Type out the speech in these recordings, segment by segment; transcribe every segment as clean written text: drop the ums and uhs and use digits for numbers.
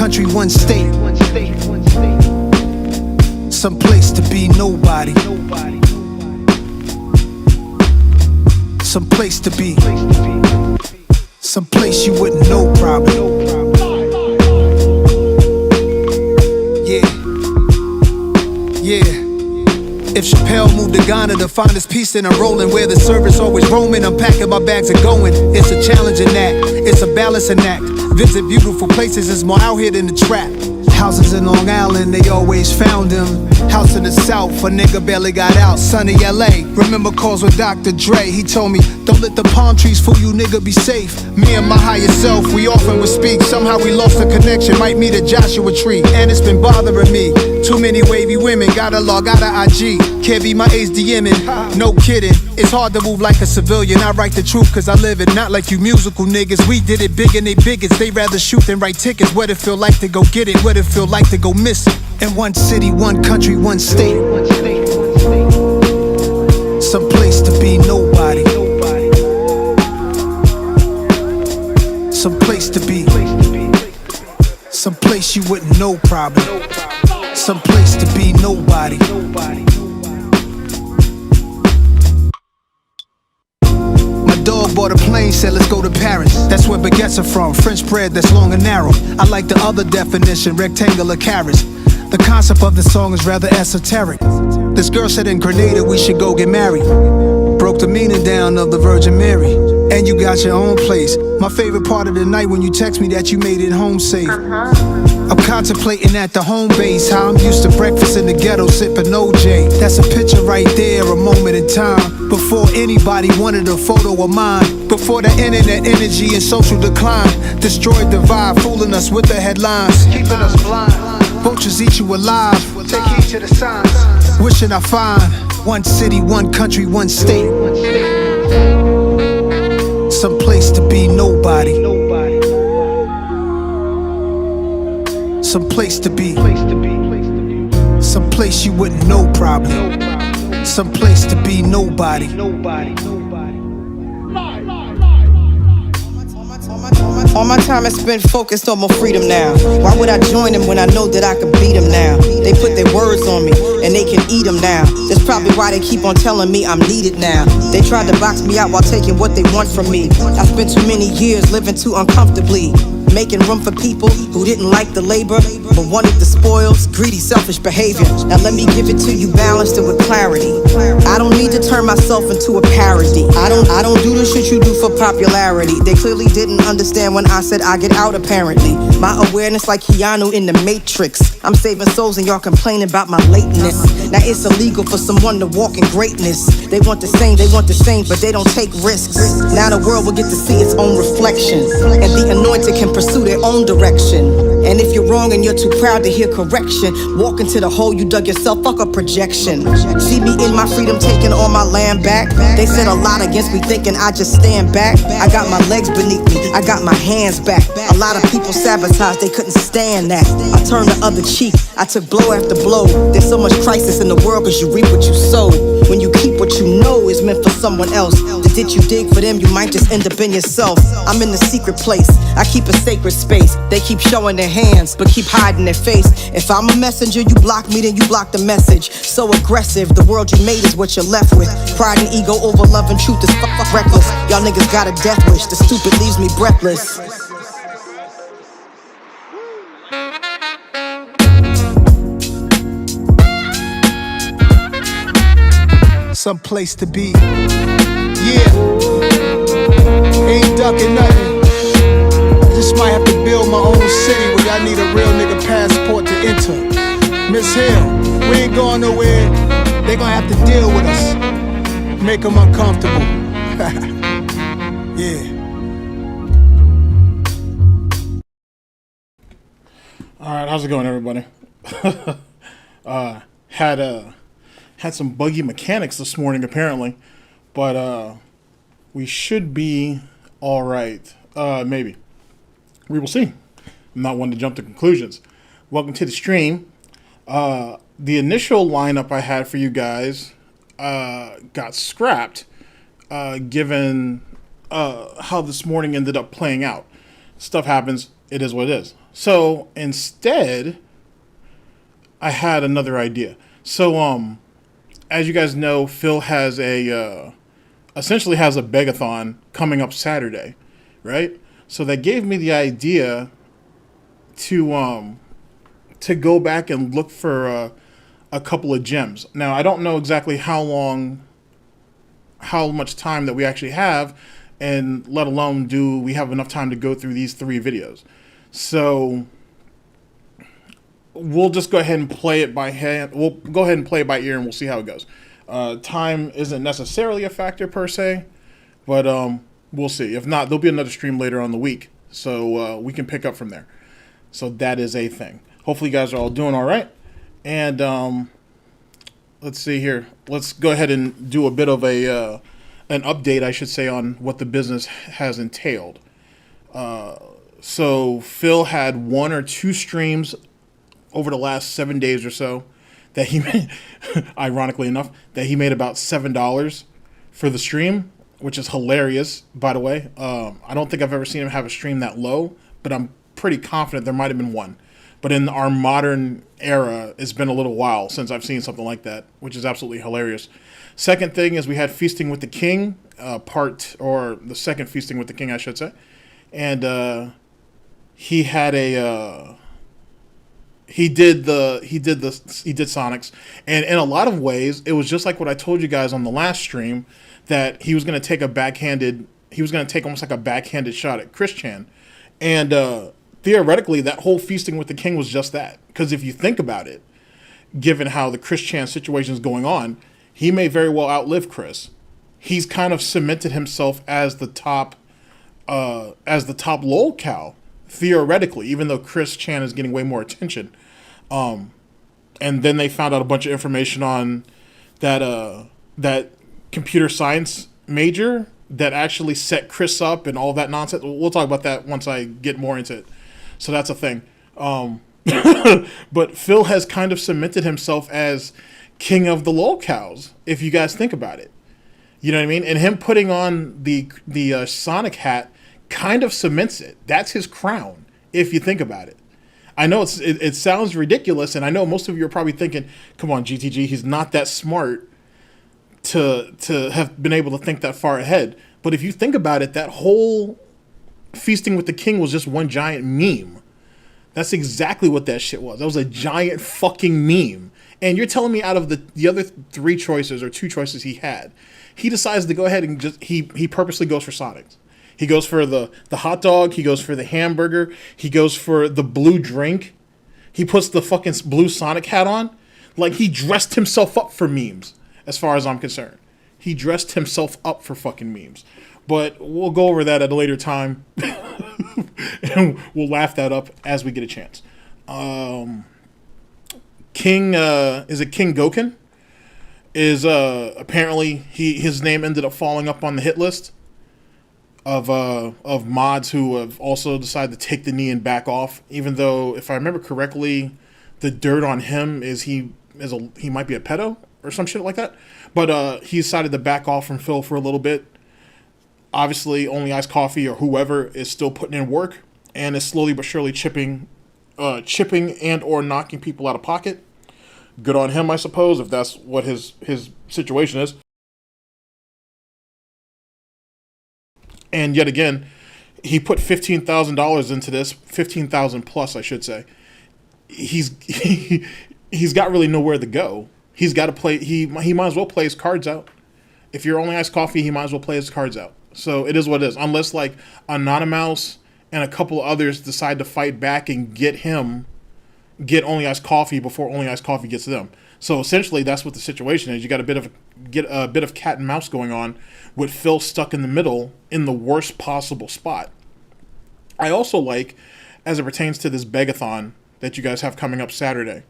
country, one state. Some place to be nobody. Some place to be. Some place you wouldn't know probably. Yeah. If Chappelle moved to Ghana to find his peace in a rolling, where the service always roaming, I'm packing my bags and going. It's a challenging act, it's a balancing act. Visit beautiful places, it's more out here than the trap. Houses in Long Island, they always found him. House in the South, a nigga barely got out. Sunny LA, remember calls with Dr. Dre. He told me, don't let the palm trees fool you, nigga, be safe. Me and my higher self, we often would speak. Somehow we lost the connection, might meet a Joshua tree. And it's been bothering me. Too many wavy women, gotta log out of IG. Can't be my age DMing, no kidding. It's hard to move like a civilian. I write the truth cause I live it, not like you musical niggas. We did it big and they bigots. They rather shoot than write tickets. What it feel like to go get it, what it feel like to go miss it. In one city, one country, one state. Some place to be nobody. Some place to be. Some place you wouldn't know probably. Some place to be nobody. Dog bought a plane, said let's go to Paris. That's where baguettes are from, French bread that's long and narrow. I like the other definition, rectangular carrots. The concept of the song is rather esoteric. This girl said in Grenada we should go get married. Broke the meaning down of the Virgin Mary. And you got your own place. My favorite part of the night when you text me that you made it home safe. I'm contemplating at the home base how I'm used to breakfast in the ghetto sipping OJ. That's a picture right there, a moment in time. Before anybody wanted a photo of mine. Before the internet energy and social decline destroyed the vibe, fooling us with the headlines, keeping us blind. Vultures eat you alive. Take heed to the signs. Wishing I find one city, one country, one state. Some place to be nobody. Some place to be. Some place you wouldn't know probably. Some place to be nobody. All my time is spent focused on more freedom now. Why would I join them when I know that I can beat them now? They put their words on me and they can eat them now. That's probably why they keep on telling me I'm needed now. They tried to box me out while taking what they want from me. I spent too many years living too uncomfortably, making room for people who didn't like the labor but wanted the spoils, greedy, selfish behavior. Now let me give it to you balanced and with clarity. I don't need to turn myself into a parody. I don't do the shit you do for popularity. They clearly didn't understand when I said I get out apparently. My awareness like Keanu in the Matrix. I'm saving souls and y'all complaining about my lateness. Now it's illegal for someone to walk in greatness. They want the same, but they don't take risks. Now the world will get to see its own reflection, and the anointed can pursue their own direction. And if you're wrong and you're too proud to hear correction, walk into the hole you dug yourself, fuck a projection. See me in my freedom taking all my land back. They said a lot against me thinking I just stand back. I got my legs beneath me, I got my hands back. A lot of people sabotaged, they couldn't stand that. I turned the other cheek, I took blow after blow. There's so much crisis in the world cause you reap what you sow. When you keep what you know is meant for someone else, did you dig for them, you might just end up in yourself. I'm in the secret place, I keep a sacred space. They keep showing their hands, but keep hiding their face. If I'm a messenger, you block me, then you block the message. So aggressive, the world you made is what you're left with. Pride and ego over love and truth is fuck reckless. Y'all niggas got a death wish, the stupid leaves me breathless. Some place to be. Yeah. Ain't ducking nothing. Just might have to build my own city where I need a real nigga passport to enter. Miss Hill, we ain't going nowhere. They gonna have to deal with us. Make them uncomfortable. Yeah. Alright, how's it going, everybody? Had some buggy mechanics this morning, apparently. But we should be alright. Maybe. We will see. I'm not one to jump to conclusions. Welcome to the stream. The initial lineup I had for you guys got scrapped, given how this morning ended up playing out. Stuff happens. It is what it is. So instead, I had another idea. So as you guys know, Phil has essentially has a begathon coming up Saturday, right? So that gave me the idea to go back and look for a couple of gems. Now I don't know exactly how much time that we actually have, and let alone do we have enough time to go through these 3 videos. So we'll just go ahead and play it by hand. We'll go ahead and play it by ear, and we'll see how it goes. Time isn't necessarily a factor per se, but we'll see. If not, there'll be another stream later on the week, so we can pick up from there. So that is a thing. Hopefully you guys are all doing all right. And let's see here. Let's go ahead and do a bit of an update, I should say, on what the business has entailed. So Phil had 1 or 2 streams over the last 7 days or so that he made, ironically enough, that he made about $7 for the stream, which is hilarious, by the way. I don't think I've ever seen him have a stream that low, but I'm pretty confident there might have been one. But in our modern era, it's been a little while since I've seen something like that, which is absolutely hilarious. Second thing is we had Feasting with the King, the second Feasting with the King, I should say. And he had he did Sonics, and in a lot of ways it was just like what I told you guys on the last stream, that he was going to take almost like a backhanded shot at Chris Chan. And theoretically that whole Feasting with the King was just that, because if you think about it, given how the Chris Chan situation is going on, he may very well outlive Chris. He's kind of cemented himself as the top lol cow, theoretically, even though Chris Chan is getting way more attention. And then they found out a bunch of information on that computer science major that actually set Chris up and all that nonsense. We'll talk about that once I get more into it. So that's a thing. But Phil has kind of cemented himself as king of the lol cows, if you guys think about it. You know what I mean? And him putting on the Sonic hat kind of cements it. That's his crown, if you think about it. I know it sounds ridiculous, and I know most of you are probably thinking, come on, GTG, he's not that smart to have been able to think that far ahead. But if you think about it, that whole Feasting with the King was just one giant meme. That's exactly what that shit was. That was a giant fucking meme. And you're telling me out of the other 3 choices or 2 choices he had, he decides to go ahead and he purposely goes for Sonics. He goes for the hot dog. He goes for the hamburger. He goes for the blue drink. He puts the fucking blue Sonic hat on. Like, he dressed himself up for memes, as far as I'm concerned. He dressed himself up for fucking memes. But we'll go over that at a later time. And we'll laugh that up as we get a chance. King Goken? Is apparently his name ended up falling up on the hit list of mods who have also decided to take the knee and back off. Even though, if I remember correctly, the dirt on him is he might be a pedo or some shit like that. But he decided to back off from Phil for a little bit. Obviously, Only Iced Coffee or whoever is still putting in work and is slowly but surely chipping and or knocking people out of pocket. Good on him, I suppose, if that's what his situation is. And yet again, he put $15,000 into this, 15,000 plus, I should say. He's got really nowhere to go. He's got to play. He might as well play his cards out. If you're Only Iced Coffee, he might as well play his cards out. So it is what it is. Unless like Anonymous and a couple others decide to fight back and get Only Iced Coffee before Only Iced Coffee gets them. So essentially, that's what the situation is. You got a bit of cat and mouse going on, with Phil stuck in the middle in the worst possible spot. I also like, as it pertains to this begathon that you guys have coming up Saturday,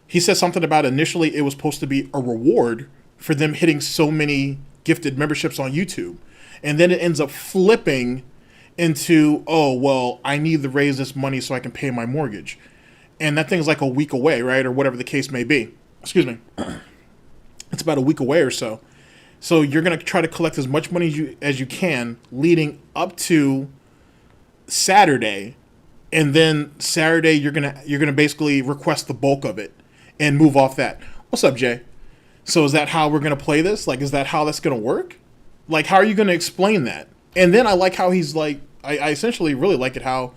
he says something about initially it was supposed to be a reward for them hitting so many gifted memberships on YouTube, and then it ends up flipping into, oh well, I need to raise this money so I can pay my mortgage. And that thing's like a week away, right? Or whatever the case may be. Excuse me. It's about a week away or so. So you're going to try to collect as much money as you can leading up to Saturday and then Saturday you're gonna basically request the bulk of it and move off that. What's up, Jay? So is that how we're gonna play this? Like, is that how that's gonna work? Like, how are you gonna explain that? And then I like how he's like, I essentially really like it how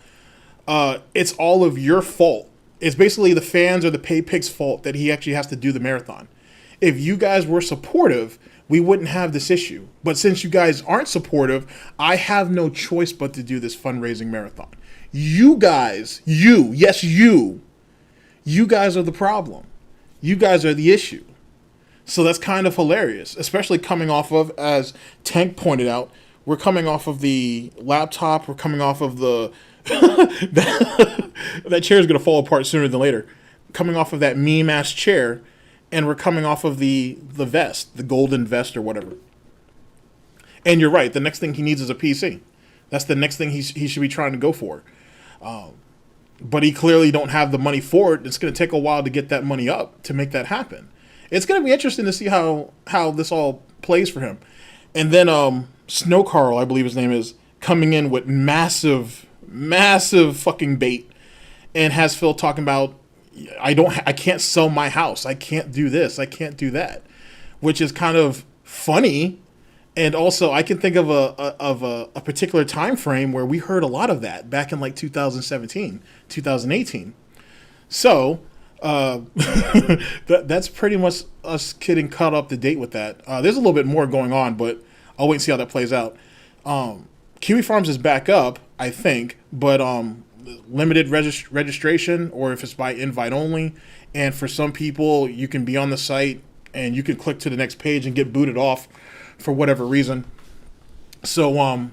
it's all of your fault. It's basically the fans or the pay picks' fault that he actually has to do the marathon. If you guys were supportive, we wouldn't have this issue. But since you guys aren't supportive, I have no choice but to do this fundraising marathon. You guys, you guys are the problem. You guys are the issue. So that's kind of hilarious, especially coming off of, as Tank pointed out, we're coming off of the laptop, we're coming off of the that chair is going to fall apart sooner than later. Coming off of that meme-ass chair, and we're coming off of the vest, the golden vest or whatever. And you're right, the next thing he needs is a PC. That's the next thing he should be trying to go for. But he clearly don't have the money for it. It's going to take a while to get that money up to make that happen. It's going to be interesting to see how this all plays for him. And then Snow Carl, I believe his name is, coming in with massive fucking bait, and has Phil talking about, I can't sell my house, I can't do this, I can't do that, which is kind of funny. And also I can think of a particular time frame where we heard a lot of that back in like 2017, 2018. So that's pretty much us getting caught up to date with that. There's a little bit more going on, but I'll wait and see how that plays out. Kiwi Farms is back up, I think, but limited registration, or if it's by invite only. And for some people, you can be on the site and you can click to the next page and get booted off for whatever reason. So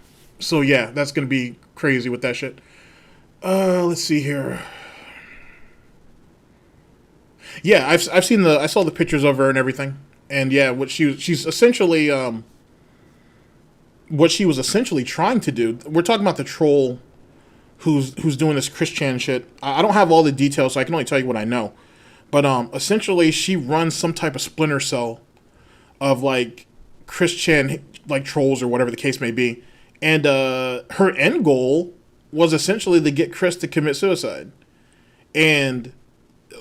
yeah, that's gonna be crazy with that shit. Let's see here. Yeah, I saw the pictures of her and everything, and yeah, she's essentially what she was essentially trying to do. We're talking about the troll who's doing this Christian shit. I don't have all the details, so I can only tell you what I know. But essentially, she runs some type of splinter cell of like Christian like trolls or whatever the case may be, and her end goal was essentially to get Chris to commit suicide. And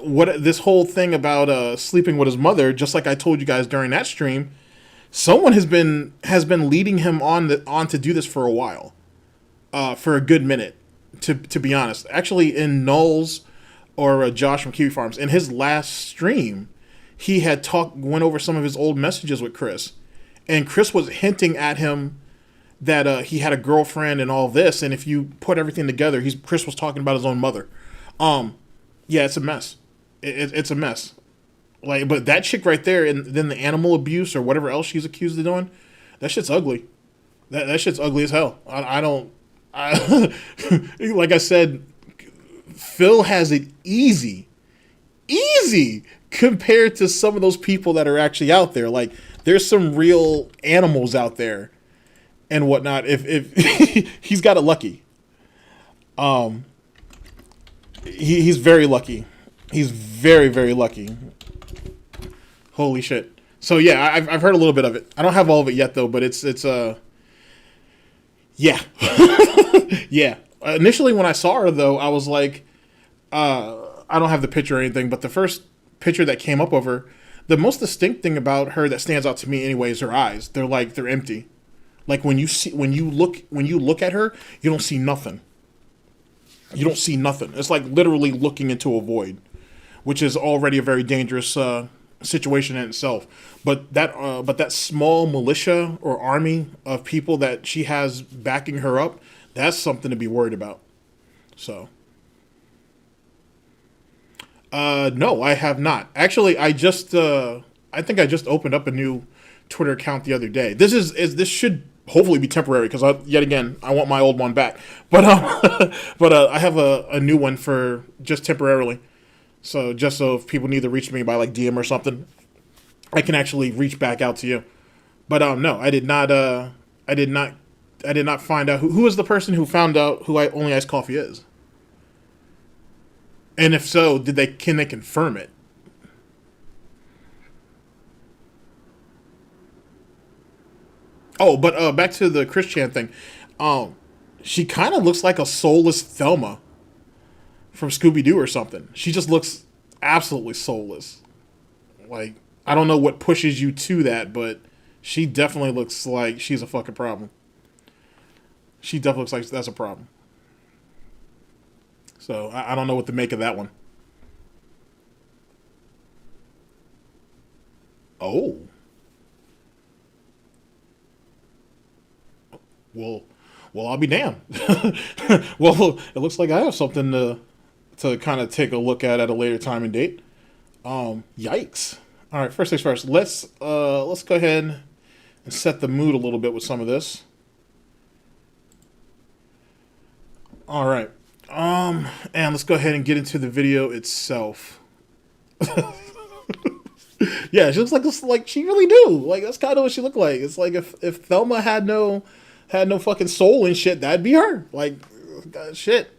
what this whole thing about sleeping with his mother, just like I told you guys during that stream, someone has been leading him on to do this for a while, for a good minute, to be honest. Actually, in Null's or Josh from Kiwi Farms, in his last stream, he had went over some of his old messages with Chris, and Chris was hinting at him that he had a girlfriend and all this, and if you put everything together, Chris was talking about his own mother. Yeah, it's a mess. It's a mess. Like, but that chick right there, and then the animal abuse or whatever else she's accused of doing, that shit's ugly. That shit's ugly as hell. I like I said, Phil has it easy compared to some of those people that are actually out there. Like, there's some real animals out there and whatnot. If he's got it lucky. He's very lucky. He's very, very lucky. Holy shit. So yeah, I've heard a little bit of it. I don't have all of it yet though, but it's yeah. Yeah. Initially when I saw her though, I was like, I don't have the picture or anything, but the first picture that came up of her, the most distinct thing about her that stands out to me anyway is her eyes. They're empty. Like when you look at her, you don't see nothing. You don't see nothing. It's like literally looking into a void, which is already a very dangerous situation in itself. But that small militia or army of people that she has backing her up, that's something to be worried about. So, no, I have not. Actually, I think I just opened up a new Twitter account the other day. This should hopefully be temporary because yet again I want my old one back. But I have a new one for just temporarily. So just so if people need to reach me by like DM or something, I can actually reach back out to you. But no, I did not find out who was the person who found out who Only Iced Coffee is. And if so, can they confirm it? Oh, but back to the Christian thing. She kind of looks like a soulless Thelma. from Scooby-Doo or something. She just looks absolutely soulless. Like, I don't know what pushes you to that, but she definitely looks like she's a fucking problem. She definitely looks like that's a problem. So, I don't know what to make of that one. Oh. Well, I'll be damned. Well, it looks like I have something to kind of take a look at a later time and date. Yikes. All right, first things first. Let's go ahead and set the mood a little bit with some of this. All right. And let's go ahead and get into the video itself. Yeah, she looks like she really do. Like, that's kind of what she looked like. It's like if Thelma had no fucking soul and shit, that'd be her. Like, shit.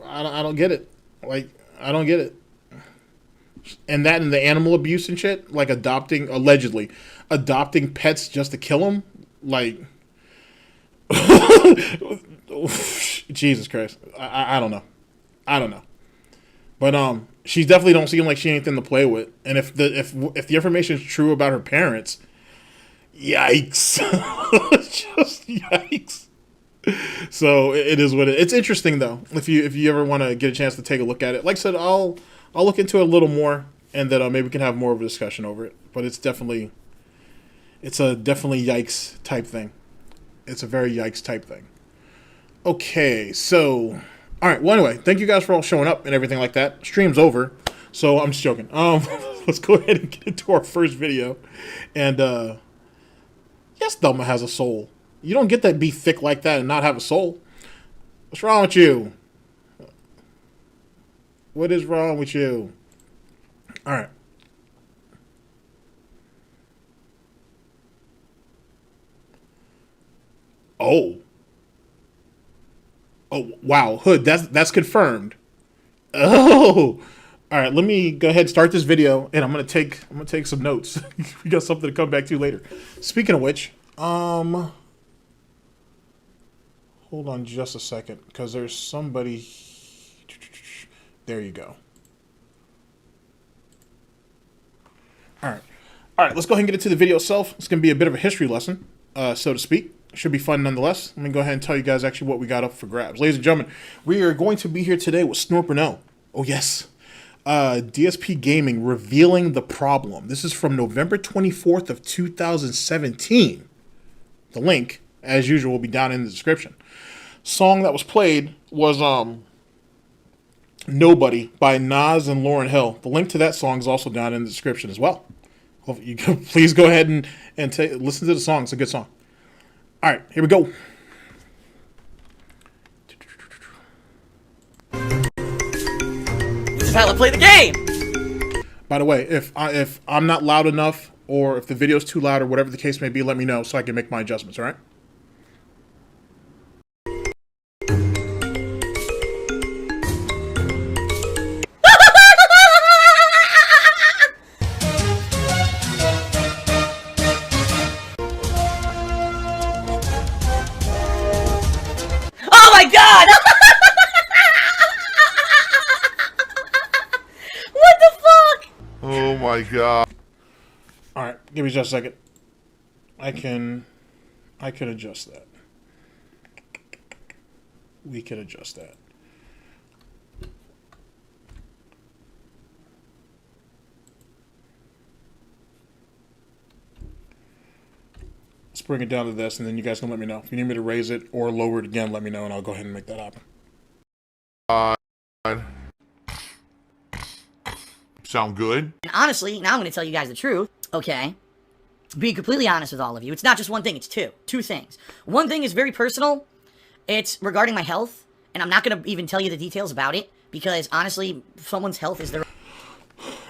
I don't get it. Like, I don't get it. And that and the animal abuse and shit, like allegedly adopting pets just to kill them. Like, Jesus Christ. I don't know. I don't know. But she definitely don't seem like she ain't anything to play with. And if the information is true about her parents, yikes. Just yikes. So it is what it's interesting though. If you ever want to get a chance to take a look at it, like I said, I'll look into it a little more, and then maybe we can have more of a discussion over it. But it's a definitely yikes type thing. It's a very yikes type thing. Okay, so all right. Well, anyway, thank you guys for all showing up and everything like that. Stream's over, so I'm just joking. Let's go ahead and get into our first video, and yes, Thelma has a soul. You don't get to be thick like that and not have a soul. What's wrong with you? What is wrong with you? All right. Oh, wow, Hood, that's confirmed. Oh. All right, let me go ahead and start this video, and I'm gonna take some notes. We got something to come back to later. Speaking of which, hold on just a second, because there's somebody. There you go. All right. Let's go ahead and get into the video itself. It's gonna be a bit of a history lesson, so to speak. Should be fun nonetheless. Let me go ahead and tell you guys actually what we got up for grabs. Ladies and gentlemen, we are going to be here today with Snort Burnell. Oh, yes. DsPgaming revealing the problem. This is from November 24th of 2017. The link, as usual, will be down in the description. Song that was played was Nobody by Nas and Lauryn Hill. The link to that song is also down in the description as well. You can, please go ahead and listen to the song. It's a good song. All right, here we go. This is how to play the game. By the way, if I'm not loud enough, or if the video's too loud, or whatever the case may be, let me know so I can make my adjustments. All right. God! What the fuck? Oh my God. All right, give me just a second. I can adjust that. We can adjust that. Let's bring it down to this, and then you guys can let me know. If you need me to raise it or lower it again, let me know, and I'll go ahead and make that happen. Sound good? And honestly, now I'm going to tell you guys the truth, okay? Being completely honest with all of you, it's not just one thing, it's two. Two things. One thing is very personal. It's regarding my health, and I'm not going to even tell you the details about it, because honestly, someone's health is their...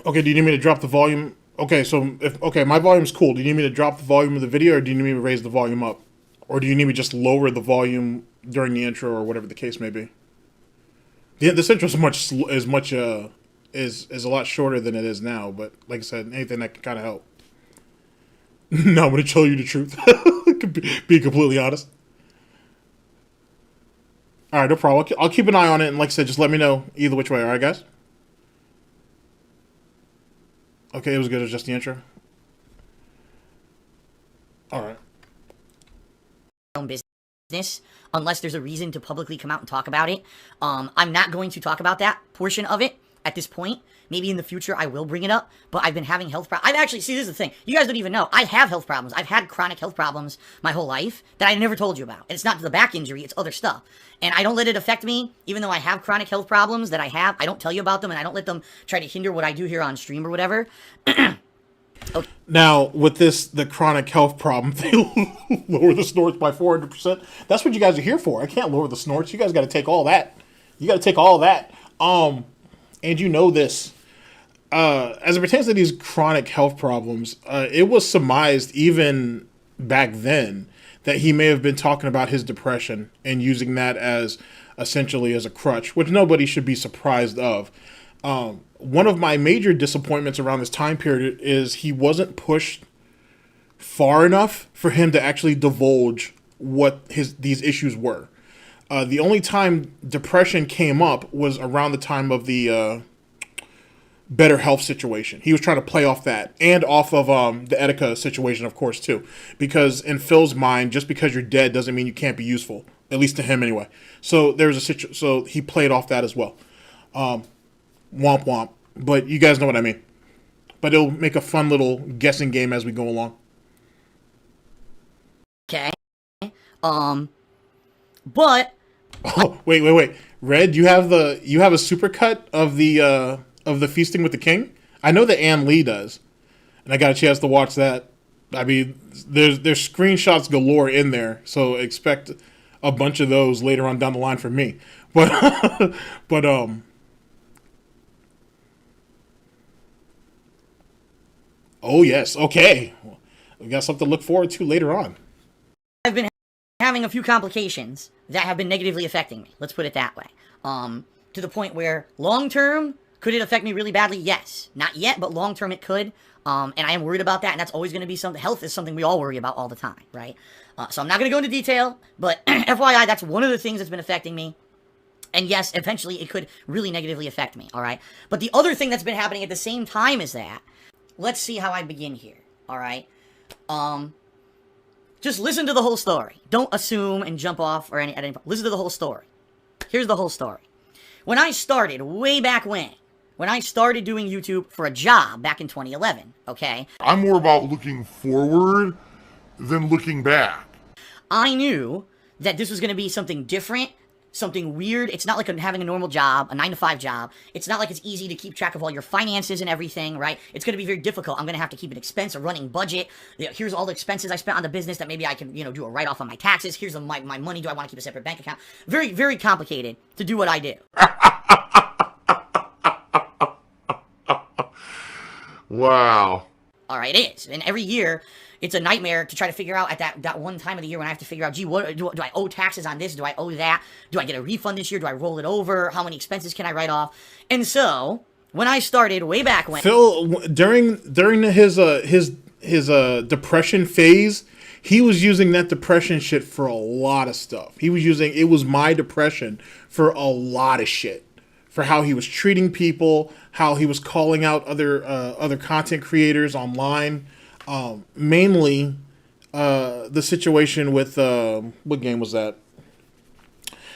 Okay, do you need me to drop the volume? Okay, so my volume's cool. Do you need me to drop the volume of the video, or do you need me to raise the volume up? Or do you need me to just lower the volume during the intro, or whatever the case may be? This intro is a lot shorter than it is now, but like I said, anything that can kind of help. No, I'm going to tell you the truth. Be completely honest. All right, no problem. I'll keep an eye on it, and like I said, just let me know either which way. All right, guys? Okay, it was good. It was just the intro. All right. Own business unless there's a reason to publicly come out and talk about it. I'm not going to talk about that portion of it at this point. Maybe in the future I will bring it up, but I've been having health problems. I've actually, see, this is the thing. You guys don't even know. I have health problems. I've had chronic health problems my whole life that I never told you about. And it's not the back injury, it's other stuff. And I don't let it affect me, even though I have chronic health problems that I have. I don't tell you about them, and I don't let them try to hinder what I do here on stream or whatever. Okay. Now, with the chronic health problem, they lower the snorts by 400%. That's what you guys are here for. I can't lower the snorts. You guys got to take all that. You got to take all that. And you know this. As it pertains to these chronic health problems, it was surmised even back then that he may have been talking about his depression and using that as essentially as a crutch, which nobody should be surprised of. One of my major disappointments around this time period is he wasn't pushed far enough for him to actually divulge what these issues were. The only time depression came up was around the time of the better health situation. He was trying to play off that and off of the Etika situation, of course, too. Because in Phil's mind, just because you're dead doesn't mean you can't be useful, at least to him anyway. So there was so he played off that as well. Womp womp. But you guys know what I mean. But it'll make a fun little guessing game as we go along. Okay. But oh, wait. Red, you have a supercut of the Feasting with the King? I know that Ann Lee does. And I got a chance to watch that. I mean, there's screenshots galore in there, so expect a bunch of those later on down the line for me. But oh, yes. Okay. We got something to look forward to later on. I've been having a few complications that have been negatively affecting me. Let's put it that way. To the point where long-term, could it affect me really badly? Yes. Not yet, but long-term it could. And I am worried about that, and that's always going to be something. Health is something we all worry about all the time, right? So I'm not going to go into detail, but FYI, that's one of the things that's been affecting me. And yes, eventually it could really negatively affect me, all right? But the other thing that's been happening at the same time is that, let's see how I begin here, all right? Just listen to the whole story. Don't assume and jump off or at any point. Listen to the whole story. Here's the whole story. When I started, way back when I started doing YouTube for a job back in 2011, okay? I'm more about looking forward than looking back. I knew that this was going to be something different, something weird. It's not like having a normal job, a 9-to-5 job. It's not like it's easy to keep track of all your finances and everything, right? It's going to be very difficult. I'm going to have to keep an expense, a running budget. Here's all the expenses I spent on the business that maybe I can, do a write-off on my taxes. Here's my money. Do I want to keep a separate bank account? Very, very complicated to do what I do. Wow. All right, it is. And every year, it's a nightmare to try to figure out at that one time of the year when I have to figure out, gee, what do I owe taxes on this? Do I owe that? Do I get a refund this year? Do I roll it over? How many expenses can I write off? And so, when I started way back when... Phil, during his depression phase, he was using that depression shit for a lot of stuff. He was using, it was my depression for a lot of shit. For how he was treating people, how he was calling out other content creators online. Mainly the situation with, what game was that?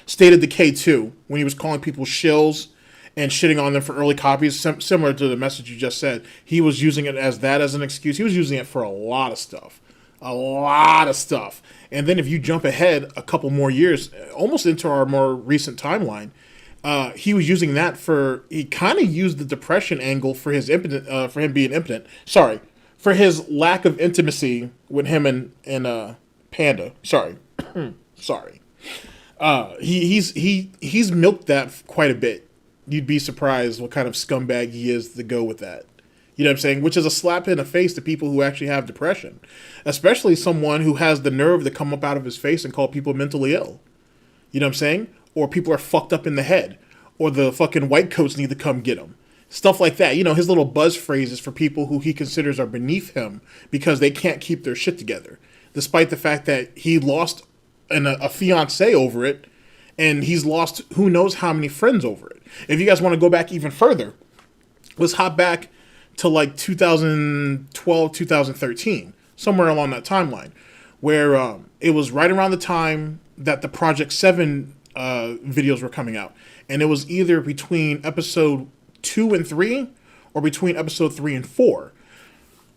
State of Decay 2, when he was calling people shills and shitting on them for early copies, similar to the message you just said. He was using it as an excuse. He was using it for a lot of stuff. A lot of stuff. And then if you jump ahead a couple more years, almost into our more recent timeline, he was using that he kind of used the depression angle for his for him being impotent. Sorry. For his lack of intimacy with him and Panda. Sorry. Sorry. He's milked that quite a bit. You'd be surprised what kind of scumbag he is to go with that. You know what I'm saying? Which is a slap in the face to people who actually have depression. Especially someone who has the nerve to come up out of his face and call people mentally ill. You know what I'm saying? Or people are fucked up in the head. Or the fucking white coats need to come get him. Stuff like that. His little buzz phrases for people who he considers are beneath him because they can't keep their shit together. Despite the fact that he lost a fiancé over it And he's lost who knows how many friends over it. If you guys want to go back even further, let's hop back to like 2012, 2013, somewhere along that timeline, where it was right around the time that the Project 7 videos were coming out. And it was either between episode 2 and 3 or between episode 3 and 4.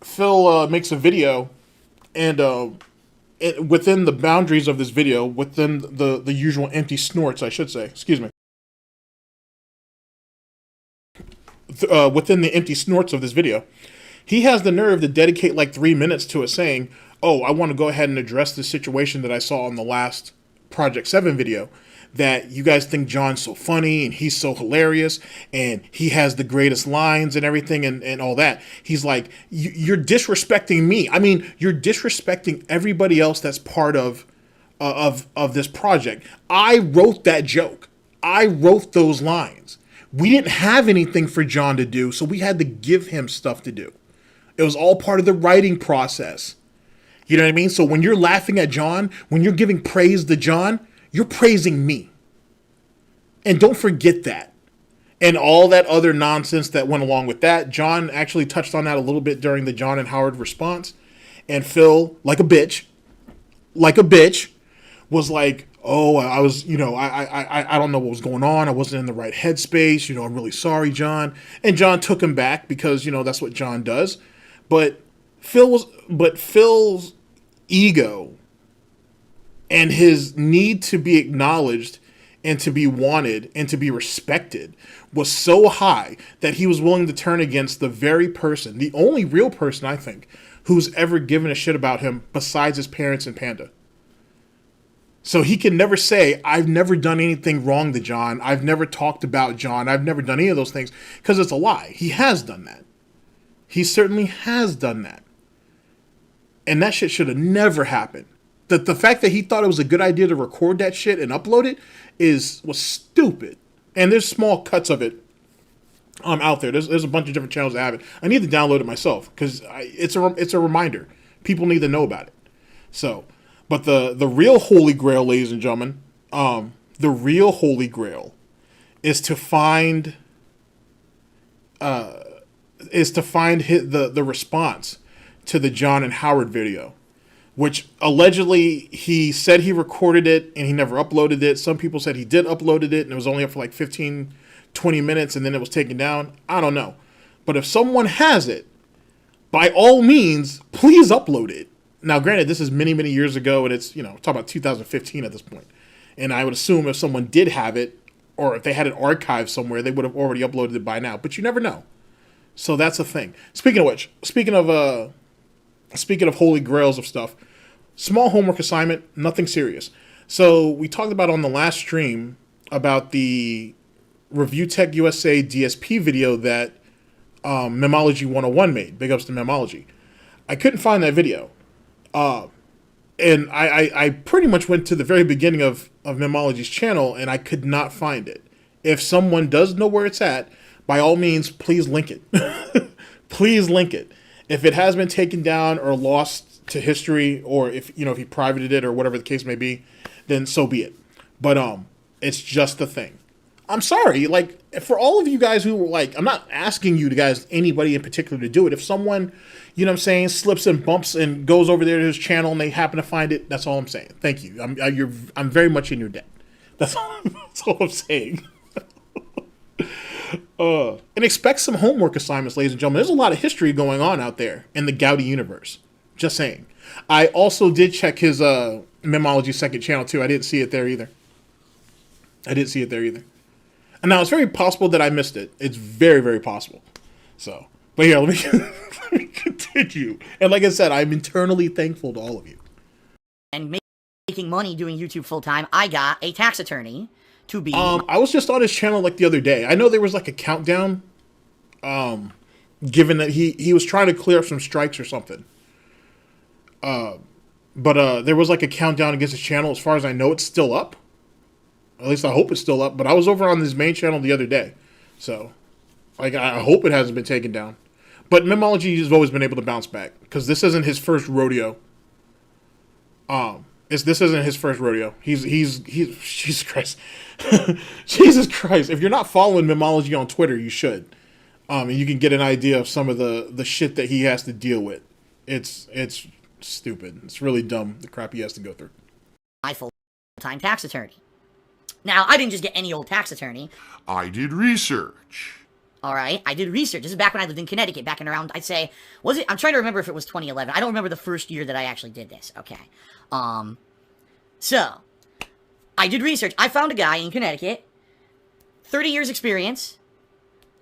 Phil makes a video, and within the boundaries of this video, within the usual empty snorts, I should say, excuse me, within the empty snorts of this video, he has the nerve to dedicate like 3 minutes to it, saying, oh, I want to go ahead and address the situation that I saw on the last Project 7 video, that you guys think John's so funny and he's so hilarious and he has the greatest lines and everything and all that. He's like, you're disrespecting me. I mean, you're disrespecting everybody else that's part of this project. I wrote that joke. I wrote those lines. We didn't have anything for John to do, so we had to give him stuff to do. It was all part of the writing process. You know what I mean? So when you're laughing at John, when you're giving praise to John, you're praising me. And don't forget that. And all that other nonsense that went along with that. John actually touched on that a little bit during the John and Howard response. And Phil, like a bitch, was like, oh, I was, I don't know what was going on. I wasn't in the right headspace. I'm really sorry, John. And John took him back because, that's what John does. But Phil's ego and his need to be acknowledged and to be wanted and to be respected was so high that he was willing to turn against the very person, the only real person, I think, who's ever given a shit about him besides his parents and Panda. So he can never say, I've never done anything wrong to John. I've never talked about John. I've never done any of those things, because it's a lie. He has done that. He certainly has done that. And that shit should have never happened. The fact that he thought it was a good idea to record that shit and upload it was stupid. And there's small cuts of it out there. There's a bunch of different channels that have it. I need to download it myself because it's a reminder. People need to know about it. So, but the real holy grail, ladies and gentlemen, the real holy grail is to find the response to the John and Howard video, which allegedly he said he recorded it and he never uploaded it. Some people said he did upload it and it was only up for like 15, 20 minutes and then it was taken down. I don't know. But if someone has it, by all means, please upload it. Now, granted, this is many, many years ago and it's, talking about 2015 at this point. And I would assume if someone did have it, or if they had it archived somewhere, they would have already uploaded it by now. But you never know. So that's a thing. Speaking of which, speaking of holy grails of stuff, small homework assignment, nothing serious. So we talked about on the last stream about the Review Tech USA DSP video that Memology 101 made. Big ups to Memology. I couldn't find that video. And I pretty much went to the very beginning of Memology's channel and I could not find it. If someone does know where it's at, by all means, please link it. Please link it. If it has been taken down or lost to history, or if he privated it or whatever the case may be, then so be it. But it's just a thing. I'm sorry, like, for all of you guys who like, I'm not asking you guys, anybody in particular, to do it. If someone, slips and bumps and goes over there to his channel and they happen to find it, that's all I'm saying. Thank you. I'm very much in your debt. That's all I'm saying. And expect some homework assignments, ladies and gentlemen. There's a lot of history going on out there in the Gowdy universe. Just saying. I also did check his Memology second channel too. I didn't see it there either. And now it's very possible that I missed it. It's very, very possible. So, but here, let me continue. And like I said, I'm eternally thankful to all of you. And making money doing YouTube full time, I got a tax attorney to be. I was just on his channel like the other day. I know there was like a countdown. Given that he was trying to clear up some strikes or something. But there was like a countdown against his channel. As far as I know, it's still up. At least I hope it's still up. But I was over on his main channel the other day. So, like, I hope it hasn't been taken down. But Memology has always been able to bounce back. Because this isn't his first rodeo. This isn't his first rodeo. He's Jesus Christ. Jesus Christ. If you're not following Memology on Twitter, you should. And you can get an idea of some of the shit that he has to deal with. It's stupid. It's really dumb, the crap he has to go through. My full-time tax attorney. Now, I didn't just get any old tax attorney. I did research. All right, I did research. This is back when I lived in Connecticut, back in around, I'd say, was it? I'm trying to remember if it was 2011. I don't remember the first year that I actually did this. Okay. So, I did research. I found a guy in Connecticut, 30 years experience,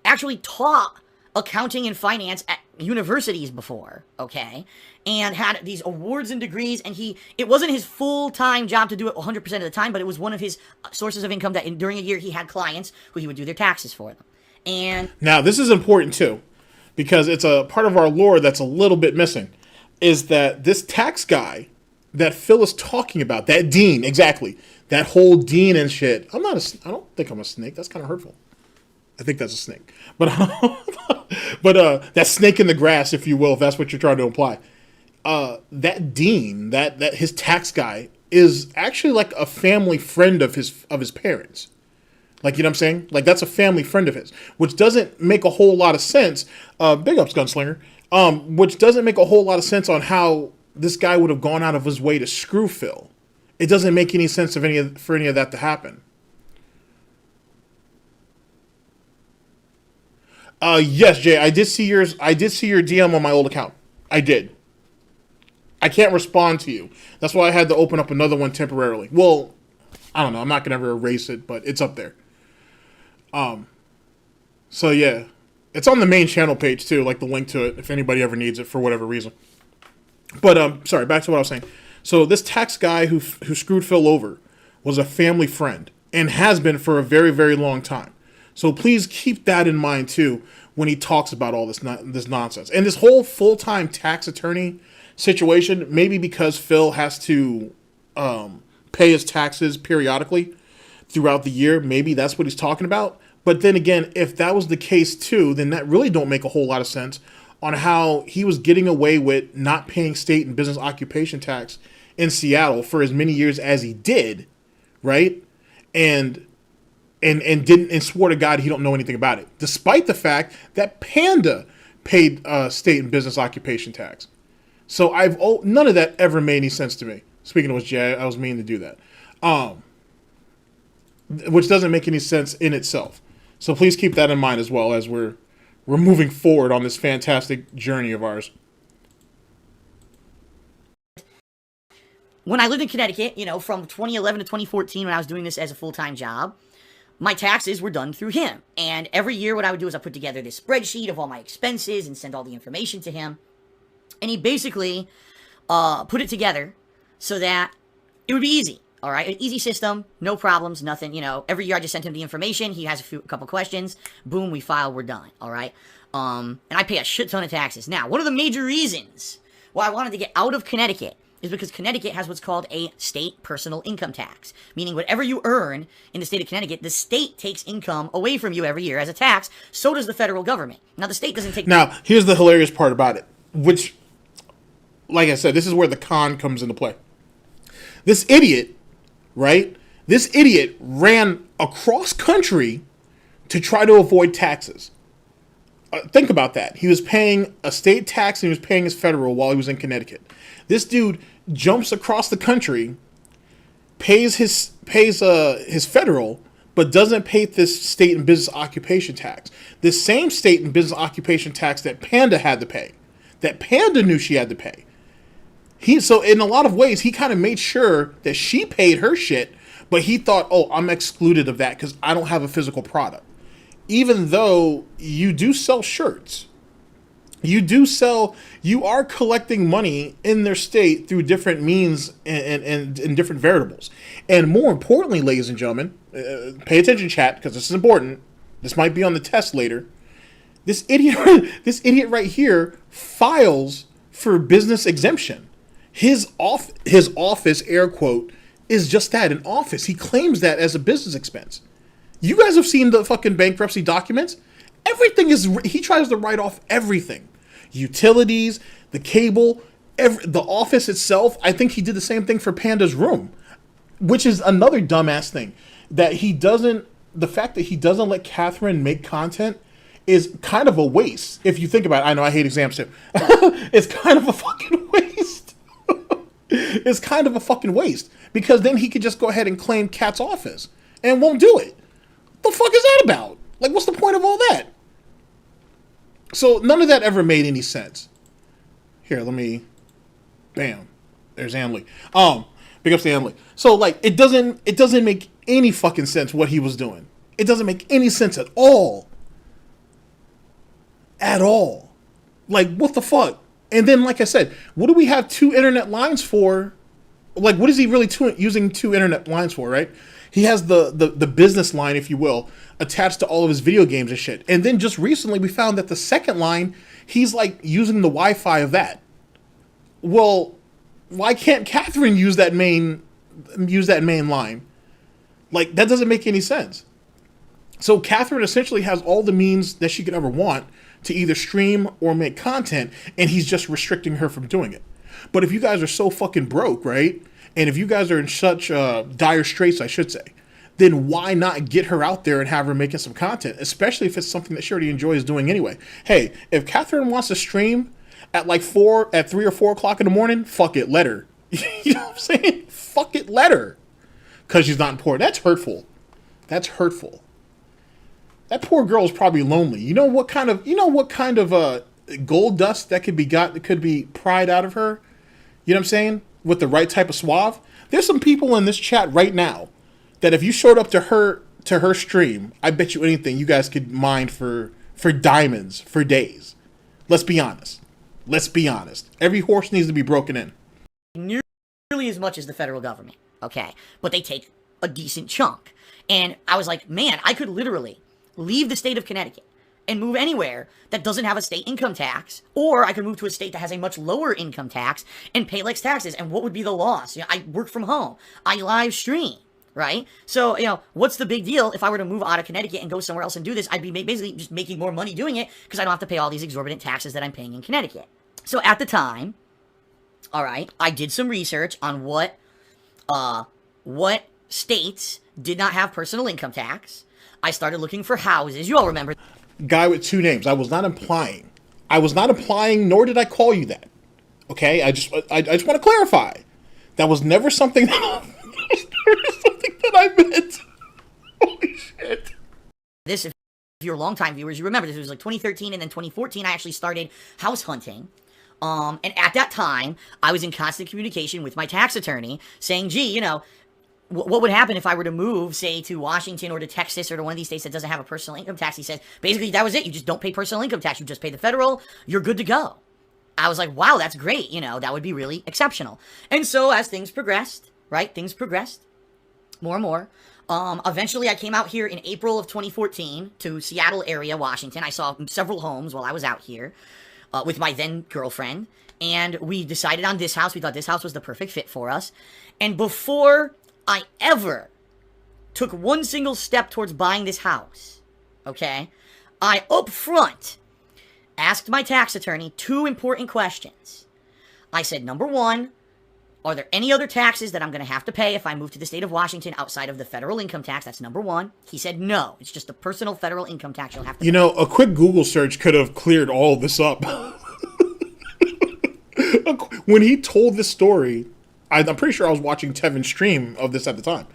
actually taught accounting and finance at universities before, okay, and had these awards and degrees, and it wasn't his full-time job to do it 100% of the time, but it was one of his sources of income that during a year he had clients who he would do their taxes for them. And now, this is important, too, because it's a part of our lore that's a little bit missing, is that this tax guy that Phil is talking about, that dean, exactly, that whole dean and shit, I don't think I'm a snake. That's kind of hurtful. I think that's a snake. But that snake in the grass, if you will, if that's what you're trying to imply. That dean, that his tax guy, is actually like a family friend of his parents. Like, you know what I'm saying? Like, that's a family friend of his, which doesn't make a whole lot of sense. Big ups, Gunslinger. Which doesn't make a whole lot of sense on how this guy would have gone out of his way to screw Phil. It doesn't make any sense for any of that to happen. Yes, Jay, I did see your DM on my old account. I did. I can't respond to you. That's why I had to open up another one temporarily. Well, I don't know. I'm not gonna ever erase it, but it's up there. So yeah, it's on the main channel page too, like the link to it, if anybody ever needs it for whatever reason. But sorry, back to what I was saying. So this tax guy who screwed Phil over was a family friend and has been for a very, very long time. So please keep that in mind too when he talks about all this nonsense. And this whole full-time tax attorney situation, maybe because Phil has to pay his taxes periodically throughout the year, maybe that's what he's talking about. But then again, if that was the case too, then that really don't make a whole lot of sense on how he was getting away with not paying state and business occupation tax in Seattle for as many years as he did, right? And swore to God he don't know anything about it, despite the fact that Panda paid state and business occupation tax. So none of that ever made any sense to me. Speaking of which, Jay, I was meaning to do that, which doesn't make any sense in itself. So please keep that in mind as well as we're moving forward on this fantastic journey of ours. when I lived in Connecticut, from 2011 to 2014 when I was doing this as a full-time job, my taxes were done through him. And every year what I would do is I put together this spreadsheet of all my expenses and send all the information to him. And he basically put it together so that it would be easy. All right, an easy system, no problems, nothing, every year I just sent him the information, he has a couple questions, boom, we file, we're done, all right? And I pay a shit ton of taxes. Now, one of the major reasons why I wanted to get out of Connecticut is because Connecticut has what's called a state personal income tax, meaning whatever you earn in the state of Connecticut, the state takes income away from you every year as a tax, so does the federal government. Now, the state doesn't take... Now, here's the hilarious part about it, which, like I said, this is where the con comes into play. This idiot... right? This idiot ran across country to try to avoid taxes. Think about that. He was paying a state tax and he was paying his federal while he was in Connecticut. This dude jumps across the country, pays his federal, but doesn't pay this state and business occupation tax. This same state and business occupation tax that Panda had to pay, that Panda knew she had to pay. So in a lot of ways, he kind of made sure that she paid her shit, but he thought, oh, I'm excluded of that because I don't have a physical product. Even though you do sell shirts, you are collecting money in their state through different means and different variables. And more importantly, ladies and gentlemen, pay attention, chat, because this is important. This might be on the test later. This idiot right here files for business exemption. His office, air quote, is just that, an office. He claims that as a business expense. You guys have seen the fucking bankruptcy documents. Everything he tries to write off everything. Utilities, the cable, the office itself, I think he did the same thing for Panda's room, which is another dumbass thing. That he doesn't, the fact that he doesn't let Catherine make content is kind of a waste. If you think about it, I know I hate exams too. It's kind of a fucking waste. It's kind of a fucking waste. Because then he could just go ahead and claim Cat's office and won't do it. The fuck is that about? Like, what's the point of all that? So none of that ever made any sense. Here, let me, bam, there's Anley. Big ups to Anley. So like, it doesn't make any fucking sense what he was doing. It doesn't make any sense at all. At all. Like, what the fuck? And then, like I said, what do we have 2 internet lines for? Like, what is he really using 2 internet lines for, right? He has the business line, if you will, attached to all of his video games and shit. And then just recently we found that the second line, he's like using the Wi-Fi of that. Well, why can't Catherine use that main line? Like, that doesn't make any sense. So Catherine essentially has all the means that she could ever want to either stream or make content, and he's just restricting her from doing it. But if you guys are so fucking broke, right? And if you guys are in such dire straits, I should say, then why not get her out there and have her making some content, especially if it's something that she already enjoys doing anyway. Hey, if Catherine wants to stream at like 3 or 4 o'clock in the morning, fuck it, let her. You know what I'm saying? Fuck it, let her. Because she's not important. That's hurtful. That's hurtful. That poor girl is probably lonely. You know what kind of gold dust that could be pried out of her? You know what I'm saying? With the right type of suave. There's some people in this chat right now that if you showed up to her stream, I bet you anything you guys could mine for diamonds for days. Let's be honest. Let's be honest. Every horse needs to be broken in. Nearly as much as the federal government, okay? But they take a decent chunk. And I was like, man, I could literally leave the state of Connecticut and move anywhere that doesn't have a state income tax, or I could move to a state that has a much lower income tax and pay less taxes. And what would be the loss? You know, I work from home. I live stream, right? So, you know, what's the big deal if I were to move out of Connecticut and go somewhere else and do this? I'd be basically just making more money doing it because I don't have to pay all these exorbitant taxes that I'm paying in Connecticut. So at the time, all right, I did some research on what states did not have personal income tax. I started looking for houses. You all remember. Guy with 2 names. I was not implying. Nor did I call you that. Okay? I just want to clarify. That was never something that I meant. Holy shit. This, if you're longtime viewers, you remember this. It was like 2013 and then 2014, I actually started house hunting. And at that time, I was in constant communication with my tax attorney saying, gee, you know, what would happen if I were to move, say, to Washington or to Texas or to one of these states that doesn't have a personal income tax? He said, basically, that was it. You just don't pay personal income tax. You just pay the federal. You're good to go. I was like, wow, that's great. You know, that would be really exceptional. And so as things progressed, right, things progressed more and more. Eventually, I came out here in April of 2014 to Seattle area, Washington. I saw several homes while I was out here with my then girlfriend. And we decided on this house. We thought this house was the perfect fit for us. And before I ever took one single step towards buying this house, okay, I up front asked my tax attorney 2 important questions. I said, number 1, are there any other taxes that I'm going to have to pay if I move to the state of Washington outside of the federal income tax? That's number 1. He said, no, it's just the personal federal income tax you'll have to pay. You know, a quick Google search could have cleared all this up. When he told this story, I'm pretty sure I was watching Tevin's stream of this at the time.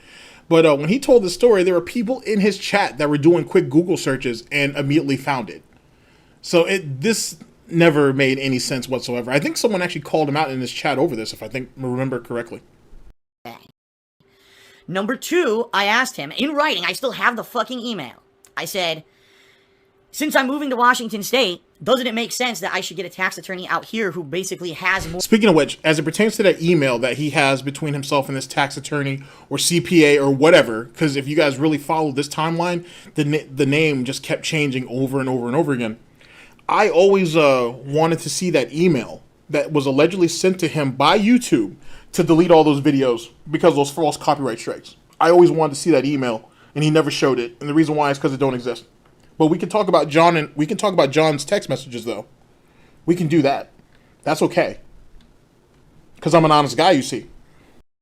But when he told the story, there were people in his chat that were doing quick Google searches and immediately found it. So this never made any sense whatsoever. I think someone actually called him out in his chat over this, if I remember correctly. Number 2, I asked him, in writing, I still have the fucking email. I said, since I'm moving to Washington State, doesn't it make sense that I should get a tax attorney out here who basically has more... Speaking of which, as it pertains to that email that he has between himself and this tax attorney or CPA or whatever, because if you guys really follow this timeline, the name just kept changing over and over and over again. I always wanted to see that email that was allegedly sent to him by YouTube to delete all those videos because of those false copyright strikes. I always wanted to see that email, and he never showed it. And the reason why is because it don't exist. But we can talk about John, and we can talk about John's text messages, though. We can do that. That's okay. Because I'm an honest guy, you see.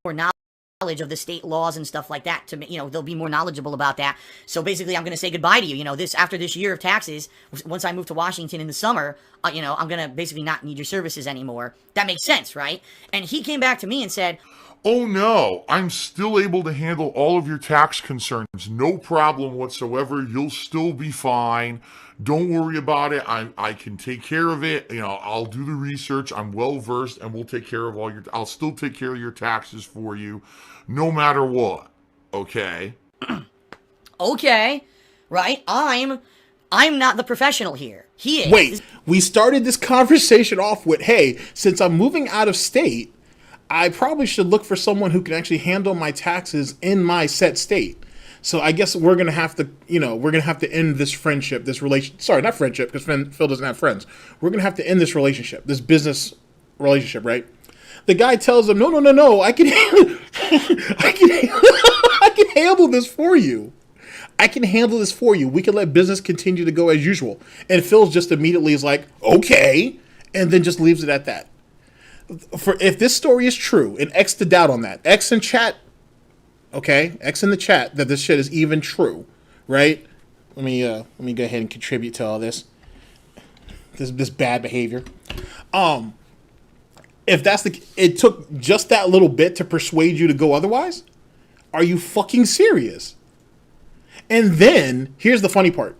More knowledge of the state laws and stuff like that. They'll be more knowledgeable about that. So basically, I'm going to say goodbye to you. After this year of taxes, once I move to Washington in the summer, I'm going to basically not need your services anymore. That makes sense, right? And he came back to me and said, Oh no, I'm still able to handle all of your tax concerns. No problem whatsoever. You'll still be fine. Don't worry about it. I can take care of it. I'll do the research. I'm well versed and we'll take care of I'll still take care of your taxes for you no matter what. Okay? okay, right? I'm not the professional here. He is. Wait, we started this conversation off with, hey, since I'm moving out of state, I probably should look for someone who can actually handle my taxes in my set state. So I guess we're going to have to, end this friendship, this relation. Sorry, not friendship, because Phil doesn't have friends. We're going to have to end this relationship, this business relationship, right? The guy tells him, no, I can handle this for you. I can handle this for you. We can let business continue to go as usual. And Phil's just immediately is like, okay, and then just leaves it at that. If this story is true, and X to doubt on that, X in chat, okay, X in the chat that this shit is even true, right? Let me go ahead and contribute to all this bad behavior. If that's it took just that little bit to persuade you to go otherwise. Are you fucking serious? And then here's the funny part: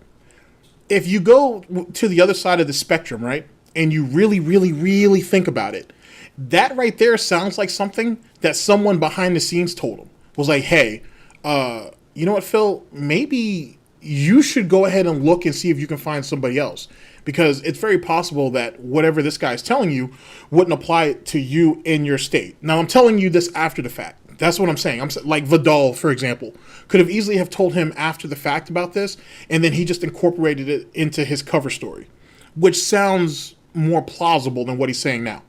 if you go to the other side of the spectrum, right, and you really, really, really think about it. That right there sounds like something that someone behind the scenes told him. Was like, hey, you know what, Phil? Maybe you should go ahead and look and see if you can find somebody else. Because it's very possible that whatever this guy's telling you wouldn't apply to you in your state. Now, I'm telling you this after the fact. That's what I'm saying. Like Vidal, for example, could have easily have told him after the fact about this, and then he just incorporated it into his cover story, which sounds more plausible than what he's saying now.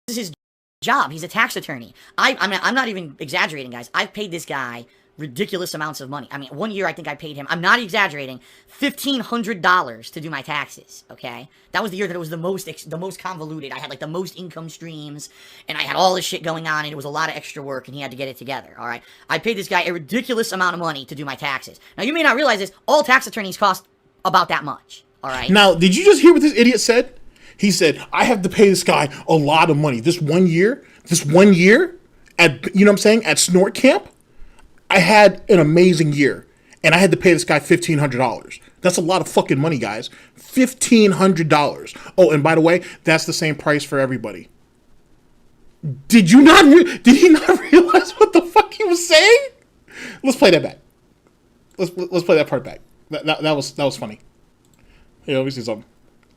This is his job. He's a tax attorney. I'm not even exaggerating, guys. I've paid this guy ridiculous amounts of money. 1 year I think I paid him, I'm not exaggerating, $1,500 to do my taxes, okay? That was the year that it was the most convoluted. I had like the most income streams, and I had all this shit going on, and it was a lot of extra work, and he had to get it together, all right? I paid this guy a ridiculous amount of money to do my taxes. Now, you may not realize this, all tax attorneys cost about that much, all right? Now, did you just hear what this idiot said? He said, I have to pay this guy a lot of money. This one year, at, you know what I'm saying, at Snort camp, I had an amazing year, and I had to pay this guy $1,500. That's a lot of fucking money, guys. $1,500. Oh, and by the way, that's the same price for everybody. Did he not realize what the fuck he was saying? Let's play that back. Let's play that part back. That was funny. Hey, let me see something.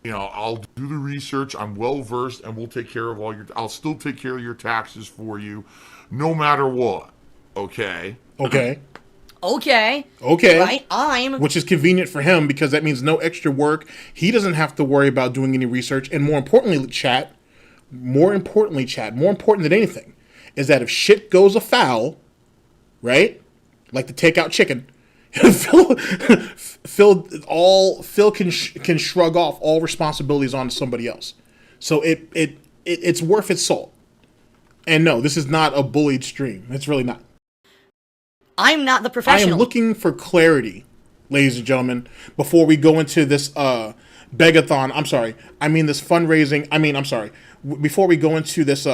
I'll do the research. I'm well versed, and we'll take care of I'll still take care of your taxes for you, no matter what. Okay. Okay. Right. Which is convenient for him because that means no extra work. He doesn't have to worry about doing any research, and more importantly, chat. More important than anything, is that if shit goes afoul, right? Like the takeout chicken. Phil can shrug off all responsibilities onto somebody else. So it's worth its salt. And no, this is not a bullied stream. It's really not. I'm not the professional. I am looking for clarity, ladies and gentlemen, before we go into this begathon. This fundraising. Before we go into this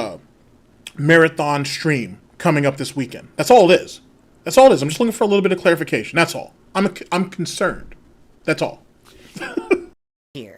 marathon stream coming up this weekend. That's all it is. I'm just looking for a little bit of clarification. That's all. I'm concerned. That's all. Here.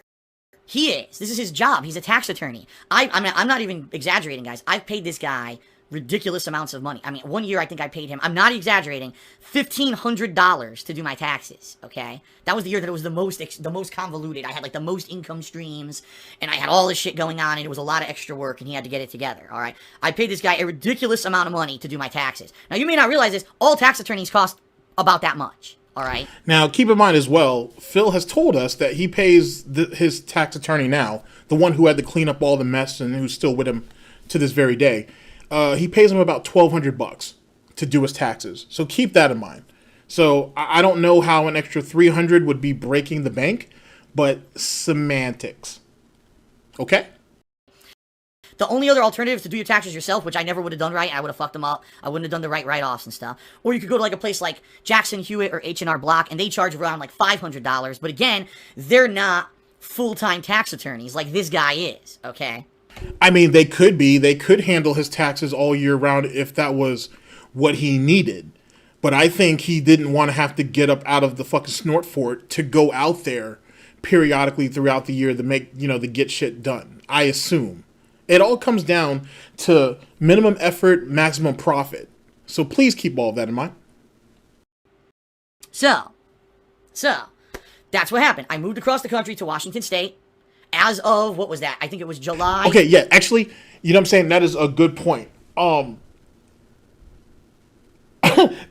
He is. This is his job. He's a tax attorney. I'm not even exaggerating, guys. I've paid this guy ridiculous amounts of money. 1 year I think I paid him, I'm not exaggerating, $1,500 to do my taxes, okay? That was the year that it was the most convoluted. I had like the most income streams, and I had all this shit going on, and it was a lot of extra work, and he had to get it together, all right? I paid this guy a ridiculous amount of money to do my taxes. Now, you may not realize this, all tax attorneys cost about that much, all right? Now, keep in mind as well, Phil has told us that he pays his tax attorney now, the one who had to clean up all the mess and who's still with him to this very day. He pays him about $1,200 to do his taxes. So keep that in mind. So I don't know how an extra $300 would be breaking the bank, but semantics. Okay? The only other alternative is to do your taxes yourself, which I never would have done right. I would have fucked them up. I wouldn't have done the right write-offs and stuff. Or you could go to like a place like Jackson Hewitt or H&R Block, and they charge around like $500. But again, they're not full-time tax attorneys like this guy is, okay? I mean, they could be. They could handle his taxes all year round if that was what he needed. But I think he didn't want to have to get up out of the fucking snort fort to go out there periodically throughout the year to make, to get shit done. I assume. It all comes down to minimum effort, maximum profit. So please keep all of that in mind. So, that's what happened. I moved across the country to Washington State as of, what was that? I think it was July. Okay, yeah, actually, you know what I'm saying? That is a good point.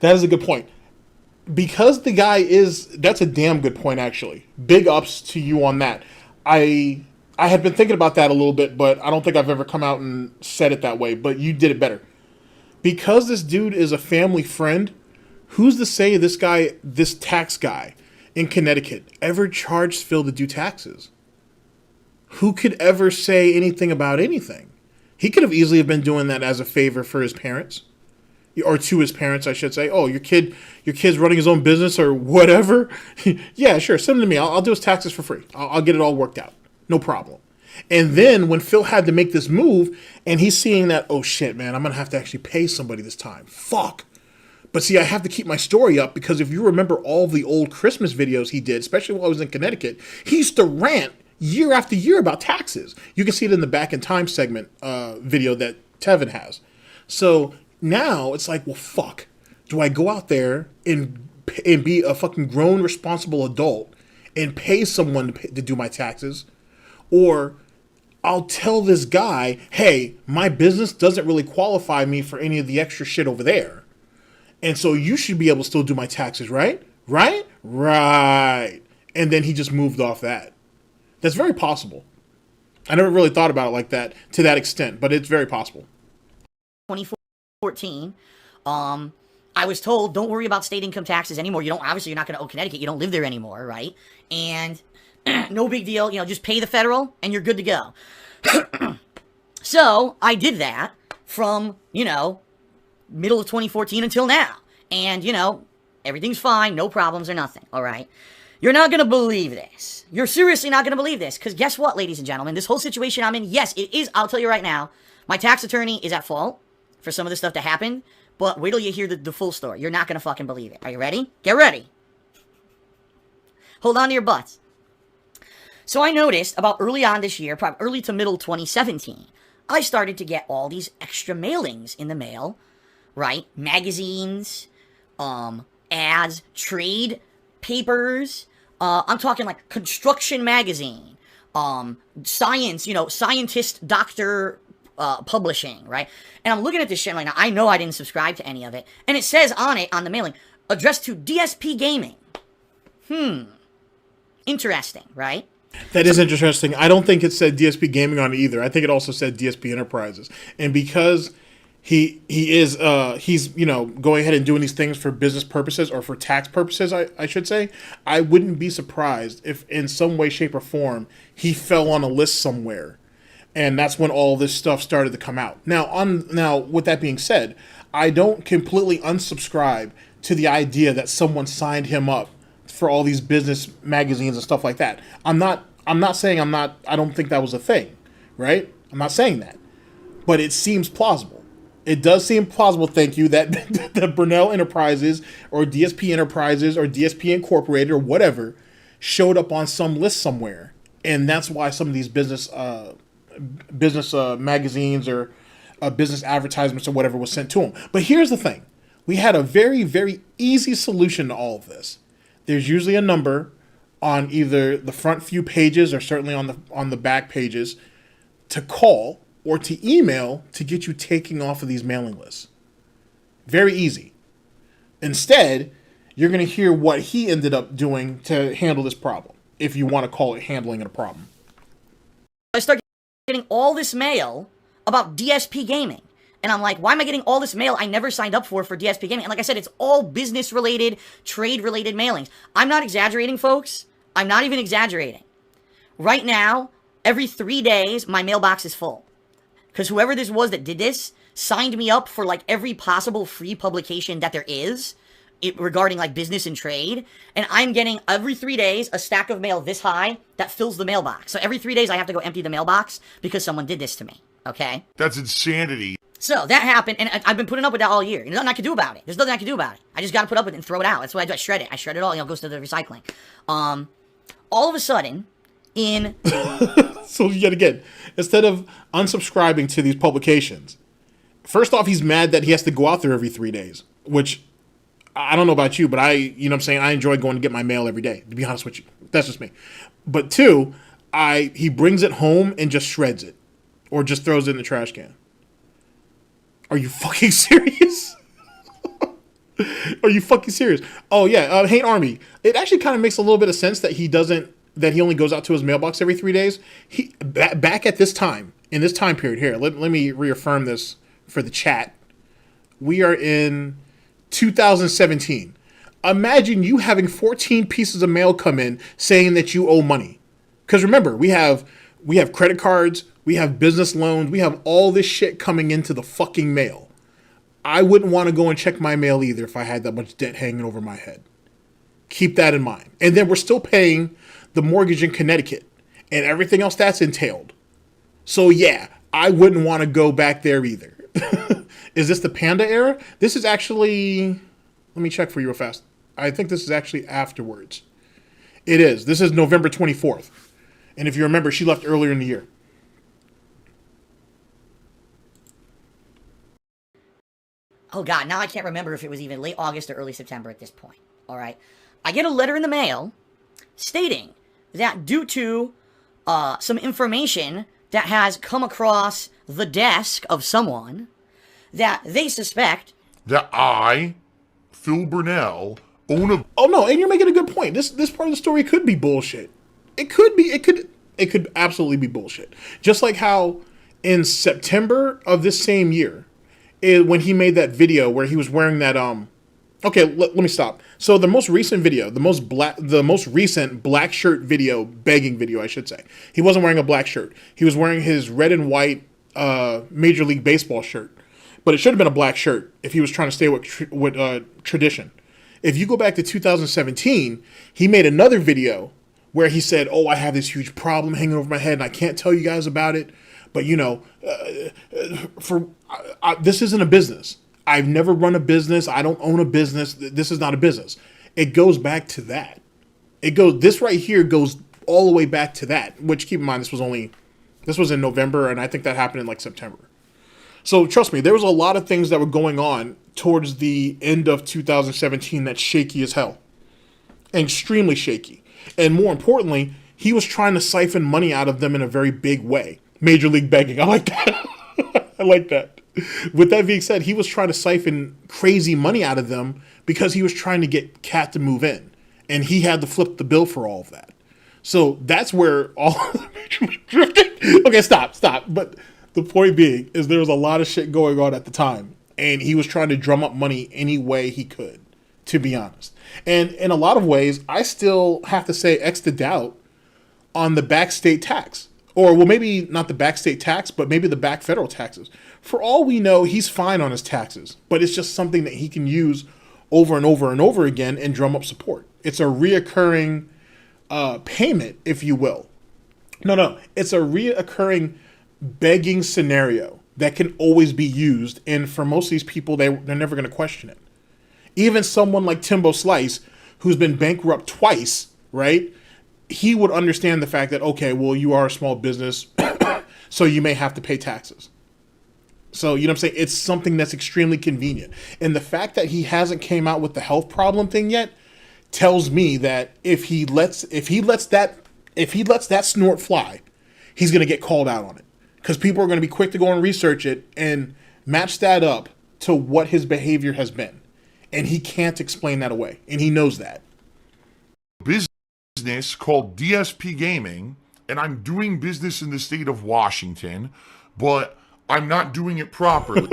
That is a good point. Because the guy that's a damn good point, actually. Big ups to you on that. I had been thinking about that a little bit, but I don't think I've ever come out and said it that way, but you did it better. Because this dude is a family friend, who's to say this tax guy in Connecticut ever charged Phil to do taxes? Who could ever say anything about anything? He could have easily have been doing that as a favor for his parents. Or to his parents, I should say. Oh, your kid's running his own business or whatever. Yeah, sure, send him to me. I'll do his taxes for free. I'll get it all worked out. No problem. And then when Phil had to make this move, and he's seeing that, oh shit, man, I'm going to have to actually pay somebody this time. Fuck. But see, I have to keep my story up because if you remember all the old Christmas videos he did, especially while I was in Connecticut, he used to rant year after year about taxes. You can see it in the Back in Time segment video that Tevin has. So now it's like, well, fuck. Do I go out there and be a fucking grown, responsible adult and pay someone to do my taxes? Or I'll tell this guy, hey, my business doesn't really qualify me for any of the extra shit over there. And so you should be able to still do my taxes, right? Right? Right. And then he just moved off that. That's very possible. I never really thought about it like that to that extent, but it's very possible. 2014, I was told, don't worry about state income taxes anymore. Obviously you're not going to owe Connecticut. You don't live there anymore, right? And no big deal. Just pay the federal and you're good to go. So I did that from, middle of 2014 until now. And, everything's fine. No problems or nothing. All right. You're not going to believe this. You're seriously not going to believe this. Because guess what, ladies and gentlemen? This whole situation I'm in, yes, it is. I'll tell you right now. My tax attorney is at fault for some of the stuff that happened. But wait till you hear the full story. You're not going to fucking believe it. Are you ready? Get ready. Hold on to your butts. So I noticed about early on this year, probably early to middle 2017, I started to get all these extra mailings in the mail, right? Magazines, ads, trade papers. I'm talking like construction magazine, science, scientist doctor publishing, right? And I'm looking at this shit right now. I know I didn't subscribe to any of it. And it says on it, on the mailing, addressed to DsPgaming. Interesting, right? That is interesting. I don't think it said DsPgaming on it either. I think it also said DSP Enterprises. And because he's going ahead and doing these things for business purposes or for tax purposes, I should say, I wouldn't be surprised if in some way, shape, or form he fell on a list somewhere. And that's when all this stuff started to come out. Now, with that being said, I don't completely unsubscribe to the idea that someone signed him up for all these business magazines and stuff like that. I'm not saying I don't think that was a thing, right? I'm not saying that. But it seems plausible. It does seem plausible, thank you, that the Burnell Enterprises or DSP Enterprises or DSP Incorporated or whatever showed up on some list somewhere. And that's why some of these business magazines or business advertisements or whatever was sent to them. But here's the thing. We had a very, very easy solution to all of this. There's usually a number on either the front few pages or certainly on the back pages to call or to email to get you taking off of these mailing lists. Very easy. Instead, you're going to hear what he ended up doing to handle this problem, if you want to call it handling a problem. I started getting all this mail about DsPgaming. And I'm like, why am I getting all this mail I never signed up for DsPgaming? And like I said, it's all business-related, trade-related mailings. I'm not exaggerating, folks. I'm not even exaggerating. Right now, every 3 days, my mailbox is full. Because whoever this was that did this signed me up for like every possible free publication that there is regarding like business and trade. And I'm getting every 3 days a stack of mail this high that fills the mailbox. So every 3 days I have to go empty the mailbox because someone did this to me. Okay? That's insanity. So that happened, and I've been putting up with that all year. There's nothing I can do about it. There's nothing I can do about it. I just got to put up with it and throw it out. That's what I do. I shred it. I shred it all. It goes to the recycling. All of a sudden, in... So yet again, instead of unsubscribing to these publications, first off, he's mad that he has to go out there every 3 days, which I don't know about you, but you know what I'm saying? I enjoy going to get my mail every day, to be honest with you. That's just me. But two, he brings it home and just shreds it or just throws it in the trash can. Are you fucking serious? Are you fucking serious? Oh yeah, Hate Army. It actually kind of makes a little bit of sense that he only goes out to his mailbox every 3 days. Back at this time, in this time period here, let me reaffirm this for the chat. We are in 2017. Imagine you having 14 pieces of mail come in saying that you owe money. Because remember, we have credit cards, we have business loans, we have all this shit coming into the fucking mail. I wouldn't want to go and check my mail either if I had that much debt hanging over my head. Keep that in mind. And then we're still paying the mortgage in Connecticut and everything else that's entailed. So yeah, I wouldn't want to go back there either. Is this the Panda era? This is actually, let me check for you real fast. I think this is actually afterwards. It is. This is November 24th. And if you remember, she left earlier in the year. Oh God, now I can't remember if it was even late August or early September at this point. All right. I get a letter in the mail stating that due to some information that has come across the desk of someone, that they suspect that I, Phil Burnell, own a... Oh no, and you're making a good point. This part of the story could be bullshit. It could absolutely be bullshit. Just like how in September of this same year, when he made that video where he was wearing that okay, let me stop. So the most recent video, the most recent black shirt video, begging video, I should say. He wasn't wearing a black shirt. He was wearing his red and white Major League Baseball shirt. But it should have been a black shirt if he was trying to stay with tradition. If you go back to 2017, he made another video where he said, "Oh, I have this huge problem hanging over my head, and I can't tell you guys about it. But you know, this isn't a business. I've never run a business. I don't own a business. This is not a business." It goes back to that. This right here goes all the way back to that. Which, keep in mind, this was in November, and I think that happened in like September. So trust me, there was a lot of things that were going on towards the end of 2017 that's shaky as hell. Extremely shaky. And more importantly, he was trying to siphon money out of them in a very big way. Major league begging. I like that. I like that. With that being said, he was trying to siphon crazy money out of them because he was trying to get Cat to move in. And he had to flip the bill for all of that. So that's where all the Major League drifting. Okay, stop. But the point being is there was a lot of shit going on at the time. And he was trying to drum up money any way he could, to be honest. And in a lot of ways, I still have to say X to doubt on the back state tax. Or, well, maybe not the back state tax, but maybe the back federal taxes. For all we know, he's fine on his taxes. But it's just something that he can use over and over and over again and drum up support. It's a reoccurring payment, if you will. No. It's a reoccurring begging scenario that can always be used. And for most of these people, they're never going to question it. Even someone like Timbo Slice, who's been bankrupt twice, right? He would understand the fact that, okay, well, you are a small business, so you may have to pay taxes. So, you know what I'm saying? It's something that's extremely convenient. And the fact that he hasn't came out with the health problem thing yet tells me that if he lets that snort fly, he's going to get called out on it. Because people are going to be quick to go and research it and match that up to what his behavior has been. And he can't explain that away. And he knows that. Business called DsPgaming, and I'm doing business in the state of Washington, but I'm not doing it properly.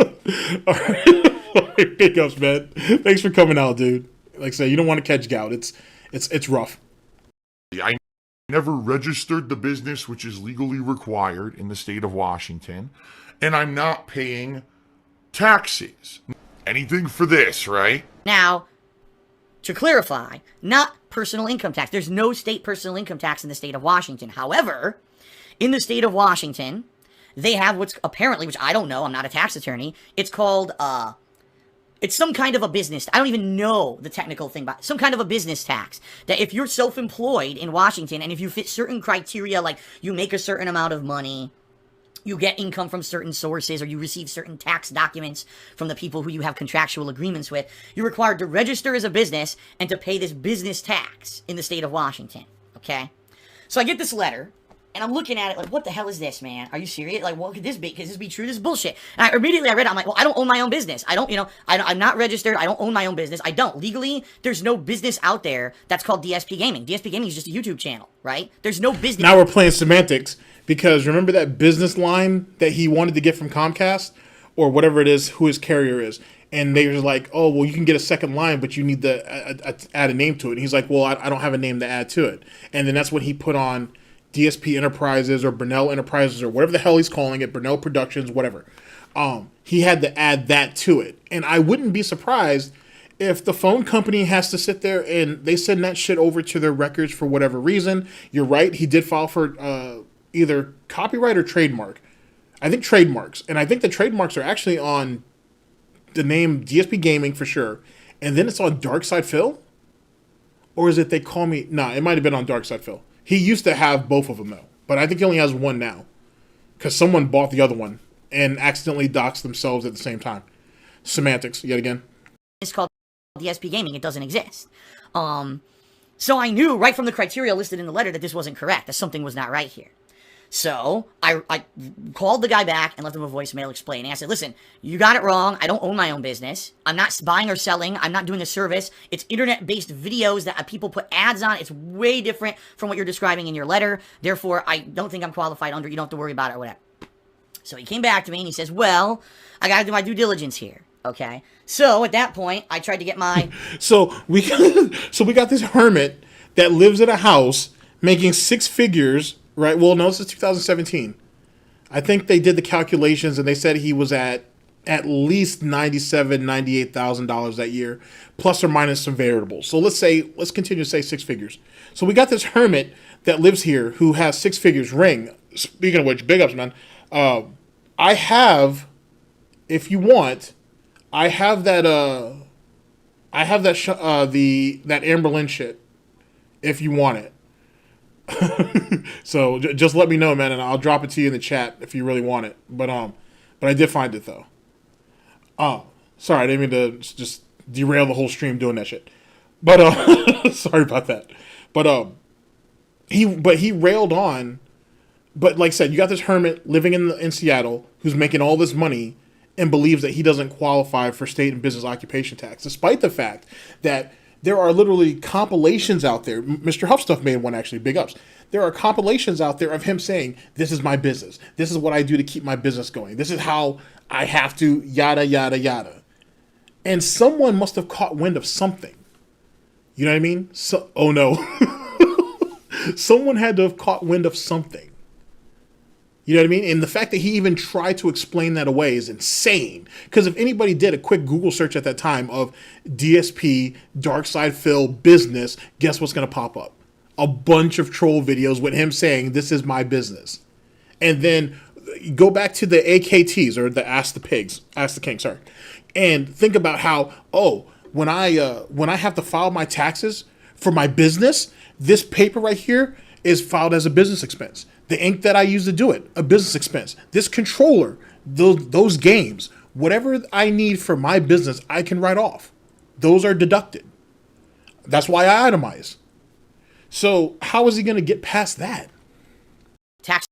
All right. Big ups, man. Thanks for coming out, dude. Like I say, you don't want to catch gout. It's rough. I never registered the business, which is legally required in the state of Washington. and I'm not paying taxes. Anything for this, right? Now, to clarify, not personal income tax. There's no state personal income tax in the state of Washington. However, in the state of Washington, they have what's apparently, which I don't know, I'm not a tax attorney, it's called, it's some kind of a business, I don't even know the technical thing, but some kind of a business tax, that if you're self-employed in Washington, and if you fit certain criteria, like you make a certain amount of money, you get income from certain sources, or you receive certain tax documents from the people who you have contractual agreements with, you're required to register as a business and to pay this business tax in the state of Washington, okay? So I get this letter, and I'm looking at it like, what the hell is this, man? Are you serious? Like, what could this be? Could this be true? This is bullshit. And I read it, I'm like, well, I don't own my own business. I don't, I'm not registered. I don't own my own business. I don't. Legally, there's no business out there that's called DsPgaming. DsPgaming is just a YouTube channel, right? There's no business. Now we're playing semantics, because remember that business line that he wanted to get from Comcast or whatever it is, who his carrier is. And they were like, oh, well, you can get a second line, but you need to add a name to it. And he's like, well, I don't have a name to add to it. And then that's when he put on DSP Enterprises or Burnell Enterprises or whatever the hell he's calling it, Burnell Productions, whatever. He had to add that to it. And I wouldn't be surprised if the phone company has to sit there and they send that shit over to their records for whatever reason. You're right, he did file for either copyright or trademark. I think trademarks. And I think the trademarks are actually on the name DsPgaming for sure. And then it's on DarksydePhil? Or is it they call me... Nah, it might have been on DarksydePhil. He used to have both of them, though. But I think he only has one now. Because someone bought the other one and accidentally doxed themselves at the same time. Semantics, yet again. It's called DsPgaming. It doesn't exist. So I knew right from the criteria listed in the letter that this wasn't correct, that something was not right here. So I called the guy back and left him a voicemail explaining. I said, listen, you got it wrong. I don't own my own business. I'm not buying or selling. I'm not doing a service. It's internet-based videos that people put ads on. It's way different from what you're describing in your letter. Therefore, I don't think I'm qualified under. You don't have to worry about it or whatever. So he came back to me and he says, well, I got to do my due diligence here. Okay. So at that point, I tried to get my... So we got this hermit that lives in a house making six figures... Right. Well, no, this is 2017. I think they did the calculations and they said he was at least $97,000, $98,000 that year, plus or minus some variables. So let's continue to say six figures. So we got this hermit that lives here who has six figures ring. Speaking of which, big ups, man. I have, if you want, I have that that Amberlin shit. If you want it. So just let me know, man, and I'll drop it to you in the chat if you really want it. But I did find it though. Sorry, I didn't mean to just derail the whole stream doing that shit. But sorry about that. But he railed on. But like I said, you got this hermit living in Seattle who's making all this money and believes that he doesn't qualify for state and business occupation tax, despite the fact that there are literally compilations out there. Mr. Huffstuff made one, actually. Big ups. There are compilations out there of him saying, this is my business. This is what I do to keep my business going. This is how I have to, yada, yada, yada. And someone must have caught wind of something. You know what I mean? So, oh, no. Someone had to have caught wind of something. You know what I mean? And the fact that he even tried to explain that away is insane. Because if anybody did a quick Google search at that time of DSP, DarksydePhil business, guess what's going to pop up? A bunch of troll videos with him saying, this is my business. And then go back to the AKTs, or the Ask the King, sorry. And think about how, when I have to file my taxes for my business, this paper right here is filed as a business expense. The ink that I use to do it, a business expense. This controller, those games, whatever I need for my business, I can write off. Those are deducted. That's why I itemize. So how is he going to get past that? Tax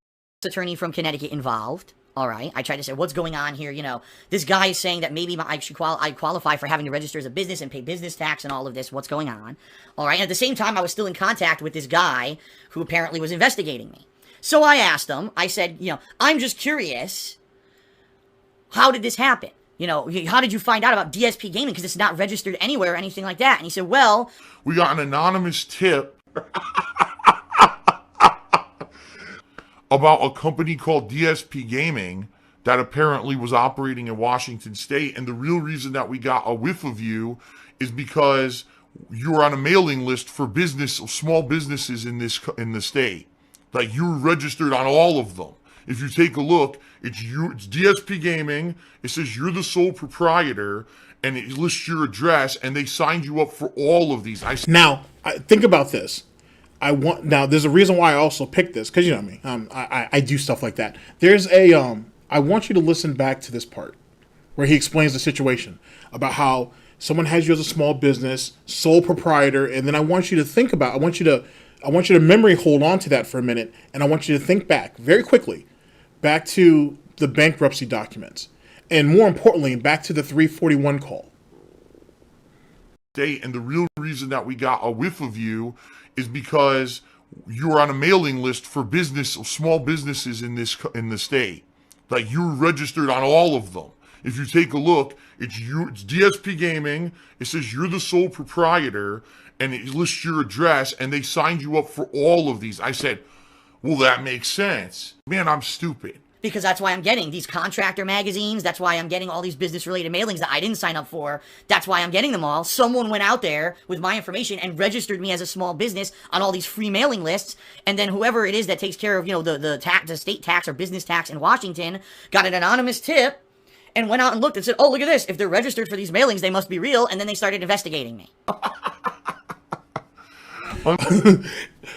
attorney from Connecticut involved. All right. I tried to say, what's going on here? You know, this guy is saying that maybe I qualify for having to register as a business and pay business tax and all of this. What's going on? All right. And at the same time, I was still in contact with this guy who apparently was investigating me. So I asked him, I said, I'm just curious, how did this happen? How did you find out about DsPgaming? Because it's not registered anywhere or anything like that. And he said, well... We got an anonymous tip about a company called DsPgaming that apparently was operating in Washington State. And the real reason that we got a whiff of you is because you're on a mailing list for small businesses in the state. Like, you're registered on all of them. If you take a look, it's DsPgaming. It says you're the sole proprietor, and it lists your address, and they signed you up for all of these. Now, think about this. Now, there's a reason why I also picked this, because you know me. I do stuff like that. I want you to listen back to this part where he explains the situation about how someone has you as a small business, sole proprietor, and then I want you to think about, I want you to memory hold on to that for a minute, and I want you to think back very quickly, back to the bankruptcy documents, and more importantly, back to the 341 call. And the real reason that we got a whiff of you is because you're on a mailing list for small businesses in the state. Like, you're registered on all of them. If you take a look, it's DsPgaming. It says you're the sole proprietor, and it lists your address, and they signed you up for all of these. I said, well, that makes sense. Man, I'm stupid. Because that's why I'm getting these contractor magazines. That's why I'm getting all these business-related mailings that I didn't sign up for. That's why I'm getting them all. Someone went out there with my information and registered me as a small business on all these free mailing lists. And then whoever it is that takes care of, the state tax or business tax in Washington got an anonymous tip and went out and looked and said, oh, look at this. If they're registered for these mailings, they must be real. And then they started investigating me.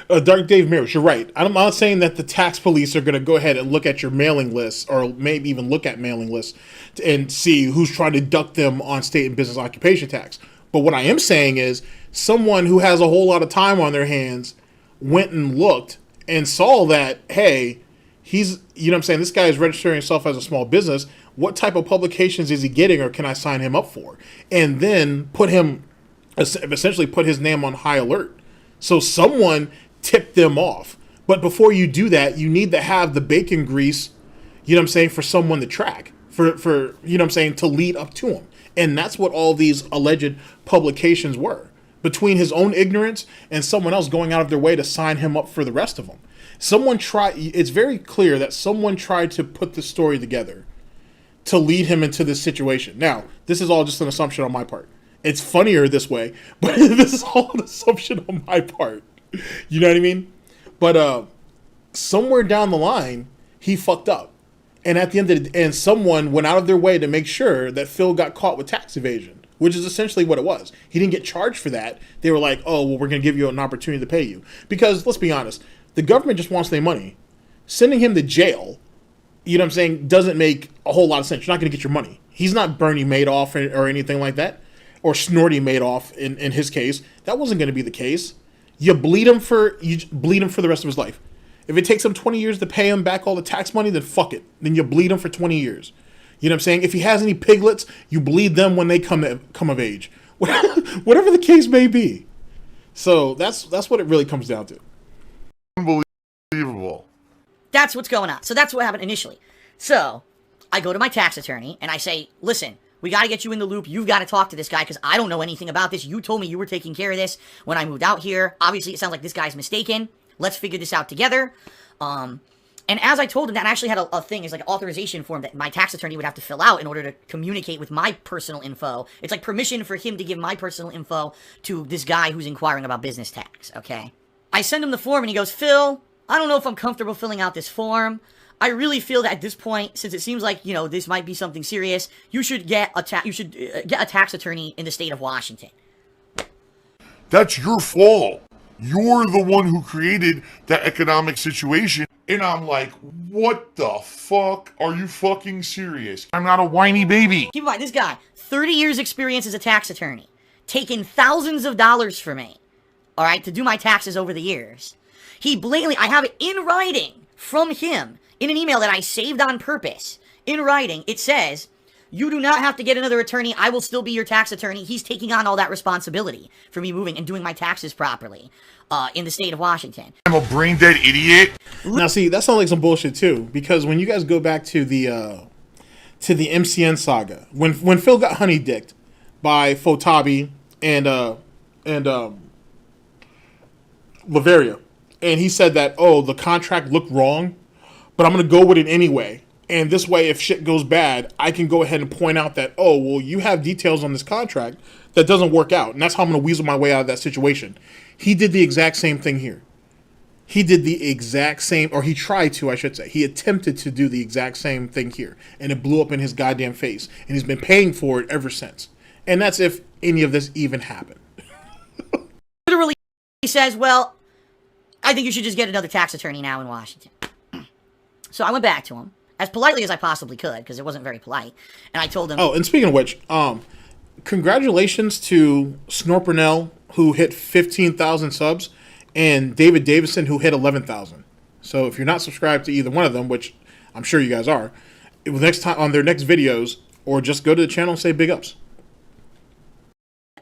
Dark Dave Mirrors, you're right. I'm not saying that the tax police are going to go ahead and look at your mailing lists, or maybe even look at mailing lists and see who's trying to deduct them on state and business occupation tax. But what I am saying is someone who has a whole lot of time on their hands went and looked and saw that, hey, this guy is registering himself as a small business. What type of publications is he getting, or can I sign him up for? And then essentially put his name on high alert. So someone tipped them off. But before you do that, you need to have the bacon grease, for someone to track, for to lead up to him. And that's what all these alleged publications were. Between his own ignorance and someone else going out of their way to sign him up for the rest of them. It's very clear that someone tried to put this story together to lead him into this situation. Now, this is all just an assumption on my part. It's funnier this way, but this is all an assumption on my part. You know what I mean? But somewhere down the line, he fucked up. And at the end of and someone went out of their way to make sure that Phil got caught with tax evasion, which is essentially what it was. He didn't get charged for that. They were like, oh, well, we're going to give you an opportunity to pay you. Because, let's be honest, the government just wants their money. Sending him to jail, doesn't make a whole lot of sense. You're not going to get your money. He's not Bernie Madoff or anything like that. Or Snorty Madoff in his case. That wasn't going to be the case. You bleed him for the rest of his life. If it takes him 20 years to pay him back all the tax money, then fuck it. Then you bleed him for 20 years. You know what I'm saying? If he has any piglets, you bleed them when they come of age. Whatever the case may be. So that's what it really comes down to. Unbelievable. That's what's going on. So that's what happened initially. So I go to my tax attorney and I say, listen, we got to get you in the loop. You've got to talk to this guy because I don't know anything about this. You told me you were taking care of this when I moved out here. Obviously, it sounds like this guy's mistaken. Let's figure this out together. And as I told him that, I actually had a thing, it's like an authorization form that my tax attorney would have to fill out in order to communicate with my personal info. It's like permission for him to give my personal info to this guy who's inquiring about business tax, okay? I send him the form and he goes, Phil, I don't know if I'm comfortable filling out this form. I really feel that at this point, since it seems like, this might be something serious, you should get a tax attorney in the state of Washington. That's your fault. You're the one who created that economic situation. And I'm like, what the fuck? Are you fucking serious? I'm not a whiny baby. Keep in mind, this guy, 30 years experience as a tax attorney, taken thousands of dollars for me, all right, to do my taxes over the years. He blatantly, I have it in writing from him, in an email that I saved on purpose. In writing, it says, you do not have to get another attorney. I will still be your tax attorney. He's taking on all that responsibility for me moving and doing my taxes properly in the state of Washington. I'm a brain dead idiot. Now, see, that sounds like some bullshit too, because when you guys go back to the MCN saga, when Phil got honey dicked by Fotabi and Laveria, and he said that, oh, the contract looked wrong, but I'm going to go with it anyway. And this way, if shit goes bad, I can go ahead and point out that, oh, well, you have details on this contract that doesn't work out. And that's how I'm going to weasel my way out of that situation. He did the exact same thing here. He did the exact same, or he tried to, I should say. He attempted to do the exact same thing here. And it blew up in his goddamn face. And he's been paying for it ever since. And that's if any of this even happened. Literally, he says, well, I think you should just get another tax attorney now in Washington. So I went back to him, as politely as I possibly could, because it wasn't very polite. And I told him... Oh, and speaking of which, congratulations to Snort Burnell, who hit 15,000 subs, and David Davison, who hit 11,000. So if you're not subscribed to either one of them, which I'm sure you guys are, next time on their next videos, or just go to the channel and say big ups.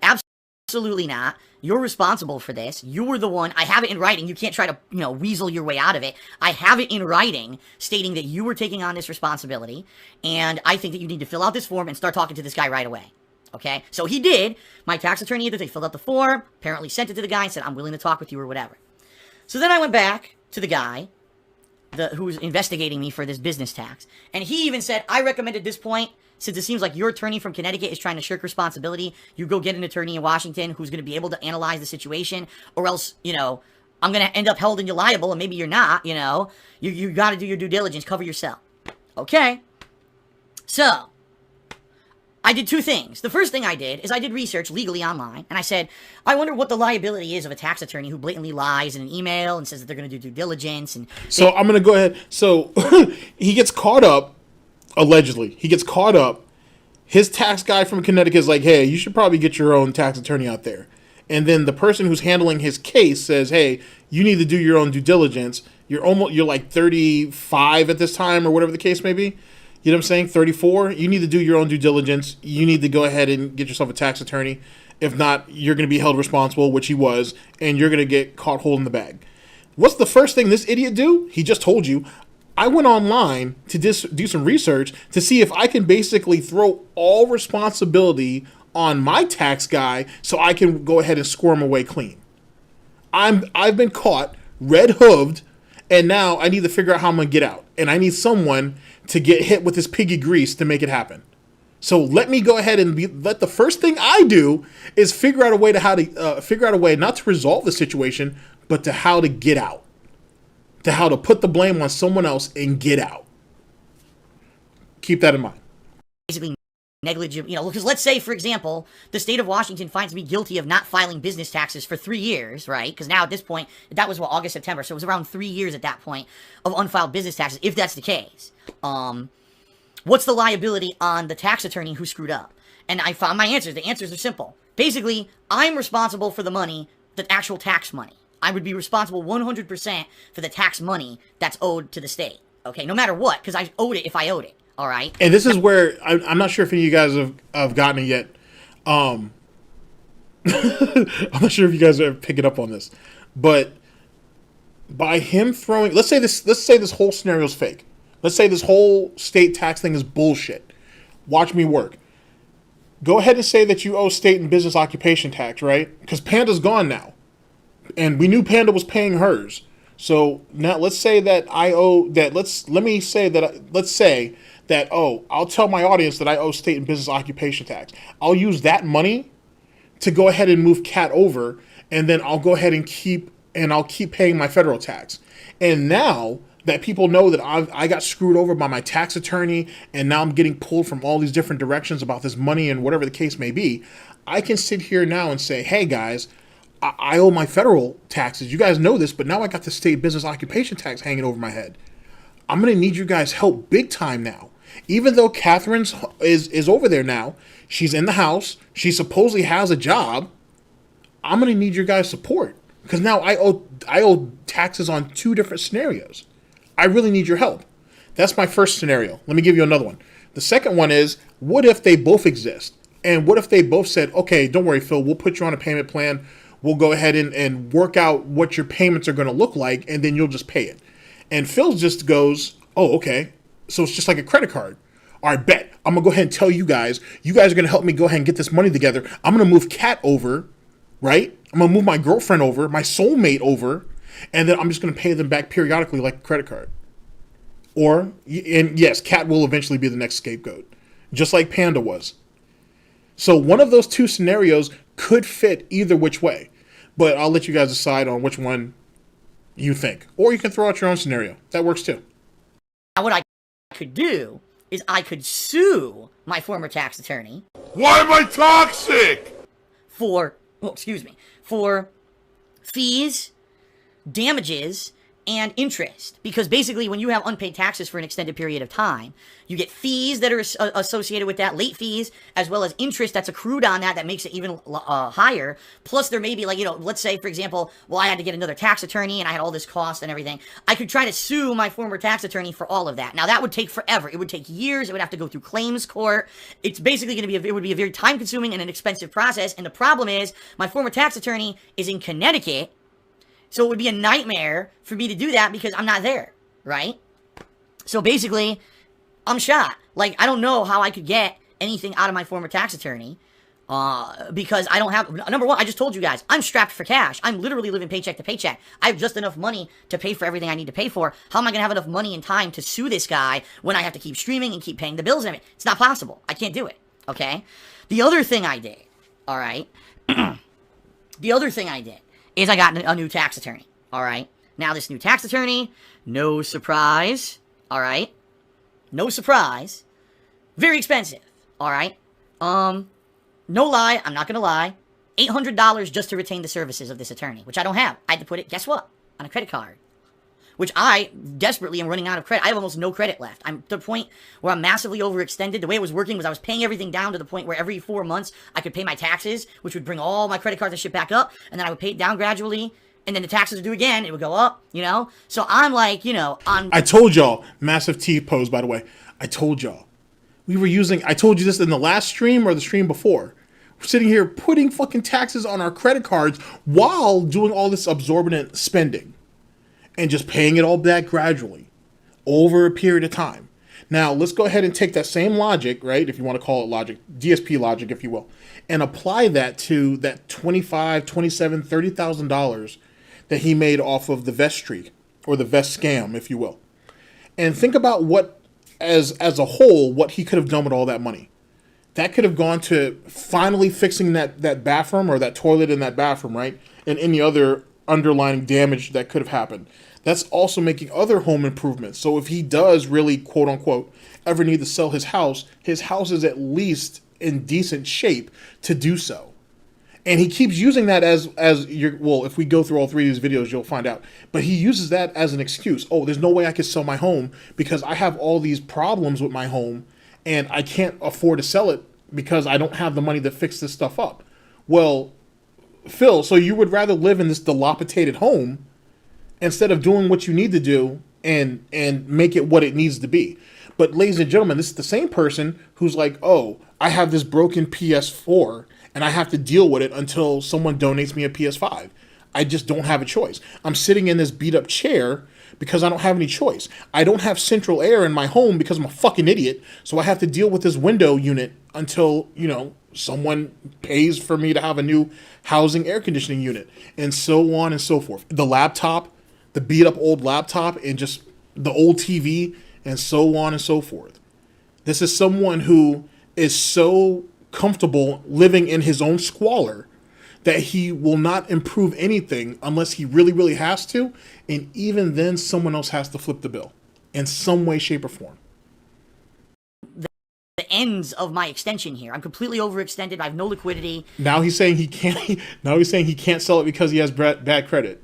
Absolutely not. You're responsible for this. You were the one. I have it in writing. You can't try to, weasel your way out of it. I have it in writing stating that you were taking on this responsibility, and I think that you need to fill out this form and start talking to this guy right away. Okay? So he did. My tax attorney either they filled out the form, apparently sent it to the guy and said, I'm willing to talk with you or whatever. So then I went back to the guy who was investigating me for this business tax, and he even said, I recommend at this point, since it seems like your attorney from Connecticut is trying to shirk responsibility, you go get an attorney in Washington who's going to be able to analyze the situation, or else, I'm going to end up holding you liable, and maybe you're not, You got to do your due diligence, cover yourself. Okay. So, I did two things. The first thing I did is I did research legally online, and I said, I wonder what the liability is of a tax attorney who blatantly lies in an email and says that they're going to do due diligence. And so I'm going to go ahead. So, he gets caught up. Allegedly, he gets caught up. His tax guy from Connecticut is like, hey, you should probably get your own tax attorney out there. And then the person who's handling his case says, hey, you need to do your own due diligence. You're like 35 at this time, or whatever the case may be. You know what I'm saying? 34. You need to do your own due diligence. You need to go ahead and get yourself a tax attorney. If not, you're going to be held responsible, which he was, and you're going to get caught holding the bag. What's the first thing this idiot do? He just told you. I went online to do some research to see if I can basically throw all responsibility on my tax guy so I can go ahead and squirm away clean. I've been caught red-hooved, and now I need to figure out how I'm going to get out. And I need someone to get hit with this piggy grease to make it happen. So let me go ahead and let the first thing I do is figure out a way not to resolve the situation, but to how to get out. To how to put the blame on someone else and get out. Keep that in mind. Basically negligent, because let's say, for example, the state of Washington finds me guilty of not filing business taxes for 3 years, right? Because now at this point, that was August, September, so it was around 3 years at that point of unfiled business taxes, if that's the case. What's the liability on the tax attorney who screwed up? And I found my answers. The answers are simple. Basically, I'm responsible for the money, the actual tax money. I would be responsible 100% for the tax money that's owed to the state. Okay, no matter what, because I owed it if I owed it. All right. And this is where I'm not sure if any of you guys have gotten it yet. I'm not sure if you guys are picking up on this, but by him throwing, let's say this whole scenario is fake. Let's say this whole state tax thing is bullshit. Watch me work. Go ahead and say that you owe state and business occupation tax, right? Because Panda's gone now. And we knew Panda was paying hers. So now let's say that I owe that. Let's say that I'll tell my audience that I owe state and business occupation tax. I'll use that money to go ahead and move Cat over, and then I'll go ahead and keep paying my federal tax. And now that people know that I got screwed over by my tax attorney, and now I'm getting pulled from all these different directions about this money and whatever the case may be, I can sit here now and say, hey guys, I owe my federal taxes. You guys know this, but now I got the state business occupation tax hanging over my head. I'm going to need you guys' help big time now. Even though Catherine's is over there now, she's in the house, she supposedly has a job, I'm going to need your guys' support. Because now I owe taxes on 2 different scenarios. I really need your help. That's my first scenario. Let me give you another one. The second one is, what if they both exist? And what if they both said, okay, don't worry, Phil, we'll put you on a payment plan. We'll go ahead and work out what your payments are going to look like, and then you'll just pay it. And Phil just goes, oh, okay. So it's just like a credit card. All right, bet. I'm going to go ahead and tell you guys are going to help me go ahead and get this money together. I'm going to move Kat over, right? I'm going to move my girlfriend over, my soulmate over, and then I'm just going to pay them back periodically like a credit card. And yes, Cat will eventually be the next scapegoat, just like Panda was. So one of those two scenarios could fit either which way, but I'll let you guys decide on which one you think. Or you can throw out your own scenario. That works too. Now, what I could do is I could sue my former tax attorney. Why am I toxic? For fees, damages, and interest. Because basically, when you have unpaid taxes for an extended period of time, you get fees that are associated with that, late fees, as well as interest that's accrued on that makes it even higher. Plus, there may be, like, let's say, for example, well, I had to get another tax attorney and I had all this cost and everything. I could try to sue my former tax attorney for all of that. Now, that would take forever. It would take years. It would have to go through claims court. It's basically going to be, it would be a very time-consuming and an expensive process. And the problem is, my former tax attorney is in Connecticut. So it would be a nightmare for me to do that because I'm not there, right? So basically, I'm shot. Like, I don't know how I could get anything out of my former tax attorney because I don't have... Number one, I just told you guys, I'm strapped for cash. I'm literally living paycheck to paycheck. I have just enough money to pay for everything I need to pay for. How am I going to have enough money and time to sue this guy when I have to keep streaming and keep paying the bills and everything? It's not possible. I can't do it, okay? The other thing I did, all right? The other thing I did is I got a new tax attorney, all right? Now, this new tax attorney, no surprise, all right? No surprise. Very expensive, all right? No lie, I'm not gonna lie. $800 just to retain the services of this attorney, which I don't have. I had to put it, guess what? On a credit card. Which I desperately am running out of credit. I have almost no credit left. I'm to the point where I'm massively overextended. The way it was working was I was paying everything down to the point where every 4 months I could pay my taxes, which would bring all my credit cards and shit back up, and then I would pay it down gradually, and then the taxes would do again, it would go up, you know? So I'm like, I told y'all, massive T pose, by the way. I told y'all. I told you this in the last stream or the stream before. We're sitting here putting fucking taxes on our credit cards while doing all this absorbent spending. And just paying it all back gradually over a period of time. Now, let's go ahead and take that same logic, right? If you want to call it logic, DSP logic, if you will, and apply that to that $25,000, $27,000, $30,000 that he made off of the vest streak or the vest scam, if you will. And think about what, as a whole, what he could have done with all that money. That could have gone to finally fixing that bathroom or that toilet in that bathroom, right? And any other underlying damage that could have happened. That's also making other home improvements. So if he does really, quote unquote, ever need to sell his house is at least in decent shape to do so. And he keeps using that as if we go through all three of these videos, you'll find out. But he uses that as an excuse. Oh, there's no way I could sell my home because I have all these problems with my home and I can't afford to sell it because I don't have the money to fix this stuff up. Well, Phil, so you would rather live in this dilapidated home instead of doing what you need to do and make it what it needs to be. But ladies and gentlemen, this is the same person who's like, oh, I have this broken PS4 and I have to deal with it until someone donates me a PS5. I just don't have a choice. I'm sitting in this beat up chair because I don't have any choice. I don't have central air in my home because I'm a fucking idiot. So I have to deal with this window unit until, someone pays for me to have a new housing air conditioning unit, and so on and so forth. The laptop, the beat up old laptop, and just the old TV, and so on and so forth. This is someone who is so comfortable living in his own squalor that he will not improve anything unless he really, really has to, and even then someone else has to flip the bill in some way, shape, or form. The ends of my extension here. I'm completely overextended. I have no liquidity. Now he's saying he can't. Now he's saying he can't sell it because he has bad credit.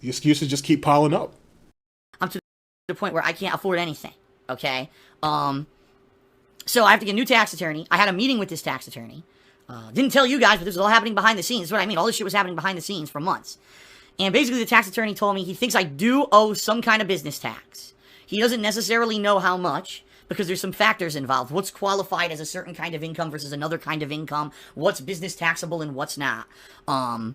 The excuses just keep piling up. I'm to the point where I can't afford anything. Okay. So I have to get a new tax attorney. I had a meeting with this tax attorney. Didn't tell you guys, but this was all happening behind the scenes. That's what I mean. All this shit was happening behind the scenes for months. And basically, the tax attorney told me he thinks I do owe some kind of business tax. He doesn't necessarily know how much, because there's some factors involved. What's qualified as a certain kind of income versus another kind of income. What's business taxable and what's not. And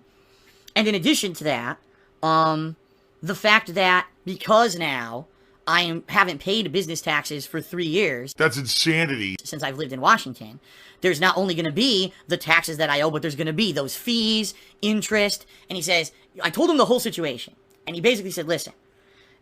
in addition to that, the fact that because now I haven't paid business taxes for 3 years. That's insanity. Since I've lived in Washington, there's not only going to be the taxes that I owe, but there's going to be those fees, interest. And he says, I told him the whole situation. And he basically said, listen,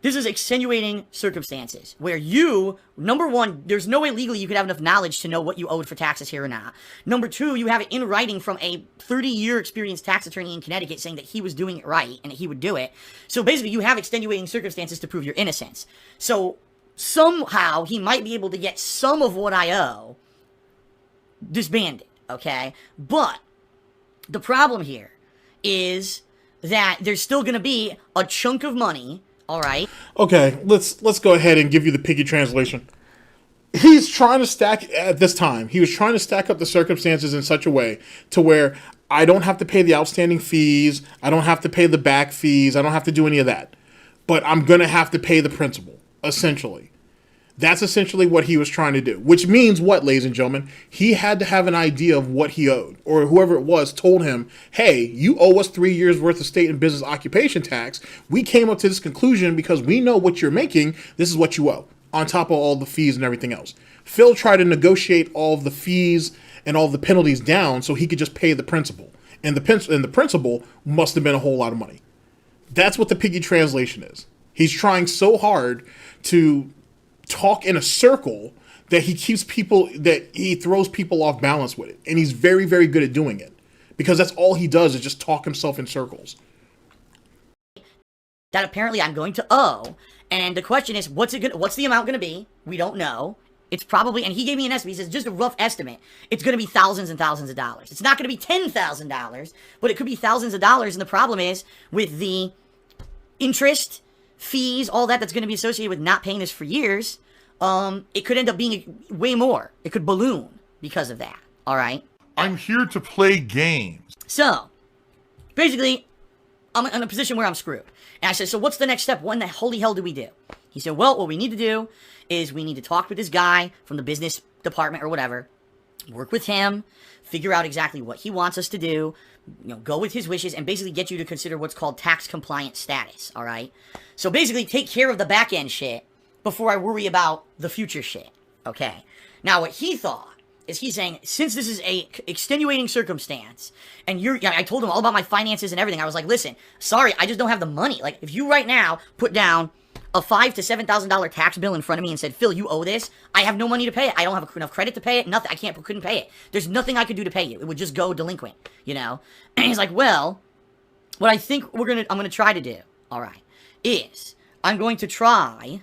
This is extenuating circumstances where you, number one, there's no way legally you could have enough knowledge to know what you owed for taxes here or not. Number two, you have it in writing from a 30-year experienced tax attorney in Connecticut saying that he was doing it right and that he would do it. So basically, you have extenuating circumstances to prove your innocence. So somehow, he might be able to get some of what I owe disbanded, okay? But the problem here is that there's still going to be a chunk of money. All right. Okay, let's go ahead and give you the piggy translation. He's trying to stack at this time. He was trying to stack up the circumstances in such a way to where I don't have to pay the outstanding fees, I don't have to pay the back fees, I don't have to do any of that. But I'm going to have to pay the principal, essentially. That's essentially what he was trying to do. Which means what, ladies and gentlemen? He had to have an idea of what he owed. Or whoever it was told him, hey, you owe us 3 years worth of state and business occupation tax. We came up to this conclusion because we know what you're making. This is what you owe, on top of all the fees and everything else. Phil tried to negotiate all of the fees and all the penalties down so he could just pay the principal. And the principal must have been a whole lot of money. That's what the piggy translation is. He's trying so hard to talk in a circle that he throws people off balance with it. And he's very, very good at doing it. Because that's all he does is just talk himself in circles. That apparently I'm going to owe. And the question is, what's the amount going to be? We don't know. It's probably, and he gave me an estimate. He says, just a rough estimate. It's going to be thousands and thousands of dollars. It's not going to be $10,000, but it could be thousands of dollars. And the problem is, with the interest, fees, all that's going to be associated with not paying this for years, it could end up being way more. It could balloon because of that. All right. I'm here to play games. So, basically, I'm in a position where I'm screwed. And I said, so what's the next step? What in the holy hell do we do? He said, well, what we need to do is we need to talk with this guy from the business department or whatever, work with him, figure out exactly what he wants us to do, go with his wishes, and basically get you to consider what's called tax compliant status, all right? So basically, take care of the back end shit before I worry about the future shit, okay? Now, what he thought is he's saying, since this is a extenuating circumstance, and I told him all about my finances and everything. I was like, listen, sorry, I just don't have the money. Like, if you right now put down a $5,000 to $7,000 tax bill in front of me and said, Phil, you owe this, I have no money to pay it. I don't have enough credit to pay it. Nothing. Couldn't pay it. There's nothing I could do to pay you. It would just go delinquent, And he's like, well, what I think I'm going to try to do, all right, is I'm going to try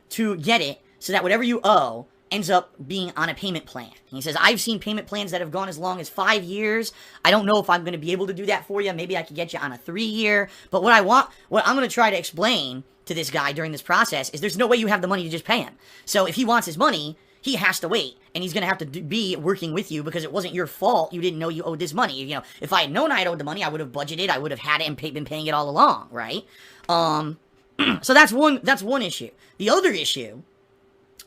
to get it so that whatever you owe ends up being on a payment plan. And he says, I've seen payment plans that have gone as long as 5 years. I don't know if I'm going to be able to do that for you. Maybe I could get you on a 3-year. But what I'm going to try to explain to this guy during this process is there's no way you have the money to just pay him. So if he wants his money, he has to wait. And he's going to have to be working with you because it wasn't your fault. You didn't know you owed this money. If I had known I owed the money, I would have budgeted. I would have had it and been paying it all along, right? So that's one issue. The other issue,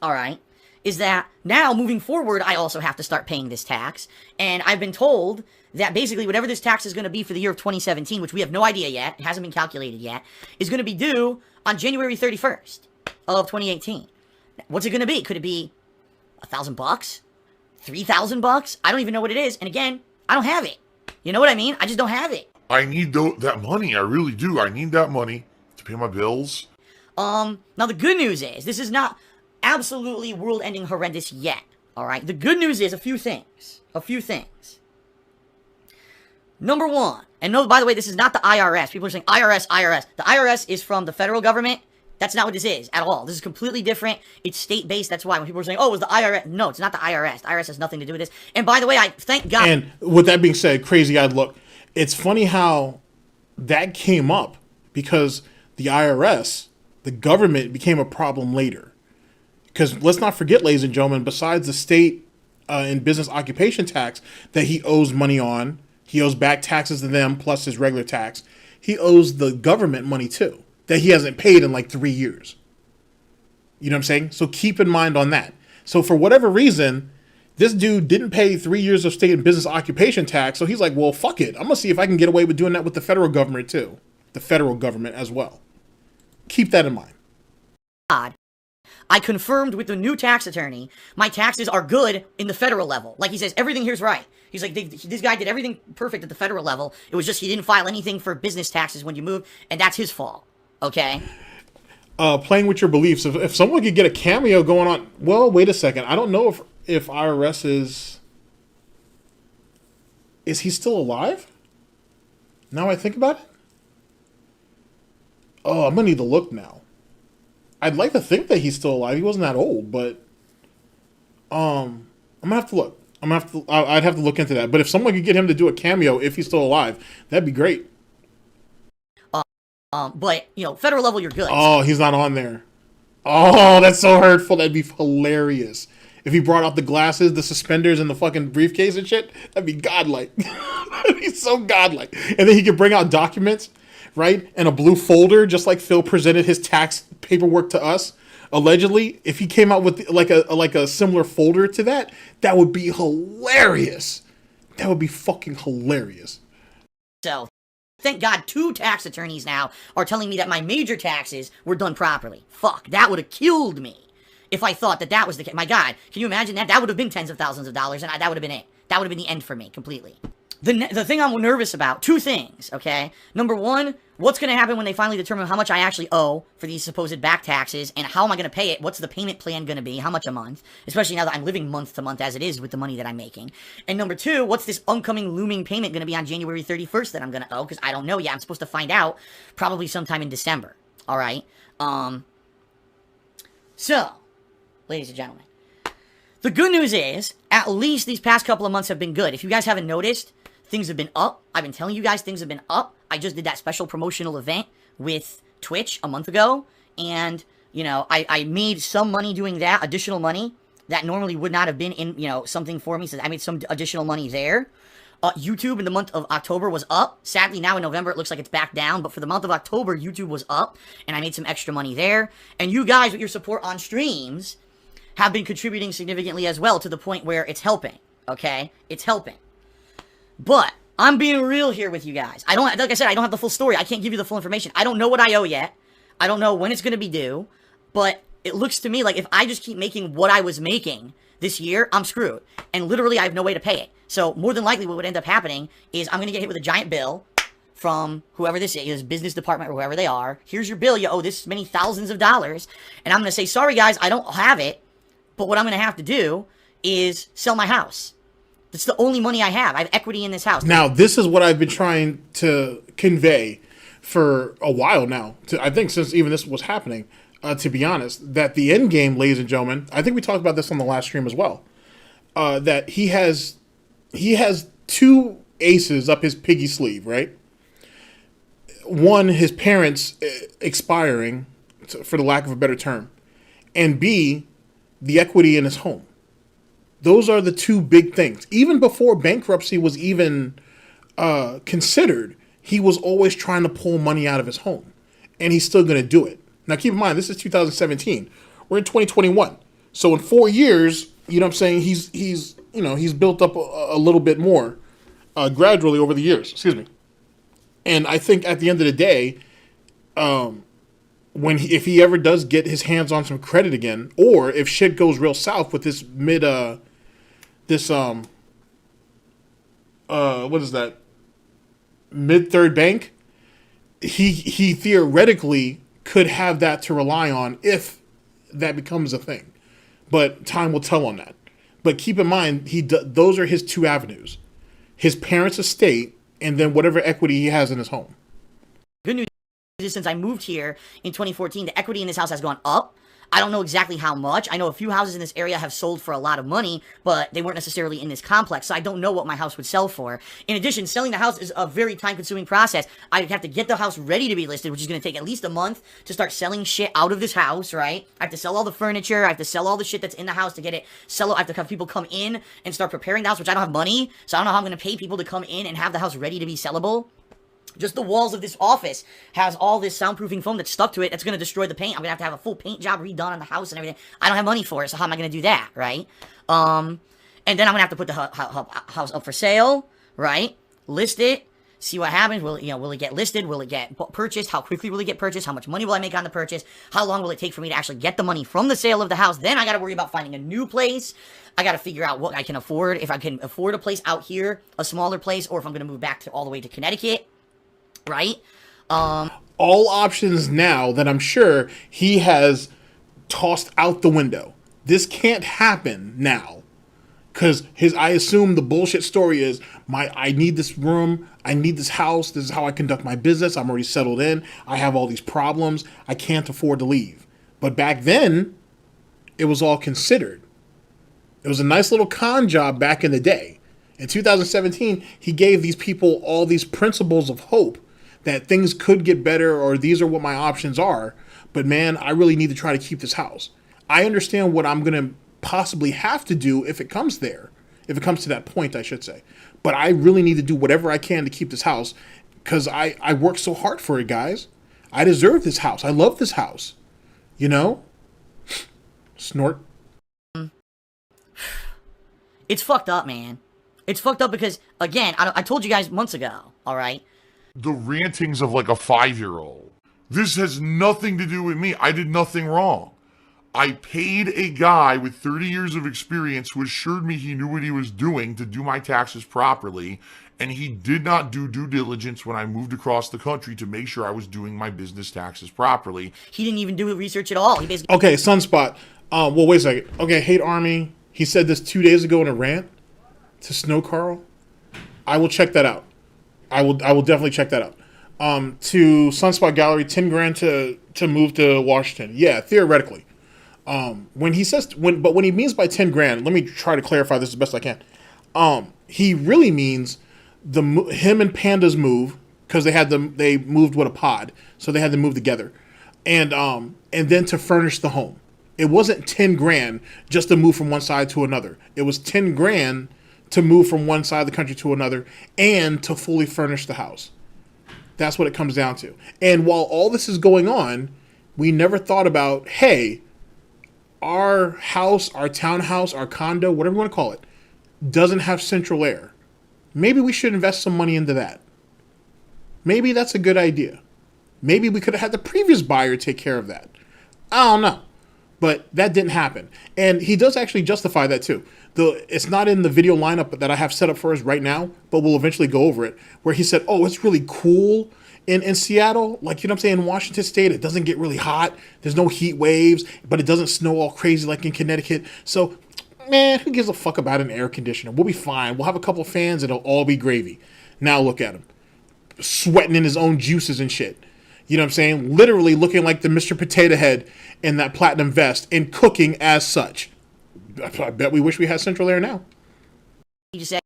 all right, is that now moving forward, I also have to start paying this tax. And I've been told that basically whatever this tax is going to be for the year of 2017, which we have no idea yet, it hasn't been calculated yet, is going to be due on January 31st of 2018. What's it going to be? Could it be $1,000? $3,000? I don't even know what it is. And again, I don't have it. You know what I mean? I just don't have it. I need that money. I really do. I need that money to pay my bills. Now the good news is, this is not absolutely world-ending horrendous yet, all right? The good news is a few things. Number one, and no, by the way, this is not the IRS. People are saying IRS. The IRS is from the federal government. That's not what this is at all. This is completely different. It's state-based. That's why when people are saying, oh, it was the IRS. No, it's not the IRS. The IRS has nothing to do with this. And by the way, I thank God. And with that being said, crazy-eyed look, it's funny how that came up because the IRS, the government, became a problem later. Because let's not forget, ladies and gentlemen, besides the state and business occupation tax that he owes money on, he owes back taxes to them plus his regular tax, he owes the government money too, that he hasn't paid in like 3 years. You know what I'm saying? So keep in mind on that. So for whatever reason, this dude didn't pay 3 years of state and business occupation tax, so he's like, well, fuck it. I'm going to see if I can get away with doing that with the federal government too. The federal government as well. Keep that in mind. God. I confirmed with the new tax attorney, my taxes are good in the federal level. Like he says, everything here's right. He's like, this guy did everything perfect at the federal level. It was just he didn't file anything for business taxes when you moved, and that's his fault. Okay? playing with your beliefs. If someone could get a cameo going on, well, wait a second. I don't know if IRS is he still alive? Now I think about it. Oh, I'm gonna need to look now. I'd like to think that he's still alive. He wasn't that old, but I'm gonna have to look. I'd have to look into that. But if someone could get him to do a cameo, if he's still alive, that'd be great. But, you know, federal level, you're good. Oh, he's not on there. Oh, that's so hurtful. That'd be hilarious. If he brought out the glasses, the suspenders, and the fucking briefcase and shit, that'd be godlike. That'd be so godlike. And then he could bring out documents, right? And a blue folder, just like Phil presented his tax paperwork to us. Allegedly, if he came out with like a similar folder to that, that would be hilarious. That would be fucking hilarious. So, thank God 2 tax attorneys now are telling me that my major taxes were done properly. Fuck, that would have killed me if I thought that was the case. My God, can you imagine that? That would have been tens of thousands of dollars, and that would have been it. That would have been the end for me, completely. The thing I'm nervous about, 2 things, okay? Number 1, what's going to happen when they finally determine how much I actually owe for these supposed back taxes, and how am I going to pay it? What's the payment plan going to be? How much a month? Especially now that I'm living month to month as it is with the money that I'm making. And number 2, what's this oncoming looming payment going to be on January 31st that I'm going to owe? Because I don't know yet. I'm supposed to find out probably sometime in December. All right? So, ladies and gentlemen, the good news is, at least these past couple of months have been good. If you guys haven't noticed, things have been up. I've been telling you guys things have been up. I just did that special promotional event with Twitch a month ago. And, you know, I made some money doing that, additional money, that normally would not have been in, you know, something for me. So I made some additional money there. YouTube in the month of October was up. Sadly, now in November, it looks like it's back down. But for the month of October, YouTube was up. And I made some extra money there. And you guys, with your support on streams, have been contributing significantly as well, to the point where it's helping. Okay? It's helping. But I'm being real here with you guys. Like I said, I don't have the full story. I can't give you the full information. I don't know what I owe yet. I don't know when it's going to be due. But it looks to me like if I just keep making what I was making this year, I'm screwed. And literally, I have no way to pay it. So more than likely, what would end up happening is I'm going to get hit with a giant bill from whoever this is, business department or whoever they are. Here's your bill. You owe this many thousands of dollars. And I'm going to say, sorry, guys, I don't have it. But what I'm going to have to do is sell my house. That's the only money I have. I have equity in this house. Now, this is what I've been trying to convey for a while now. I think since even this was happening, to be honest, that the end game, ladies and gentlemen, I think we talked about this on the last stream as well, that he has 2 aces up his piggy sleeve, right? One, his parents expiring, for the lack of a better term, and B, the equity in his home. Those are the 2 big things. Even before bankruptcy was even considered, he was always trying to pull money out of his home. And he's still going to do it. Now, keep in mind, this is 2017. We're in 2021. So in 4 years, you know what I'm saying, he's built up a little bit more gradually over the years. Excuse me. And I think at the end of the day, if he ever does get his hands on some credit again, or if shit goes real south with this what is that? Mid-third bank, he theoretically could have that to rely on if that becomes a thing. But time will tell on that. But keep in mind, those are his 2 avenues. His parents' estate, and then whatever equity he has in his home. Good news is, since I moved here in 2014, the equity in this house has gone up. I don't know exactly how much. I know a few houses in this area have sold for a lot of money, but they weren't necessarily in this complex, so I don't know what my house would sell for. In addition, selling the house is a very time-consuming process. I'd have to get the house ready to be listed, which is going to take at least a month to start selling shit out of this house, right? I have to sell all the furniture. I have to sell all the shit that's in the house to get it I have to have people come in and start preparing the house, which I don't have money, so I don't know how I'm going to pay people to come in and have the house ready to be sellable. Just the walls of this office has all this soundproofing foam that's stuck to it that's going to destroy the paint. I'm going to have a full paint job redone on the house and everything. I don't have money for it, so how am I going to do that, right? And then I'm going to have to put the house up for sale, right? List it, see what happens. Will it get listed? Will it get purchased? How quickly will it get purchased? How much money will I make on the purchase? How long will it take for me to actually get the money from the sale of the house? Then I got to worry about finding a new place. I got to figure out what I can afford. If I can afford a place out here, a smaller place, or if I'm going to move back all the way to Connecticut. Right? all options now that I'm sure he has tossed out the window. This can't happen now. Because I assume the bullshit story is, I need this room, I need this house, this is how I conduct my business, I'm already settled in, I have all these problems, I can't afford to leave. But back then, it was all considered. It was a nice little con job back in the day. In 2017, he gave these people all these principles of hope that things could get better, or these are what my options are, but man, I really need to try to keep this house. I understand what I'm going to possibly have to do if it comes there, if it comes to that point, I should say. But I really need to do whatever I can to keep this house, because I worked so hard for it, guys. I deserve this house. I love this house. You know? Snort. It's fucked up, man. It's fucked up because, again, I told you guys months ago, all right? The rantings of like a 5-year-old. This has nothing to do with me. I did nothing wrong. I paid a guy with 30 years of experience who assured me he knew what he was doing to do my taxes properly, and he did not do due diligence when I moved across the country to make sure I was doing my business taxes properly. He didn't even do research at all. He basically... Okay, Sunspot. Well, wait a second. Okay, Hate Army. He said this 2 days ago in a rant to Snow Carl. I will check that out. I will definitely check that out. To Sunspot Gallery, 10 grand to move to Washington. Yeah, theoretically. When he means by 10 grand, let me try to clarify this as best I can. He really means him and Panda's move, because they moved with a pod, so they had to move together, and then to furnish the home. It wasn't 10 grand just to move from one side to another. It was 10 grand to move from one side of the country to another and to fully furnish the house. That's what it comes down to. And while all this is going on, we never thought about, hey, our house, our townhouse, our condo, whatever you want to call it, doesn't have central air. Maybe we should invest some money into that. Maybe that's a good idea. Maybe we could have had the previous buyer take care of that. I don't know. But that didn't happen. And he does actually justify that too. It's not in the video lineup that I have set up for us right now, but we'll eventually go over it, where he said, oh, it's really cool in Seattle. Like, you know what I'm saying? In Washington State, it doesn't get really hot. There's no heat waves, but it doesn't snow all crazy like in Connecticut. So, man, who gives a fuck about an air conditioner? We'll be fine. We'll have a couple of fans. It'll all be gravy. Now look at him. Sweating in his own juices and shit. You know what I'm saying? Literally looking like the Mr. Potato Head in that platinum vest and cooking as such. I bet we wish we had central air now. He just said,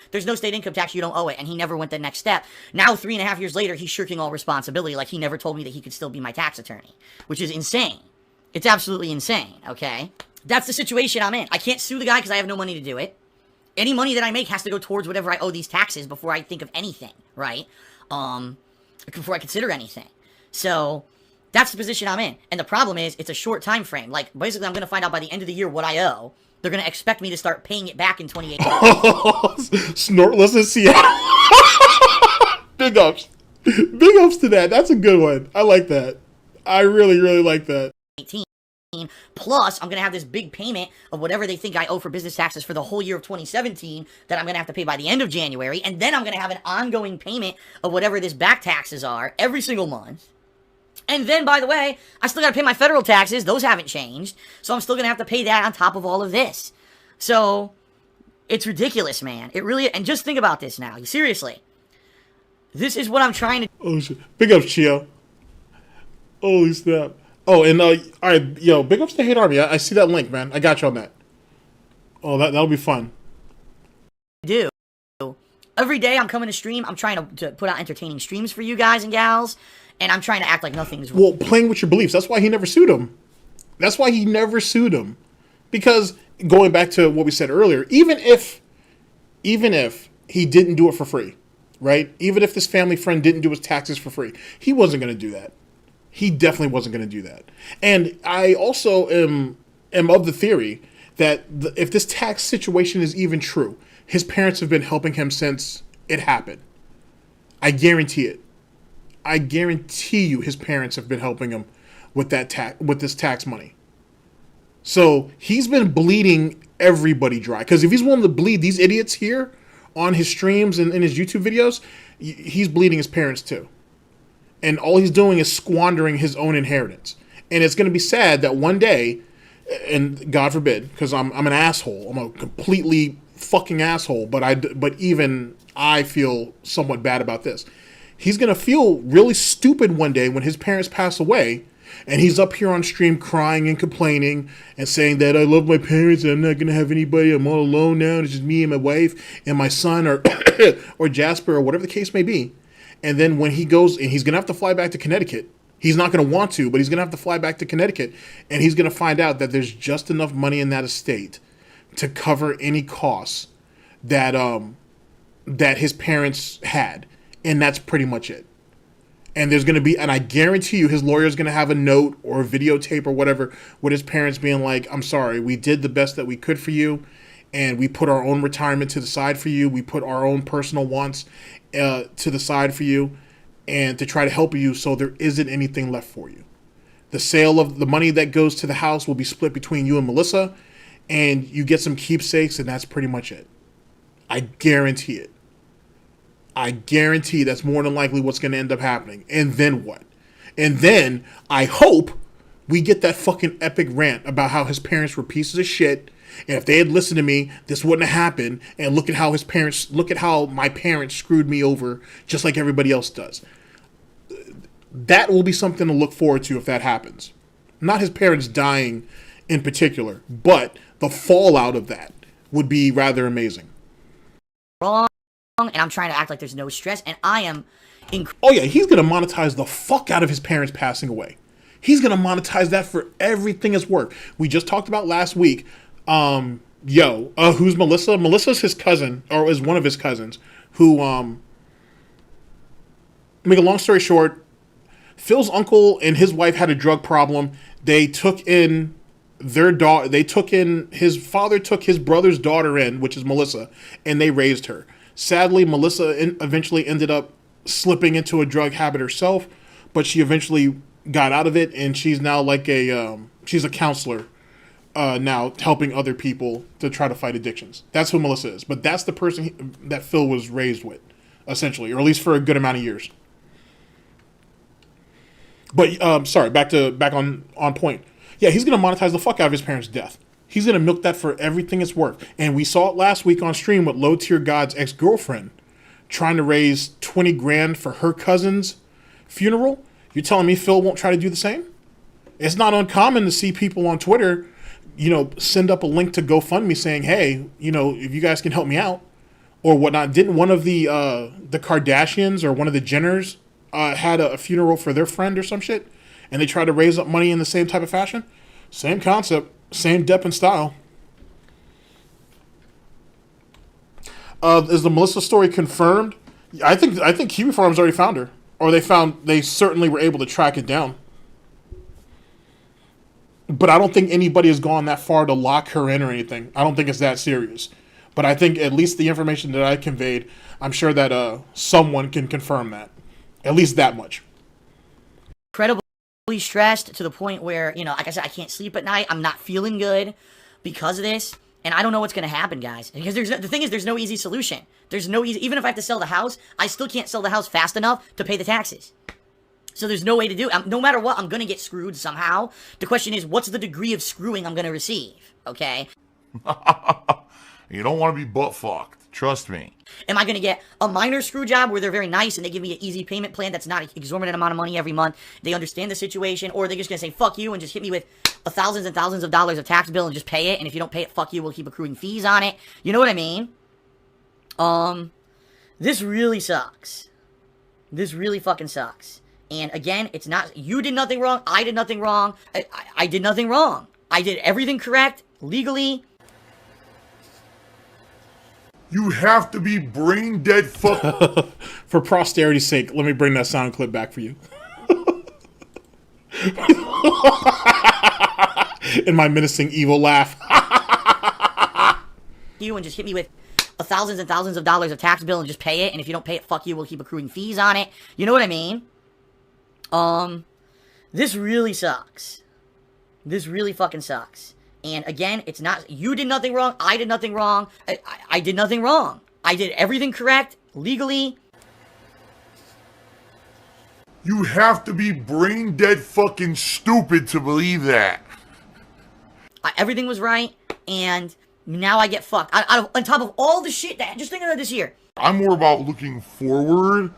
there's no state income tax, you don't owe it, and he never went the next step. Now, 3.5 years later, he's shirking all responsibility, like he never told me that he could still be my tax attorney, which is insane. It's absolutely insane, okay? That's the situation I'm in. I can't sue the guy because I have no money to do it. Any money that I make has to go towards whatever I owe these taxes before I think of anything, right? Before I consider anything. So, that's the position I'm in. And the problem is, it's a short time frame. Like, basically, I'm going to find out by the end of the year what I owe. They're going to expect me to start paying it back in 2018. Snort, listen, Seattle. Big ups. Big ups to that. That's a good one. I like that. I really, really like that. 18. Plus, I'm going to have this big payment of whatever they think I owe for business taxes for the whole year of 2017 that I'm going to have to pay by the end of January. And then I'm going to have an ongoing payment of whatever this back taxes are every single month. And then, by the way, I still got to pay my federal taxes. Those haven't changed. So I'm still going to have to pay that on top of all of this. So, it's ridiculous, man. It really... And just think about this now. Seriously. This is what I'm trying to... Oh, shit. Big ups, Chio. Holy snap. Oh, and, all right, yo, big ups to Hate Army. I see that link, man. I got you on that. Oh, that'll be fun. Do. Every day I'm coming to stream. I'm trying to put out entertaining streams for you guys and gals. And I'm trying to act like nothing's wrong. Well, playing with your beliefs. That's why he never sued him. That's why he never sued him. Because, going back to what we said earlier, even if he didn't do it for free, right? Even if this family friend didn't do his taxes for free, he wasn't going to do that. He definitely wasn't going to do that. And I also am of the theory that if this tax situation is even true, his parents have been helping him since it happened. I guarantee it. I guarantee you his parents have been helping him with this tax money. So he's been bleeding everybody dry. Because if he's willing to bleed these idiots here on his streams and in his YouTube videos, he's bleeding his parents too. And all he's doing is squandering his own inheritance. And it's going to be sad that one day, and God forbid, because I'm an asshole. I'm a completely fucking asshole. But even I feel somewhat bad about this. He's going to feel really stupid one day when his parents pass away. And he's up here on stream crying and complaining and saying that I love my parents and I'm not going to have anybody. I'm all alone now. It's just me and my wife and my son or Jasper or whatever the case may be. And then when he goes, and he's going to have to fly back to Connecticut. He's not going to want to, but he's going to have to fly back to Connecticut. And he's going to find out that there's just enough money in that estate to cover any costs that that his parents had. And that's pretty much it. And there's going to be, and I guarantee you his lawyer's going to have a note or a videotape or whatever with his parents being like, I'm sorry, we did the best that we could for you. And we put our own retirement to the side for you. We put our own personal wants to the side for you and to try to help you so there isn't anything left for you. The sale of the money that goes to the house will be split between you and Melissa, and you get some keepsakes, and that's pretty much it. I guarantee it. I guarantee that's more than likely what's going to end up happening. And then what? And then I hope we get that fucking epic rant about how his parents were pieces of shit. And if they had listened to me, this wouldn't have happened. And look at how my parents screwed me over just like everybody else does. That will be something to look forward to if that happens. Not his parents dying in particular, but the fallout of that would be rather amazing. Wrong. And I'm trying to act like there's no stress, and I am oh yeah, he's gonna monetize the fuck out of his parents passing away. He's gonna monetize that for everything it's worth. We just talked about last week, who's Melissa? Melissa's his cousin, or is one of his cousins, who make a long story short, Phil's uncle and his wife had a drug problem. They took in their daughter, his father took his brother's daughter in, which is Melissa, and they raised her. Sadly, Melissa eventually ended up slipping into a drug habit herself, but she eventually got out of it, and she's now like she's a counselor now, helping other people to try to fight addictions. That's who Melissa is, but that's the person that Phil was raised with, essentially, or at least for a good amount of years. But sorry, back on point. Yeah, he's gonna monetize the fuck out of his parents' death. He's going to milk that for everything it's worth. And we saw it last week on stream with Low Tier God's ex-girlfriend trying to raise 20 grand for her cousin's funeral. You're telling me Phil won't try to do the same? It's not uncommon to see people on Twitter, send up a link to GoFundMe saying, hey, if you guys can help me out or whatnot. Didn't one of the Kardashians or one of the Jenners had a funeral for their friend or some shit? And they tried to raise up money in the same type of fashion? Same concept. Same depth and style. Is the Melissa story confirmed? I think Kiwi Farms already found her, or they certainly were able to track it down. But I don't think anybody has gone that far to lock her in or anything. I don't think it's that serious. But I think at least the information that I conveyed, I'm sure that someone can confirm that, at least that much. incredibly stressed to the point where, like I said, I can't sleep at night. I'm not feeling good because of this. And I don't know what's going to happen, guys. Because the thing is, there's no easy solution. There's no easy, even if I have to sell the house, I still can't sell the house fast enough to pay the taxes. So there's no way to do it. No matter what, I'm going to get screwed somehow. The question is, what's the degree of screwing I'm going to receive? Okay? You don't want to be butt fucked. Trust me. Am I going to get a minor screw job where they're very nice and they give me an easy payment plan that's not an exorbitant amount of money every month? They understand the situation, or are they just going to say, fuck you, and just hit me with thousands and thousands of dollars of tax bill and just pay it, and if you don't pay it, fuck you, we'll keep accruing fees on it. You know what I mean? This really sucks. This really fucking sucks. And again, it's not, you did nothing wrong, I did nothing wrong, I did nothing wrong. I did everything correct, legally. You have to be brain dead fuck. For posterity's sake, let me bring that sound clip back for you. In my menacing evil laugh. You and just hit me with thousands and thousands of dollars of tax bill and just pay it, and if you don't pay it, fuck you, we'll keep accruing fees on it. You know what I mean? This really sucks. This really fucking sucks. And again, it's not, you did nothing wrong, I did nothing wrong, I did nothing wrong. I did everything correct, legally. You have to be brain dead fucking stupid to believe that. Everything was right, and now I get fucked. On top of all the shit that, just think of it this year. I'm more about looking forward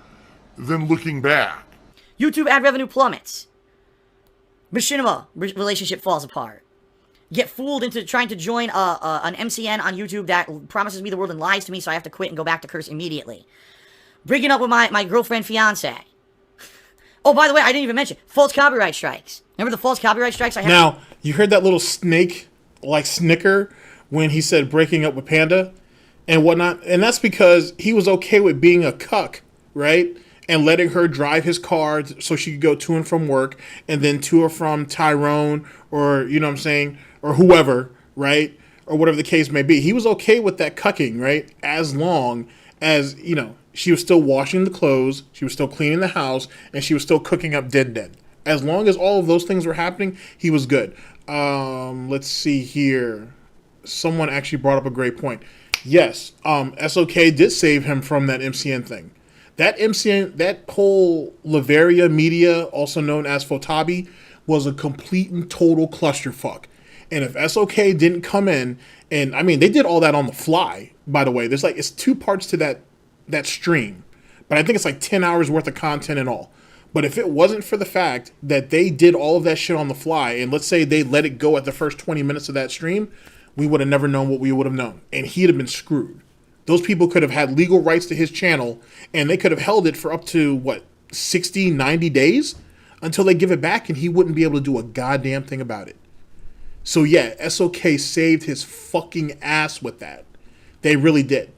than looking back. YouTube ad revenue plummets. Machinima relationship falls apart. Get fooled into trying to join an MCN on YouTube that promises me the world and lies to me, so I have to quit and go back to curse immediately. Breaking up with my girlfriend fiance. Oh, by the way, I didn't even mention false copyright strikes. Remember the false copyright strikes I had? Now, you heard that little snake, like snicker, when he said breaking up with Panda and whatnot? And that's because he was okay with being a cuck, right? And letting her drive his car so she could go to and from work, and then to or from Tyrone, or, you know what I'm saying, or whoever, right? Or whatever the case may be. He was okay with that cucking, right? As long as, you know, she was still washing the clothes, she was still cleaning the house, and she was still cooking up din. As long as all of those things were happening, he was good. Let's see here. Someone actually brought up a great point. Yes, SOK did save him from that MCN thing. That MCN, that whole Lavaria media, also known as Fotabi, was a complete and total clusterfuck. And if SOK didn't come in, and I mean, they did all that on the fly, by the way. There's like, it's 2 parts to that stream, but I think it's like 10 hours worth of content and all. But if it wasn't for the fact that they did all of that shit on the fly, and let's say they let it go at the first 20 minutes of that stream, we would have never known what we would have known. And he'd have been screwed. Those people could have had legal rights to his channel, and they could have held it for up to, 60, 90 days until they give it back, and he wouldn't be able to do a goddamn thing about it. So yeah, SOK saved his fucking ass with that. They really did.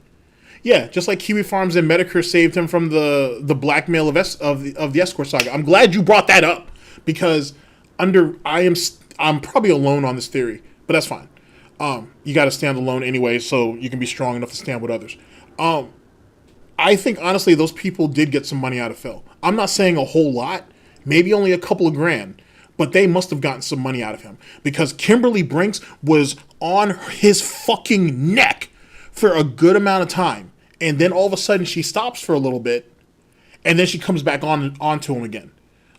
Yeah, just like Kiwi Farms and Medicare saved him from the blackmail of the escort saga. I'm glad you brought that up, because I'm probably alone on this theory, but that's fine. You got to stand alone anyway, so you can be strong enough to stand with others. I think, honestly, those people did get some money out of Phil. I'm not saying a whole lot, maybe only a couple of grand, but they must have gotten some money out of him, because Kimberly Brinks was on his fucking neck for a good amount of time, and then all of a sudden she stops for a little bit, and then she comes back onto him again.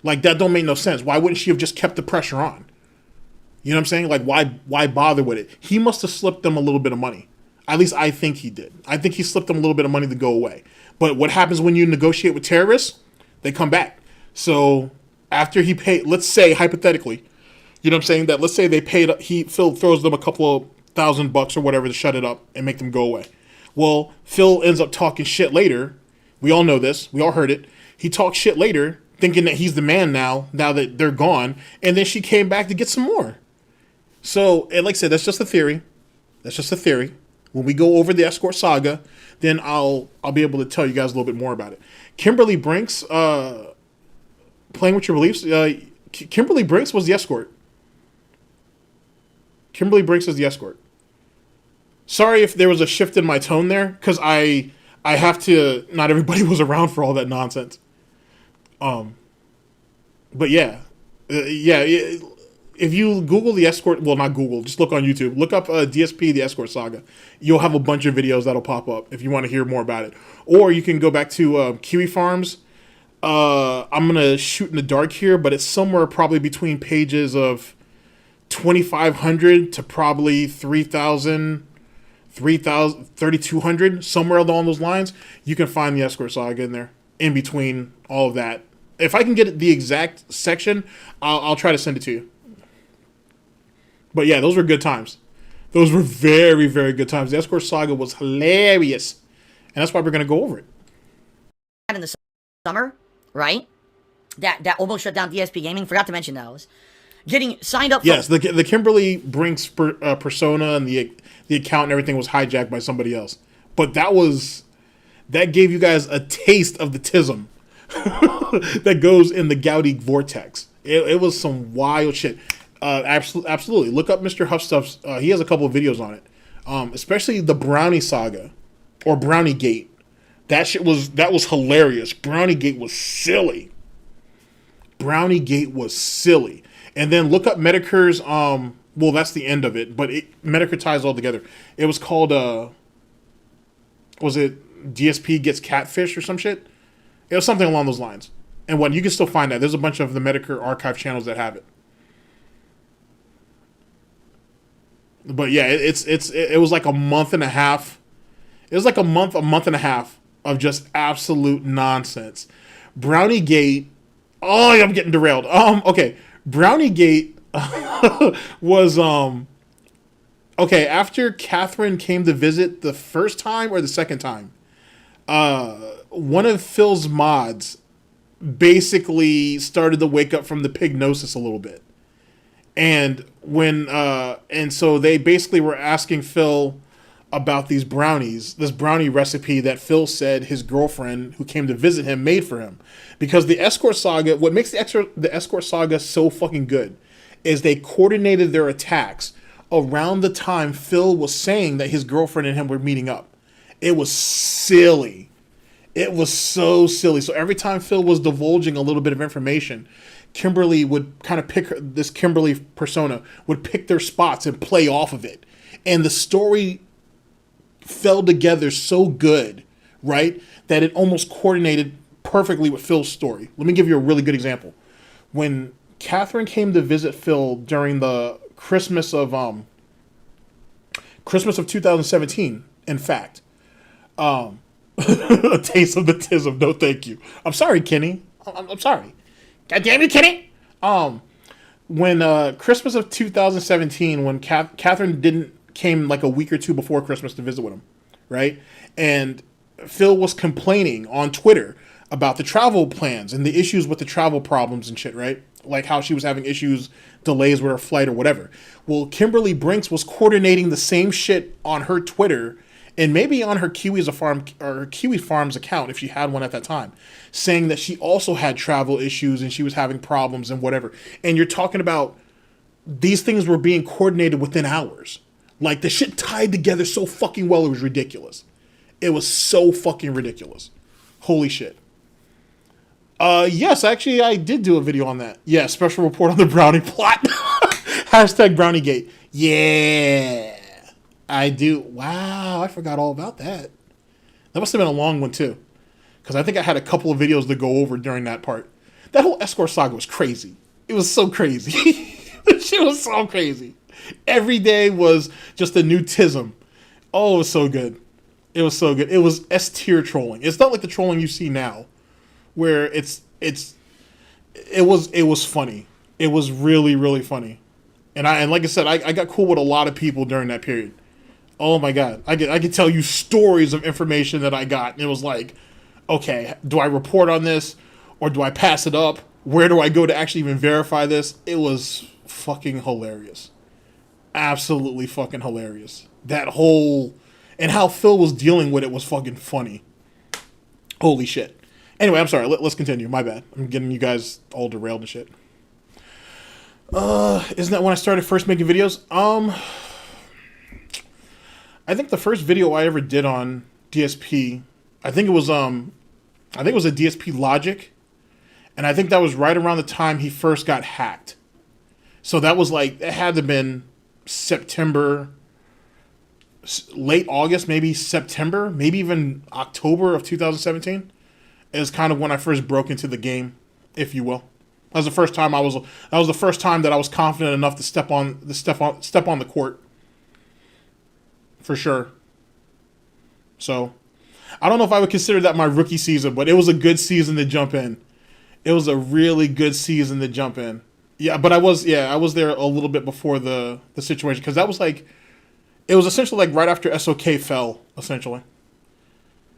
Like, that don't make no sense. Why wouldn't she have just kept the pressure on? You know what I'm saying? Like, why bother with it? He must have slipped them a little bit of money. At least I think he did. I think he slipped them a little bit of money to go away. But what happens when you negotiate with terrorists? They come back. So after he paid, let's say hypothetically, you know what I'm saying, that let's say they paid, Phil throws them a couple of $1,000 or whatever to shut it up and make them go away. Well, Phil ends up talking shit later. We all know this. We all heard it. He talks shit later, thinking that he's the man now that they're gone. And then she came back to get some more. So, and like I said, that's just a theory. That's just a theory. When we go over the escort saga, then I'll be able to tell you guys a little bit more about it. Kimberly Brinks, playing with your beliefs. Kimberly Brinks was the escort. Kimberly Brinks is the escort. Sorry if there was a shift in my tone there, because I have to. Not everybody was around for all that nonsense. But yeah. If you Google the escort, well, not Google, just look on YouTube. Look up DSP, the escort saga. You'll have a bunch of videos that'll pop up if you want to hear more about it. Or you can go back to Kiwi Farms. I'm going to shoot in the dark here, but it's somewhere probably between pages of 2,500 to probably 3,000, 3,200, somewhere along those lines. You can find the escort saga in there, in between all of that. If I can get the exact section, I'll try to send it to you. But yeah, those were good times. Those were very, very good times. The escort saga was hilarious. And that's why we're going to go over it. In the summer, right? That almost shut down DsPgaming. Forgot to mention those. Getting signed up for... Yes, the Kimberly Brinks persona and the account and everything was hijacked by somebody else. But that gave you guys a taste of the tism that goes in the Goudy vortex. It was some wild shit. Absolutely. Look up Mr. Huffstuff's. He has a couple of videos on it. Especially the Brownie saga or Brownie Gate. That was hilarious. Brownie Gate was silly. Brownie Gate was silly. And then look up Medicare's, well, that's the end of it, but Medicare ties all together. It was called, was it DSP Gets Catfish or some shit? It was something along those lines. And what you can still find that. There's a bunch of the Medicare archive channels that have it. But yeah, it was like a month and a half. It was like a month and a half of just absolute nonsense. Browniegate. Oh, I'm getting derailed. Okay. Browniegate was okay, after Catherine came to visit the first time or the second time, one of Phil's mods basically started to wake up from the pignosis a little bit. And and so they basically were asking Phil about these brownies, this brownie recipe that Phil said his girlfriend who came to visit him made for him. Because the Escort Saga, what makes the Escort Saga so fucking good is they coordinated their attacks around the time Phil was saying that his girlfriend and him were meeting up. It was silly. It was so silly. So every time Phil was divulging a little bit of information, Kimberly would kind of this Kimberly persona would pick their spots and play off of it. And the story fell together so good, right, that it almost coordinated perfectly with Phil's story. Let me give you a really good example. When Catherine came to visit Phil during the Christmas of 2017, in fact, a taste of the tism. No, thank you. I'm sorry, Kenny. I'm sorry. God damn you, Kenny. When Christmas of 2017, when Catherine came like a week or two before Christmas to visit with him, right? And Phil was complaining on Twitter about the travel plans and the issues with the travel problems and shit, right? Like how she was having issues, delays with her flight or whatever. Well, Kimberly Brinks was coordinating the same shit on her Twitter and maybe on her Kiwi Farms account, if she had one at that time, saying that she also had travel issues and she was having problems and whatever. And you're talking about these things were being coordinated within hours. Like, the shit tied together so fucking well, it was ridiculous. It was so fucking ridiculous. Holy shit. Yes, actually, I did do a video on that. Yeah, special report on the brownie plot. Hashtag Browniegate. Yeah, I do. Wow, I forgot all about that. That must have been a long one, too. Because I think I had a couple of videos to go over during that part. That whole Escort Saga was crazy. It was so crazy. The shit was so crazy. Every day was just a new tism. Oh, it was so good. It was so good. It was S-tier trolling. It's not like the trolling you see now, where it was funny. It was really, really funny. And like I said, I got cool with a lot of people during that period. Oh my God. I could tell you stories of information that I got. And it was like, okay, do I report on this or do I pass it up? Where do I go to actually even verify this? It was fucking hilarious. Absolutely fucking hilarious. That whole, and how Phil was dealing with it was fucking funny. Holy shit. Anyway, I'm sorry. Let's continue. My bad. I'm getting you guys all derailed and shit. Isn't that when I started first making videos? I think the first video I ever did on DSP, I think it was a DSP Logic, and I think that was right around the time he first got hacked. So that was like, it had to have been September, late August, maybe September, maybe even October of 2017 is kind of when I first broke into the game, if you will. That was the first time that I was confident enough to step on the court. For sure. So, I don't know if I would consider that my rookie season, but it was a good season to jump in. It was a really good season to jump in. Yeah, but I was there a little bit before the situation, because that was like, it was essentially like right after SOK fell, essentially.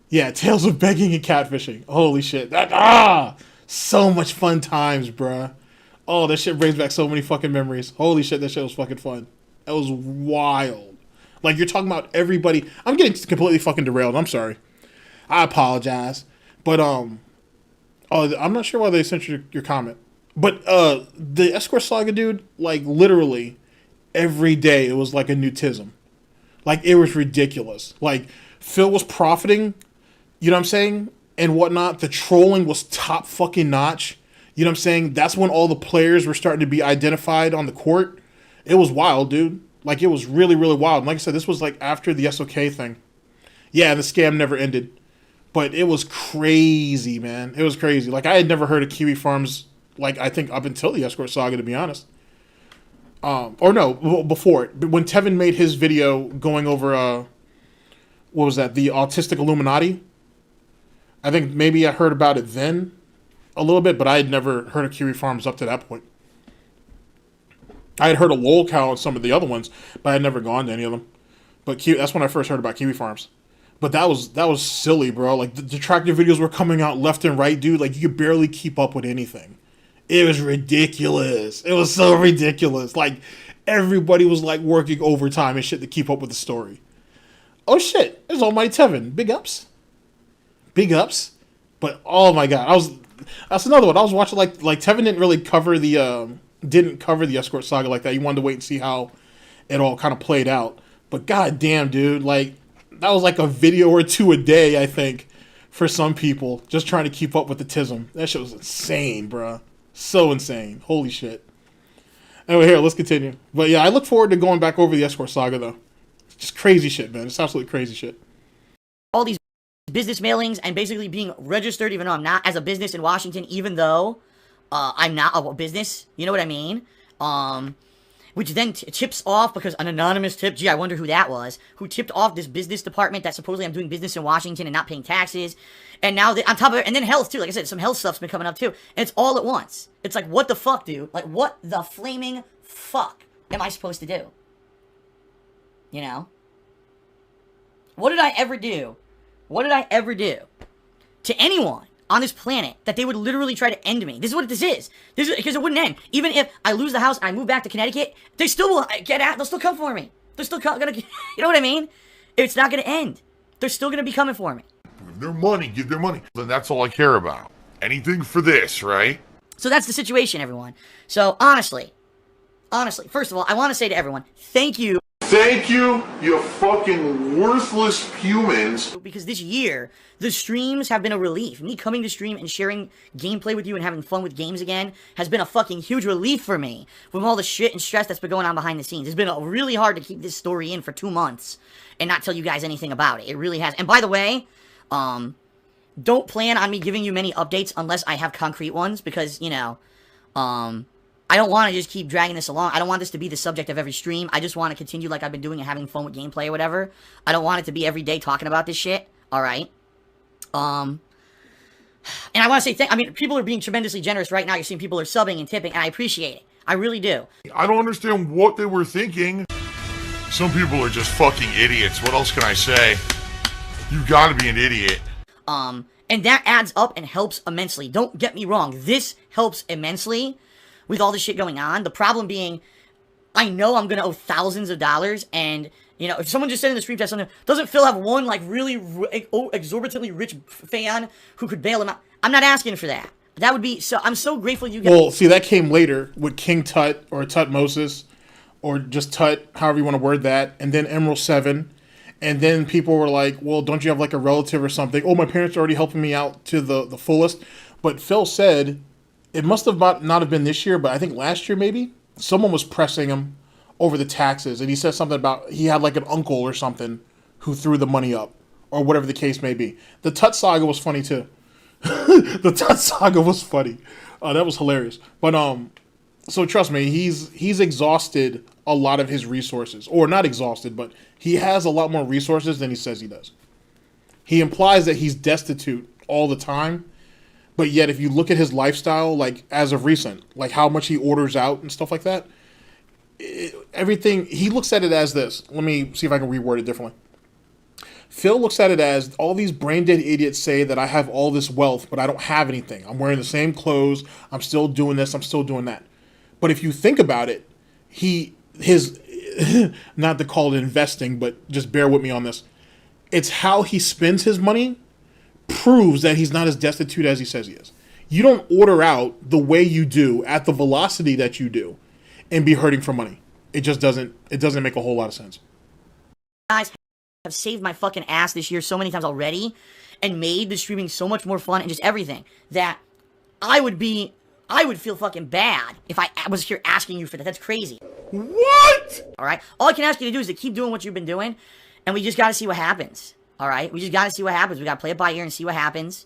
Yeah, Tales of Begging and Catfishing. Holy shit. So much fun times, bruh. Oh, that shit brings back so many fucking memories. Holy shit, that shit was fucking fun. That was wild. Like, you're talking about everybody. I'm getting completely fucking derailed. I'm sorry. I apologize. But, I'm not sure why they sent your comment. But, the Escort Saga, dude, like, literally, every day it was like a new tism. Like, it was ridiculous. Like, Phil was profiting, you know what I'm saying? And whatnot. The trolling was top fucking notch. You know what I'm saying? That's when all the players were starting to be identified on the court. It was wild, dude. Like, it was really, really wild. And like I said, this was like after the SOK thing. Yeah, the scam never ended. But it was crazy, man. It was crazy. Like, I had never heard of Kiwi Farms, like, I think up until the Escort Saga, to be honest. Or no, before it. When Tevin made his video going over, what was that? The Autistic Illuminati. I think maybe I heard about it then a little bit, but I had never heard of Kiwi Farms up to that point. I had heard of Lolcow and some of the other ones, but I had never gone to any of them. But that's when I first heard about Kiwi Farms. But that was silly, bro. Like, the tractor videos were coming out left and right, dude. Like, you could barely keep up with anything. It was ridiculous. It was so ridiculous. Like, everybody was, like, working overtime and shit to keep up with the story. Oh, shit. There's Almighty Tevin. Big ups. Big ups. But, oh, my God. That's another one. I was watching, like Tevin didn't really cover the Escort Saga like that. You wanted to wait and see how it all kind of played out. But, god damn, dude. Like, that was like a video or two a day, I think, for some people. Just trying to keep up with the tism. That shit was insane, bruh. So insane. Holy shit. Anyway, here, let's continue. But yeah, I look forward to going back over the Escort Saga, though. Just crazy shit, man. It's absolutely crazy shit. All these business mailings and basically being registered, even though I'm not, as a business in Washington, even though I'm not a business. You know what I mean? Which then tips off, because an anonymous tip, gee, I wonder who that was, who tipped off this business department that supposedly I'm doing business in Washington and not paying taxes. And now, on top of it, and then health, too. Like I said, some health stuff's been coming up, too. And it's all at once. It's like, what the fuck, dude? Like, what the flaming fuck am I supposed to do? You know? What did I ever do? What did I ever do to anyone on this planet that they would literally try to end me? This is what this is. This is because it wouldn't end. Even if I lose the house and I move back to Connecticut, they still will get out. They'll still come for me. They're still gonna, you know what I mean? It's not gonna end. They're still gonna be coming for me. Give their money, give their money. Then that's all I care about. Anything for this, right? So that's the situation, everyone. So honestly, first of all, I want to say to everyone, thank you. Thank you, you fucking worthless humans. Because this year, the streams have been a relief. Me coming to stream and sharing gameplay with you and having fun with games again has been a fucking huge relief for me. From all the shit and stress that's been going on behind the scenes. It's been really hard to keep this story in for 2 months and not tell you guys anything about it. It really has. And by the way, don't plan on me giving you many updates unless I have concrete ones, because, you know, I don't want to just keep dragging this along. I don't want this to be the subject of every stream. I just want to continue like I've been doing and having fun with gameplay or whatever. I don't want it to be every day talking about this shit. Alright? And I want to say, I mean, people are being tremendously generous right now. You're seeing people are subbing and tipping, and I appreciate it. I really do. I don't understand what they were thinking. Some people are just fucking idiots. What else can I say? You gotta be an idiot. And that adds up and helps immensely. Don't get me wrong. This helps immensely with all this shit going on. The problem being, I know I'm gonna owe thousands of dollars, and, you know, if someone just said in the stream chat something, doesn't Phil have one, like, really exorbitantly rich fan who could bail him out? I'm not asking for that. That would be, so, I'm so grateful you guys. Well, see, that came later with King Tut, or Tutmosis, or just Tut, however you want to word that, and then Emerald 7, and then people were like, well, don't you have, like, a relative or something? Oh, my parents are already helping me out to the fullest. But Phil said, it must have not have been this year, but I think last year maybe, someone was pressing him over the taxes, and he said something about he had like an uncle or something who threw the money up, or whatever the case may be. The Tut Saga was funny too. The Tut Saga was funny. That was hilarious. But so trust me, he's exhausted a lot of his resources, or not exhausted, but he has a lot more resources than he says he does. He implies that he's destitute all the time. But yet, if you look at his lifestyle, like, as of recent, like, how much he orders out and stuff like that, everything, he looks at it as this. Let me see if I can reword it differently. Phil looks at it as, all these brain-dead idiots say that I have all this wealth, but I don't have anything. I'm wearing the same clothes. I'm still doing this. I'm still doing that. But if you think about it, his, not to call it investing, but just bear with me on this. It's how he spends his money proves that he's not as destitute as he says he is. You don't order out the way you do at the velocity that you do and be hurting for money. It just doesn't make a whole lot of sense. Guys have saved my fucking ass this year so many times already and made the streaming so much more fun and just everything that I would feel fucking bad if I was here asking you for that. That's crazy. What? Alright? All I can ask you to do is to keep doing what you've been doing, and we just gotta see what happens. All right, we just gotta see what happens. We gotta play it by ear and see what happens.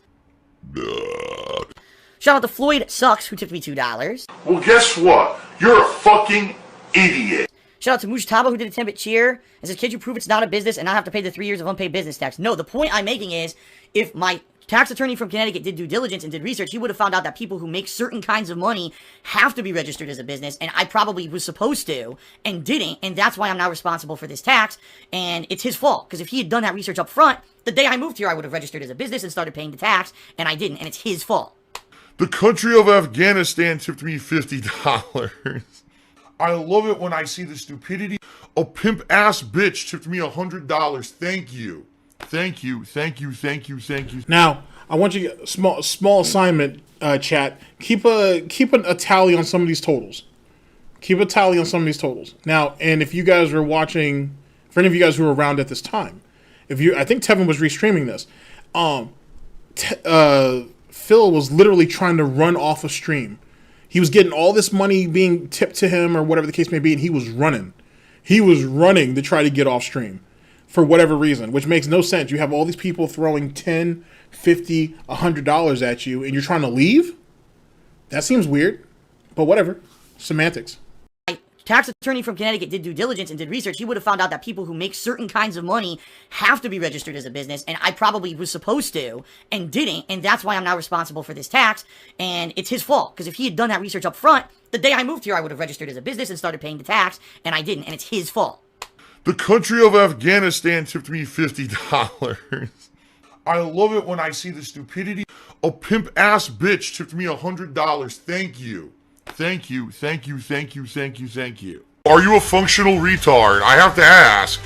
Shout out to Floyd Sucks, who tipped me $2. Well, guess what? You're a fucking idiot. Shout out to Mujtaba, who did a 10-bit cheer and says, "Could you prove it's not a business and not have to pay the 3 years of unpaid business tax?" No, the point I'm making is, if my tax attorney from Connecticut did due diligence and did research, he would have found out that people who make certain kinds of money have to be registered as a business, and I probably was supposed to and didn't, and that's why I'm now responsible for this tax, and it's his fault, because if he had done that research up front, the day I moved here, I would have registered as a business and started paying the tax, and I didn't, and it's his fault. The country of Afghanistan tipped me $50. I love it when I see the stupidity. A pimp-ass bitch tipped me $100. Thank you. Thank you, thank you, thank you, thank you. Now, I want you to small assignment, chat. Keep a tally on some of these totals. Keep a tally on some of these totals. Now, and if you guys were watching, for any of you guys who were around at this time, I think Tevin was restreaming this. Phil was literally trying to run off a stream. He was getting all this money being tipped to him or whatever the case may be, and he was running. He was running to try to get off stream for whatever reason, which makes no sense. You have all these people throwing $10, $50, $100 at you, and you're trying to leave? That seems weird, but whatever. Semantics. Tax attorney from Connecticut did due diligence and did research, he would have found out that people who make certain kinds of money have to be registered as a business, and I probably was supposed to and didn't, and that's why I'm now responsible for this tax, and it's his fault, because if he had done that research up front, the day I moved here, I would have registered as a business and started paying the tax, and I didn't, and it's his fault. The country of Afghanistan tipped me $50. I love it when I see the stupidity. A pimp-ass bitch tipped me $100. Thank you. Thank you, thank you, thank you, thank you, thank you. Are you a functional retard? I have to ask.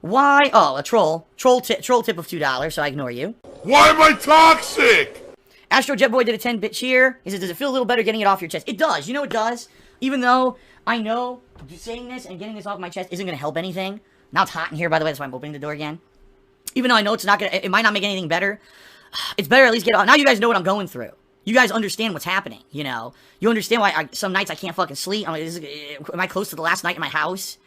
Why? Oh, a troll. Troll tip of $2, so I ignore you. Why am I toxic? Astro Jetboy did a 10-bit cheer. He says, "Does it feel a little better getting it off your chest?" It does. You know it does. Even though I know saying this and getting this off my chest isn't going to help anything. Now it's hot in here, by the way. That's why I'm opening the door again. Even though I know it's not going to, it might not make anything better. It's better at least get it off. Now you guys know what I'm going through. You guys understand what's happening, you know? You understand why some nights I can't fucking sleep. I'm like, am I close to the last night in my house?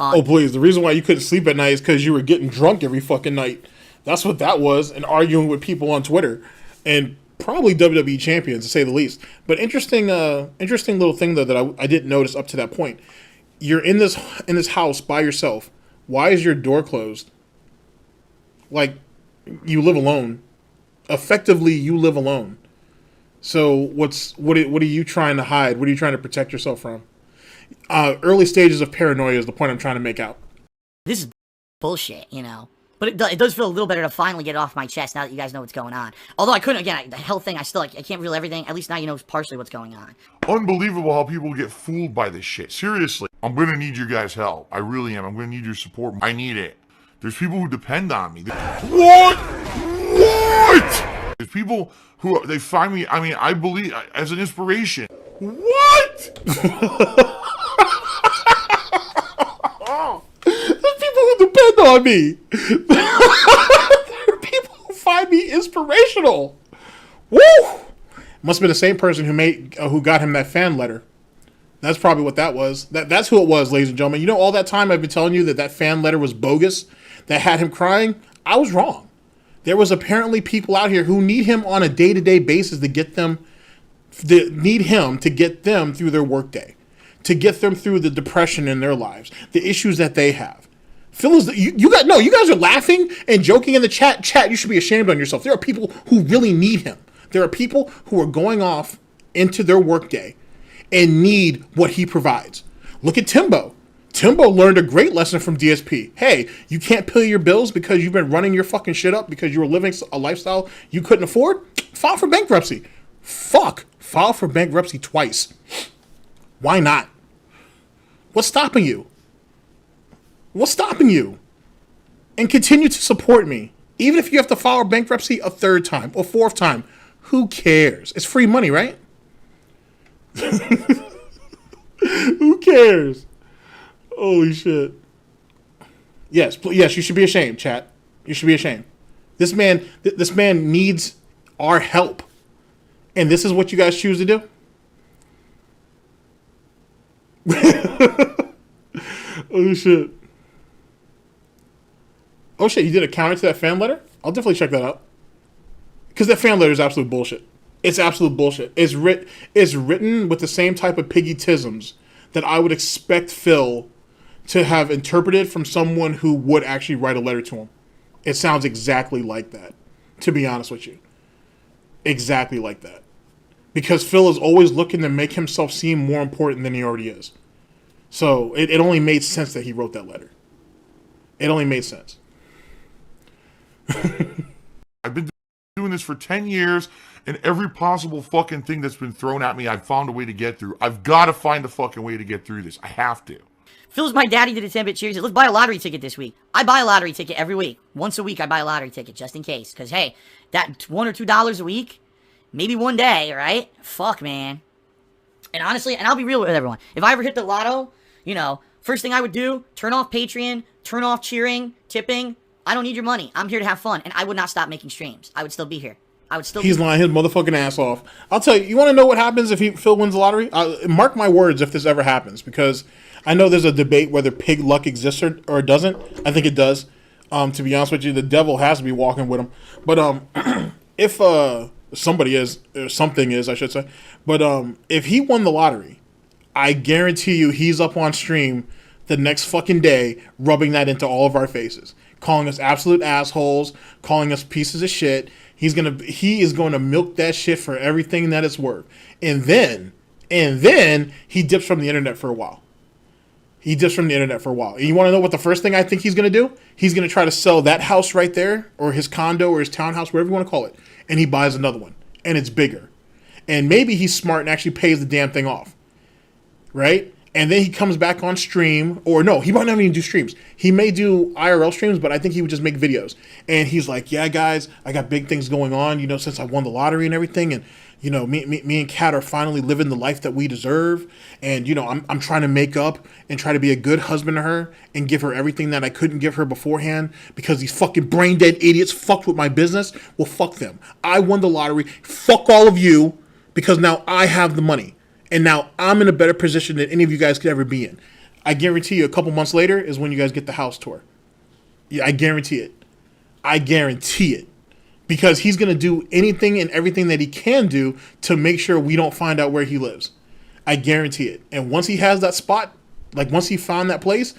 Oh, please. The reason why you couldn't sleep at night is because you were getting drunk every fucking night. That's what that was, and arguing with people on Twitter. And probably WWE champions, to say the least. But interesting little thing, though, that I didn't notice up to that point. You're in this house by yourself. Why is your door closed? Like, you live alone. Effectively, you live alone. So what are you trying to hide? What are you trying to protect yourself from? Early stages of paranoia is the point I'm trying to make out. This is bullshit, you know? But it does feel a little better to finally get it off my chest now that you guys know what's going on. Although I couldn't, again, the health thing, I can't reveal everything. At least now you know partially what's going on. Unbelievable how people get fooled by this shit. Seriously, I'm going to need your guys' help. I really am. I'm going to need your support. I need it. There's people who depend on me. What? There's people who, they find me, I mean, I believe, as an inspiration. What? There's people who depend on me. There are people who find me inspirational. Woo! Must have been the same person who got him that fan letter. That's probably what that was. That's who it was, ladies and gentlemen. You know, all that time I've been telling you that fan letter was bogus, that had him crying? I was wrong. There was apparently people out here who need him on a day-to-day basis to get them, need him to get them through their workday, to get them through the depression in their lives, the issues that they have. Phil is you guys are laughing and joking in the chat. Chat, you should be ashamed on yourself. There are people who really need him. There are people who are going off into their workday and need what he provides. Look at Timbo. Timbo learned a great lesson from DSP. Hey, you can't pay your bills because you've been running your fucking shit up because you were living a lifestyle you couldn't afford? File for bankruptcy. File for bankruptcy twice. Why not? What's stopping you? What's stopping you? And continue to support me. Even if you have to file bankruptcy a third time or fourth time, who cares? It's free money, right? Who cares? Holy shit. Yes, you should be ashamed, chat. You should be ashamed. This man needs our help. And this is what you guys choose to do? Oh shit. Oh shit, you did a counter to that fan letter? I'll definitely check that out. Because that fan letter is absolute bullshit. It's absolute bullshit. It's written with the same type of piggy-tisms that I would expect Phil to have interpreted from someone who would actually write a letter to him. It sounds exactly like that, to be honest with you. Exactly like that. Because Phil is always looking to make himself seem more important than he already is. So it only made sense that he wrote that letter. It only made sense. I've been doing this for 10 years, and every possible fucking thing that's been thrown at me, I've found a way to get through. I've got to find a fucking way to get through this. I have to. Phil's my daddy did a 10-bit cheers. Let's buy a lottery ticket this week. I buy a lottery ticket every week. Once a week, I buy a lottery ticket just in case. Because, hey, that $1 or $2 a week, maybe one day, right? Fuck, man. And honestly, and I'll be real with everyone. If I ever hit the lotto, you know, first thing I would do, turn off Patreon, turn off cheering, tipping. I don't need your money. I'm here to have fun. And I would not stop making streams. I would still be here. I would still He's lying his motherfucking ass off. I'll tell you, you want to know what happens if Phil wins the lottery? Mark my words if this ever happens, because I know there's a debate whether pig luck exists or doesn't. I think it does. To be honest with you, the devil has to be walking with him. But if somebody is, or something is, I should say. But if he won the lottery, I guarantee you he's up on stream the next fucking day rubbing that into all of our faces. Calling us absolute assholes, calling us pieces of shit. He is going to milk that shit for everything that it's worth. And then he dips from the internet for a while. And you want to know what the first thing I think he's going to do? He's going to try to sell that house right there, or his condo, or his townhouse, whatever you want to call it. And he buys another one. And it's bigger. And maybe he's smart and actually pays the damn thing off. Right? And then he comes back on stream, or no, he might not even do streams. He may do IRL streams, but I think he would just make videos. And he's like, yeah, guys, I got big things going on, you know, since I won the lottery and everything. And, you know, me and Kat are finally living the life that we deserve. And, you know, I'm trying to make up and try to be a good husband to her and give her everything that I couldn't give her beforehand because these fucking brain dead idiots fucked with my business. Well, fuck them. I won the lottery. Fuck all of you, because now I have the money. And now I'm in a better position than any of you guys could ever be in. I guarantee you a couple months later is when you guys get the house tour. Yeah, I guarantee it. I guarantee it. Because he's going to do anything and everything that he can do to make sure we don't find out where he lives. I guarantee it. And once he has that spot, like once he found that place,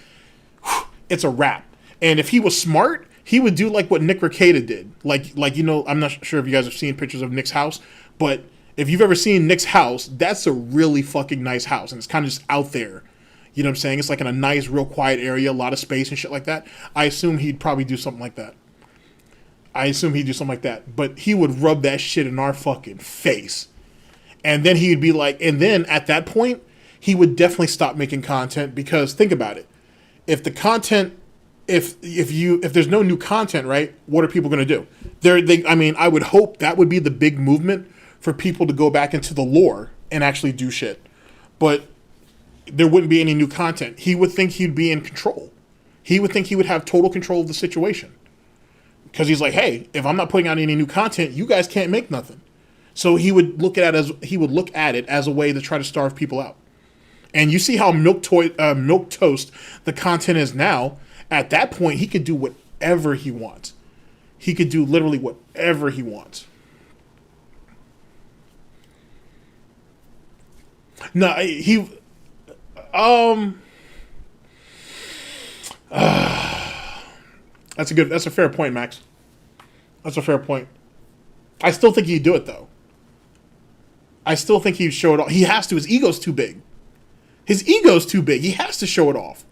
it's a wrap. And if he was smart, he would do like what Nick Rekieta did. Like you know, I'm not sure if you guys have seen pictures of Nick's house, but if you've ever seen Nick's house, that's a really fucking nice house. And it's kind of just out there. You know what I'm saying? It's like in a nice, real quiet area, a lot of space and shit like that. I assume he'd probably do something like that. But he would rub that shit in our fucking face. And then he'd be like, and then at that point, he would definitely stop making content, because think about it. If the content, if there's no new content, right, what are people going to do? I would hope that would be the big movement for people to go back into the lore and actually do shit. But there wouldn't be any new content. He would think he'd be in control. He would think he would have total control of the situation. Because he's like, hey, if I'm not putting out any new content, you guys can't make nothing. So he would look at it as a way to try to starve people out. And you see how milquetoast the content is now. At that point, he could do whatever he wants. He could do literally whatever he wants. No, that's a fair point, Max. That's a fair point. I still think he'd do it, though. I still think he'd show it off. He has to. His ego's too big. He has to show it off.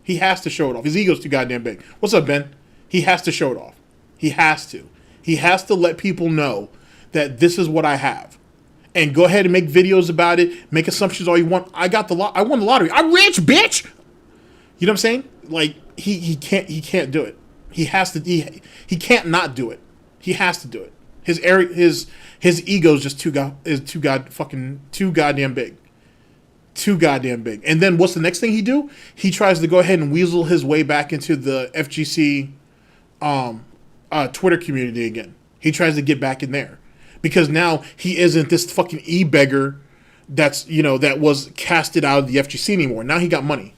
His ego's too goddamn big. What's up, Ben? He has to show it off. He has to. He has to let people know that this is what I have. And go ahead and make videos about it. Make assumptions all you want. I won the lottery. I'm rich, bitch. You know what I'm saying? Like he can't do it. He has to. He can't not do it. He has to do it. His ego is just too goddamn big. Too goddamn big. And then what's the next thing he do? He tries to go ahead and weasel his way back into the FGC Twitter community again. He tries to get back in there. Because now he isn't this fucking e-beggar that was casted out of the FGC anymore. Now he got money.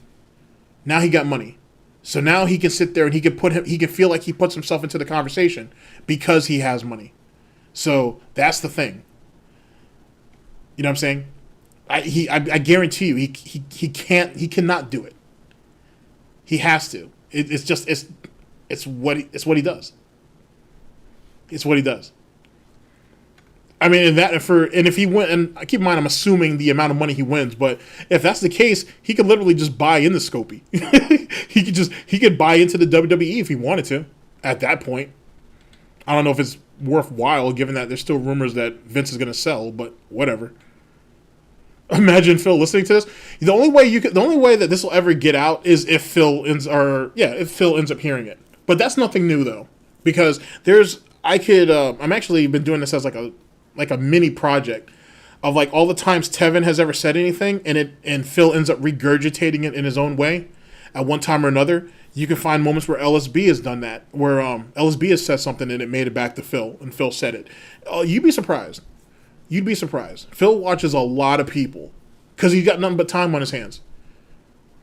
So now he can sit there and he can feel like he puts himself into the conversation because he has money. So that's the thing. You know what I'm saying? I guarantee you he cannot do it. He has to. It's what he does. It's what he does. I mean, and if he win, and keep in mind, I'm assuming the amount of money he wins, but if that's the case, he could literally just buy into Scopy. he could buy into the WWE if he wanted to. At that point, I don't know if it's worthwhile, given that there's still rumors that Vince is going to sell, but whatever. Imagine Phil listening to this. The only way that this will ever get out is if Phil ends up hearing it. But that's nothing new though, because I'm actually been doing this as like a mini project of like all the times Tevin has ever said anything and Phil ends up regurgitating it in his own way at one time or another. You can find moments where LSB has done that, where LSB has said something and it made it back to Phil and Phil said it. You'd be surprised. You'd be surprised. Phil watches a lot of people because he's got nothing but time on his hands.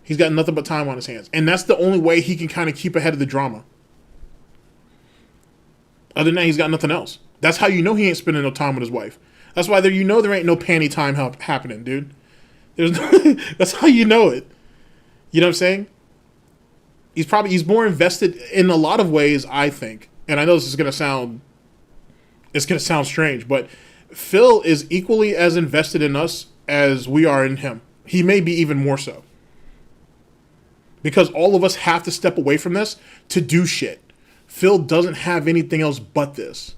He's got nothing but time on his hands. And that's the only way he can kind of keep ahead of the drama. Other than that, he's got nothing else. That's how you know he ain't spending no time with his wife. That's why there ain't no panty time happening, dude. That's how you know it. You know what I'm saying? He's more invested in a lot of ways, I think. And I know this is gonna sound strange, but Phil is equally as invested in us as we are in him. He may be even more so. Because all of us have to step away from this to do shit. Phil doesn't have anything else but this.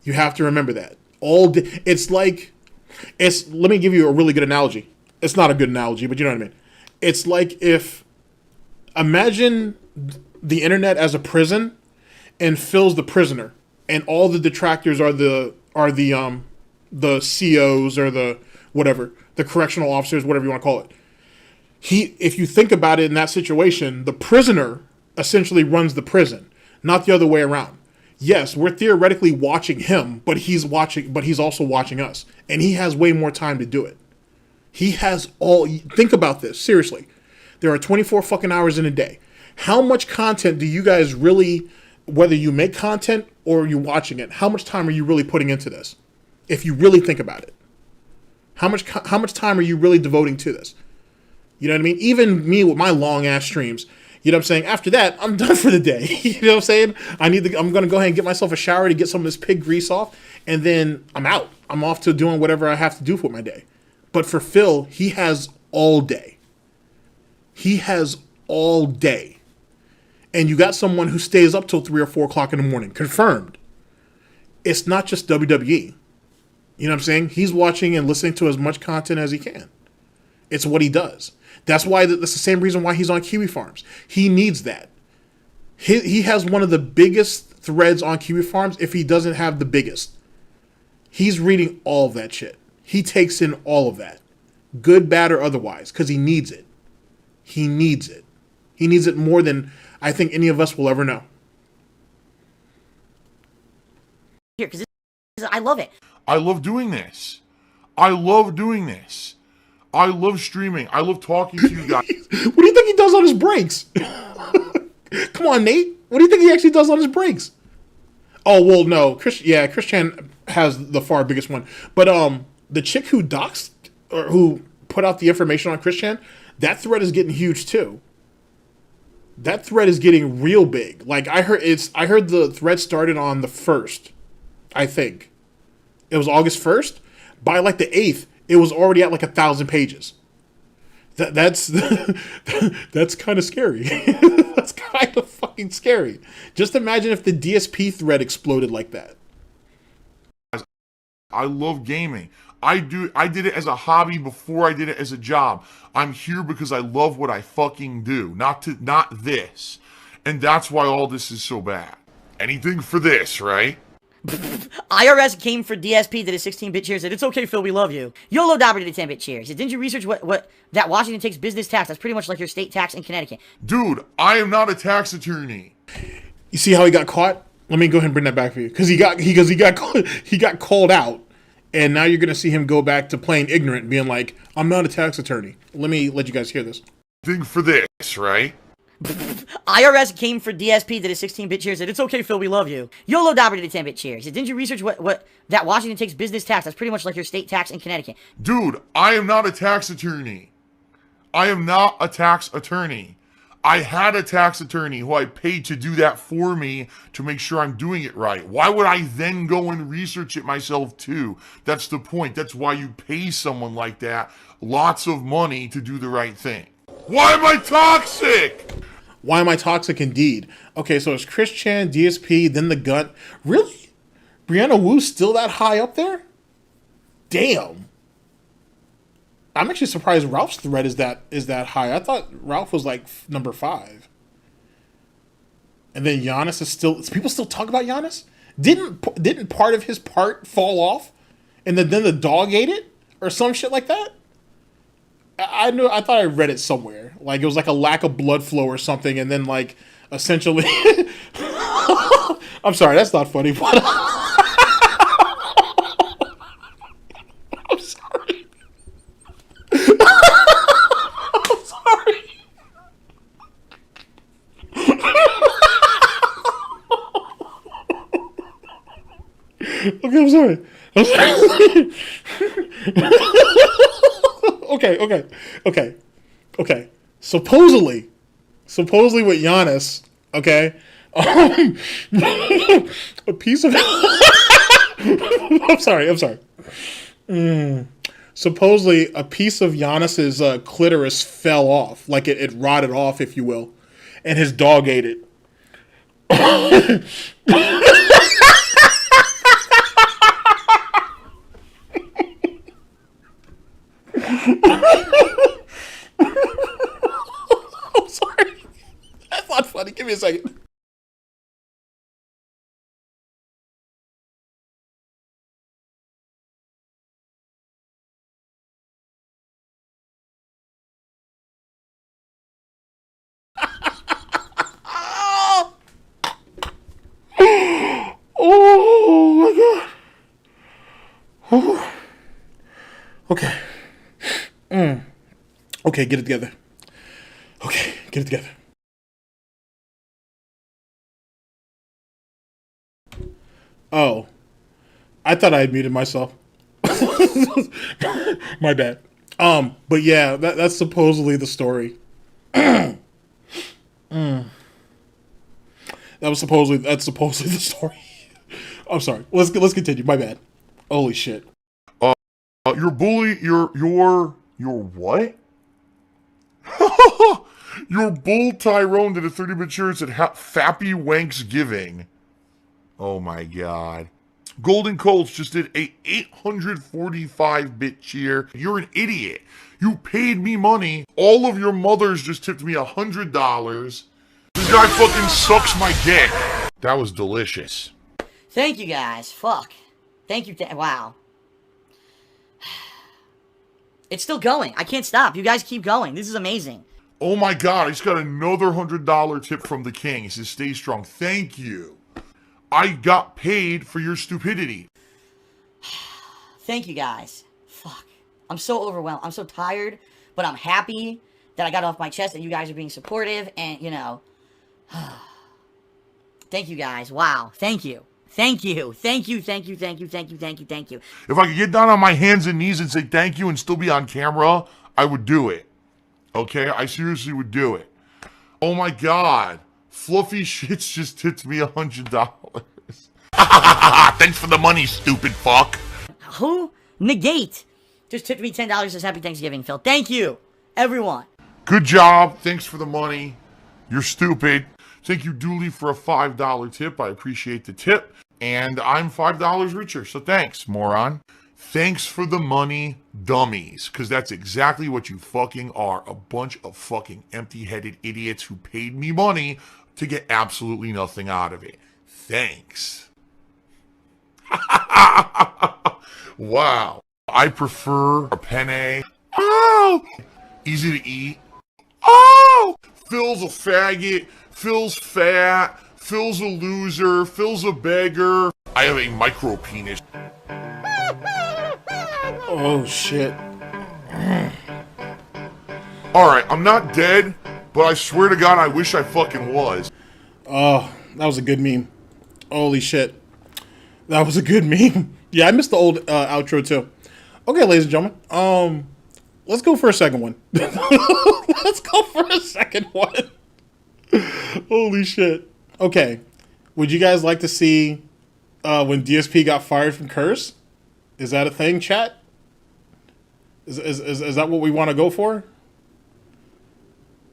You have to remember that. Let me give you a really good analogy. It's not a good analogy, but you know what I mean. It's like imagine the internet as a prison and Phil's the prisoner and all the detractors are the COs or the whatever, the correctional officers, whatever you want to call it. If you think about it in that situation, the prisoner essentially runs the prison, not the other way around. Yes, we're theoretically watching him, but he's also watching us. And he has way more time to do it. Think about this, seriously. There are 24 fucking hours in a day. How much content do you guys really, whether you make content or you're watching it, how much time are you really putting into this? If you really think about it. How much time are you really devoting to this? You know what I mean? Even me with my long ass streams, you know what I'm saying? After that, I'm done for the day. You know what I'm saying? I'm going to go ahead and get myself a shower to get some of this pig grease off, and then I'm out. I'm off to doing whatever I have to do for my day. But for Phil, he has all day. He has all day. And you got someone who stays up till 3 or 4 o'clock in the morning. Confirmed. It's not just WWE. You know what I'm saying? He's watching and listening to as much content as he can. It's what he does. That's the same reason why he's on Kiwi Farms. He needs that. He has one of the biggest threads on Kiwi Farms, if he doesn't have the biggest. He's reading all of that shit. He takes in all of that. Good, bad, or otherwise, because he needs it. He needs it. He needs it more than I think any of us will ever know. Here, because I love it. I love doing this. I love streaming. I love talking to you guys. What do you think he does on his breaks? Come on, Nate. What do you think he actually does on his breaks? Oh, well, no. Chris Chan has the far biggest one. But the chick who doxed or who put out the information on Chris Chan, that thread is getting huge too. That thread is getting real big. Like I heard the thread started on the 1st, I think. It was August 1st. By like the 8th, it was already at like 1,000 pages. That's that's kind of scary. That's kind of fucking scary. Just imagine if the DSP thread exploded like that. I love gaming. I did it as a hobby before I did it as a job. I'm here because I love what I fucking do, not this. And that's why all this is so bad. Anything for this, right? IRS came for DSP, did a 16-bit cheer, said, "It's okay, Phil, we love you." YOLO Dobber did a 10-bit cheer. He said, "Didn't you research what that Washington takes business tax? That's pretty much like your state tax in Connecticut." Dude, I am not a tax attorney. You see how he got caught? Let me go ahead and bring that back for you. Because he got called out. And now you're going to see him go back to playing ignorant, being like, "I'm not a tax attorney." Let me let you guys hear this. Thing for this, right? IRS came for DSP, did a 16-bit cheer, said, it's okay, Phil, we love you. YOLO Dobber did a 10-bit cheer. He said, didn't you research what that Washington takes business tax? That's pretty much like your state tax in Connecticut. Dude, I am not a tax attorney. I am not a tax attorney. I had a tax attorney who I paid to do that for me to make sure I'm doing it right. Why would I then go and research it myself too? That's the point. That's why you pay someone like that lots of money to do the right thing. Why am I toxic? Why am I toxic indeed? Okay, so it's Chris Chan, DSP, then the Gun. Really? Brianna Wu still that high up there? Damn. I'm actually surprised Ralph's thread is that high. I thought Ralph was like number 5. And then Giannis is still. People still talk about Giannis. Didn't part of his part fall off, and then the dog ate it or some shit like that. I thought I read it somewhere. Like it was like a lack of blood flow or something, and then like essentially. I'm sorry, that's not funny, but. I'm sorry. I'm sorry. Okay, I'm sorry. Okay. Supposedly with Giannis, okay, a piece of. I'm sorry. Supposedly a piece of Giannis's clitoris fell off, like it rotted off, if you will, and his dog ate it. I'm sorry. That's not funny. Give me a second. Oh my god. Oh. Okay. Okay, get it together. Oh. I thought I had muted myself. My bad. But yeah, that's supposedly the story. That's supposedly the story. I'm sorry. Let's continue. My bad. Holy shit. Your bully, your what? Your bull Tyrone did a 30-bit cheer at Fappy Wanksgiving. Oh my god. Golden Colts just did a 845-bit cheer. You're an idiot. You paid me money. All of your mothers just tipped me $100. This guy fucking sucks my dick. That was delicious. Thank you guys. Fuck. Thank you. Wow. It's still going. I can't stop. You guys keep going. This is amazing. Oh my god, I just got another $100 tip from the king. He says, stay strong. Thank you. I got paid for your stupidity. Thank you guys. Fuck. I'm so overwhelmed. I'm so tired, but I'm happy that I got off my chest and you guys are being supportive and, you know. Thank you guys. Wow. Thank you. If I could get down on my hands and knees and say thank you and still be on camera, I would do it. Okay? I seriously would do it. Oh my god. Fluffy Shits just tipped me $100. Thanks for the money, stupid fuck. Who? Negate. Just tipped me $10. Says Happy Thanksgiving, Phil. Thank you, everyone. Good job. Thanks for the money. You're stupid. Thank you, Dooley, for a $5 tip. I appreciate the tip. And I'm $5 richer, so thanks, moron. Thanks for the money, dummies. Because that's exactly what you fucking are. A bunch of fucking empty-headed idiots who paid me money to get absolutely nothing out of it. Thanks. Wow. I prefer a penne. Oh! Easy to eat. Oh! Phil's a faggot. Phil's fat. Phil's a loser. Phil's a beggar. I have a micro penis. Oh shit. Alright, I'm not dead, but I swear to God, I wish I fucking was. Oh, that was a good meme. Holy shit. That was a good meme. Yeah, I missed the old outro too. Okay, ladies and gentlemen. Let's go for a second one. Let's go for a second one. Holy shit. Okay. Would you guys like to see when DSP got fired from Curse? Is that a thing, chat? Is that what we want to go for?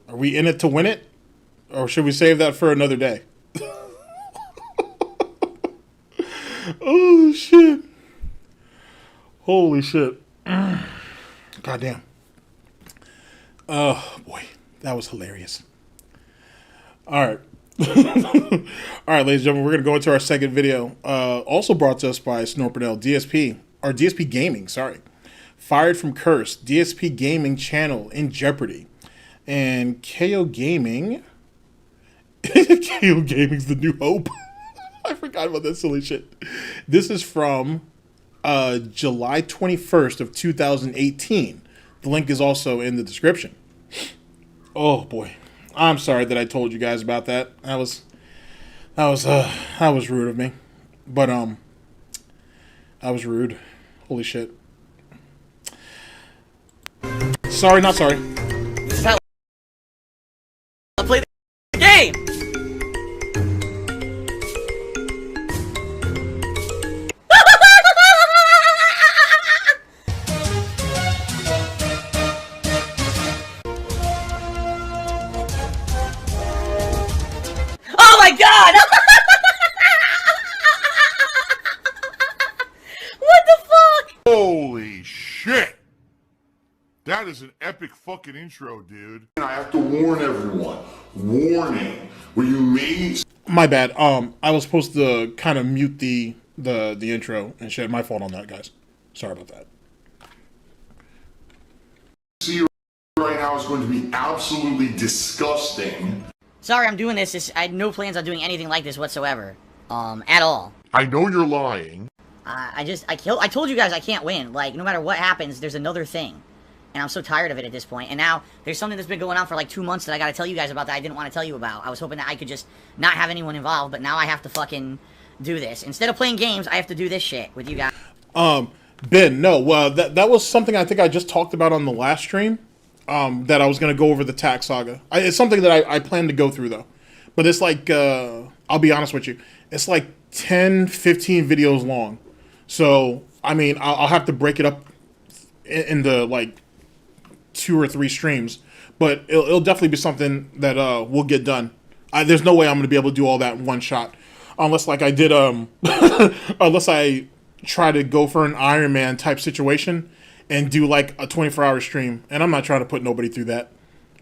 Are we in it to win it? Or should we save that for another day? Oh, shit. Holy shit. Goddamn. Oh, boy. That was hilarious. All right. All right, ladies and gentlemen, we're going to go into our second video. Also brought to us by Snort, Burnell, DsPgaming, sorry. Fired from Curse, DsPgaming channel in jeopardy. And kogaming. kogaming's the new hope. I forgot about that silly shit. This is from July 21st of 2018. The link is also in the description. Oh boy. I'm sorry that I told you guys about that. That was rude of me. But that was rude. Holy shit. Sorry, not sorry. This is how I play the game! Oh my god! What the fuck? Holy shit! That is an epic fucking intro, dude. And I have to warn everyone. Warning. When you may... My bad. I was supposed to kind of mute the intro and shit. My fault on that, guys. Sorry about that. See right now is going to be absolutely disgusting. Sorry, I'm doing this. I had no plans on doing anything like this whatsoever. At all. I know you're lying. I told you guys I can't win. Like, no matter what happens, there's another thing. And I'm so tired of it at this point. And now, there's something that's been going on for like 2 months that I gotta tell you guys about that I didn't want to tell you about. I was hoping that I could just not have anyone involved, but now I have to fucking do this. Instead of playing games, I have to do this shit with you guys. Ben, no, that was something I think I just talked about on the last stream. That I was going to go over the tax saga. It's something that I plan to go through, though. But it's like, I'll be honest with you, it's like 10, 15 videos long. So, I mean, I'll have to break it up in the, like, 2 or 3 streams. But it'll definitely be something that will get done. There's no way I'm going to be able to do all that in one shot. Unless, like I did, unless I try to go for an Iron Man type situation and do like a 24-hour stream. And I'm not trying to put nobody through that,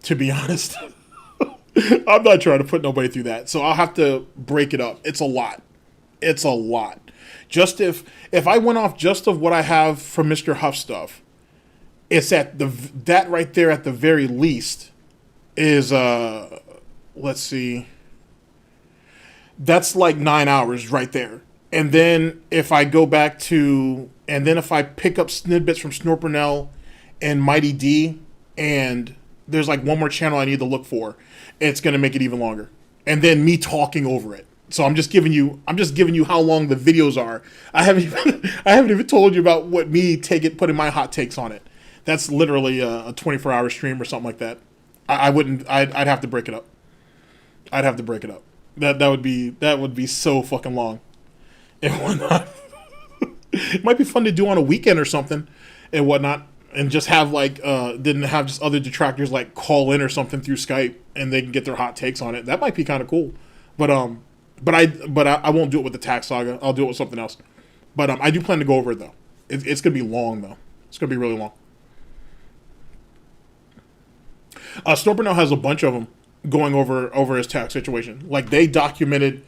to be honest. I'm not trying to put nobody through that. So I'll have to break it up. It's a lot. It's a lot. Just if I went off just of what I have from Mr. Huff stuff, it's at that right there at the very least is, let's see. That's like 9 hours right there. And then if I go back to, and then if I pick up snippets from Snort, Burnell and Mighty D, and there's like one more channel I need to look for, it's going to make it even longer. And then me talking over it. So I'm just giving you how long the videos are. I haven't even told you about what me putting my hot takes on it. That's literally a 24-hour stream or something like that. I'd have to break it up. I'd have to break it up. That would be so fucking long. And whatnot. It might be fun to do on a weekend or something and whatnot, and just have like didn't have just other detractors like call in or something through Skype and they can get their hot takes on it. That might be kind of cool. But I won't do it with the tax saga. I'll do it with something else. But I do plan to go over it though. It's gonna be long though. It's gonna be really long. Snort Burnell has a bunch of them going over his tax situation. Like they documented.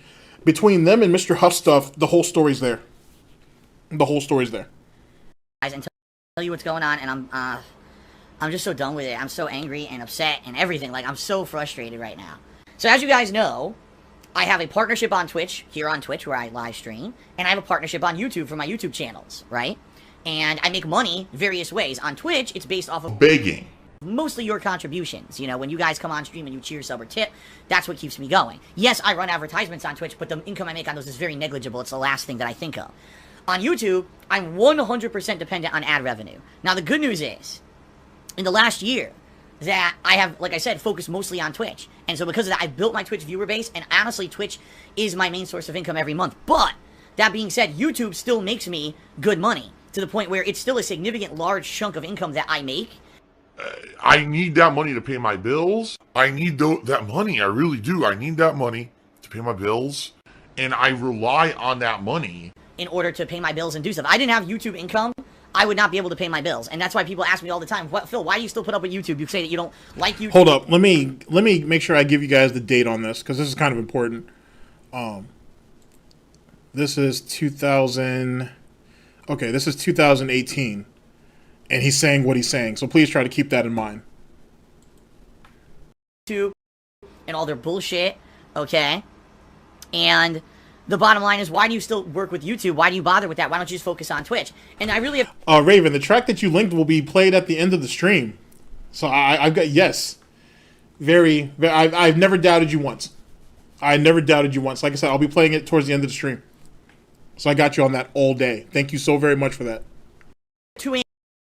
Between them and Mr. Huff stuff, the whole story's there. The whole story's there. Guys, and tell you what's going on, and I'm just so done with it. I'm so angry and upset and everything. Like, I'm so frustrated right now. So as you guys know, I have a partnership on Twitch, here on Twitch, where I live stream, and I have a partnership on YouTube for my YouTube channels, right? And I make money various ways. On Twitch, it's based off of Begging. mostly your contributions. You know, when you guys come on stream and you cheer, sub, or tip, that's what keeps me going. Yes, I run advertisements on Twitch, but the income I make on those is very negligible. It's the last thing that I think of. On YouTube, I'm 100% dependent on ad revenue. Now, the good news is, in the last year, that I have, like I said, focused mostly on Twitch. And so because of that, I've built my Twitch viewer base, and honestly, Twitch is my main source of income every month. But, that being said, YouTube still makes me good money, to the point where it's still a significant large chunk of income that I make. I need that money to pay my bills. I need that money, I really do. I need that money to pay my bills. And I rely on that money in order to pay my bills and do stuff. I didn't have YouTube income, I would not be able to pay my bills. And that's why people ask me all the time, "What, Phil, why do you still put up with YouTube? You say that you don't like YouTube." Hold up. Let me make sure I give you guys the date on this, because this is kind of important. This is 2018. And he's saying what he's saying. So please try to keep that in mind. YouTube and all their bullshit, okay? And the bottom line is, why do you still work with YouTube? Why do you bother with that? Why don't you just focus on Twitch? And I really have... Raven, the track that you linked will be played at the end of the stream. So I've got, yes. I've never doubted you once. I never doubted you once. Like I said, I'll be playing it towards the end of the stream. So I got you on that all day. Thank you so very much for that. Two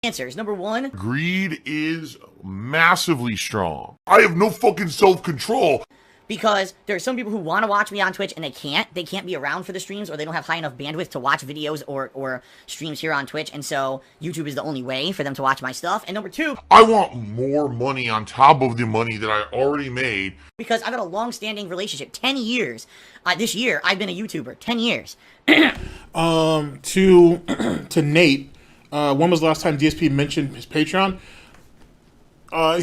answers. Number one, greed is massively strong. I have no fucking self-control. Because there are some people who want to watch me on Twitch and they can't. They can't be around for the streams, or they don't have high enough bandwidth to watch videos or streams here on Twitch. And so YouTube is the only way for them to watch my stuff. And number two, I want more money on top of the money that I already made. Because I've got a long-standing relationship. 10 years. This year, I've been a YouTuber. 10 years. To Nate, when was the last time DSP mentioned his Patreon?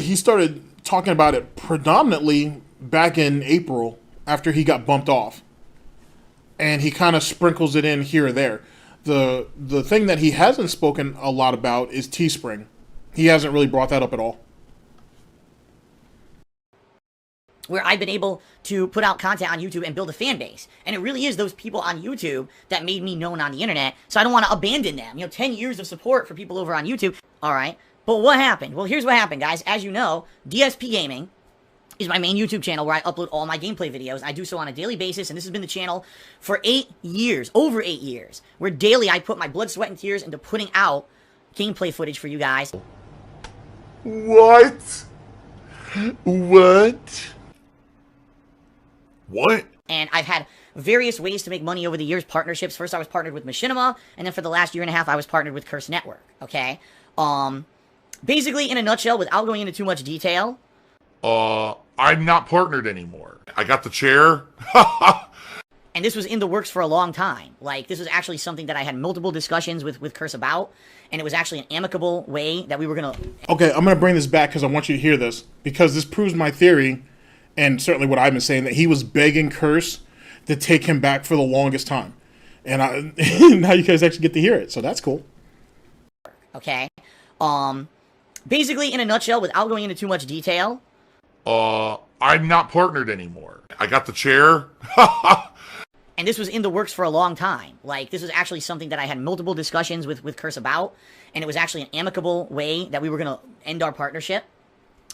He started talking about it predominantly back in April after he got bumped off, and he kind of sprinkles it in here or there. The thing that he hasn't spoken a lot about is Teespring. He hasn't really brought that up at all. Where I've been able to put out content on YouTube and build a fan base. And it really is those people on YouTube that made me known on the internet, so I don't want to abandon them. 10 years of support for people over on YouTube. Alright, but what happened? Well, here's what happened, guys. As you know, DsPgaming is my main YouTube channel where I upload all my gameplay videos. I do so on a daily basis, and this has been the channel for 8 years, over 8 years, where daily I put my blood, sweat, and tears into putting out gameplay footage for you guys. What? And I've had various ways to make money over the years, partnerships. First I was partnered with Machinima, and then for the last year and a half I was partnered with Curse Network, okay? Basically, in a nutshell, without going into too much detail, I'm not partnered anymore. I got the chair. And this was in the works for a long time. Like, this was actually something that I had multiple discussions with Curse about, and it was actually an amicable way that we were gonna... Okay, I'm gonna bring this back because I want you to hear this, because this proves my theory, and certainly what I've been saying, that he was begging Curse to take him back for the longest time. And now you guys actually get to hear it, so that's cool. Okay? Basically, in a nutshell, without going into too much detail... I'm not partnered anymore. I got the chair. And this was in the works for a long time. Like, this was actually something that I had multiple discussions with Curse about, and it was actually an amicable way that we were gonna end our partnership.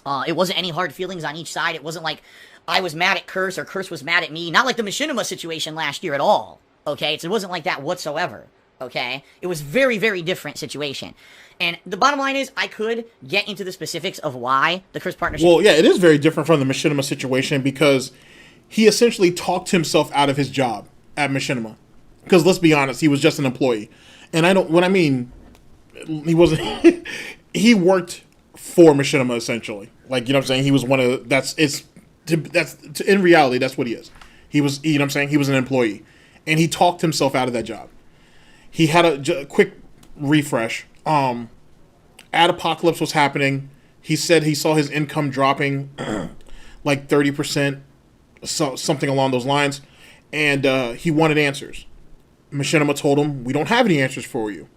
It wasn't any hard feelings on each side. It wasn't like I was mad at Curse or Curse was mad at me. Not like the Machinima situation last year at all. Okay? It wasn't like that whatsoever. Okay? It was very, very different situation. And the bottom line is, I could get into the specifics of why the Curse partnership... Well, yeah, it is very different from the Machinima situation, because he essentially talked himself out of his job at Machinima. Because let's be honest, he was just an employee. And he wasn't... he worked for Machinima, essentially. Like, you know what I'm saying? He was one of... in reality, that's what he is. He was, you know what I'm saying? He was an employee. And he talked himself out of that job. He had a quick refresh. Apocalypse was happening. He said he saw his income dropping like 30%, something along those lines, and he wanted answers. Machinima told him, "We don't have any answers for you.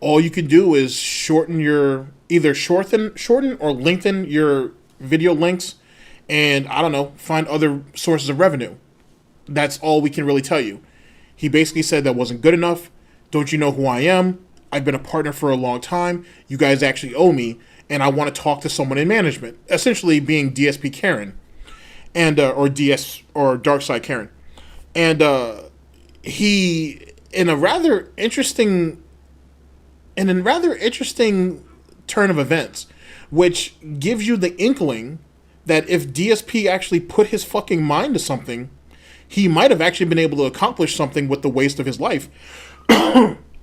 All you can do is shorten or lengthen your video lengths, and I don't know, find other sources of revenue. That's all we can really tell you." He basically said that wasn't good enough. "Don't you know who I am? I've been a partner for a long time. You guys actually owe me, and I want to talk to someone in management, essentially being DSP Karen, and or Darkside Karen, and he in a rather interesting turn of events, which gives you the inkling that if DSP actually put his fucking mind to something, he might have actually been able to accomplish something with the waste of his life.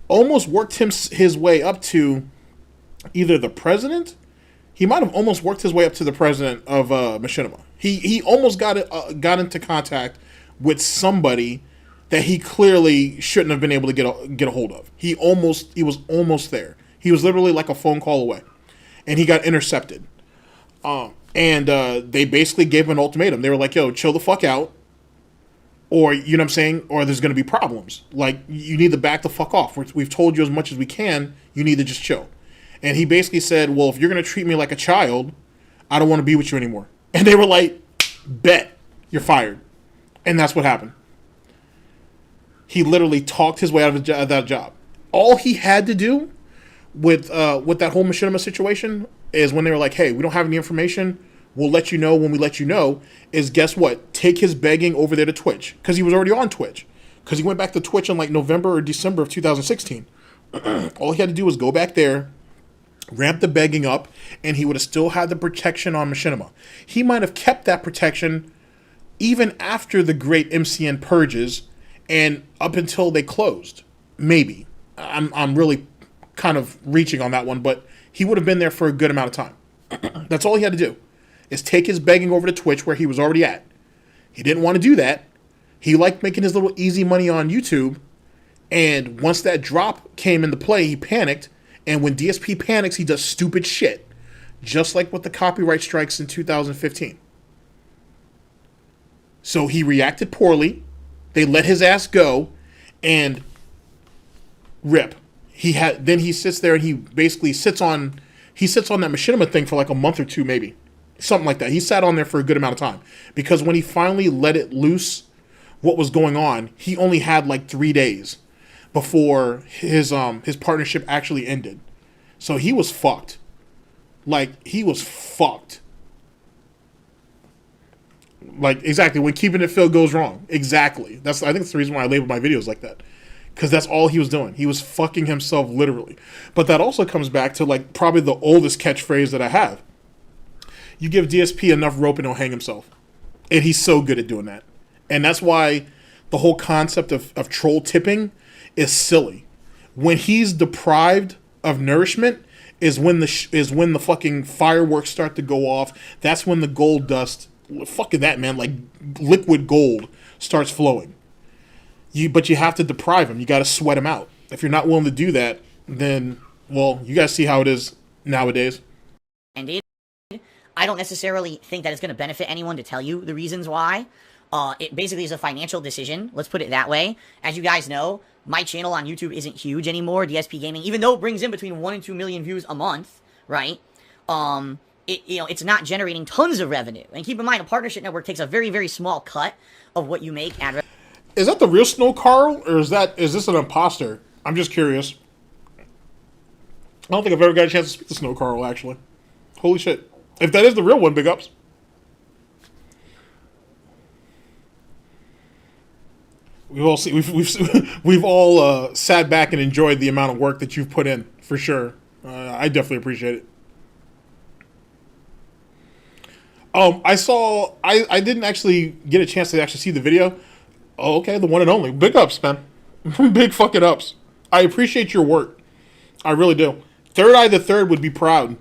Almost worked his way up to either the president. He might have almost worked his way up to the president of Machinima. He almost got into contact with somebody that he clearly shouldn't have been able to get a hold of. He was almost there. He was literally like a phone call away, and he got intercepted. They basically gave him an ultimatum. They were like, "Yo, chill the fuck out, or you know what I'm saying, or there's going to be problems. Like, you need to back the fuck off. We've told you as much as we can. You need to just chill." And he basically said, "Well, if you're going to treat me like a child, I don't want to be with you anymore." And they were like, "Bet, you're fired." And that's what happened. He literally talked his way out of that job. All he had to do with that whole Machinima situation is when they were like, "Hey, we don't have any information. We'll let you know when we let you know," is guess what? Take his begging over there to Twitch. Because he was already on Twitch. Because he went back to Twitch in like November or December of 2016. All he had to do was go back there, ramp the begging up, and he would have still had the protection on Machinima. He might have kept that protection even after the great MCN purges and up until they closed. Maybe. I'm really kind of reaching on that one, but he would have been there for a good amount of time. That's all he had to do, is take his begging over to Twitch where he was already at. He didn't want to do that. He liked making his little easy money on YouTube, and once that drop came into play, he panicked, and when DSP panics, he does stupid shit, just like with the copyright strikes in 2015. So he reacted poorly, they let his ass go, and rip. Then he sits there and he basically sits on that Machinima thing for like a month or two, maybe. Something like that. He sat on there for a good amount of time. Because when he finally let it loose, what was going on, he only had like 3 days before his partnership actually ended. So he was fucked. Like, he was fucked. Like, exactly, when keeping it Phil goes wrong. Exactly. I think that's the reason why I labeled my videos like that. Because that's all he was doing. He was fucking himself, literally. But that also comes back to, like, probably the oldest catchphrase that I have. You give DSP enough rope and he'll hang himself. And he's so good at doing that. And that's why the whole concept of troll tipping is silly. When he's deprived of nourishment is when the fucking fireworks start to go off. That's when the gold dust, fucking that, man, like liquid gold starts flowing. But you have to deprive him. You got to sweat him out. If you're not willing to do that, then, well, you guys see how it is nowadays. Indeed. I don't necessarily think that it's going to benefit anyone to tell you the reasons why. It basically is a financial decision. Let's put it that way. As you guys know, my channel on YouTube isn't huge anymore, DsPgaming, even though it brings in between 1 and 2 million views a month, right? It's not generating tons of revenue. And keep in mind, a partnership network takes a very, very small cut of what you make. Is that the real Snow Carl, or is this an imposter? I'm just curious. I don't think I've ever got a chance to speak to Snow Carl, actually. Holy shit. If that is the real one, big ups. We've all sat back and enjoyed the amount of work that you've put in, for sure. I definitely appreciate it. I didn't actually get a chance to actually see the video. Oh, okay, the one and only. Big ups, man. Big fucking ups. I appreciate your work. I really do. Third Eye the Third would be proud.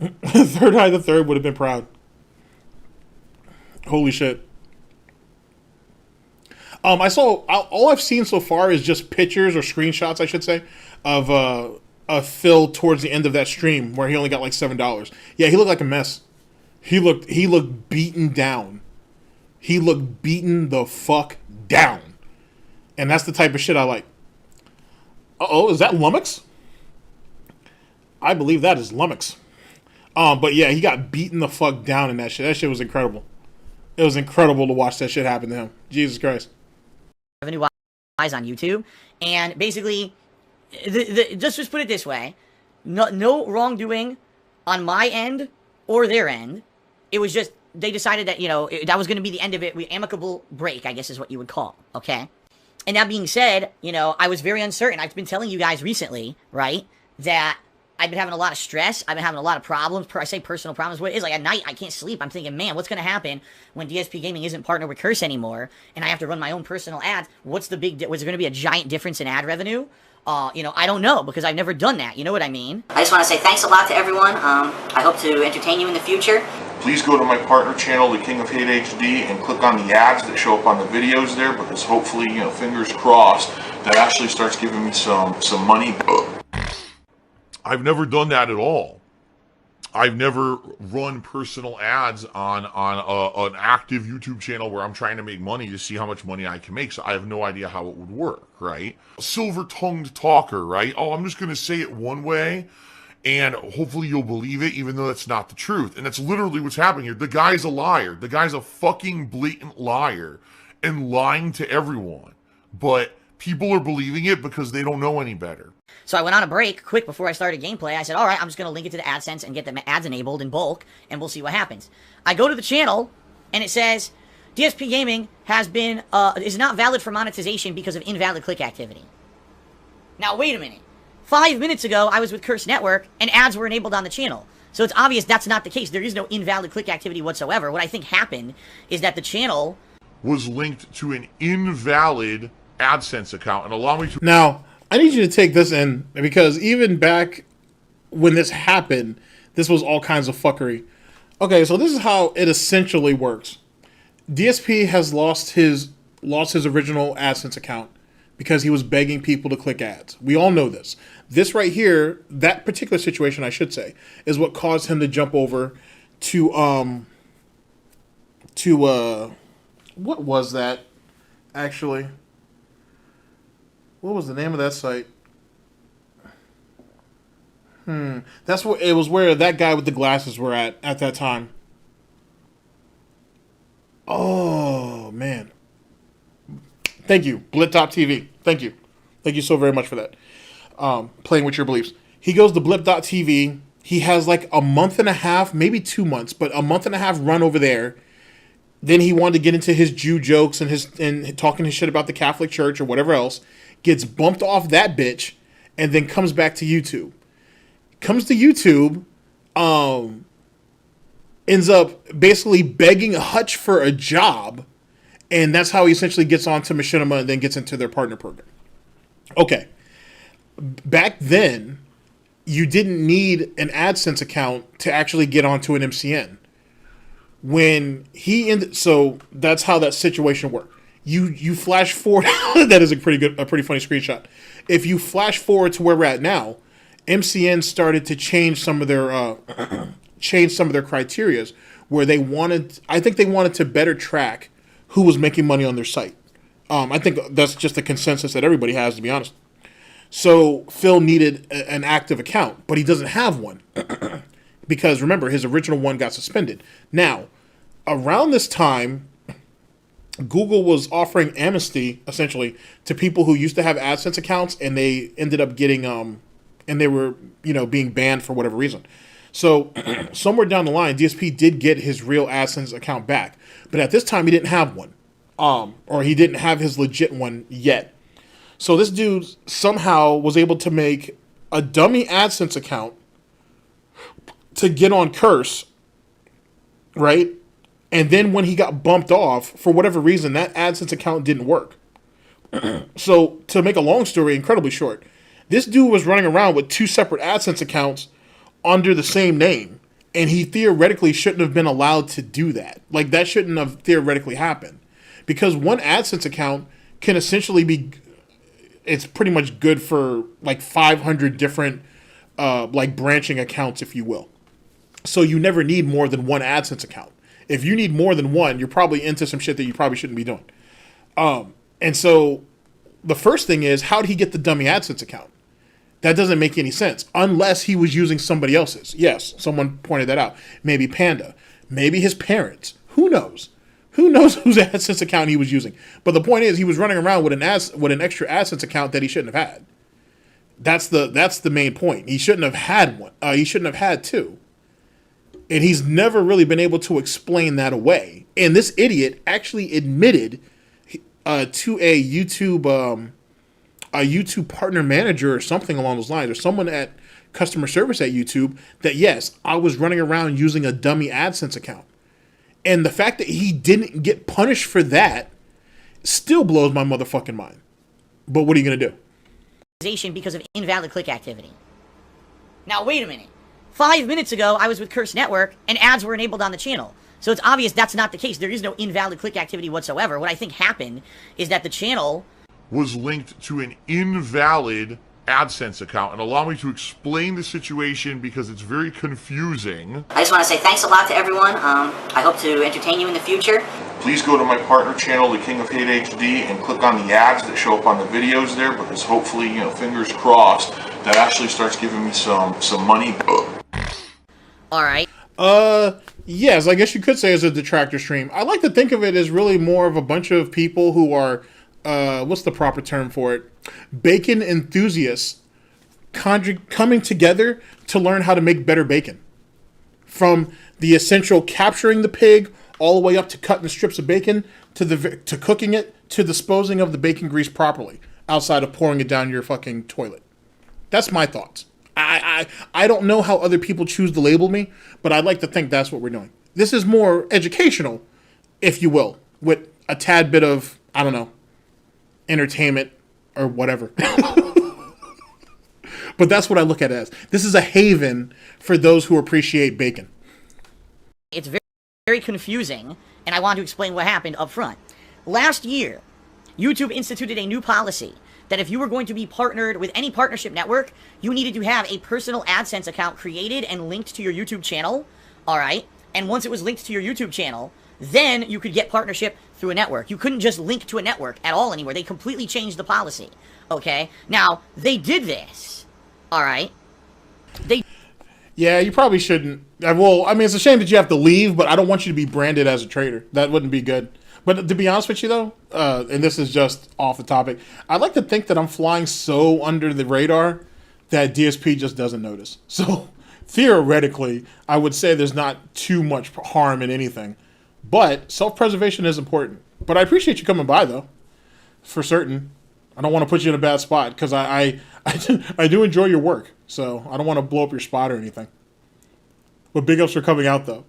Third Eye the Third would have been proud. Holy shit. All I've seen so far is just pictures or screenshots, I should say, of Phil towards the end of that stream where he only got like $7. Yeah, he looked like a mess. He looked beaten down. He looked beaten the fuck down. And that's the type of shit I like. Uh-oh, is that Lummox? I believe that is Lummox. But yeah, he got beaten the fuck down in that shit. That shit was incredible. It was incredible to watch that shit happen to him. Jesus Christ. Revenue-wise on YouTube. And basically, just put it this way. No wrongdoing on my end or their end. It was just, they decided that, that was going to be the end of it. Amicable break, I guess is what you would call, okay? And that being said, I was very uncertain. I've been telling you guys recently, right, that I've been having a lot of stress. I've been having a lot of problems. I say personal problems. What it is, like, at night, I can't sleep. I'm thinking, man, what's going to happen when DsPgaming isn't partnered with Curse anymore, and I have to run my own personal ads? Was there going to be a giant difference in ad revenue? I don't know, because I've never done that. You know what I mean? I just want to say thanks a lot to everyone. I hope to entertain you in the future. Please go to my partner channel, The King of Hate HD, and click on the ads that show up on the videos there, because hopefully, fingers crossed, that actually starts giving me some money. I've never done that at all. I've never run personal ads on an active YouTube channel where I'm trying to make money to see how much money I can make. So I have no idea how it would work, right? Silver-tongued talker, right? Oh, I'm just going to say it one way, and hopefully you'll believe it, even though that's not the truth. And that's literally what's happening here. The guy's a liar. The guy's a fucking blatant liar and lying to everyone. But people are believing it because they don't know any better. So I went on a break quick before I started gameplay. I said, all right, I'm just going to link it to the AdSense and get the ads enabled in bulk, and we'll see what happens. I go to the channel, and it says, DsPgaming is not valid for monetization because of invalid click activity. Now, wait a minute. 5 minutes ago, I was with Curse Network, and ads were enabled on the channel. So it's obvious that's not the case. There is no invalid click activity whatsoever. What I think happened is that the channel was linked to an invalid AdSense account, and allow me to... Now, I need you to take this in, because even back when this happened, this was all kinds of fuckery. Okay, so this is how it essentially works. DSP has lost his original AdSense account because he was begging people to click ads. We all know this. This right here, that particular situation, I should say, is what caused him to jump over to what was that, actually? What was the name of that site? That's what it was, where that guy with the glasses were at that time. Oh, man. Thank you, Blip.tv. Thank you. Thank you so very much for that. Playing with your beliefs. He goes to Blip.tv. He has like a month and a half, maybe 2 months, but a month and a half run over there. Then he wanted to get into his Jew jokes and talking his shit about the Catholic Church or whatever else. Gets bumped off that bitch, and then comes back to YouTube. Comes to YouTube, ends up basically begging Hutch for a job, and that's how he essentially gets onto Machinima and then gets into their partner program. Okay. Back then, you didn't need an AdSense account to actually get onto an MCN. When he ended, so that's how that situation worked. You flash forward. That is a pretty funny screenshot. If you flash forward to where we're at now, MCN started to change some of their criterias, where I think they wanted to better track who was making money on their site. I think that's just the consensus that everybody has, to be honest. So Phil needed an active account, but he doesn't have one because remember, his original one got suspended. Now, around this time, Google was offering amnesty, essentially, to people who used to have AdSense accounts, and they ended up getting, and they were, being banned for whatever reason. So, somewhere down the line, DSP did get his real AdSense account back. But at this time, he didn't have one. Or he didn't have his legit one yet. So, this dude somehow was able to make a dummy AdSense account to get on Curse, right? And then when he got bumped off, for whatever reason, that AdSense account didn't work. So, to make a long story incredibly short, this dude was running around with 2 separate AdSense accounts under the same name. And he theoretically shouldn't have been allowed to do that. Like, that shouldn't have theoretically happened. Because one AdSense account can essentially be, it's pretty much good for like 500 different, like branching accounts, if you will. So you never need more than one AdSense account. If you need more than one, you're probably into some shit that you probably shouldn't be doing. And so the first thing is, how did he get the dummy AdSense account? That doesn't make any sense unless he was using somebody else's. Yes, someone pointed that out. Maybe Panda. Maybe his parents. Who knows? Who knows whose AdSense account he was using? But the point is, he was running around with an extra AdSense account that he shouldn't have had. That's the main point. He shouldn't have had one. He shouldn't have had two. And he's never really been able to explain that away. And this idiot actually admitted to a YouTube partner manager or something along those lines, or someone at customer service at YouTube, that yes, I was running around using a dummy AdSense account. And the fact that he didn't get punished for that still blows my motherfucking mind. But what are you going to do? Because of invalid click activity. Now, wait a minute. 5 minutes ago, I was with Curse Network, and ads were enabled on the channel. So it's obvious that's not the case. There is no invalid click activity whatsoever. What I think happened is that the channel was linked to an invalid AdSense account. And allow me to explain the situation because it's very confusing. I just want to say thanks a lot to everyone. I hope to entertain you in the future. Please go to my partner channel, The King of Hate HD, and click on the ads that show up on the videos there, because hopefully, you know, fingers crossed, that actually starts giving me some money. Alright. Yes, I guess you could say it's a detractor stream. I like to think of it as really more of a bunch of people who are, what's the proper term for it? Bacon enthusiasts coming together to learn how to make better bacon. From the essential capturing the pig, all the way up to cutting the strips of bacon, to cooking it, to disposing of the bacon grease properly, outside of pouring it down your fucking toilet. That's my thoughts. I don't know how other people choose to label me, but I'd like to think that's what we're doing. This is more educational, if you will, with a tad bit of, I don't know, entertainment or whatever. But that's what I look at it as. This is a haven for those who appreciate bacon. It's very, very confusing, and I want to explain what happened up front. Last year, YouTube instituted a new policy that if you were going to be partnered with any partnership network, you needed to have a personal AdSense account created and linked to your YouTube channel, alright? And once it was linked to your YouTube channel, then you could get partnership through a network. You couldn't just link to a network at all anymore. They completely changed the policy, okay? Now, they did this, alright? Yeah, you probably shouldn't. Well, I mean, it's a shame that you have to leave, but I don't want you to be branded as a traitor. That wouldn't be good. But to be honest with you, though, and this is just off the topic, I'd like to think that I'm flying so under the radar that DSP just doesn't notice. So, theoretically, I would say there's not too much harm in anything. But self-preservation is important. But I appreciate you coming by, though, for certain. I don't want to put you in a bad spot, because I do enjoy your work. So, I don't want to blow up your spot or anything. But big ups for coming out, though.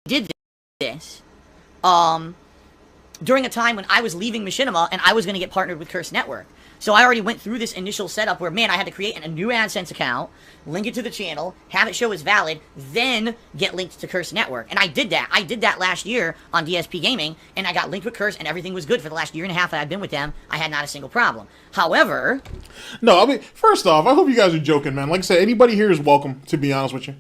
Did this during a time when I was leaving Machinima and I was going to get partnered with Curse Network. So I already went through this initial setup where, man, I had to create a new AdSense account, link it to the channel, have it show as valid, then get linked to Curse Network. And I did that. I did that last year on DsPgaming, and I got linked with Curse, and everything was good for the last year and a half that I've been with them. I had not a single problem. However... No, I mean, first off, I hope you guys are joking, man. Like I said, anybody here is welcome, to be honest with you.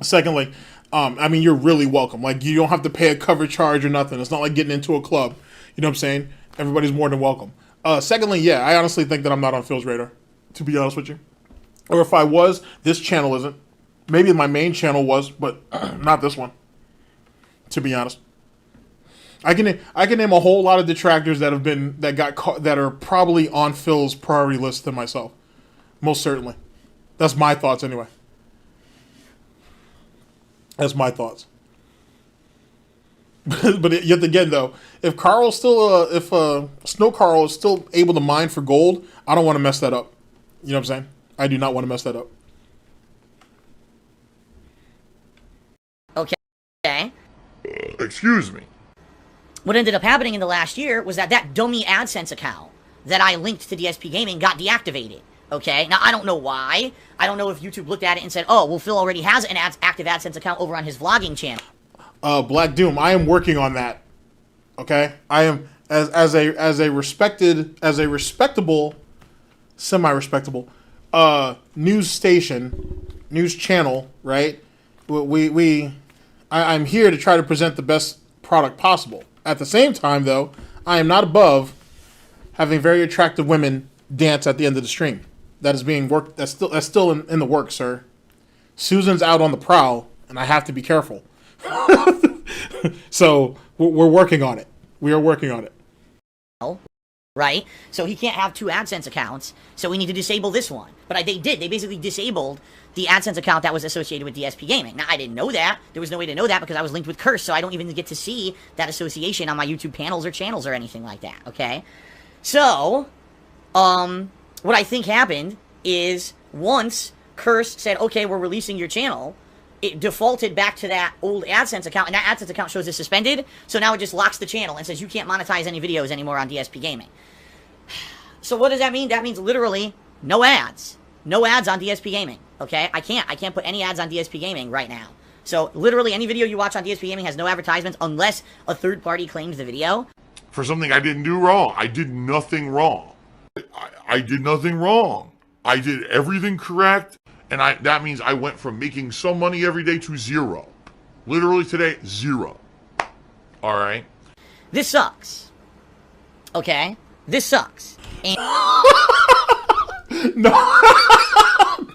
Secondly, I mean, you're really welcome. Like, you don't have to pay a cover charge or nothing. It's not like getting into a club. You know what I'm saying? Everybody's more than welcome. Secondly, yeah, I honestly think that I'm not on Phil's radar, to be honest with you. Or if I was, this channel isn't. Maybe my main channel was, but not this one, to be honest. I can name a whole lot of detractors that have been, that are probably on Phil's priority list than myself. Most certainly. That's my thoughts anyway. That's my thoughts. But yet again, though, if Carl's still, if Snow Carl is still able to mine for gold, I don't want to mess that up. You know what I'm saying? I do not want to mess that up. Okay. Excuse me. What ended up happening in the last year was that dummy AdSense account that I linked to DsPgaming got deactivated. Okay, now I don't know why. I don't know if YouTube looked at it and said, oh, well, Phil already has an active AdSense account over on his vlogging channel. Black Doom, I am working on that. Okay, I am as a respectable, semi-respectable news station, news channel, right? I'm here to try to present the best product possible. At the same time, though, I am not above having very attractive women dance at the end of the stream. That is being worked. That's still in the works, sir. Susan's out on the prowl, and I have to be careful. So we're working on it. We are working on it. right? So he can't have two AdSense accounts, so we need to disable this one. But they did. They basically disabled the AdSense account that was associated with DsPgaming. Now, I didn't know that. There was no way to know that because I was linked with Curse, so I don't even get to see that association on my YouTube panels or channels or anything like that, okay? So, what I think happened is once Curse said, okay, we're releasing your channel, it defaulted back to that old AdSense account, and that AdSense account shows as suspended, so now it just locks the channel and says you can't monetize any videos anymore on DsPgaming. So what does that mean? That means literally no ads. No ads on DsPgaming, okay? I can't put any ads on DsPgaming right now. So literally any video you watch on DsPgaming has no advertisements unless a third party claims the video. For something I didn't do wrong. I did nothing wrong. I did nothing wrong. I did everything correct, and that means I went from making some money every day to zero. Literally today, zero. All right? This sucks. Okay? This sucks. And No.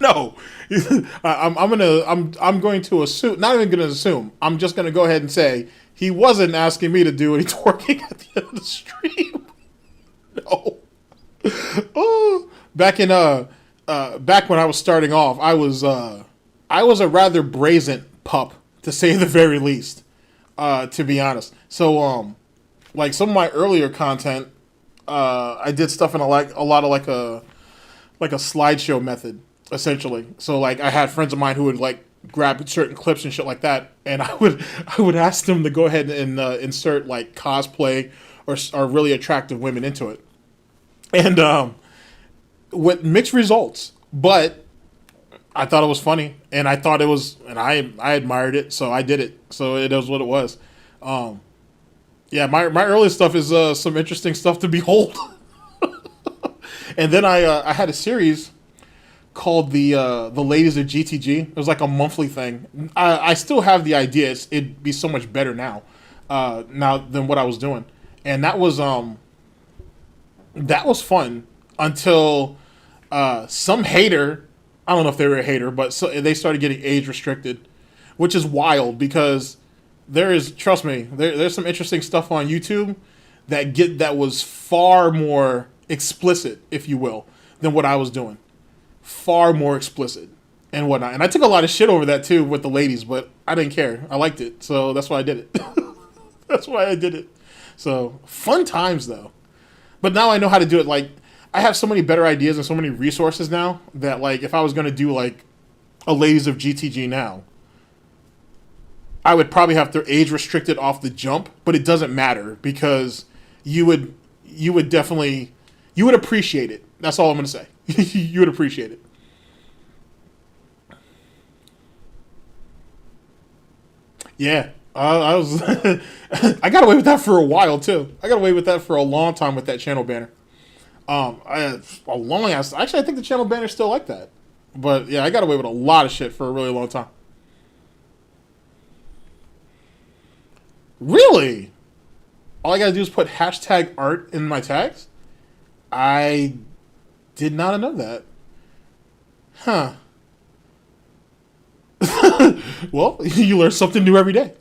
No. I'm going to assume, not even going to assume, I'm just going to go ahead and say he wasn't asking me to do any twerking at the end of the stream. No. Oh, back when I was starting off, I was a rather brazen pup, to say the very least, to be honest. So like some of my earlier content, I did stuff in a lot of like a slideshow method, essentially. So like I had friends of mine who would like grab certain clips and shit like that, and I would ask them to go ahead and insert like cosplay or really attractive women into it, and with mixed results. But I thought it was funny, and I thought it was, and I admired it, so I did it. So it was what it was. Yeah, my early stuff is some interesting stuff to behold. And then I had a series called the Ladies of GTG. It was like a monthly thing. I still have the idea. It'd be so much better now than what I was doing. And that was fun until some hater, I don't know if they were a hater, but they started getting age restricted, which is wild because trust me, there's some interesting stuff on YouTube that was far more explicit, if you will, than what I was doing. Far more explicit and whatnot. And I took a lot of shit over that too with the ladies, but I didn't care. I liked it, so that's why I did it. That's why I did it. So fun times though. But now I know how to do it. Like I have so many better ideas and so many resources now that like if I was gonna do like a Ladies of GTG now, I would probably have to age restrict it off the jump, but it doesn't matter because you would appreciate it. That's all I'm going to say. You would appreciate it. Yeah. I was I got away with that for a while too. I got away with that for a long time with that channel banner. Actually I think the channel banner's still like that. But yeah, I got away with a lot of shit for a really long time. Really? All I gotta do is put hashtag art in my tags? I did not know that. Huh. Well, you learn something new every day.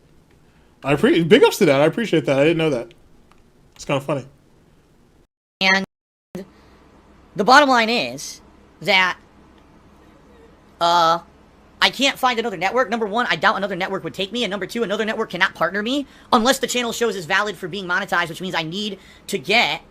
Big ups to that. I appreciate that. I didn't know that. It's kind of funny. And the bottom line is that I can't find another network. Number one, I doubt another network would take me. And number two, another network cannot partner me unless the channel shows is valid for being monetized, which means I need to get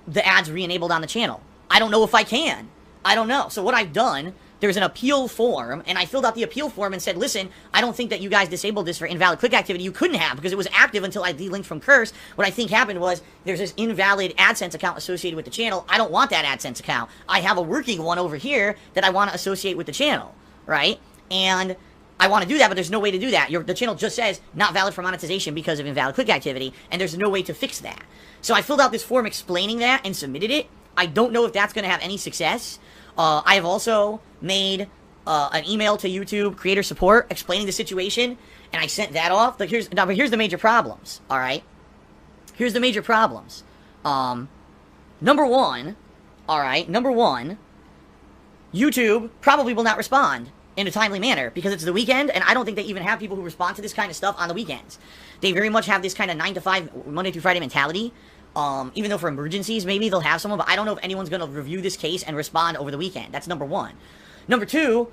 the ads re-enabled on the channel. I don't know if I can. I don't know. So what I've done, there's an appeal form, and I filled out the appeal form and said, listen, I don't think that you guys disabled this for invalid click activity. You couldn't have because it was active until I delinked from Curse. What I think happened was there's this invalid AdSense account associated with the channel. I don't want that AdSense account. I have a working one over here that I want to associate with the channel. Right? And I want to do that, but there's no way to do that. The channel just says not valid for monetization because of invalid click activity, and there's no way to fix that. So I filled out this form explaining that and submitted it. I don't know if that's going to have any success. I have also made an email to YouTube creator support explaining the situation, and I sent that off. But here's the major problems, all right? Here's the major problems. Number one, YouTube probably will not respond in a timely manner because it's the weekend, and I don't think they even have people who respond to this kind of stuff on the weekends. They very much have this kind of 9 to 5, Monday through Friday mentality Even though for emergencies, maybe they'll have someone, but I don't know if anyone's going to review this case and respond over the weekend. That's number one. Number two,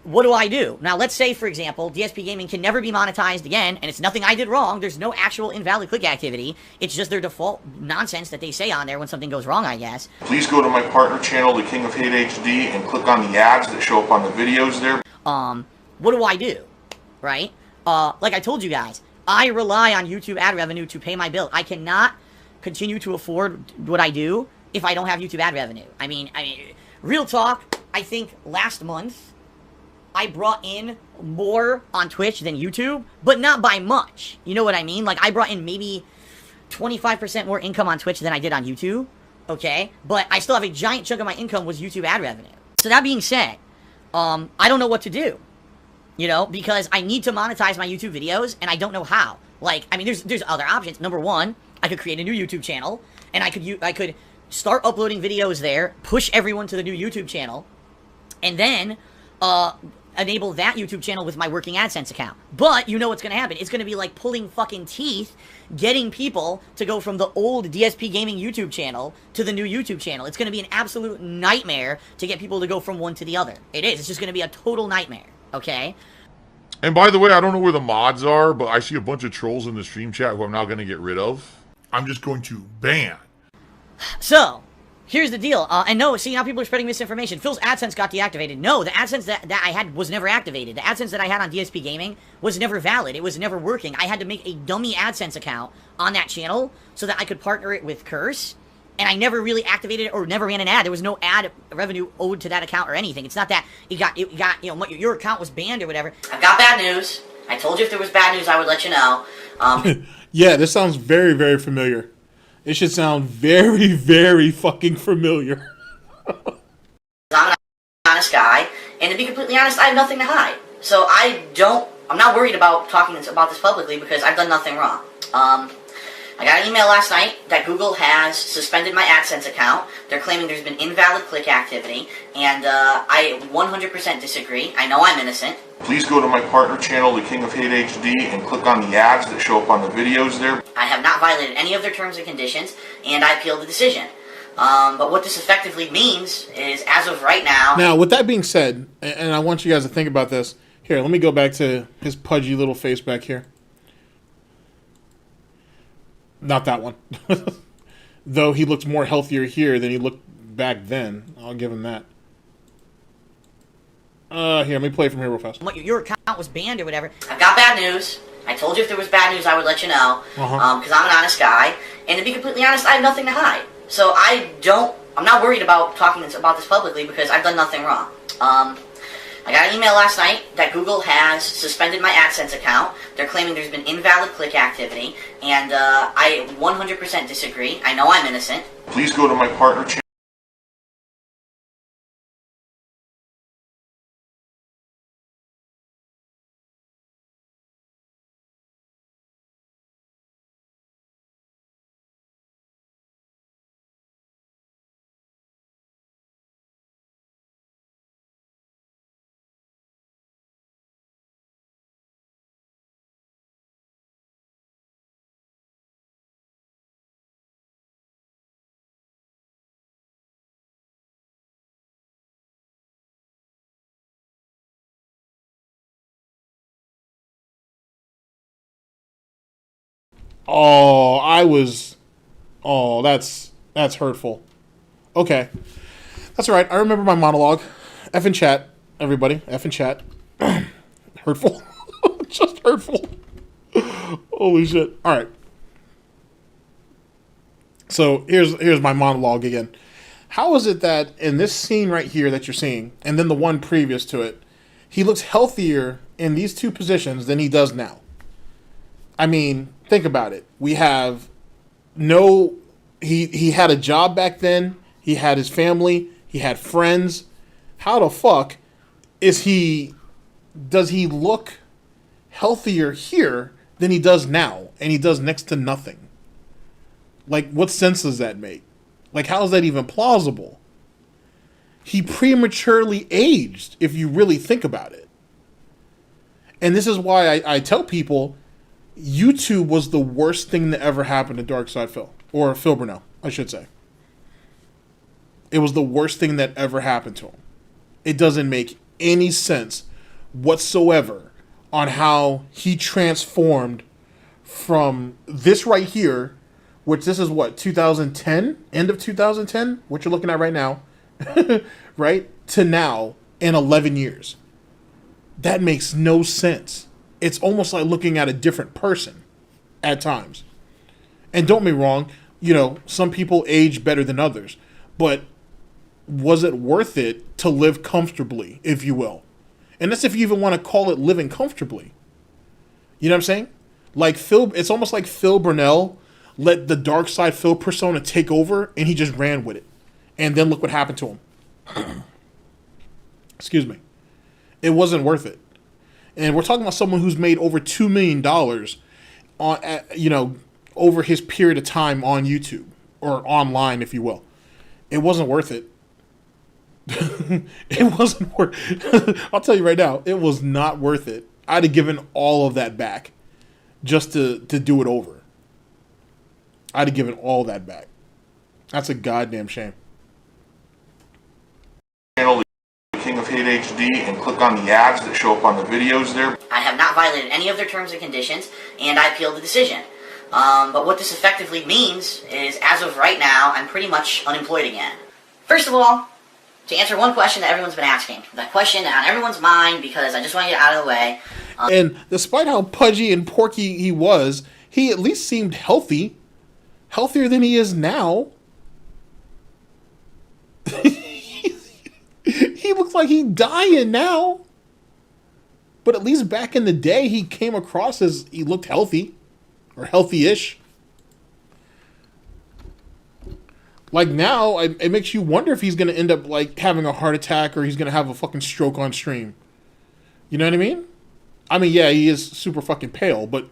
what do I do? Now, let's say, for example, DsPgaming can never be monetized again, and it's nothing I did wrong. There's no actual invalid click activity. It's just their default nonsense that they say on there when something goes wrong, I guess. Please go to my partner channel, The King of Hate HD, and click on the ads that show up on the videos there. What do I do? Right? Like I told you guys, I rely on YouTube ad revenue to pay my bill. I cannot continue to afford what I do if I don't have YouTube ad revenue. I mean, real talk, I think last month, I brought in more on Twitch than YouTube, but not by much. You know what I mean? Like, I brought in maybe 25% more income on Twitch than I did on YouTube, okay? But I still have a giant chunk of my income was YouTube ad revenue. So that being said, I don't know what to do, you know, because I need to monetize my YouTube videos, and I don't know how. Like, I mean, there's other options. Number one, I could create a new YouTube channel, and I could start uploading videos there, push everyone to the new YouTube channel, and then, enable that YouTube channel with my working AdSense account. But you know what's going to happen. It's going to be like pulling fucking teeth, getting people to go from the old DsPgaming YouTube channel to the new YouTube channel. It's going to be an absolute nightmare to get people to go from one to the other. It is. It's just going to be a total nightmare. Okay? And by the way, I don't know where the mods are, but I see a bunch of trolls in the stream chat who I'm now going to get rid of. I'm just going to ban. So, here's the deal. And no, see, now people are spreading misinformation. Phil's AdSense got deactivated. No, the AdSense that I had was never activated. The AdSense that I had on DsPgaming was never valid. It was never working. I had to make a dummy AdSense account on that channel so that I could partner it with Curse. And I never really activated it or never ran an ad. There was no ad revenue owed to that account or anything. It's not that it got, you know, your account was banned or whatever. I've got bad news. I told you if there was bad news, I would let you know. Yeah, this sounds very, very familiar. It should sound very, very fucking familiar. I'm an honest guy, and to be completely honest, I have nothing to hide. So I'm not worried about talking about this publicly because I've done nothing wrong. I got an email last night that Google has suspended my AdSense account. They're claiming there's been invalid click activity, and I 100% disagree. I know I'm innocent. Please go to my partner channel, The King of Hate HD, and click on the ads that show up on the videos there. I have not violated any of their terms and conditions, and I appealed the decision. But what this effectively means is, as of right now... Now, with that being said, and I want you guys to think about this. Here, let me go back to his pudgy little face back here. Not that one. Though he looks more healthier here than he looked back then. I'll give him that. Here, let me play from here real fast. Your account was banned or whatever. I've got bad news. I told you if there was bad news, I would let you know. Because I'm an honest guy. And to be completely honest, I have nothing to hide. So I'm not worried about talking about this publicly because I've done nothing wrong. I got an email last night that Google has suspended my AdSense account. They're claiming there's been invalid click activity, and I 100% disagree. I know I'm innocent. Please go to my partner channel. That's hurtful. Okay. That's all right. I remember my monologue. F in chat, everybody. F in chat. Hurtful. Just hurtful. Holy shit. All right. So here's my monologue again. How is it that in this scene right here that you're seeing, and then the one previous to it, he looks healthier in these two positions than he does now? I mean, think about it. We have he had a job back then. He had his family. He had friends. How the fuck does he look healthier here than he does now? And he does next to nothing. Like, what sense does that make? Like, how is that even plausible? He prematurely aged, if you really think about it. And this is why I tell people YouTube was the worst thing that ever happened to DarksydePhil. or Phil Burnell, I should say. It was the worst thing that ever happened to him. It doesn't make any sense whatsoever on how he transformed from this right here, which this is what, 2010, end of 2010, what you're looking at right now, right, to now in 11 years. That makes no sense. It's almost like looking at a different person at times. And don't get me wrong, you know, some people age better than others, but was it worth it to live comfortably, if you will? And that's if you even want to call it living comfortably. You know what I'm saying? Like Phil, it's almost like Phil Burnell let the DarksydePhil persona take over and he just ran with it. And then look what happened to him. Excuse me. It wasn't worth it. And we're talking about someone who's made over $2 million on, you know, over his period of time on YouTube or online, if you will. It wasn't worth it. It wasn't worth I'll tell you right now, it was not worth it. I'd have given all of that back just to do it over. I'd have given all that back. That's a goddamn shame. Channel the King of Hate HD and click on the ads that show up on the videos there. I have not violated any of their terms and conditions, and I appealed the decision. But what this effectively means is, as of right now, I'm pretty much unemployed again. First of all, to answer one question that everyone's been asking, that question on everyone's mind, because I just want to get out of the way. And despite how pudgy and porky he was, he at least seemed healthy. Healthier than he is now. He looks like he's dying now. But at least back in the day, he came across as he looked healthy. Or healthy-ish. Like now, it makes you wonder if he's going to end up like having a heart attack or he's going to have a fucking stroke on stream. You know what I mean? I mean, yeah, he is super fucking pale, but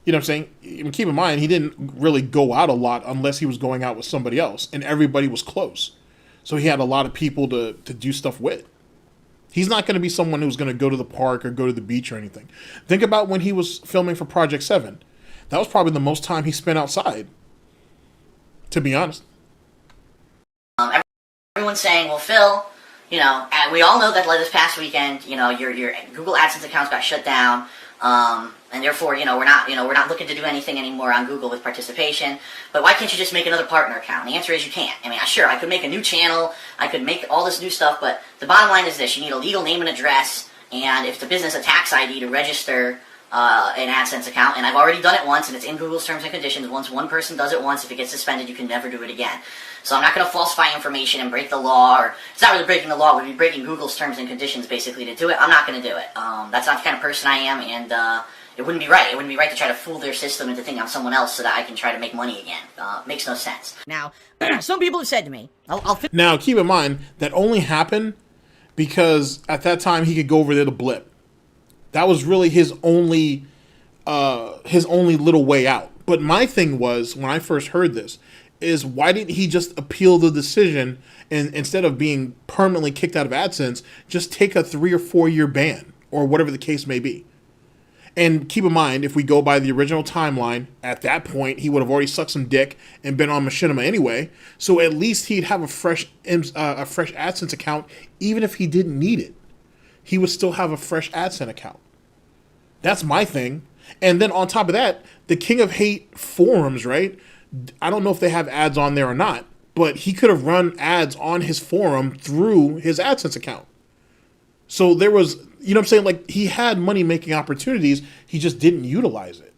you know what I'm saying? I mean, keep in mind, he didn't really go out a lot unless he was going out with somebody else, and everybody was close. So he had a lot of people to do stuff with. He's not going to be someone who's going to go to the park or go to the beach or anything. Think about when he was filming for Project 7. That was probably the most time he spent outside, to be honest. Everyone's saying, well, Phil, you know, and we all know that like this past weekend, you know, your Google AdSense accounts got shut down, and therefore, you know, we're not looking to do anything anymore on Google with participation. But why can't you just make another partner account? And the answer is you can't. I mean, sure, I could make a new channel, I could make all this new stuff, but the bottom line is this: you need a legal name and address, and if the business, a tax ID to register an AdSense account, and I've already done it once, and it's in Google's terms and conditions. Once one person does it once, if it gets suspended, you can never do it again. So I'm not going to falsify information and break the law, or it's not really breaking the law, it would be breaking Google's terms and conditions basically to do it. I'm not going to do it. That's not the kind of person I am, and it wouldn't be right. It wouldn't be right to try to fool their system into thinking I'm someone else so that I can try to make money again. Makes no sense. Now, some people have said to me, Now, keep in mind, that only happened because at that time he could go over there to blip. That was really his only little way out. But my thing was, when I first heard this, is why didn't he just appeal the decision and instead of being permanently kicked out of AdSense, just take a 3 or 4 year ban or whatever the case may be. And keep in mind, if we go by the original timeline, at that point, he would have already sucked some dick and been on Machinima anyway. So at least he'd have a fresh AdSense account, even if he didn't need it. He would still have a fresh AdSense account. That's my thing. And then on top of that, the King of Hate forums, right? I don't know if they have ads on there or not, but he could have run ads on his forum through his AdSense account. So there was, you know what I'm saying? Like, he had money-making opportunities. He just didn't utilize it.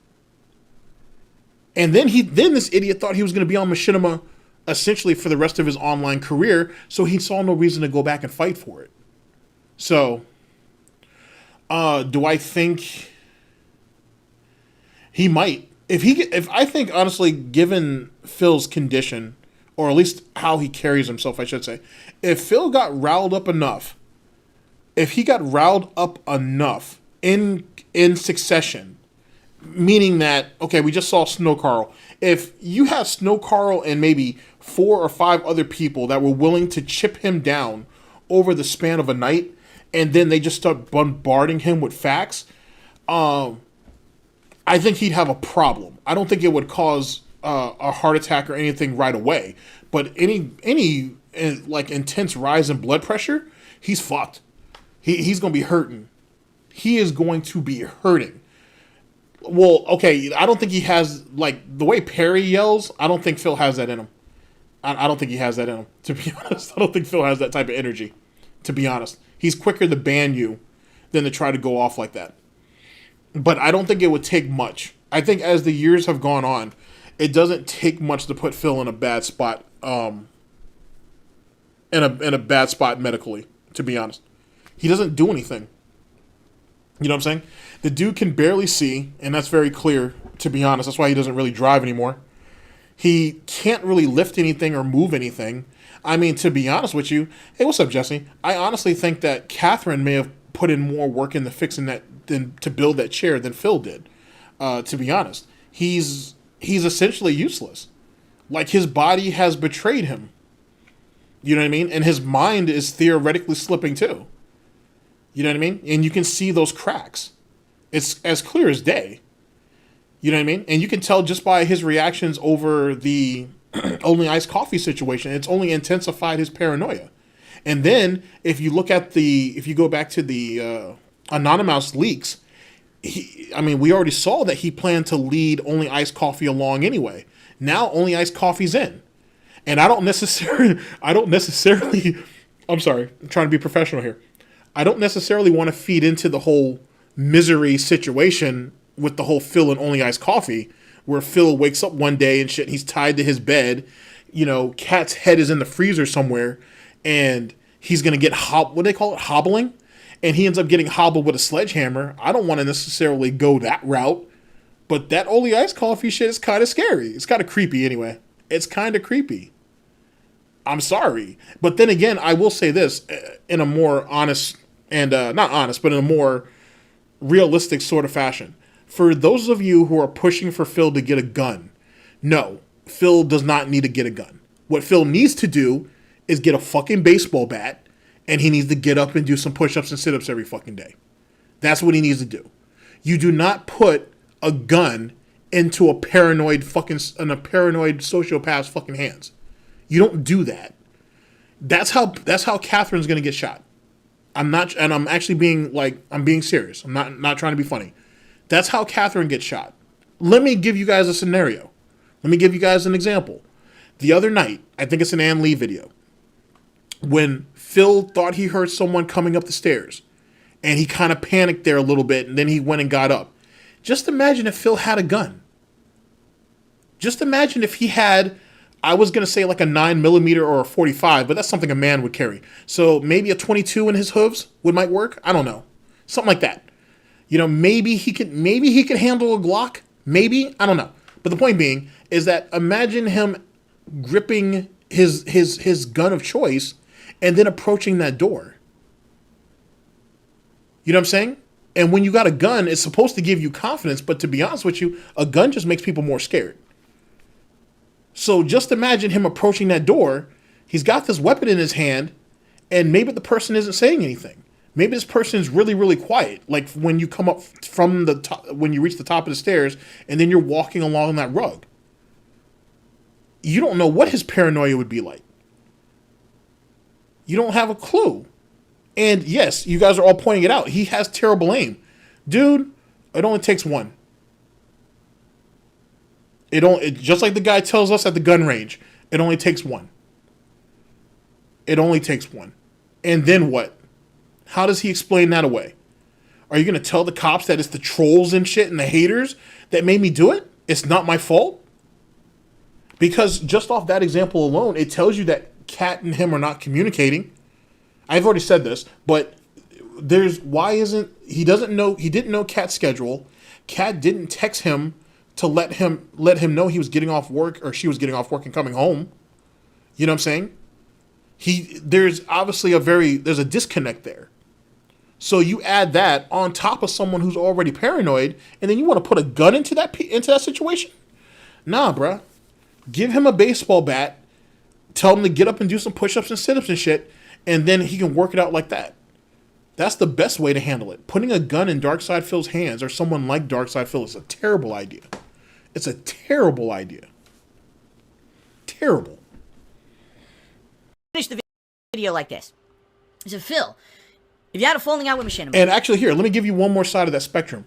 And then this idiot thought he was going to be on Machinima essentially for the rest of his online career, so he saw no reason to go back and fight for it. So, do I think he might? If I think, honestly, given Phil's condition, or at least how he carries himself, I should say, if Phil got riled up enough, if he got riled up enough in succession, meaning that, okay, we just saw Snow Carl. If you have Snow Carl and maybe 4 or 5 other people that were willing to chip him down over the span of a night, and then they just start bombarding him with facts, I think he'd have a problem. I don't think it would cause a heart attack or anything right away, but any like intense rise in blood pressure, he's fucked. He's gonna be hurting. He is going to be hurting. Well, okay, I don't think he has, like, the way Perry yells, I don't think Phil has that in him. I don't think he has that in him, to be honest. I don't think Phil has that type of energy, to be honest. He's quicker to ban you than to try to go off like that. But I don't think it would take much. I think as the years have gone on, it doesn't take much to put Phil in a bad spot, in a bad spot medically, to be honest. He doesn't do anything. You know what I'm saying? The dude can barely see, and that's very clear, to be honest. That's why he doesn't really drive anymore. He can't really lift anything or move anything. I mean, to be honest with you, hey, what's up, Jesse? I honestly think that Catherine may have put in more work into fixing that to build that chair than Phil did. To be honest, he's essentially useless. Like, his body has betrayed him. You know what I mean? And his mind is theoretically slipping too. You know what I mean? And you can see those cracks. It's as clear as day. You know what I mean? And you can tell just by his reactions over the only iced coffee situation. It's only intensified his paranoia. And then if you go back to the Anonymous leaks, we already saw that he planned to lead only iced coffee along anyway. Now only iced coffee's in. And I'm sorry, I'm trying to be professional here. I don't necessarily want to feed into the whole misery situation with the whole Phil and only iced coffee, where Phil wakes up one day and shit, he's tied to his bed, you know, Cat's head is in the freezer somewhere, and he's going to get hobbling, and he ends up getting hobbled with a sledgehammer. I don't want to necessarily go that route, but that only iced coffee shit is kind of scary. It's kind of creepy anyway. It's kind of creepy. I'm sorry. But then again, I will say this in a more honest and not honest, but in a more realistic sort of fashion. For those of you who are pushing for Phil to get a gun, no, Phil does not need to get a gun. What Phil needs to do is get a fucking baseball bat, and he needs to get up and do some push-ups and sit-ups every fucking day. That's what he needs to do. You do not put a gun into a paranoid sociopath's fucking hands. You don't do that. That's how Catherine's gonna get shot. I'm being serious. I'm not trying to be funny. That's how Catherine gets shot. Let me give you guys a scenario. Let me give you guys an example. The other night, I think it's an Ann Lee video, when Phil thought he heard someone coming up the stairs, and he kind of panicked there a little bit, and then he went and got up. Just imagine if Phil had a gun. Just imagine if he had, I was going to say like a 9mm or a 45, but that's something a man would carry. So maybe a 22 in his hooves might work. I don't know. Something like that. You know, maybe he could handle a Glock. Maybe. I don't know. But the point being is that imagine him gripping his gun of choice and then approaching that door. You know what I'm saying? And when you got a gun, it's supposed to give you confidence, but to be honest with you, a gun just makes people more scared. So just imagine him approaching that door. He's got this weapon in his hand, and maybe the person isn't saying anything. Maybe this person is really, really quiet. Like when you come up from the top, when you reach the top of the stairs, and then you're walking along that rug. You don't know what his paranoia would be like. You don't have a clue. And yes, you guys are all pointing it out. He has terrible aim. Dude, it only takes one. Just like the guy tells us at the gun range, it only takes one. It only takes one. And then what? How does he explain that away? Are you going to tell the cops that it's the trolls and shit and the haters that made me do it? It's not my fault? Because just off that example alone, it tells you that Cat and him are not communicating. I've already said this, but he didn't know Cat's schedule. Cat didn't text him to let him know he was getting off work or she was getting off work and coming home. You know what I'm saying? There's obviously there's a disconnect there. So you add that on top of someone who's already paranoid, and then you want to put a gun into that situation? Nah, bruh. Give him a baseball bat, tell him to get up and do some push-ups and sit-ups and shit, and then he can work it out like that. That's the best way to handle it. Putting a gun in DarksydePhil's hands or someone like DarksydePhil is a terrible idea. It's a terrible idea. terrible. Finish the video like this. I said, Phil, if you had a falling out with Machinima. And actually, here, let me give you one more side of that spectrum.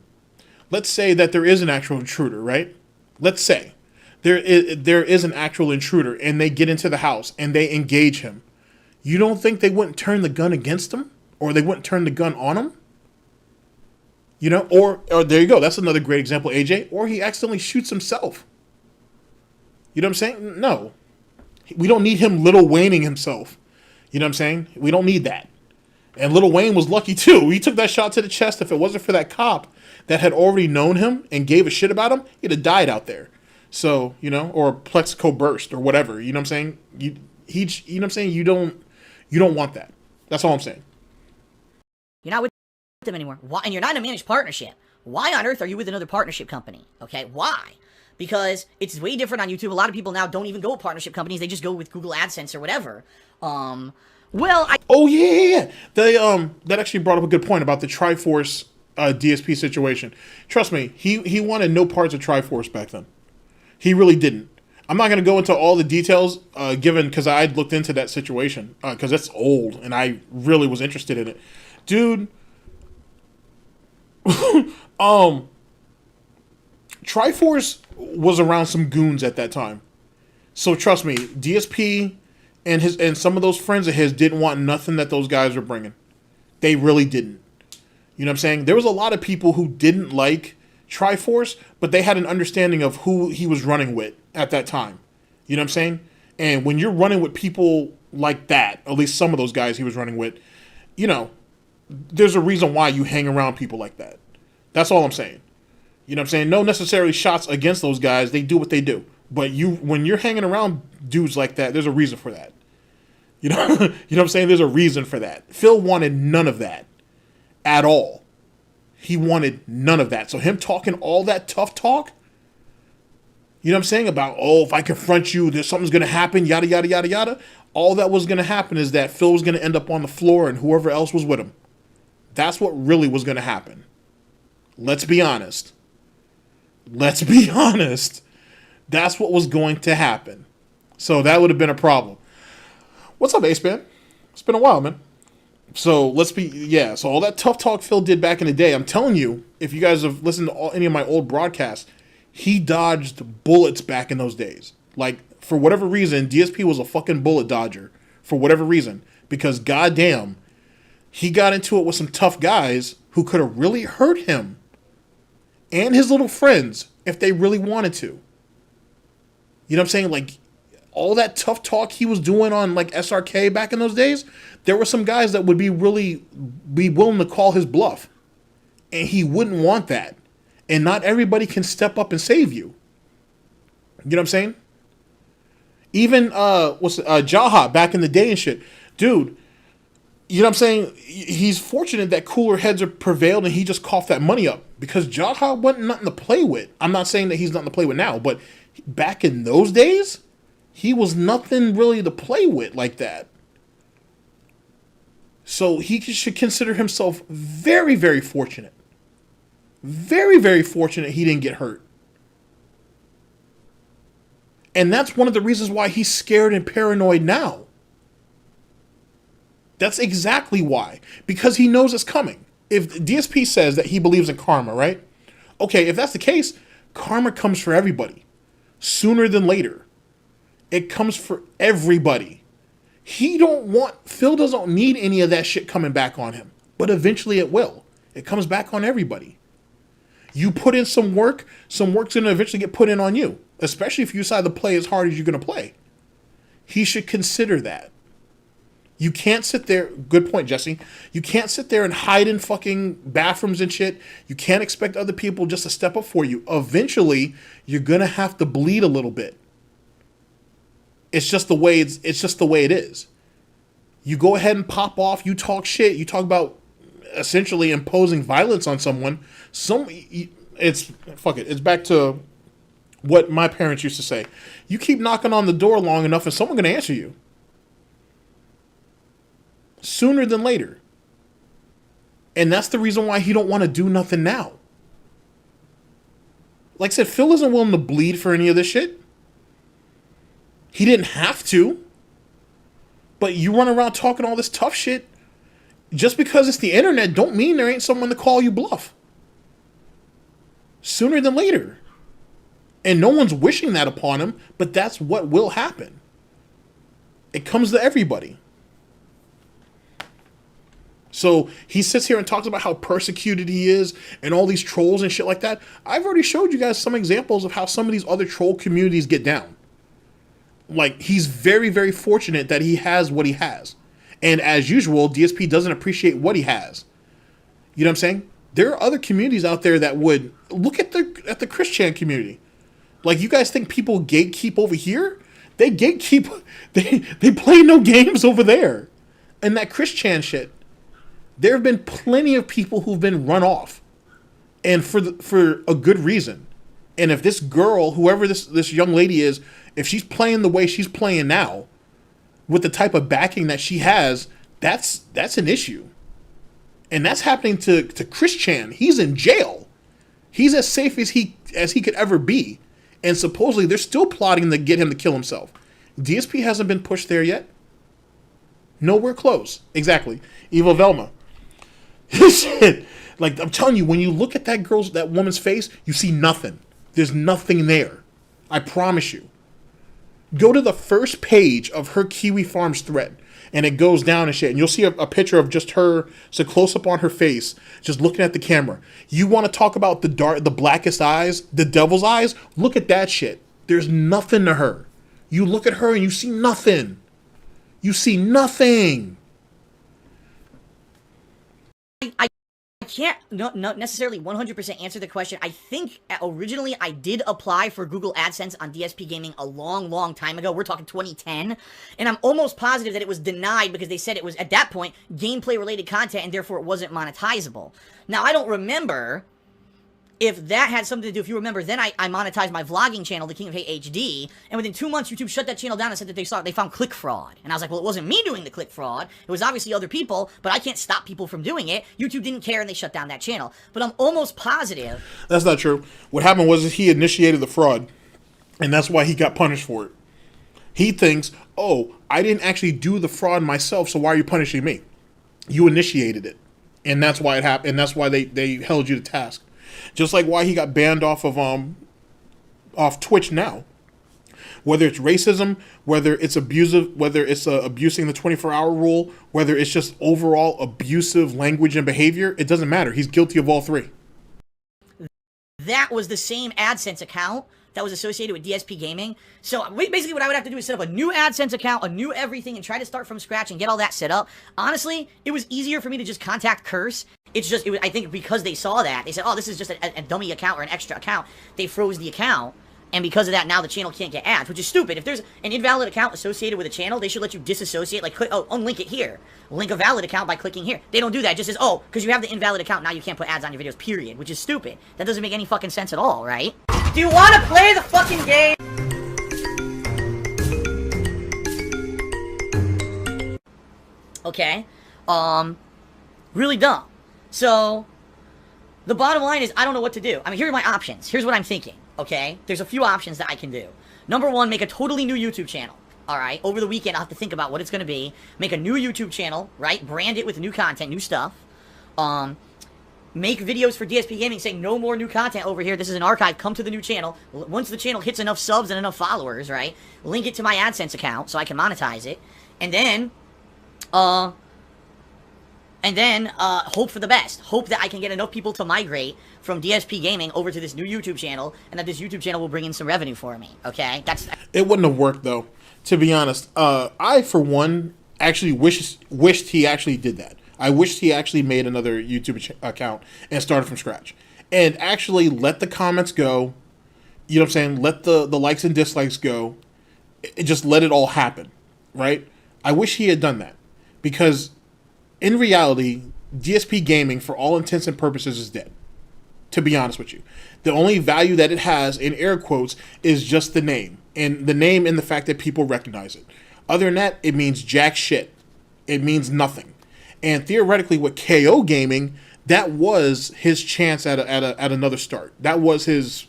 Let's say that there is an actual intruder, right? Let's say there is an actual intruder and they get into the house and they engage him. You don't think they wouldn't turn the gun against him? Or they wouldn't turn the gun on him? You know, or there you go. That's another great example, AJ. Or he accidentally shoots himself. You know what I'm saying? No. We don't need him Lil Wayneing himself. You know what I'm saying? We don't need that. And Lil Wayne was lucky too. He took that shot to the chest. If it wasn't for that cop that had already known him and gave a shit about him, he'd have died out there. So, you know, or plexico burst or whatever. You know what I'm saying? You know what I'm saying? You don't want that. That's all I'm saying. You're not with them anymore. Why? And you're not in a managed partnership. Why on earth are you with another partnership company? Okay, why? Because it's way different on YouTube. A lot of people now don't even go with partnership companies. They just go with Google AdSense or whatever. Oh yeah. That actually brought up a good point about the Triforce DSP situation. Trust me, he wanted no parts of Triforce back then. He really didn't. I'm not going to go into all the details, because I looked into that situation, because it's old, and I really was interested in it. Dude, Triforce was around some goons at that time. So trust me, DSP and some of those friends of his didn't want nothing that those guys were bringing. They really didn't. You know what I'm saying? There was a lot of people who didn't like Triforce, but they had an understanding of who he was running with at that time. You know what I'm saying? And when you're running with people like that, at least some of those guys he was running with, you know, there's a reason why you hang around people like that. That's all I'm saying. You know what I'm saying? No necessarily shots against those guys. They do what they do. But when you're hanging around dudes like that, there's a reason for that. You know, you know what I'm saying? There's a reason for that. Phil wanted none of that at all. He wanted none of that. So him talking all that tough talk, you know what I'm saying? About, oh, if I confront you, there's something's going to happen, yada, yada, yada, yada. All that was going to happen is that Phil was going to end up on the floor and whoever else was with him. That's what really was going to happen. Let's be honest. Let's be honest. That's what was going to happen. So that would have been a problem. What's up, Ace Man? It's been a while, man. So so all that tough talk Phil did back in the day, I'm telling you, if you guys have listened to any of my old broadcasts, he dodged bullets back in those days. Like, for whatever reason, DSP was a fucking bullet dodger. For whatever reason. Because goddamn, he got into it with some tough guys who could have really hurt him and his little friends if they really wanted to. You know what I'm saying? Like, all that tough talk he was doing on, like, SRK back in those days, there were some guys that would be willing to call his bluff. And he wouldn't want that. And not everybody can step up and save you. You know what I'm saying? Even, Jaha back in the day and shit. Dude, you know what I'm saying? He's fortunate that cooler heads are prevailed and he just coughed that money up. Because Jaha wasn't nothing to play with. I'm not saying that he's nothing to play with now, but back in those days, he was nothing really to play with like that. So he should consider himself very, very fortunate. Very, very fortunate he didn't get hurt. And that's one of the reasons why he's scared and paranoid now. That's exactly why. Because he knows it's coming. If DSP says that he believes in karma, right? Okay, if that's the case, karma comes for everybody. Sooner than later. It comes for everybody. Phil doesn't need any of that shit coming back on him. But eventually it will. It comes back on everybody. You put in some work's going to eventually get put in on you. Especially if you decide to play as hard as you're going to play. He should consider that. You can't sit there, good point, Jesse. You can't sit there and hide in fucking bathrooms and shit. You can't expect other people just to step up for you. Eventually, you're going to have to bleed a little bit. It's just the way it is. You go ahead and pop off, you talk shit, you talk about essentially imposing violence on someone. It's back to what my parents used to say. You keep knocking on the door long enough and someone's going to answer you. Sooner than later. And that's the reason why he don't want to do nothing now. Like I said, Phil isn't willing to bleed for any of this shit. He didn't have to. But you run around talking all this tough shit. Just because it's the internet don't mean there ain't someone to call you bluff. Sooner than later. And no one's wishing that upon him, but that's what will happen. It comes to everybody. So he sits here and talks about how persecuted he is and all these trolls and shit like that. I've already showed you guys some examples of how some of these other troll communities get down. Like, he's very, very fortunate that he has what he has. And as usual, DSP doesn't appreciate what he has. You know what I'm saying? There are other communities out there that would look at the Christian community. Like, you guys think people gatekeep over here? They gatekeep. They play no games over there. And that Christian shit. There have been plenty of people who've been run off, and for a good reason. And if this girl, whoever this young lady is, if she's playing the way she's playing now, with the type of backing that she has, that's an issue. And that's happening to Christian. He's in jail. He's as safe as he could ever be. And supposedly they're still plotting to get him to kill himself. DSP hasn't been pushed there yet. Nowhere close. Exactly. Evil Velma. Shit. Like, I'm telling you, when you look at that woman's face, you see nothing. There's nothing there. I promise you. Go to the first page of her Kiwi Farms thread, and it goes down and shit, and you'll see a picture of just her, it's a close-up on her face, just looking at the camera. You want to talk about the blackest eyes, the devil's eyes? Look at that shit. There's nothing to her. You look at her and you see nothing. You see nothing. I can't not necessarily 100% answer the question. I think originally I did apply for Google AdSense on DsPgaming a long time ago. We're talking 2010. And I'm almost positive that it was denied because they said it was, at that point, gameplay-related content and therefore it wasn't monetizable. Now, I don't remember if that had something to do. If you remember, then I monetized my vlogging channel, The King of Hate HD, and within 2 months, YouTube shut that channel down and said that they found click fraud. And I was like, well, it wasn't me doing the click fraud. It was obviously other people, but I can't stop people from doing it. YouTube didn't care, and they shut down that channel. But I'm almost positive. That's not true. What happened was he initiated the fraud, and that's why he got punished for it. He thinks, oh, I didn't actually do the fraud myself, so why are you punishing me? You initiated it, and that's why it happened, and that's why they held you to task. Just like why he got banned off of Twitch now. Whether it's racism, whether it's abusive, whether it's abusing the 24-hour rule, whether it's just overall abusive language and behavior, it doesn't matter. He's guilty of all three. That was the same AdSense account that was associated with DsPgaming. So basically what I would have to do is set up a new AdSense account, a new everything, and try to start from scratch and get all that set up. Honestly, it was easier for me to just contact Curse. It's just, I think because they saw that, they said, oh, this is just a dummy account or an extra account. They froze the account. And because of that, now the channel can't get ads, which is stupid. If there's an invalid account associated with a channel, they should let you disassociate, like, click, oh, unlink it here. Link a valid account by clicking here. They don't do that. It just says, oh, because you have the invalid account, now you can't put ads on your videos, period, which is stupid. That doesn't make any fucking sense at all, right? Do you want to play the fucking game? Okay. Really dumb. So, the bottom line is, I don't know what to do. I mean, here are my options. Here's what I'm thinking. Okay, there's a few options that I can do. Number one, make a totally new YouTube channel. All right, over the weekend, I'll have to think about what it's going to be. Make a new YouTube channel, right? Brand it with new content, new stuff. Make videos for DsPgaming saying no more new content over here. This is an archive. Come to the new channel. Once the channel hits enough subs and enough followers, right? Link it to my AdSense account so I can monetize it. And then hope for the best. Hope that I can get enough people to migrate from DsPgaming over to this new YouTube channel, and that this YouTube channel will bring in some revenue for me, okay? It wouldn't have worked, though, to be honest. I, for one, actually wished he actually did that. I wished he actually made another YouTube account and started from scratch. And actually let the comments go. You know what I'm saying? Let the likes and dislikes go. Just let it all happen, right? I wish he had done that. Because in reality, DsPgaming, for all intents and purposes, is dead. To be honest with you. The only value that it has, in air quotes, is just the name. And the name and the fact that people recognize it. Other than that, it means jack shit. It means nothing. And theoretically, with KOgaming, that was his chance at another start. That was his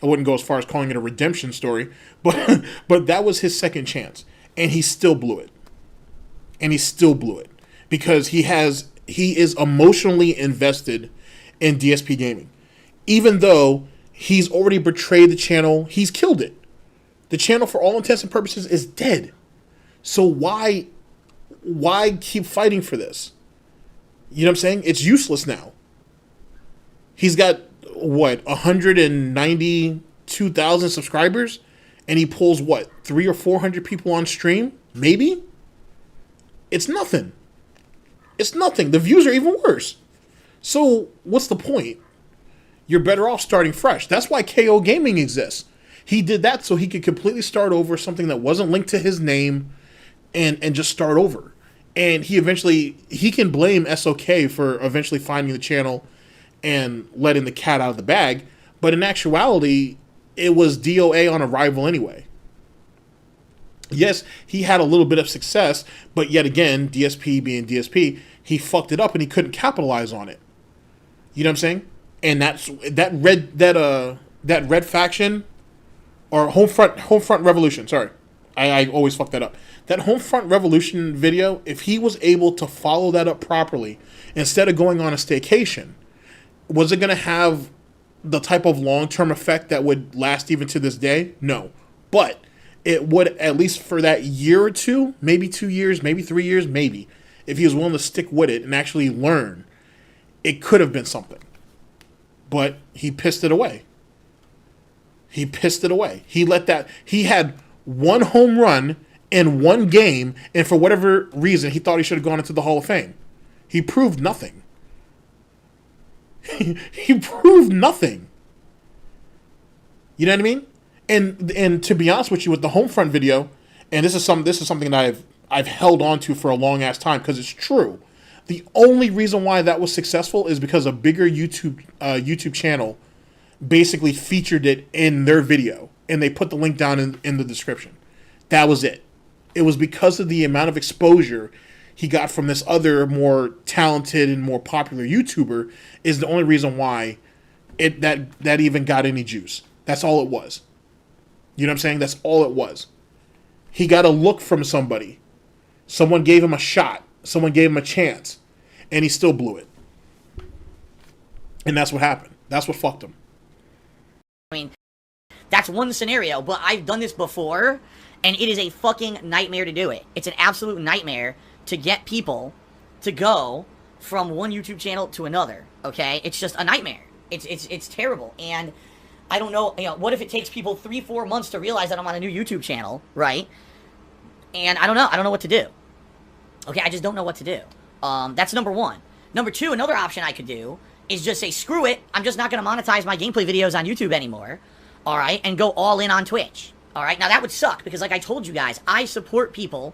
I wouldn't go as far as calling it a redemption story, but that was his second chance, and he still blew it. And he still blew it because he is emotionally invested in DsPgaming, even though he's already betrayed the channel. He's killed it. The channel, for all intents and purposes, is dead. So why keep fighting for this? You know what I'm saying? It's useless now. He's got, what, 192,000 subscribers? And he pulls, what, 300 or 400 people on stream? Maybe? It's nothing. It's nothing. The views are even worse. So what's the point? You're better off starting fresh. That's why kogaming exists. He did that so he could completely start over something that wasn't linked to his name and just start over. And he can blame SOK for eventually finding the channel and letting the cat out of the bag. But in actuality, it was DOA on arrival anyway. Yes, he had a little bit of success, but yet again, DSP being DSP, he fucked it up and he couldn't capitalize on it. You know what I'm saying? And that red faction, or Homefront Revolution, sorry. I always fuck that up. That Homefront Revolution video, if he was able to follow that up properly, instead of going on a staycation, was it going to have the type of long-term effect that would last even to this day? No. But it would, at least for that year or two, maybe 2 years, maybe 3 years, maybe, if he was willing to stick with it and actually learn, it could have been something. But he pissed it away. He pissed it away. He had one home run in one game, and for whatever reason, he thought he should have gone into the Hall of Fame. He proved nothing. He proved nothing. You know what I mean? And to be honest with you, with the Homefront video, and this is something that I've held on to for a long ass time because it's true. The only reason why that was successful is because a bigger YouTube channel basically featured it in their video, and they put the link down in the description. That was it. It was because of the amount of exposure he got from this other more talented and more popular YouTuber is the only reason why that even got any juice. That's all it was. You know what I'm saying? That's all it was. He got a look from somebody. Someone gave him a shot. Someone gave him a chance. And he still blew it. And that's what happened. That's what fucked him. I mean, that's one scenario, but I've done this before, and it is a fucking nightmare to do it. It's an absolute nightmare to get people to go from one YouTube channel to another, okay? It's just a nightmare. It's terrible, and I don't know, what if it takes people 3-4 months to realize that I'm on a new YouTube channel, right? And I don't know what to do. Okay, I just don't know what to do. That's number one. Number two, another option I could do is just say, screw it, I'm just not going to monetize my gameplay videos on YouTube anymore, alright, and go all in on Twitch, alright? Now that would suck, because like I told you guys, I support people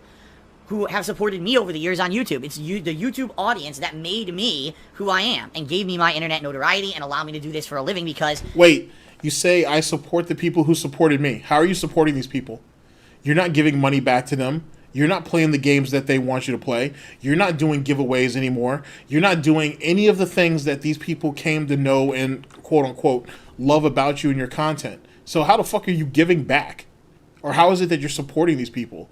who have supported me over the years on YouTube. It's the YouTube audience that made me who I am, and gave me my internet notoriety, and allowed me to do this for a living, because... Wait, you say I support the people who supported me. How are you supporting these people? You're not giving money back to them. You're not playing the games that they want you to play. You're not doing giveaways anymore. You're not doing any of the things that these people came to know and quote-unquote love about you and your content. So how the fuck are you giving back? Or how is it that you're supporting these people?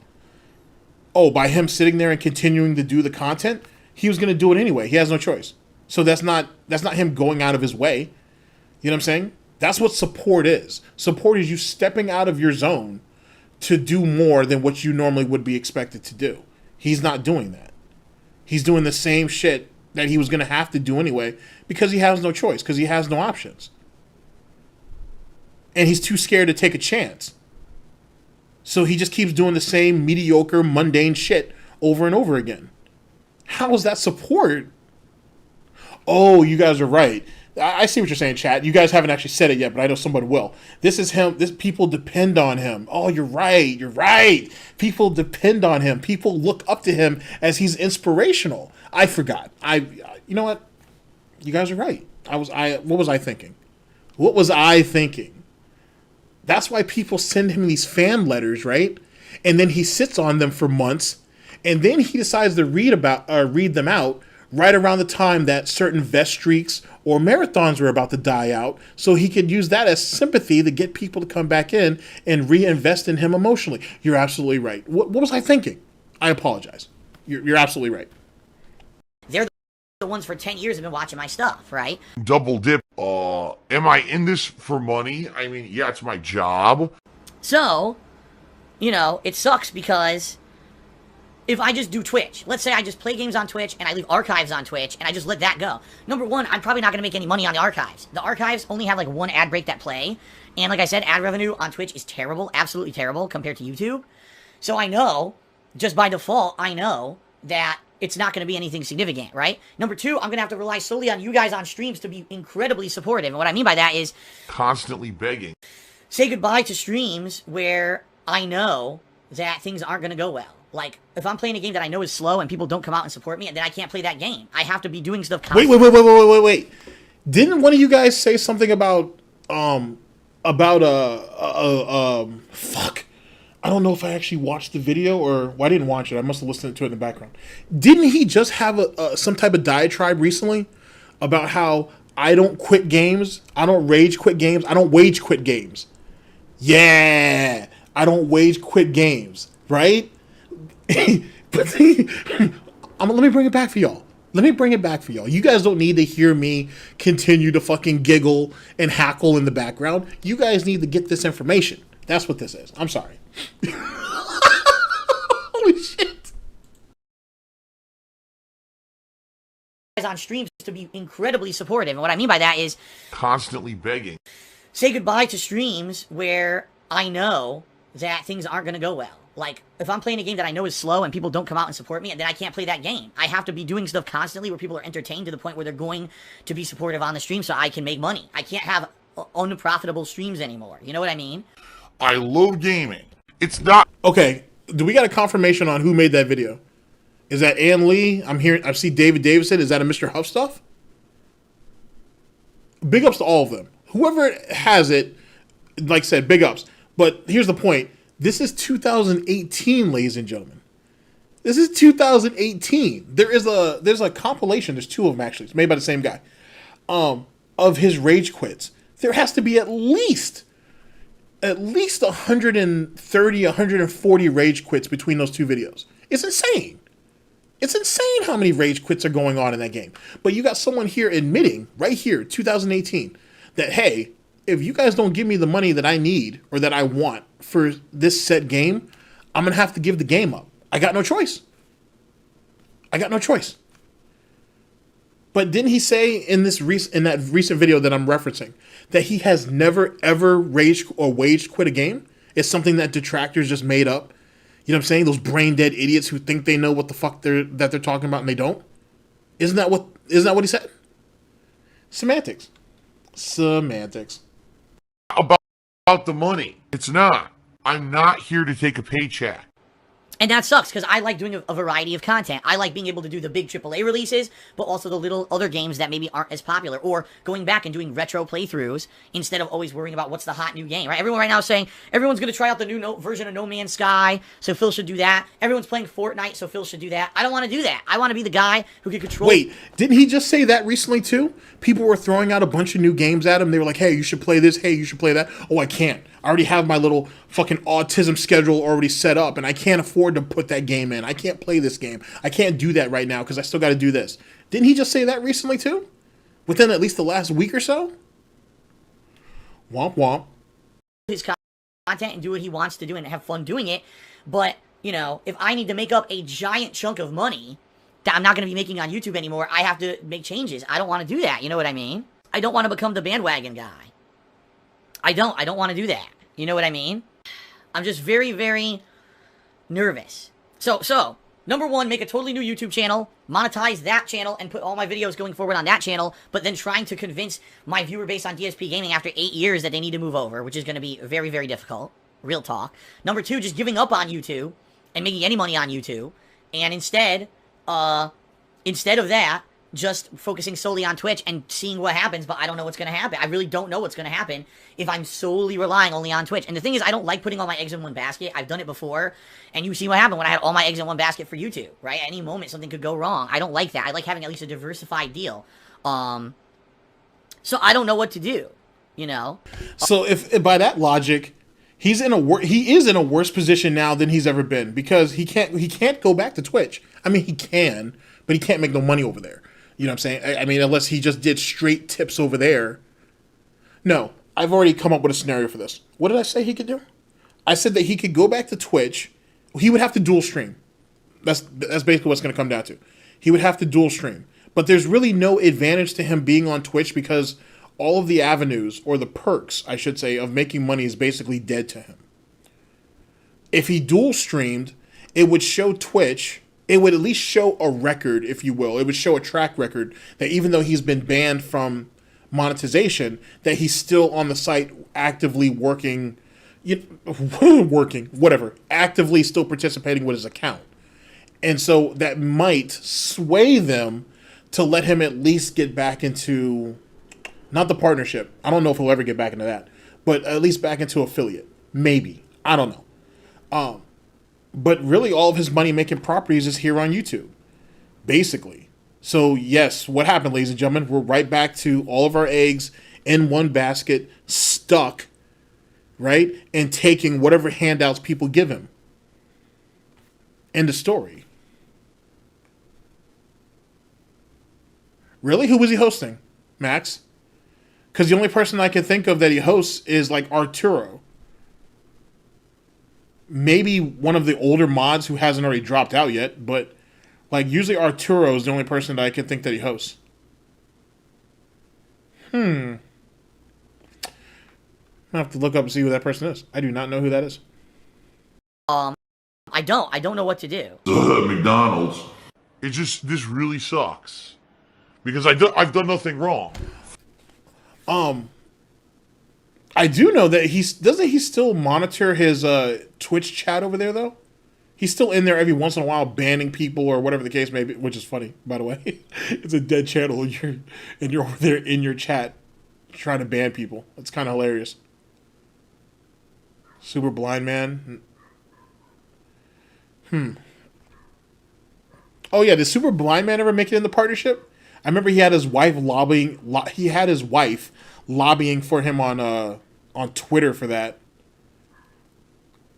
Oh, by him sitting there and continuing to do the content? He was going to do it anyway. He has no choice. So that's not him going out of his way. You know what I'm saying? That's what support is. Support is you stepping out of your zone to do more than what you normally would be expected to do. He's not doing that. He's doing the same shit that he was going to have to do anyway because he has no choice, because he has no options. And he's too scared to take a chance. So he just keeps doing the same mediocre, mundane shit over and over again. How is that support? Oh, you guys are right. I see what you're saying, chat. You guys haven't actually said it yet, but I know somebody will. This is him. People depend on him. Oh, you're right. You're right. People depend on him. People look up to him as he's inspirational. I forgot. You know what? You guys are right. What was I thinking? What was I thinking? That's why people send him these fan letters, right? And then he sits on them for months, and then he decides to read them out, right around the time that certain vest streaks or marathons were about to die out, so he could use that as sympathy to get people to come back in and reinvest in him emotionally. You're absolutely right. What was I thinking? I apologize. You're absolutely right. They're the ones for 10 years have been watching my stuff, right? Double dip. Am I in this for money? I mean, yeah, it's my job. So, you know, it sucks because if I just do Twitch, let's say I just play games on Twitch and I leave archives on Twitch and I just let that go. Number one, I'm probably not going to make any money on the archives. The archives only have like one ad break that play. And like I said, ad revenue on Twitch is terrible, absolutely terrible compared to YouTube. So I know, just by default, I know that it's not going to be anything significant, right? Number two, I'm going to have to rely solely on you guys on streams to be incredibly supportive. And what I mean by that is Constantly begging. say goodbye to streams where I know that things aren't going to go well. Like, if I'm playing a game that I know is slow and people don't come out and support me, then I can't play that game. I have to be doing stuff constantly. Wait. Didn't one of you guys say something about fuck? I don't know if I actually watched the video or well, I didn't watch it. I must have listened to it in the background. Didn't he just have some type of diatribe recently about how I don't quit games, I don't rage quit games, I don't wage quit games? Yeah, I don't wage quit games, right? But let me bring it back for y'all. You guys don't need to hear me continue to fucking giggle and hackle in the background. You guys need to get this information. That's what this is. I'm sorry. Holy shit. On streams to be incredibly supportive. And what I mean by that is Constantly begging. say goodbye to streams where I know that things aren't going to go well. Like, if I'm playing a game that I know is slow and people don't come out and support me, then I can't play that game. I have to be doing stuff constantly where people are entertained to the point where they're going to be supportive on the stream so I can make money. I can't have unprofitable streams anymore. You know what I mean? I love gaming. It's not. Okay, do we got a confirmation on who made that video? Is that Ann Lee? I see David Davison. Is that a Mr. Huff stuff? Big ups to all of them. Whoever has it, like I said, big ups. But here's the point. This is 2018, ladies and gentlemen. This is 2018. There's a compilation. There's two of them actually. It's made by the same guy. Of his rage quits. There has to be at least 130, 140 rage quits between those two videos. It's insane. It's insane how many rage quits are going on in that game. But you got someone here admitting, right here, 2018, that, hey, if you guys don't give me the money that I need or that I want for this set game, I'm going to have to give the game up. I got no choice. But didn't he say in that recent video that I'm referencing that he has never, ever raged or waged quit a game? It's something that detractors just made up. You know what I'm saying? Those brain dead idiots who think they know what the fuck they're talking about and they don't. Isn't that what he said? Semantics. About the money. It's not. I'm not here to take a paycheck. And that sucks, because I like doing a variety of content. I like being able to do the big AAA releases, but also the little other games that maybe aren't as popular, or going back and doing retro playthroughs instead of always worrying about what's the hot new game, right? Everyone right now is saying everyone's going to try out the new version of No Man's Sky, so Phil should do that. Everyone's playing Fortnite, so Phil should do that. I don't want to do that. I want to be the guy who can control... Wait, didn't he just say that recently too? People were throwing out a bunch of new games at him. They were like, hey, you should play this. Hey, you should play that. Oh, I can't. I already have my little fucking autism schedule already set up, and I can't afford to put that game in. I can't play this game. I can't do that right now because I still got to do this. Didn't he just say that recently too? Within at least the last week or so? Womp womp. His content and do what he wants to do and have fun doing it. But, you know, if I need to make up a giant chunk of money that I'm not going to be making on YouTube anymore, I have to make changes. I don't want to do that. You know what I mean? I don't want to become the bandwagon guy. I don't want to do that. You know what I mean? I'm just very, very nervous. So, number one, make a totally new YouTube channel, monetize that channel, and put all my videos going forward on that channel, but then trying to convince my viewer base on DsPgaming after 8 years that they need to move over, which is going to be very, very difficult. Real talk. Number two, just giving up on YouTube and making any money on YouTube, and instead of that, just focusing solely on Twitch and seeing what happens, but I don't know what's going to happen. I really don't know what's going to happen if I'm solely relying only on Twitch. And the thing is, I don't like putting all my eggs in one basket. I've done it before, and you see what happened when I had all my eggs in one basket for YouTube, right? At any moment, something could go wrong. I don't like that. I like having at least a diversified deal. So I don't know what to do, you know? So if by that logic, he is in a worse position now than he's ever been, because he can't go back to Twitch. I mean, he can, but he can't make no money over there. You know what I'm saying? I mean, unless he just did straight tips over there. No, I've already come up with a scenario for this. What did I say he could do? I said that he could go back to Twitch. He would have to dual stream. That's basically what's going to come down to. He would have to dual stream. But there's really no advantage to him being on Twitch, because all of the avenues, or the perks, I should say, of making money is basically dead to him. If he dual streamed, it would show Twitch... It would at least show a record, if you will. It would show a track record that even though he's been banned from monetization, that he's still on the site actively working, actively still participating with his account. And so that might sway them to let him at least get back into, not the partnership. I don't know if he'll ever get back into that, but at least back into affiliate. Maybe. I don't know. But really, all of his money-making properties is here on YouTube, basically. So, yes, what happened, ladies and gentlemen? We're right back to all of our eggs in one basket, stuck, right? And taking whatever handouts people give him. End of story. Really? Who was he hosting, Max? Because the only person I can think of that he hosts is, like, Arturo. Maybe one of the older mods who hasn't already dropped out yet, but like usually Arturo is the only person that I can think that he hosts. I have to look up and see who that person is. I do not know who that is. I don't know what to do. McDonald's. This really sucks. Because I've done nothing wrong. I do know that doesn't he still monitor his Twitch chat over there though? He's still in there every once in a while banning people or whatever the case may be, which is funny, by the way. It's a dead channel and you're over there in your chat trying to ban people. It's kind of hilarious. Super blind man. Oh yeah, did Super blind man ever make it in the partnership? I remember he had his wife lobbying for him on Twitter for that.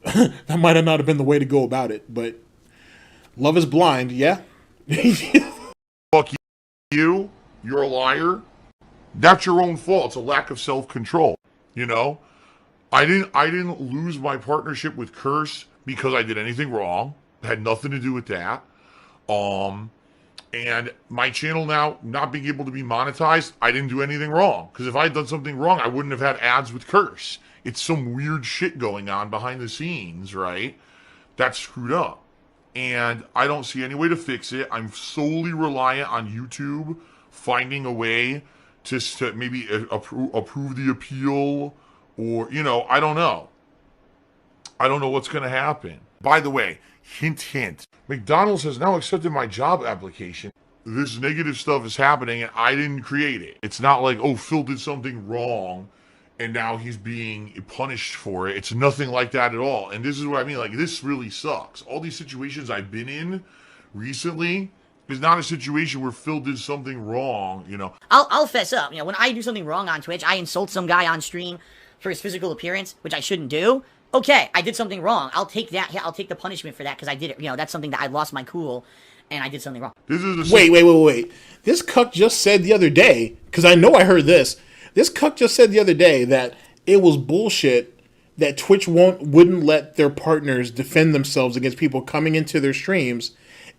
That might have not have been the way to go about it, but love is blind, yeah? Fuck you. You're a liar. That's your own fault. It's a lack of self-control. You know? I didn't lose my partnership with Curse because I did anything wrong. It had nothing to do with that. And my channel now not being able to be monetized, I didn't do anything wrong. Because if I had done something wrong, I wouldn't have had ads with Curse. It's some weird shit going on behind the scenes, right? That's screwed up. And I don't see any way to fix it. I'm solely reliant on YouTube finding a way to maybe approve the appeal, or, you know, I don't know. I don't know what's going to happen. By the way, hint, hint. McDonald's has now accepted my job application. This negative stuff is happening and I didn't create it. It's not like, oh, Phil did something wrong and now he's being punished for it. It's nothing like that at all. And this is what I mean. Like, this really sucks. All these situations I've been in recently is not a situation where Phil did something wrong, you know. I'll fess up. You know, when I do something wrong on Twitch, I insult some guy on stream for his physical appearance, which I shouldn't do. Okay, I did something wrong. I'll take that. I'll take the punishment for that because I did it. You know, that's something that I lost my cool and I did something wrong. Wait. This cuck just said the other day, because I know I heard this. This cuck just said the other day that it was bullshit that Twitch wouldn't let their partners defend themselves against people coming into their streams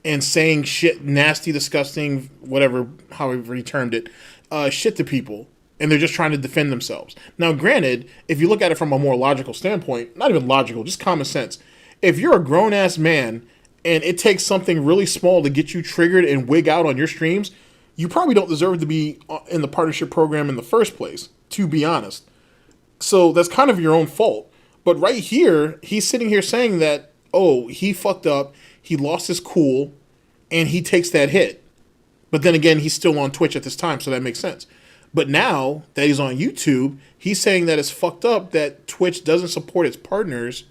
and saying shit, nasty, disgusting, whatever, however he termed it, shit to people. And they're just trying to defend themselves. Now, granted, if you look at it from a more logical standpoint, not even logical, just common sense. If you're a grown-ass man and it takes something really small to get you triggered and wig out on your streams, you probably don't deserve to be in the partnership program in the first place, to be honest. So that's kind of your own fault. But right here, he's sitting here saying that, oh, he fucked up, he lost his cool, and he takes that hit. But then again, he's still on Twitch at this time, so that makes sense. But now that he's on YouTube, he's saying that it's fucked up that Twitch doesn't support its partners,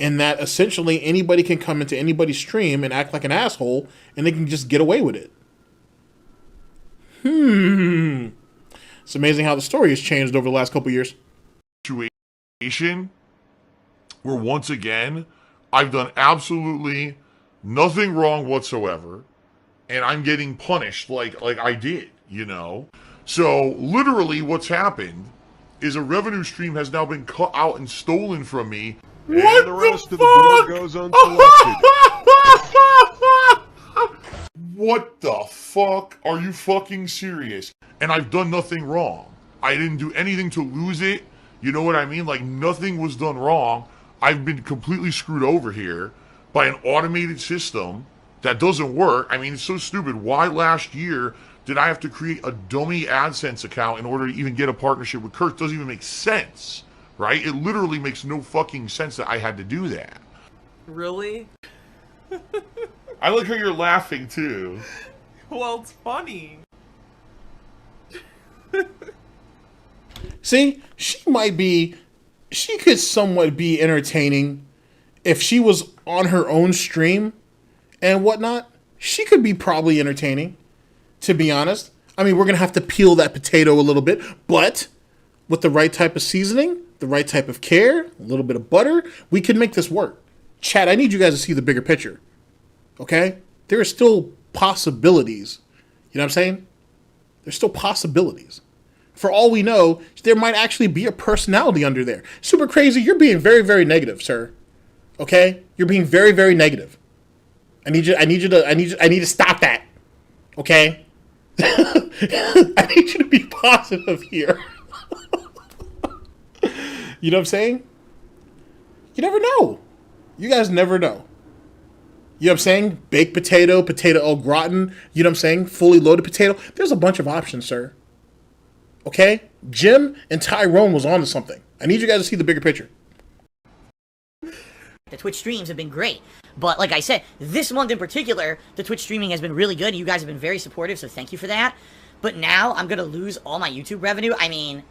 and that essentially anybody can come into anybody's stream and act like an asshole, and they can just get away with it. It's amazing how the story has changed over the last couple years. Situation where once again I've done absolutely nothing wrong whatsoever, and I'm getting punished like I did, you know? So literally what's happened is a revenue stream has now been cut out and stolen from me. And the rest of the board goes unselected. What the fuck? Are you fucking serious? And I've done nothing wrong. I didn't do anything to lose it. You know what I mean? Like, nothing was done wrong. I've been completely screwed over here by an automated system that doesn't work. I mean, it's so stupid. Why last year did I have to create a dummy AdSense account in order to even get a partnership with Kurt? It doesn't even make sense, right? It literally makes no fucking sense that I had to do that. Really? I like how you're laughing, too. Well, it's funny. See, she could somewhat be entertaining if she was on her own stream and whatnot. She could be probably entertaining, to be honest. I mean, we're going to have to peel that potato a little bit, but with the right type of seasoning, the right type of care, a little bit of butter, we can make this work. Chat, I need you guys to see the bigger picture, okay? There are still possibilities. You know what I'm saying? There's still possibilities. For all we know, there might actually be a personality under there. Super Crazy, you're being very, very negative, sir. Okay? You're being very, very negative. I need you to stop that. Okay? I need you to be positive here. You know what I'm saying? You never know. You guys never know. You know what I'm saying? Baked potato, potato au gratin, you know what I'm saying? Fully loaded potato. There's a bunch of options, sir. Okay? Jim and Tyrone was onto something. I need you guys to see the bigger picture. The Twitch streams have been great. But like I said, this month in particular, the Twitch streaming has been really good. You guys have been very supportive, so thank you for that. But now I'm going to lose all my YouTube revenue. I mean,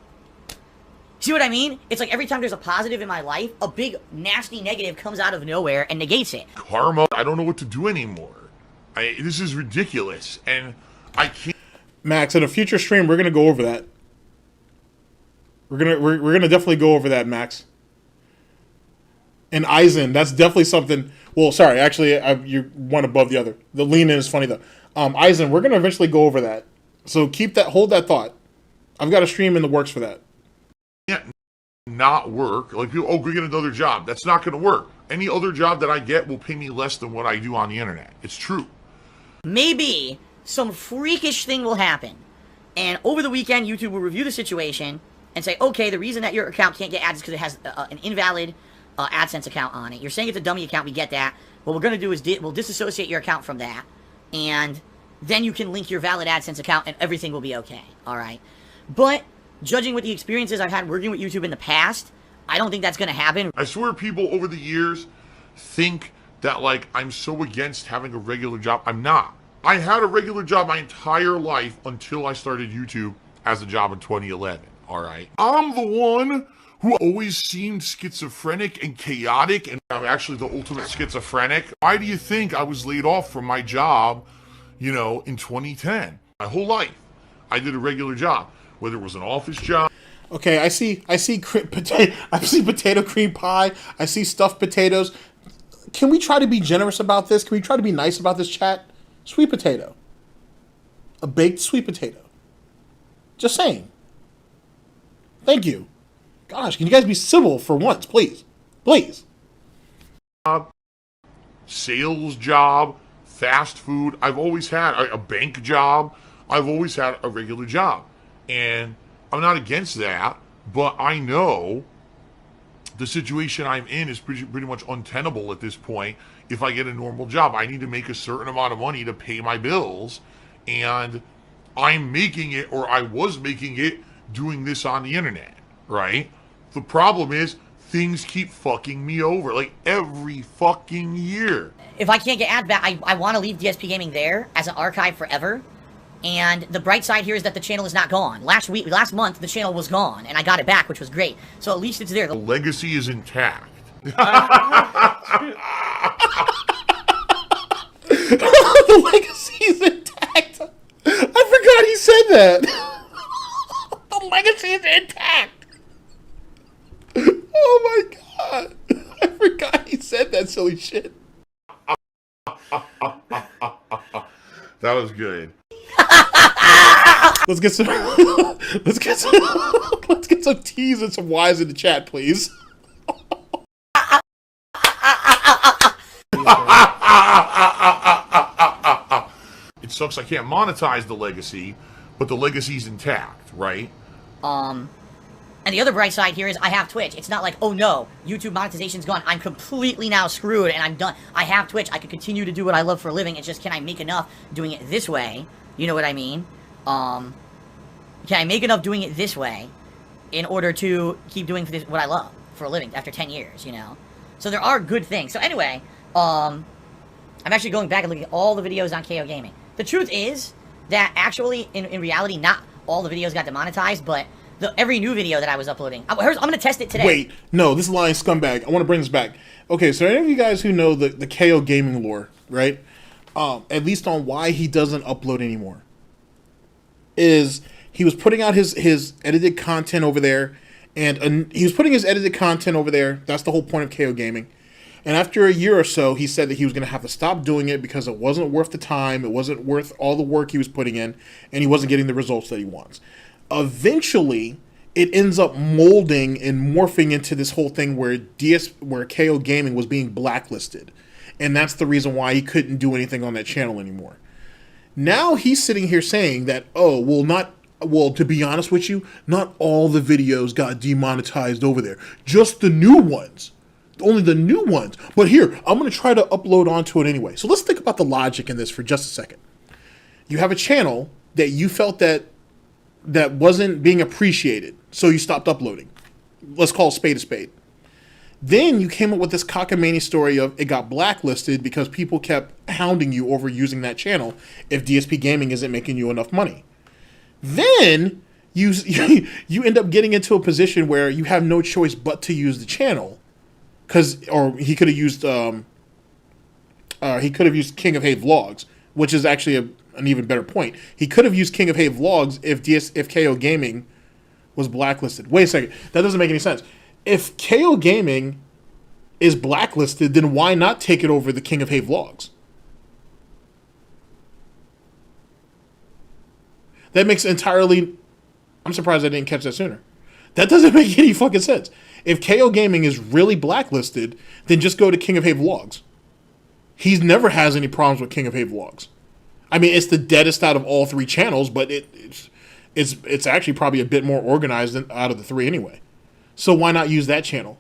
see what I mean? It's like every time there's a positive in my life, a big, nasty negative comes out of nowhere and negates it. Karma, I don't know what to do anymore. This is ridiculous, and I can't... Max, in a future stream, we're going to go over that. We're gonna definitely go over that, Max. And Eisen, that's definitely something. Well, sorry, actually, you're one above the other. The lean in is funny though. Eisen, we're gonna eventually go over that. So hold that thought. I've got a stream in the works for that. Can't not work. Like people, go get another job. That's not gonna work. Any other job that I get will pay me less than what I do on the internet. It's true. Maybe some freakish thing will happen, and over the weekend, YouTube will review the situation and say, okay, the reason that your account can't get ads is because it has an invalid AdSense account on it. You're saying it's a dummy account, we get that. What we're going to do is we'll disassociate your account from that, and then you can link your valid AdSense account and everything will be okay, alright? But, judging with the experiences I've had working with YouTube in the past, I don't think that's going to happen. I swear people over the years think that, like, I'm so against having a regular job. I'm not. I had a regular job my entire life until I started YouTube as a job in 2011. All right. I'm the one who always seemed schizophrenic and chaotic, and I'm actually the ultimate schizophrenic. Why do you think I was laid off from my job, you know, in 2010? My whole life, I did a regular job, whether it was an office job. Okay, I see potato cream pie. I see stuffed potatoes. Can we try to be generous about this? Can we try to be nice about this, chat? Sweet potato. A baked sweet potato. Just saying. Thank you. Gosh, can you guys be civil for once, please? Please. Sales job, fast food. I've always had a bank job. I've always had a regular job. And I'm not against that, but I know the situation I'm in is pretty much untenable at this point. If I get a normal job, I need to make a certain amount of money to pay my bills. And I'm making it, or I was making it, doing this on the internet, right? The problem is things keep fucking me over, like every fucking year. If I can't get ads back, I want to leave DsPgaming there as an archive forever. And the bright side here is that the channel is not gone. Last month, the channel was gone, and I got it back, which was great. So at least it's there. The legacy is intact. The legacy is intact. I forgot he said that. The legacy is intact. Oh my god. I forgot he said that silly shit. That was good. Let's get some T's and some Y's in the chat, please. It sucks I can't monetize the legacy, but the legacy's intact, right? And the other bright side here is I have Twitch. It's not like, oh no, YouTube monetization's gone. I'm completely now screwed and I'm done. I have Twitch. I can continue to do what I love for a living. It's just, can I make enough doing it this way? You know what I mean? Can I make enough doing it this way in order to keep doing what I love for a living after 10 years, you know? So there are good things. So anyway, I'm actually going back and looking at all the videos on KO Gaming. The truth is that actually, in reality, not all the videos got demonetized, but every new video that I was uploading, I'm going to test it today. Wait, no, this is lying scumbag. I want to bring this back. Okay, so any of you guys who know the KO Gaming lore, right? At least on why he doesn't upload anymore, is he was putting out his edited content over there, and he was putting his edited content over there. That's the whole point of KO Gaming. And after a year or so, he said that he was going to have to stop doing it because it wasn't worth the time, it wasn't worth all the work he was putting in, and he wasn't getting the results that he wants. Eventually, it ends up molding and morphing into this whole thing where KO Gaming was being blacklisted. And that's the reason why he couldn't do anything on that channel anymore. Now he's sitting here saying that, oh, well, to be honest with you, not all the videos got demonetized over there. Just the new ones. Only the new ones. But here, I'm going to try to upload onto it anyway. So let's think about the logic in this for just a second. You have a channel that you felt that wasn't being appreciated, so you stopped uploading. Let's call a spade a spade. Then you came up with this cockamamie story of it got blacklisted because people kept hounding you over using that channel if DsPgaming isn't making you enough money. Then you end up getting into a position where you have no choice but to use the channel, or he could have used King of Hay Vlogs, which is actually an even better point. He could have used King of Hay Vlogs if KO Gaming was blacklisted. Wait a second, that doesn't make any sense. If KO Gaming is blacklisted, then why not take it over the King of Hay Vlogs? That makes entirely... I'm surprised I didn't catch that sooner. That doesn't make any fucking sense. If KO Gaming is really blacklisted, then just go to King of Hay Vlogs. He never has any problems with King of Hay Vlogs. I mean, it's the deadest out of all three channels, but it's actually probably a bit more organized out of the three anyway. So why not use that channel?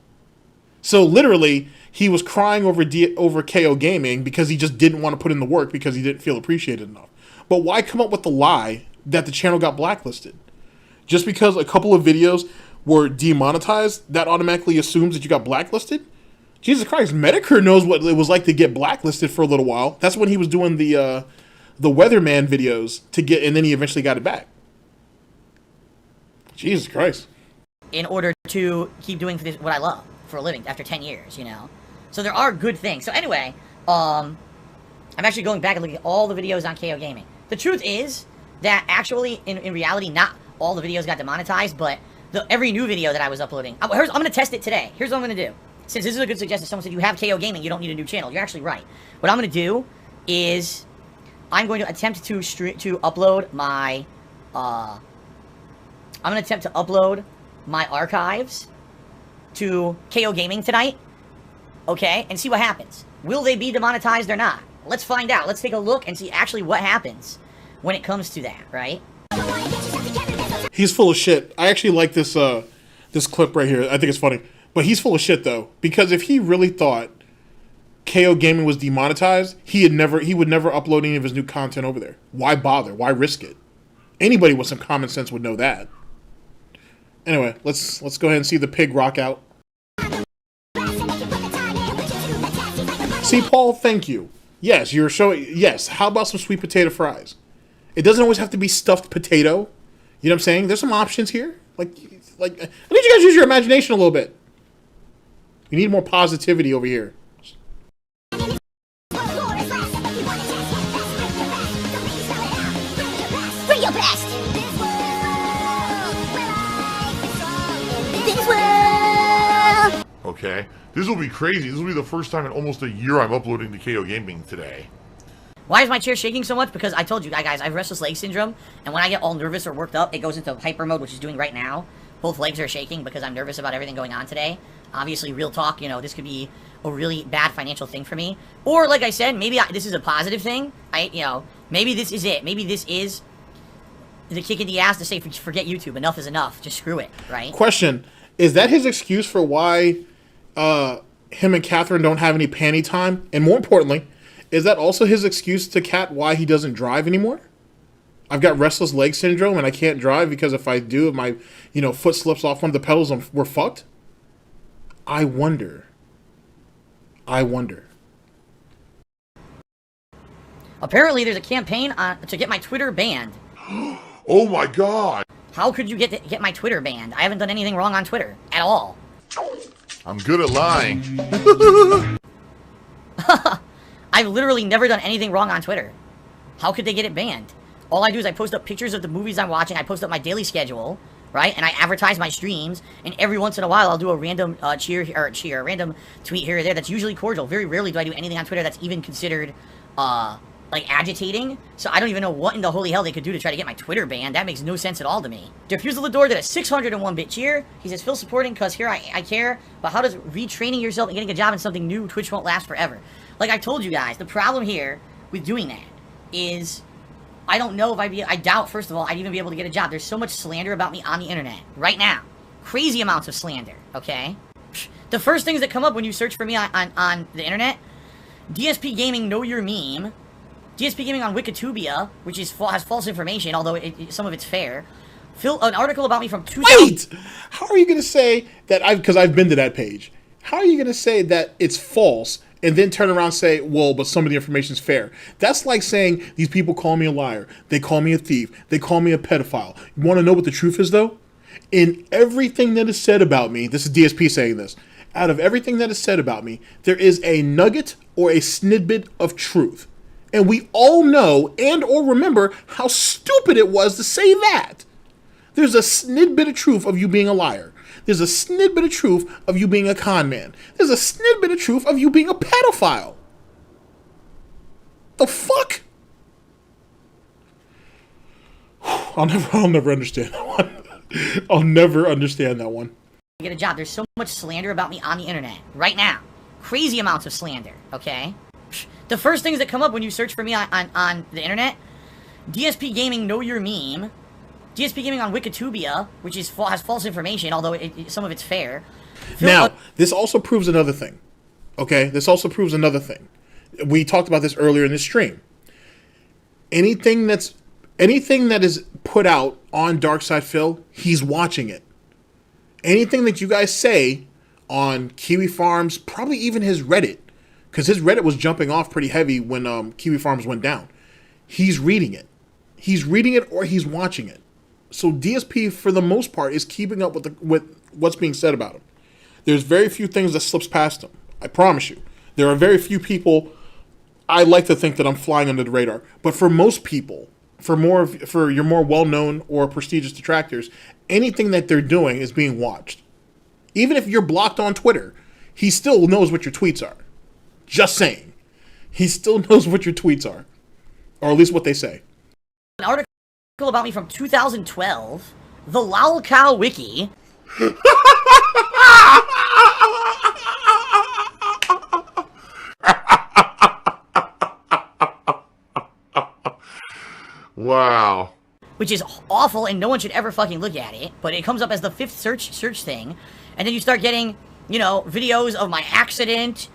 So literally, he was crying over KO Gaming because he just didn't want to put in the work because he didn't feel appreciated enough. But why come up with the lie that the channel got blacklisted? Just because a couple of videos were demonetized, that automatically assumes that you got blacklisted? Jesus Christ, Medicare knows what it was like to get blacklisted for a little while. That's when he was doing the Weatherman videos and then he eventually got it back. Jesus Christ. In order to keep doing what I love for a living after 10 years, you know? So there are good things. So anyway, I'm actually going back and looking at all the videos on KO Gaming. The truth is that actually, in reality, not all the videos got demonetized, but every new video that I was uploading, I'm going to test it today. Here's what I'm going to do. Since this is a good suggestion, someone said you have KO Gaming, you don't need a new channel. You're actually right. What I'm going to do is I'm going to attempt to upload my, I'm going to attempt to upload my archives to KO Gaming tonight, okay, and see what happens. Will they be demonetized or not? Let's find out. Let's take a look and see actually what happens when it comes to that, right? He's full of shit. I actually like this this clip right here. I think it's funny. But he's full of shit, though. Because if he really thought KO Gaming was demonetized, he would never upload any of his new content over there. Why bother? Why risk it? Anybody with some common sense would know that. Anyway, let's go ahead and see the pig rock out. See, Paul, thank you. Yes, you're showing... Yes, how about some sweet potato fries? It doesn't always have to be stuffed potato. You know what I'm saying? There's some options here. Like, I need you guys to use your imagination a little bit. We need more positivity over here. Bring your best. Okay? This will be crazy. This will be the first time in almost a year I'm uploading to KOgaming today. Why is my chair shaking so much? Because I told you guys, I have restless leg syndrome, and when I get all nervous or worked up, it goes into hyper mode, which is doing right now. Both legs are shaking because I'm nervous about everything going on today. Obviously, real talk, you know, this could be a really bad financial thing for me. Or, like I said, maybe this is a positive thing. Maybe this is it. Maybe this is the kick in the ass to say, forget YouTube. Enough is enough. Just screw it, right? Question. Is that his excuse for why him and Catherine don't have any panty time? And more importantly, is that also his excuse to Kat why he doesn't drive anymore? I've got restless leg syndrome and I can't drive because if I do, if my foot slips off one of the pedals, we're fucked. I wonder. Apparently, there's a campaign to get my Twitter banned. Oh my god! How could you get my Twitter banned? I haven't done anything wrong on Twitter at all. I'm good at lying. I've literally never done anything wrong on Twitter. How could they get it banned? All I do is I post up pictures of the movies I'm watching, I post up my daily schedule, right? And I advertise my streams, and every once in a while I'll do a random random tweet here or there that's usually cordial. Very rarely do I do anything on Twitter that's even considered, like, agitating. So I don't even know what in the holy hell they could do to try to get my Twitter banned. That makes no sense at all to me. Diffusal did a 601-bit cheer. He says, Phil supporting because here I care, but how does retraining yourself and getting a job in something new, Twitch won't last forever? Like I told you guys, the problem here with doing that is I don't know if I doubt, first of all, I'd even be able to get a job. There's so much slander about me on the internet right now. Crazy amounts of slander, okay? The first things that come up when you search for me on the internet, DsPgaming Know Your Meme, DsPgaming on Wikitubia, which has false information, although some of it's fair. An article about me from 2000... Wait! How are you going to say that because I've been to that page. How are you going to say that it's false and then turn around and say, well, but some of the information is fair? That's like saying these people call me a liar. They call me a thief. They call me a pedophile. You want to know what the truth is, though? In everything that is said about me, this is DSP saying this, out of everything that is said about me, there is a nugget or a snidbit of truth. And we all know and or remember how stupid it was to say that. There's a snidbit of truth of you being a liar. There's a snidbit of truth of you being a con man. There's a snidbit of truth of you being a pedophile. The fuck? I'll never understand that one. I'll never understand that one. Get a job. There's so much slander about me on the internet right now. Crazy amounts of slander, okay? The first things that come up when you search for me on the internet, DsPgaming Know Your Meme, DsPgaming on Wikitubia, which has false information, although some of it's fair. Now, this also proves another thing, okay? This also proves another thing. We talked about this earlier in this stream. Anything that is put out on DarksydePhil, he's watching it. Anything that you guys say on Kiwi Farms, probably even his Reddit, because his Reddit was jumping off pretty heavy when Kiwi Farms went down. He's reading it. He's reading it or he's watching it. So DSP, for the most part, is keeping up with what's being said about him. There's very few things that slips past him. I promise you. There are very few people. I like to think that I'm flying under the radar. But for most people, for your more well-known or prestigious detractors, anything that they're doing is being watched. Even if you're blocked on Twitter, he still knows what your tweets are. Just saying. He still knows what your tweets are. Or at least what they say. An article about me from 2012, the Lol Cow Wiki. Wow. Which is awful and no one should ever fucking look at it, but it comes up as the 5th search thing, and then you start getting, videos of my accident.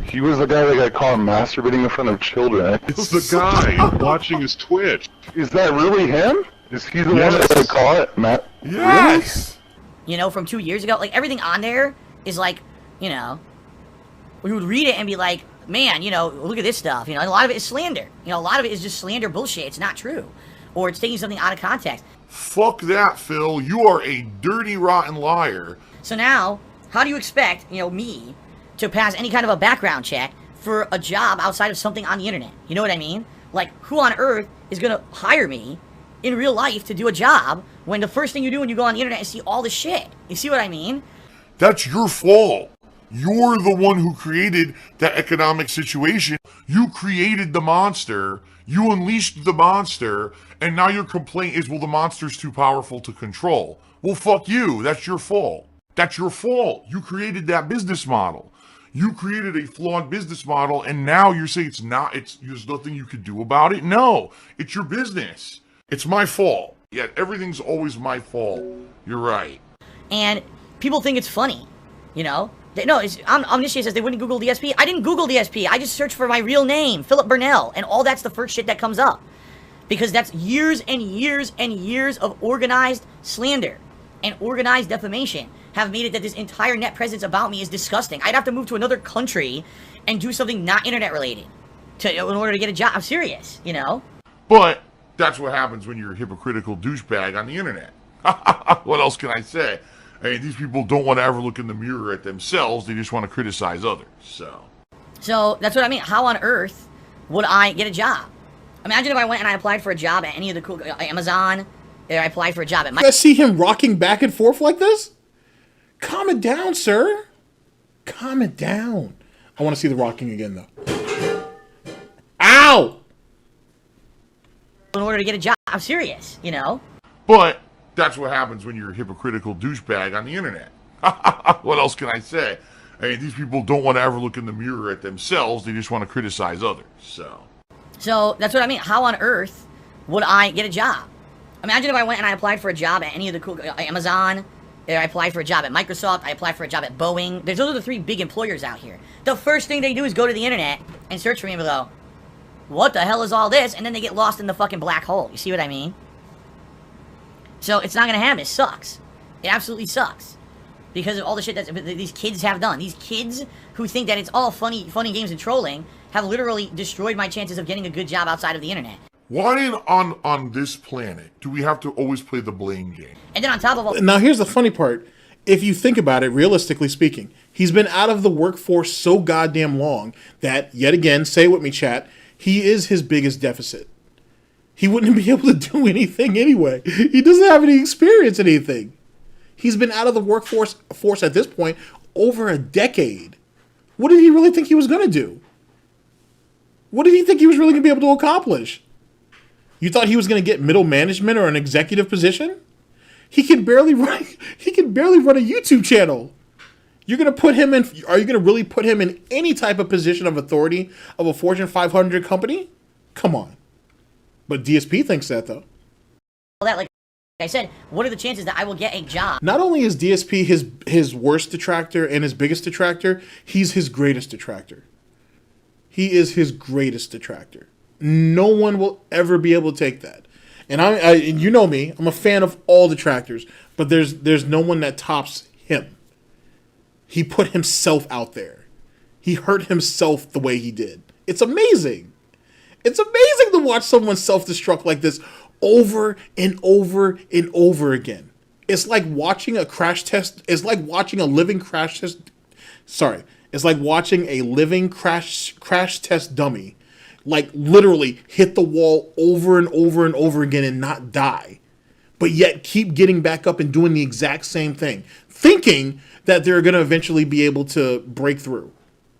He was the guy that got caught masturbating in front of children. It's the guy watching his Twitch. Is that really him? Is he the one that got caught, Matt? Yes! Really? From 2 years ago? Like, everything on there is like, we would read it and be like, man, look at this stuff. A lot of it is slander. A lot of it is just slander bullshit. It's not true. or it's taking something out of context. Fuck that, Phil. You are a dirty, rotten liar. So now, how do you expect, me to pass any kind of a background check for a job outside of something on the internet? You know what I mean? Like, who on earth is gonna hire me in real life to do a job when the first thing you do when you go on the internet is see all the shit? You see what I mean? That's your fault. You're the one who created that economic situation. You created the monster. You unleashed the monster. And now your complaint is, well, the monster's too powerful to control. Well, fuck you. That's your fault. That's your fault. You created that business model. You created a flawed business model, and now you're saying there's nothing you could do about it? No, it's your business. It's my fault. Yet everything's always my fault. You're right. And people think it's funny, No, Omniscient says they wouldn't Google DSP. I didn't Google DSP. I just searched for my real name, Philip Burnell, and all that's the first shit that comes up. Because that's years and years and years of organized slander and organized defamation have made it that this entire net presence about me is disgusting. I'd have to move to another country and do something not internet related in order to get a job. I'm serious, But that's what happens when you're a hypocritical douchebag on the internet. What else can I say? I mean, these people don't want to ever look in the mirror at themselves. They just want to criticize others. So that's what I mean. How on earth would I get a job? Imagine if I went and I applied for a job at any of the cool Amazon, or I applied for a job at I see him rocking back and forth like this? Calm it down, sir. Calm it down. I want to see the rocking again, though. Ow! in order to get a job. I'm serious, But that's what happens when you're a hypocritical douchebag on the internet. What else can I say? I mean, these people don't want to ever look in the mirror at themselves. They just want to criticize others. So that's what I mean. How on earth would I get a job? Imagine if I went and I applied for a job at any of the cool Amazon, or I applied for a job at Microsoft, I applied for a job at Boeing. Those are the three big employers out here. The first thing they do is go to the internet and search for me and go, what the hell is all this? And then they get lost in the fucking black hole. You see what I mean? So it's not gonna happen. It sucks. It absolutely sucks. Because of all the shit that these kids have done. These kids who think that it's all funny games and trolling have literally destroyed my chances of getting a good job outside of the internet. Why on this planet do we have to always play the blame game? And then on top of all... Now here's the funny part. If you think about it, realistically speaking, he's been out of the workforce so goddamn long that, yet again, say it with me, chat, he is his biggest deficit. He wouldn't be able to do anything anyway. He doesn't have any experience in anything. He's been out of the workforce at this point over a decade. What did he really think he was going to do? What did he think he was really going to be able to accomplish? You thought he was going to get middle management or an executive position? He can barely run a YouTube channel. You're going to put him in, are you going to really put him in any type of position of authority of a Fortune 500 company? Come on. But DSP thinks that, though. That, like I said, what are the chances that I will get a job? Not only is DSP his worst detractor and his biggest detractor, he's his greatest detractor. He is his greatest detractor. No one will ever be able to take that. And and you know me, I'm a fan of all detractors, but there's no one that tops him. He put himself out there. He hurt himself the way he did. It's amazing. It's amazing to watch someone self-destruct like this over and over and over again. It's like watching a crash test. It's like watching a living crash test. Sorry. It's like watching a living crash test dummy, like literally hit the wall over and over and over again and not die, but yet keep getting back up and doing the exact same thing, thinking that they're going to eventually be able to break through.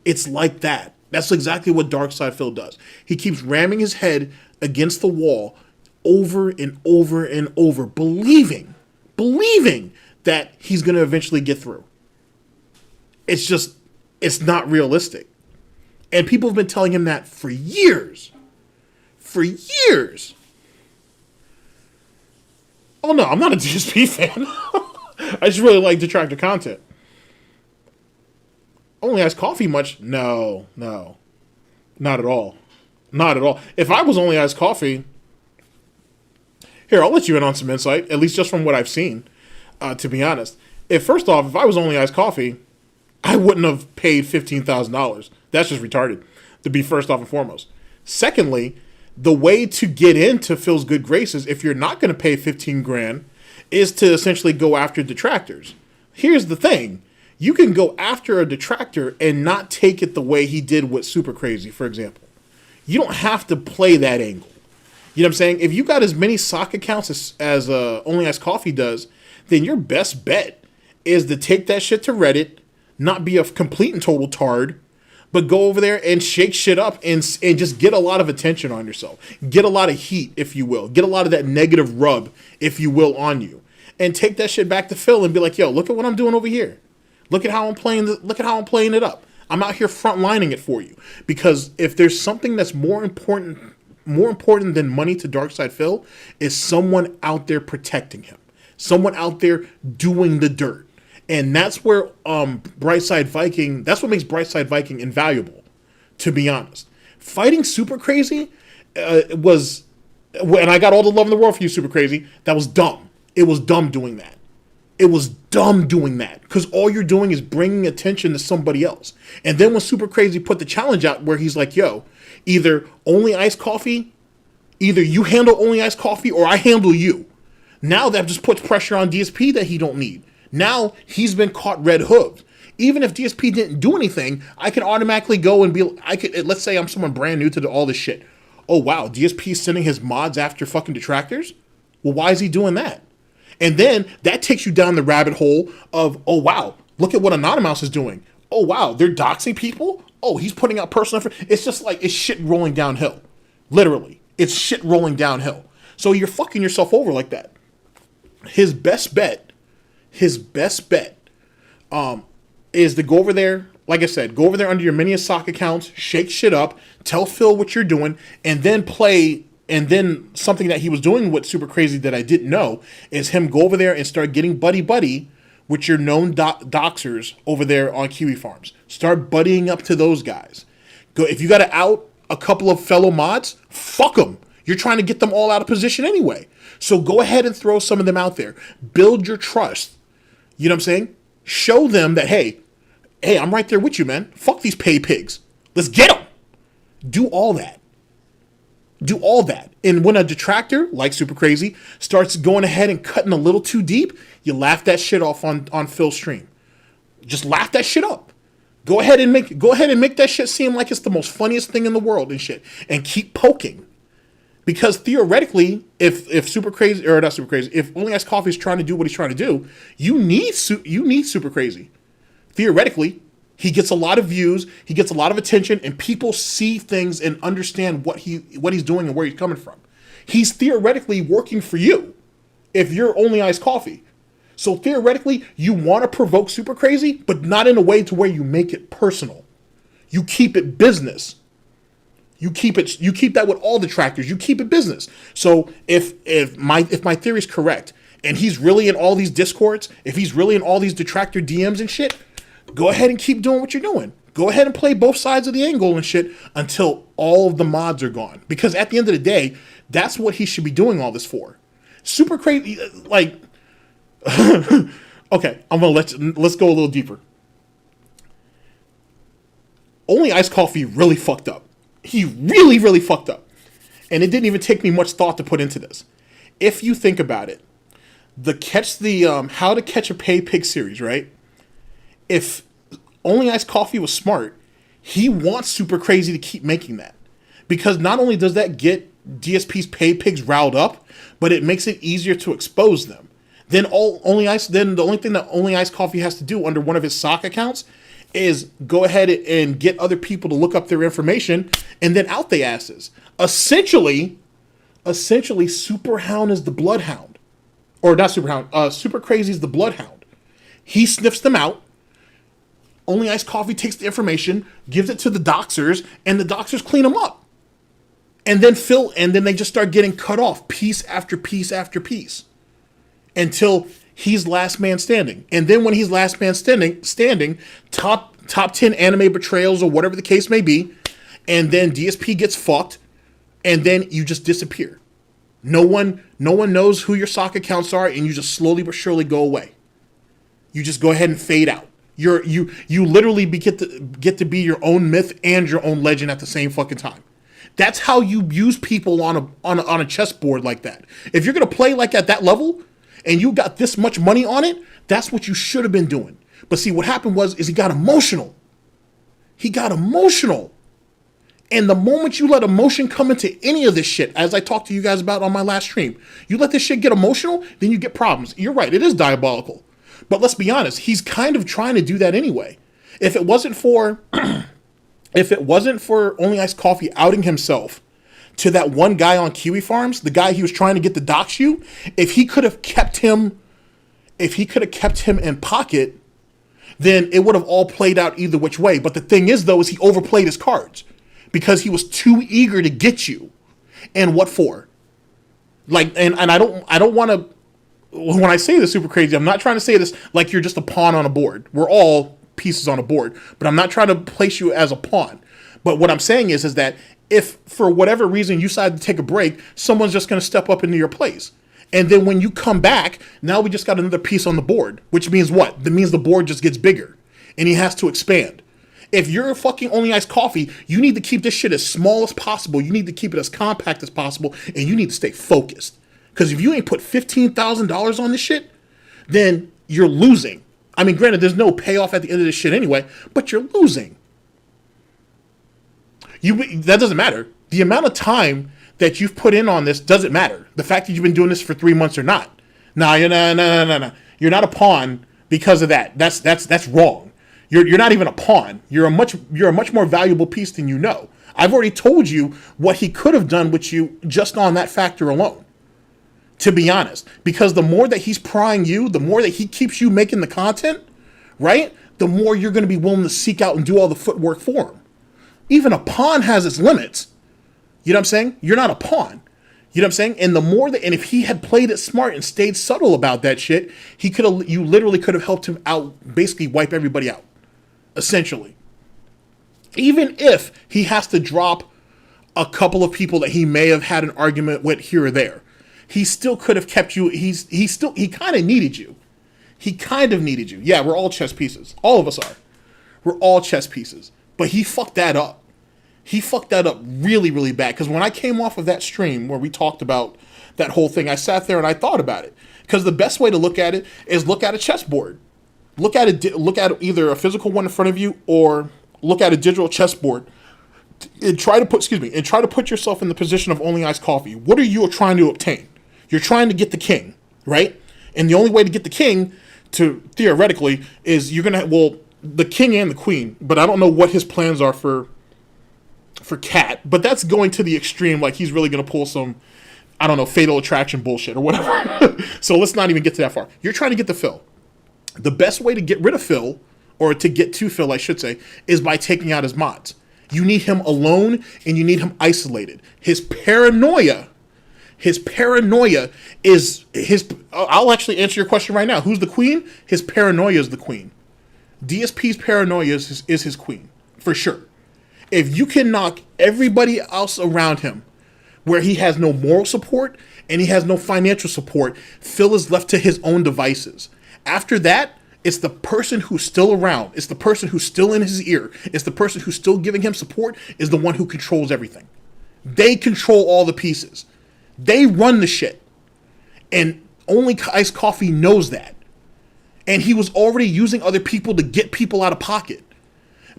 It's like that. That's exactly what DarksydePhil does. He keeps ramming his head against the wall over and over and over, believing that he's going to eventually get through. It's not realistic. And people have been telling him that for years. For years. Oh no, I'm not a DSP fan. I just really like detractor content. Only Iced Coffee much? No. Not at all. Not at all. If I was Only Iced Coffee... Here, I'll let you in on some insight, at least just from what I've seen, to be honest. First off, if I was Only Iced Coffee, I wouldn't have paid $15,000. That's just retarded, to be first off and foremost. Secondly, the way to get into Phil's good graces, if you're not going to pay 15 grand, is to essentially go after detractors. Here's the thing. You can go after a detractor and not take it the way he did with Super Crazy, for example. You don't have to play that angle. You know what I'm saying? If you got as many sock accounts as Only Ice Coffee does, then your best bet is to take that shit to Reddit, not be a complete and total tard, but go over there and shake shit up and just get a lot of attention on yourself. Get a lot of heat, if you will. Get a lot of that negative rub, if you will, on you. And take that shit back to Phil and be like, yo, look at what I'm doing over here. Look at how I'm playing it up. I'm out here frontlining it for you. Because if there's something that's more important than money to DarksydePhil, is someone out there protecting him. Someone out there doing the dirt. And that's where Brightside Viking, that's what makes Brightside Viking invaluable, to be honest. Fighting Super Crazy was, and I got all the love in the world for you, Super Crazy, that was dumb. It was dumb doing that. It was dumb doing that, because all you're doing is bringing attention to somebody else. And then when Super Crazy put the challenge out where he's like, yo, either Only Iced Coffee, either you handle Only Iced Coffee or I handle you. Now that just puts pressure on DSP that he don't need. Now he's been caught red-hooked. Even if DSP didn't do anything, I can automatically go and be, let's say I'm someone brand new to all this shit. Oh wow, DSP is sending his mods after fucking detractors? Well, why is he doing that? And then that takes you down the rabbit hole of, oh wow, look at what Anonymous is doing. Oh wow, they're doxing people? Oh, he's putting out personal information. It's just like, it's shit rolling downhill. Literally. It's shit rolling downhill. So you're fucking yourself over like that. His best bet is to go over there, like I said, go over there under your mini sock accounts, shake shit up, tell Phil what you're doing, and then play. And then something that he was doing with Super Crazy that I didn't know is him go over there and start getting buddy with your known doxers over there on Kiwi Farms. Start buddying up to those guys. Go if you got to out a couple of fellow mods, fuck them. You're trying to get them all out of position anyway. So go ahead and throw some of them out there. Build your trust. You know what I'm saying? Show them that, hey, I'm right there with you, man. Fuck these pay pigs. Let's get them. Do all that. Do all that. And when a detractor, like Super Crazy, starts going ahead and cutting a little too deep, you laugh that shit off on Phil's stream. Just laugh that shit up. Go ahead and make that shit seem like it's the most funniest thing in the world and shit. And keep poking. Because theoretically, if Super Crazy, or not Super Crazy, if Only Ice Coffee is trying to do what he's trying to do, you need Super Crazy. Theoretically, he gets a lot of views, he gets a lot of attention, and people see things and understand what he's doing and where he's coming from. He's theoretically working for you if you're Only Ice Coffee. So theoretically, you want to provoke Super Crazy, but not in a way to where you make it personal. You keep it business. You keep that with all detractors. You keep it business. So if my theory is correct, and he's really in all these discords, if he's really in all these detractor DMs and shit, go ahead and keep doing what you're doing. Go ahead and play both sides of the angle and shit until all of the mods are gone. Because at the end of the day, that's what he should be doing all this for. Super Crazy, like, okay, let's go a little deeper. Only Ice Coffee really fucked up. He really, really fucked up. And it didn't even take me much thought to put into this. If you think about it, How to Catch a Pay Pig series, right? If Only Ice Coffee was smart, he wants Super Crazy to keep making that. Because not only does that get DSP's pay pigs riled up, but it makes it easier to expose them. Then the only thing that Only Ice Coffee has to do under one of his sock accounts is go ahead and get other people to look up their information and then out they asses. Essentially, Super Hound is the bloodhound. Or not Super Hound, Super Crazy is the bloodhound. He sniffs them out. Only Ice Coffee takes the information, gives it to the doxers, and the doxers clean them up. And then they just start getting cut off piece after piece after piece until he's last man standing. And then when he's last man standing, top 10 anime betrayals or whatever the case may be, and then DSP gets fucked, and then you just disappear. No one knows who your sock accounts are, and you just slowly but surely go away. You just go ahead and fade out. You literally get to be your own myth and your own legend at the same fucking time. That's how you use people on a chessboard like that. If you're gonna play like at that level, and you got this much money on it, that's what you should have been doing. But see, what happened is he got emotional. He got emotional. And the moment you let emotion come into any of this shit, as I talked to you guys about on my last stream, you let this shit get emotional, then you get problems. You're right, it is diabolical. But let's be honest, he's kind of trying to do that anyway. If it wasn't for Only Iced Coffee outing himself to that one guy on Kiwi Farms, the guy he was trying to get to dox you, if he could have kept him in pocket, then it would have all played out either which way. But the thing is, though, is he overplayed his cards because he was too eager to get you. And what for? Like, and I don't want to, when I say this super crazy, I'm not trying to say this like you're just a pawn on a board. We're all pieces on a board, but I'm not trying to place you as a pawn. But what I'm saying is that if for whatever reason you decide to take a break, someone's just going to step up into your place. And then when you come back, now we just got another piece on the board, which means what? That means the board just gets bigger and he has to expand. If you're fucking Only Iced Coffee, you need to keep this shit as small as possible. You need to keep it as compact as possible, and you need to stay focused. Because if you ain't put $15,000 on this shit, then you're losing. I mean, granted, there's no payoff at the end of this shit anyway, but you're losing. That doesn't matter. The amount of time that you've put in on this doesn't matter. The fact that you've been doing this for 3 months or not. No. You're not a pawn because of that. That's wrong. You're not even a pawn. You're a much more valuable piece than you know. I've already told you what he could have done with you just on that factor alone. To be honest, because the more that he's prying you, the more that he keeps you making the content, right? The more you're going to be willing to seek out and do all the footwork for him. Even a pawn has its limits. You know what I'm saying? You're not a pawn. You know what I'm saying? And the more that, and if he had played it smart and stayed subtle about that shit, you literally could have helped him out, basically wipe everybody out. Essentially. Even if he has to drop a couple of people that he may have had an argument with here or there, he still could have kept you. He kind of needed you. He kind of needed you. Yeah, we're all chess pieces. All of us are. We're all chess pieces. But he fucked that up. He fucked that up really, really bad. Because when I came off of that stream where we talked about that whole thing, I sat there and I thought about it. Because the best way to look at it is look at a chessboard. Look at either a physical one in front of you or look at a digital chessboard. And try to put yourself in the position of Only Iced Coffee. What are you trying to obtain? You're trying to get the king, right? And the only way to get the king, theoretically, is you're gonna the king and the queen. But I don't know what his plans are for Cat. But that's going to the extreme. Like he's really gonna pull some, I don't know, fatal attraction bullshit or whatever. So let's not even get to that far. You're trying to get the Phil. The best way to get rid of Phil, or to get to Phil, I should say, is by taking out his mods. You need him alone and you need him isolated. His paranoia is his. I'll actually answer your question right now. Who's the queen? His paranoia is the queen. DSP's paranoia is his queen, for sure. If you can knock everybody else around him, where he has no moral support and he has no financial support, Phil is left to his own devices. After that, it's the person who's still around. It's the person who's still in his ear. It's the person who's still giving him support is the one who controls everything. They control all the pieces. They run the shit. And Only Iced Coffee knows that. And he was already using other people to get people out of pocket.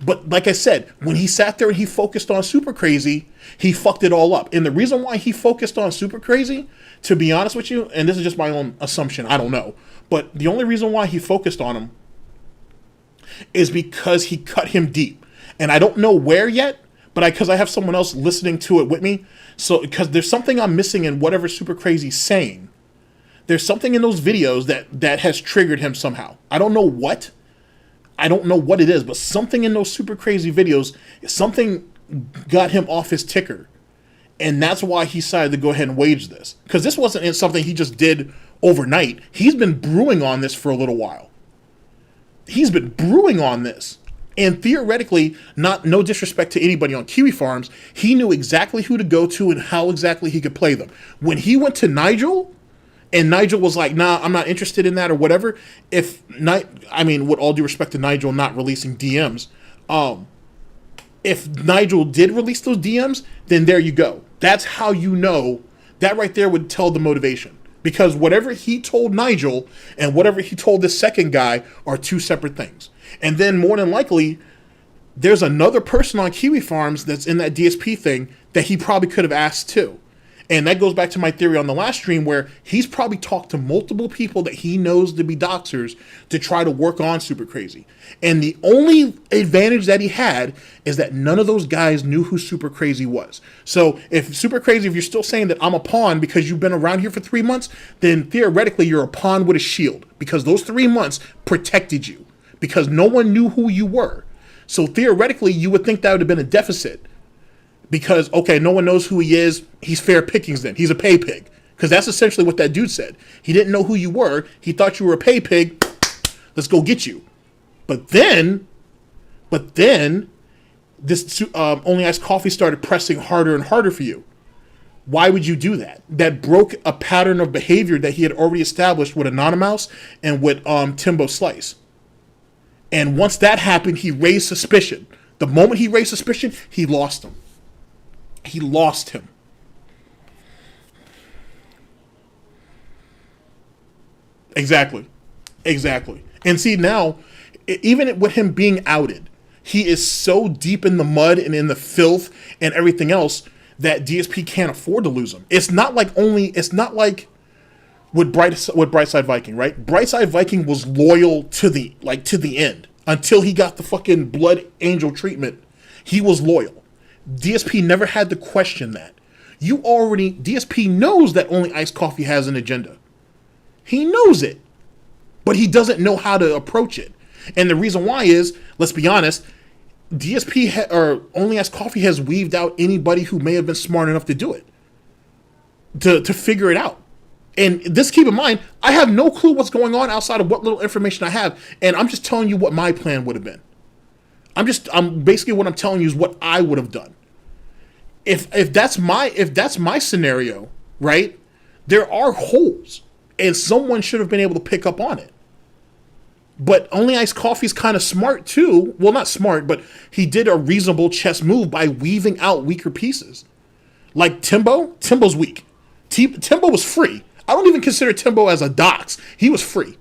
But like I said, when he sat there and he focused on Super Crazy, he fucked it all up. And the reason why he focused on Super Crazy, to be honest with you, and this is just my own assumption, I don't know, but the only reason why he focused on him is because he cut him deep. And I don't know where yet, but because I have someone else listening to it with me. So because there's something I'm missing in whatever Super Crazy's saying. There's something in those videos that has triggered him somehow. I don't know what. I don't know what it is, but something in those Super Crazy videos, something got him off his ticker. And that's why he decided to go ahead and wage this. Because this wasn't something he just did overnight. He's been brewing on this for a little while. He's been brewing on this. And theoretically, no disrespect to anybody on Kiwi Farms, he knew exactly who to go to and how exactly he could play them. When he went to Nigel, and Nigel was like, nah, I'm not interested in that or whatever. With all due respect to Nigel not releasing DMs, if Nigel did release those DMs, then there you go. That's how you know. That right there would tell the motivation. Because whatever he told Nigel and whatever he told this second guy are two separate things. And then more than likely, there's another person on Kiwi Farms that's in that DSP thing that he probably could have asked too. And that goes back to my theory on the last stream where he's probably talked to multiple people that he knows to be doxers to try to work on Super Crazy. And the only advantage that he had is that none of those guys knew who Super Crazy was. So if Super Crazy, if you're still saying that I'm a pawn because you've been around here for 3 months, then theoretically you're a pawn with a shield because those 3 months protected you because no one knew who you were. So theoretically you would think that would have been a deficit. Because, okay, no one knows who he is. He's fair pickings then. He's a pay pig. Because that's essentially what that dude said. He didn't know who you were. He thought you were a pay pig. Let's go get you. But then, this Only Iced Coffee started pressing harder and harder for you. Why would you do that? That broke a pattern of behavior that he had already established with Anonymous and with Timbo Slice. And once that happened, he raised suspicion. The moment he raised suspicion, he lost him. He lost him. Exactly. And see, now, even with him being outed, he is so deep in the mud and in the filth and everything else that DSP can't afford to lose him. It's not like with Brightside Viking, right? Brightside Viking was loyal to the end until he got the fucking blood angel treatment. He was loyal. DSP never had to question that. DSP knows that Only Iced Coffee has an agenda. He knows it, but he doesn't know how to approach it. And the reason why is, let's be honest, or Only Iced Coffee has weaved out anybody who may have been smart enough to do it, to figure it out. And this, keep in mind, I have no clue what's going on outside of what little information I have, and I'm just telling you what my plan would have been. I'm basically what I'm telling you is what I would have done. If that's my scenario, right? There are holes, and someone should have been able to pick up on it. But Only Iced Coffee's kind of smart too. Well, not smart, but he did a reasonable chess move by weaving out weaker pieces. Like Timbo's weak. Timbo was free. I don't even consider Timbo as a dox. He was free.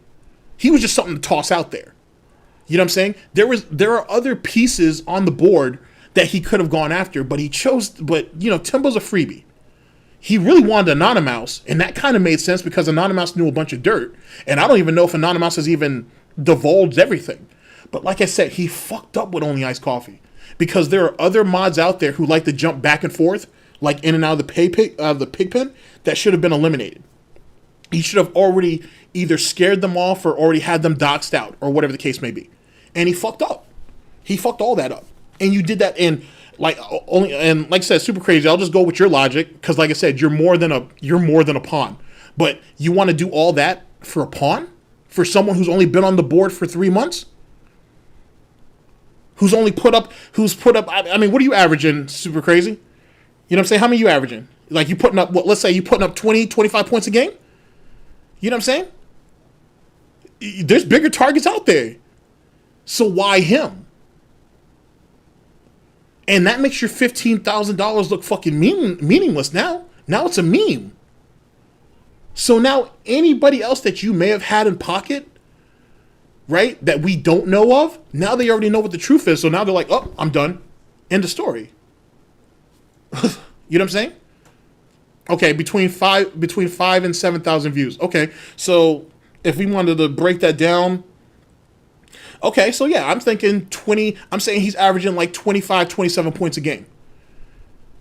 He was just something to toss out there. You know what I'm saying? There are other pieces on the board that he could have gone after, but Timbo's a freebie. He really wanted Anonymous, and that kind of made sense because Anonymous knew a bunch of dirt, and I don't even know if Anonymous has even divulged everything. But like I said, he fucked up with Only Iced Coffee because there are other mods out there who like to jump back and forth, like in and out of the pig pen, that should have been eliminated. He should have already either scared them off or already had them doxed out or whatever the case may be. And he fucked up. He fucked all that up. And you did that like I said, Super Crazy, I'll just go with your logic because like I said, you're more than a pawn. But you want to do all that for a pawn? For someone who's only been on the board for 3 months? Who's put up I mean, what are you averaging, Super Crazy? You know what I'm saying? How many are you averaging? Like you putting up let's say you putting up 20, 25 points a game? You know what I'm saying? There's bigger targets out there. So why him? And that makes your $15,000 look fucking meaningless now. Now it's a meme. So now anybody else that you may have had in pocket, right, that we don't know of, now they already know what the truth is. So now they're like, oh, I'm done. End of story. You know what I'm saying? Okay, between 5 and 7,000 views. Okay, so if we wanted to break that down, okay, so yeah, I'm thinking 20. I'm saying he's averaging like 25, 27 points a game.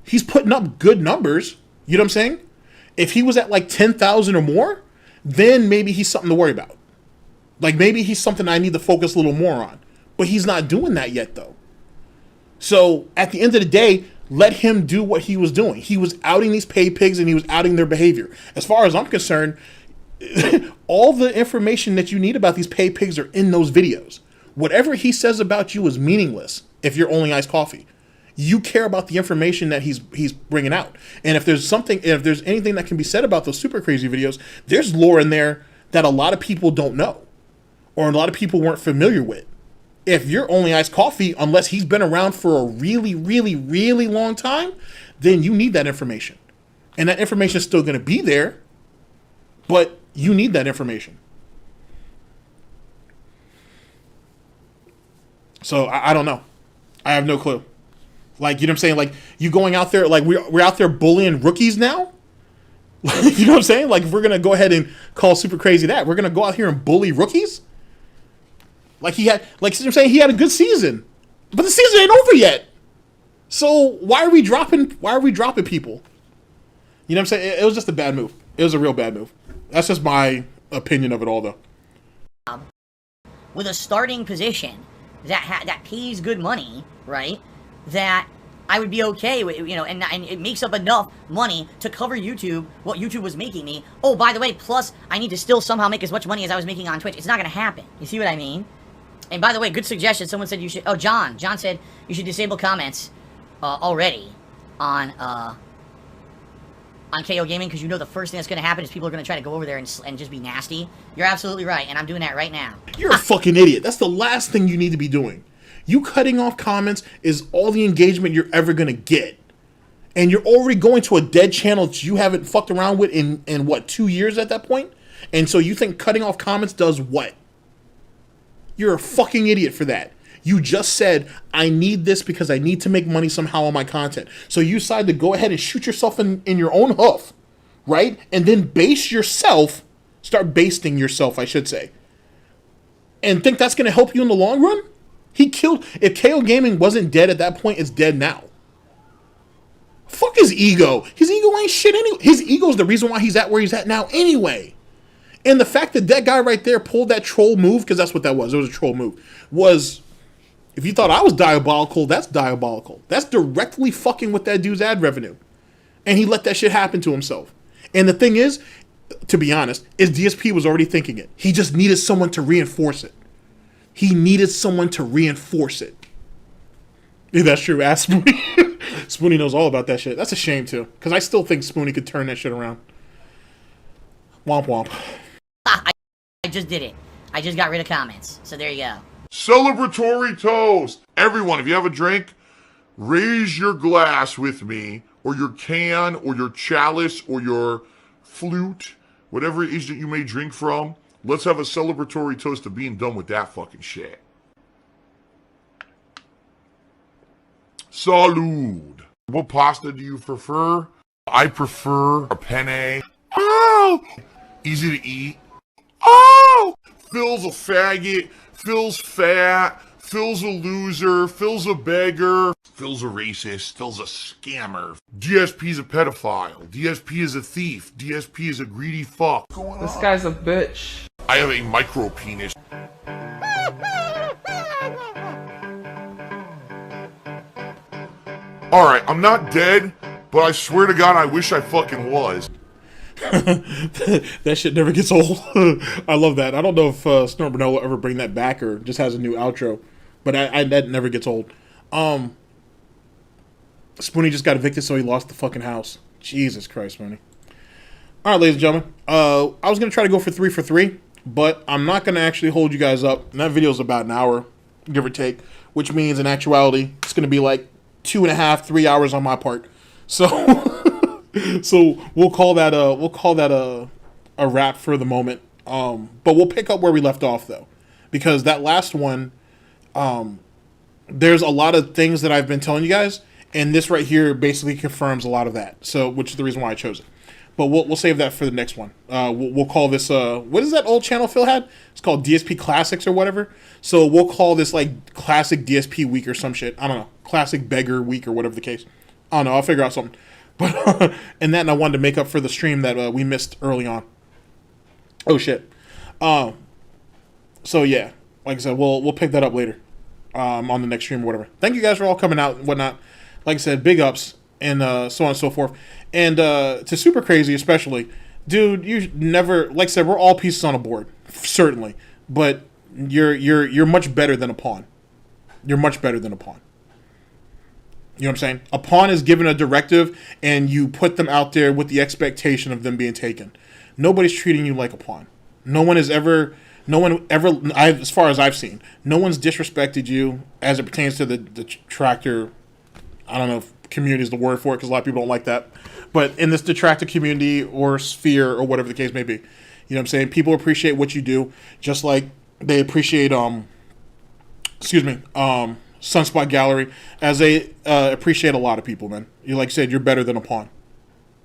He's putting up good numbers. You know what I'm saying? If he was at like 10,000 or more, then maybe he's something to worry about. Like maybe he's something I need to focus a little more on. But he's not doing that yet, though. So at the end of the day, let him do what he was doing. He was outing these pay pigs and he was outing their behavior. As far as I'm concerned, all the information that you need about these pay pigs are in those videos. Whatever he says about you is meaningless if you're Only Iced Coffee. You care about the information that he's bringing out. And if there's anything that can be said about those Super Crazy videos, there's lore in there that a lot of people don't know or a lot of people weren't familiar with. If you're only iced coffee, unless he's been around for a really, really, really long time, then you need that information. And that information is still going to be there, but you need that information. So I don't know. I have no clue. Like, you know what I'm saying? Like, you going out there, like, we're out there bullying rookies now? You know what I'm saying? Like, if we're going to go ahead and call Super Crazy that, we're going to go out here and bully rookies? Like, you know what I'm saying? He had a good season. But the season ain't over yet. So why are we dropping people? You know what I'm saying? It was just a bad move. It was a real bad move. That's just my opinion of it all, though. With a starting position that pays good money, right? That I would be okay with, you know, and it makes up enough money to cover YouTube, what YouTube was making me. Oh, by the way, plus I need to still somehow make as much money as I was making on Twitch. It's not going to happen. You see what I mean? And by the way, good suggestion. Someone said you should, oh, John said you should disable comments already on KO Gaming, because you know the first thing that's going to happen is people are going to try to go over there and just be nasty. You're absolutely right, and I'm doing that right now. You're a fucking idiot. That's the last thing you need to be doing. You cutting off comments is all the engagement you're ever going to get. And you're already going to a dead channel that you haven't fucked around with in what, 2 years at that point? And so you think cutting off comments does what? You're a fucking idiot for that. You just said, I need this because I need to make money somehow on my content. So you decide to go ahead and shoot yourself in your own hoof, right? And then start basting yourself, I should say. And think that's going to help you in the long run? If KO Gaming wasn't dead at that point, it's dead now. Fuck his ego. His ego ain't shit anyway. His ego is the reason why he's at where he's at now anyway. And the fact that that guy right there pulled that troll move, because that's what that was. It was a troll move. If you thought I was diabolical, that's diabolical. That's directly fucking with that dude's ad revenue. And he let that shit happen to himself. And the thing is, to be honest, is DSP was already thinking it. He just needed someone to reinforce it. Yeah, that's true. Ask Spoonie. Spoonie knows all about that shit. That's a shame, too. Because I still think Spoonie could turn that shit around. Womp womp. I just did it. I just got rid of comments. So there you go. Celebratory toast. Everyone, if you have a drink, raise your glass with me, or your can, or your chalice, or your flute, whatever it is that you may drink from. Let's have a celebratory toast to being done with that fucking shit. Salud. What pasta do you prefer? I prefer a penne. Oh! Easy to eat. Oh! Phil's a faggot. Phil's fat. Phil's a loser. Phil's a beggar. Phil's a racist. Phil's a scammer. DSP's a pedophile. DSP is a thief. DSP is a greedy fuck. This guy's a bitch. I have a micro penis. Alright, I'm not dead, but I swear to God I wish I fucking was. That shit never gets old. I love that. I don't know if Snort Burnell will ever bring that back or just has a new outro, but that never gets old. Spoonie just got evicted, so he lost the fucking house. Jesus Christ, Spoonie. Alright, ladies and gentlemen. I was going to try to go for 3 for 3, but I'm not going to actually hold you guys up. And that video is about an hour, give or take, which means in actuality, it's going to be like 2.5, 3 hours on my part. So, so we'll call that a wrap for the moment. But we'll pick up where we left off though, because that last one, there's a lot of things that I've been telling you guys, and this right here basically confirms a lot of that. So, which is the reason why I chose it. But we'll save that for the next one. We'll call this, what is that old channel Phil had? It's called DSP Classics or whatever. So we'll call this like Classic DSP Week or some shit. I don't know. Classic Beggar Week or whatever the case. I don't know. I'll figure out something. But and I wanted to make up for the stream that we missed early on. Oh shit. So yeah, like I said, we'll pick that up later on the next stream or whatever. Thank you guys for all coming out and whatnot. Like I said, big ups and so on and so forth. And to Super Crazy especially, dude, you never, like I said, we're all pieces on a board, certainly, but you're much better than a pawn. You're much better than a pawn. You know what I'm saying? A pawn is given a directive, and you put them out there with the expectation of them being taken. Nobody's treating you like a pawn. No one has ever No one ever, as far as I've seen, no one's disrespected you as it pertains to the detractor. I don't know if community is the word for it because a lot of people don't like that. But in this detractor community or sphere or whatever the case may be, you know what I'm saying? People appreciate what you do just like they appreciate, Sunspot Gallery, as they appreciate a lot of people, man. You like I said, you're better than a pawn.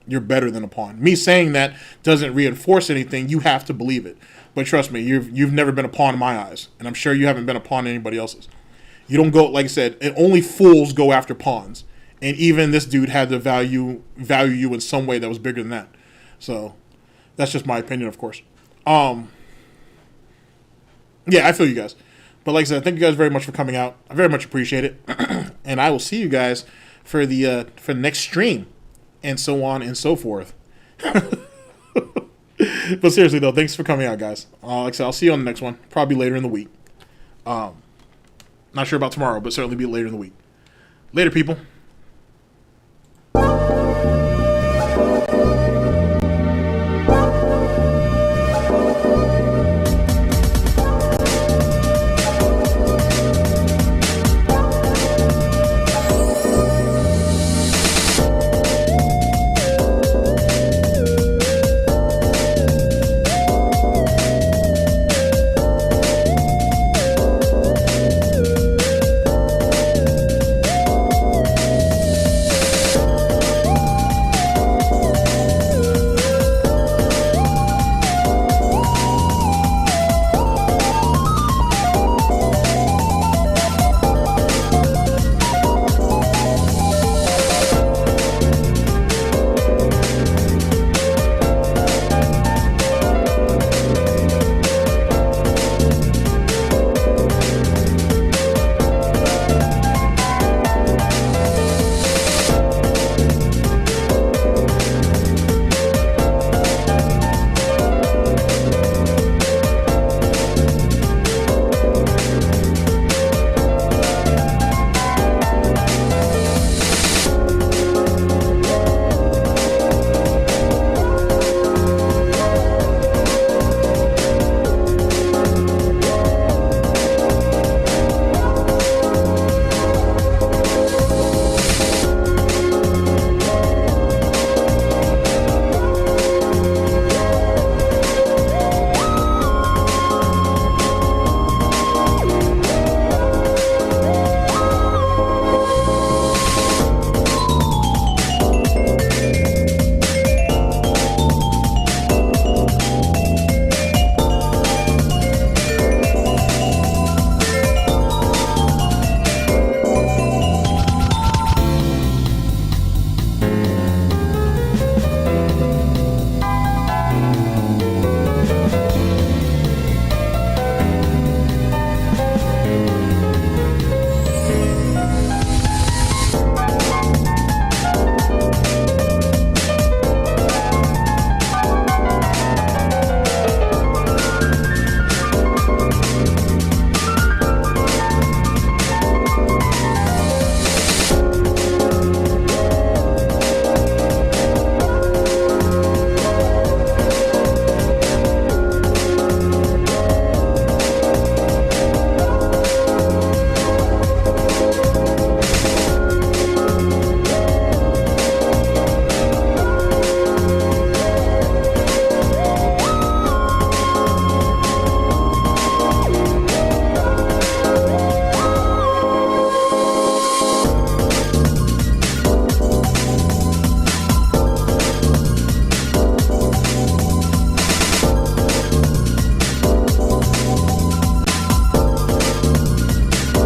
You're better than a pawn. Me saying that doesn't reinforce anything. You have to believe it. But trust me, you've never been a pawn in my eyes, and I'm sure you haven't been a pawn in anybody else's. You don't go, like I said, only fools go after pawns, and even this dude had to value you in some way that was bigger than that. So that's just my opinion, of course. Yeah, I feel you guys. But like I said, thank you guys very much for coming out. I very much appreciate it, and I will see you guys for the next stream, and so on and so forth. But seriously though, thanks for coming out, guys. Like I said, I'll see you on the next one, probably later in the week. Not sure about tomorrow, but certainly be later in the week. Later, people.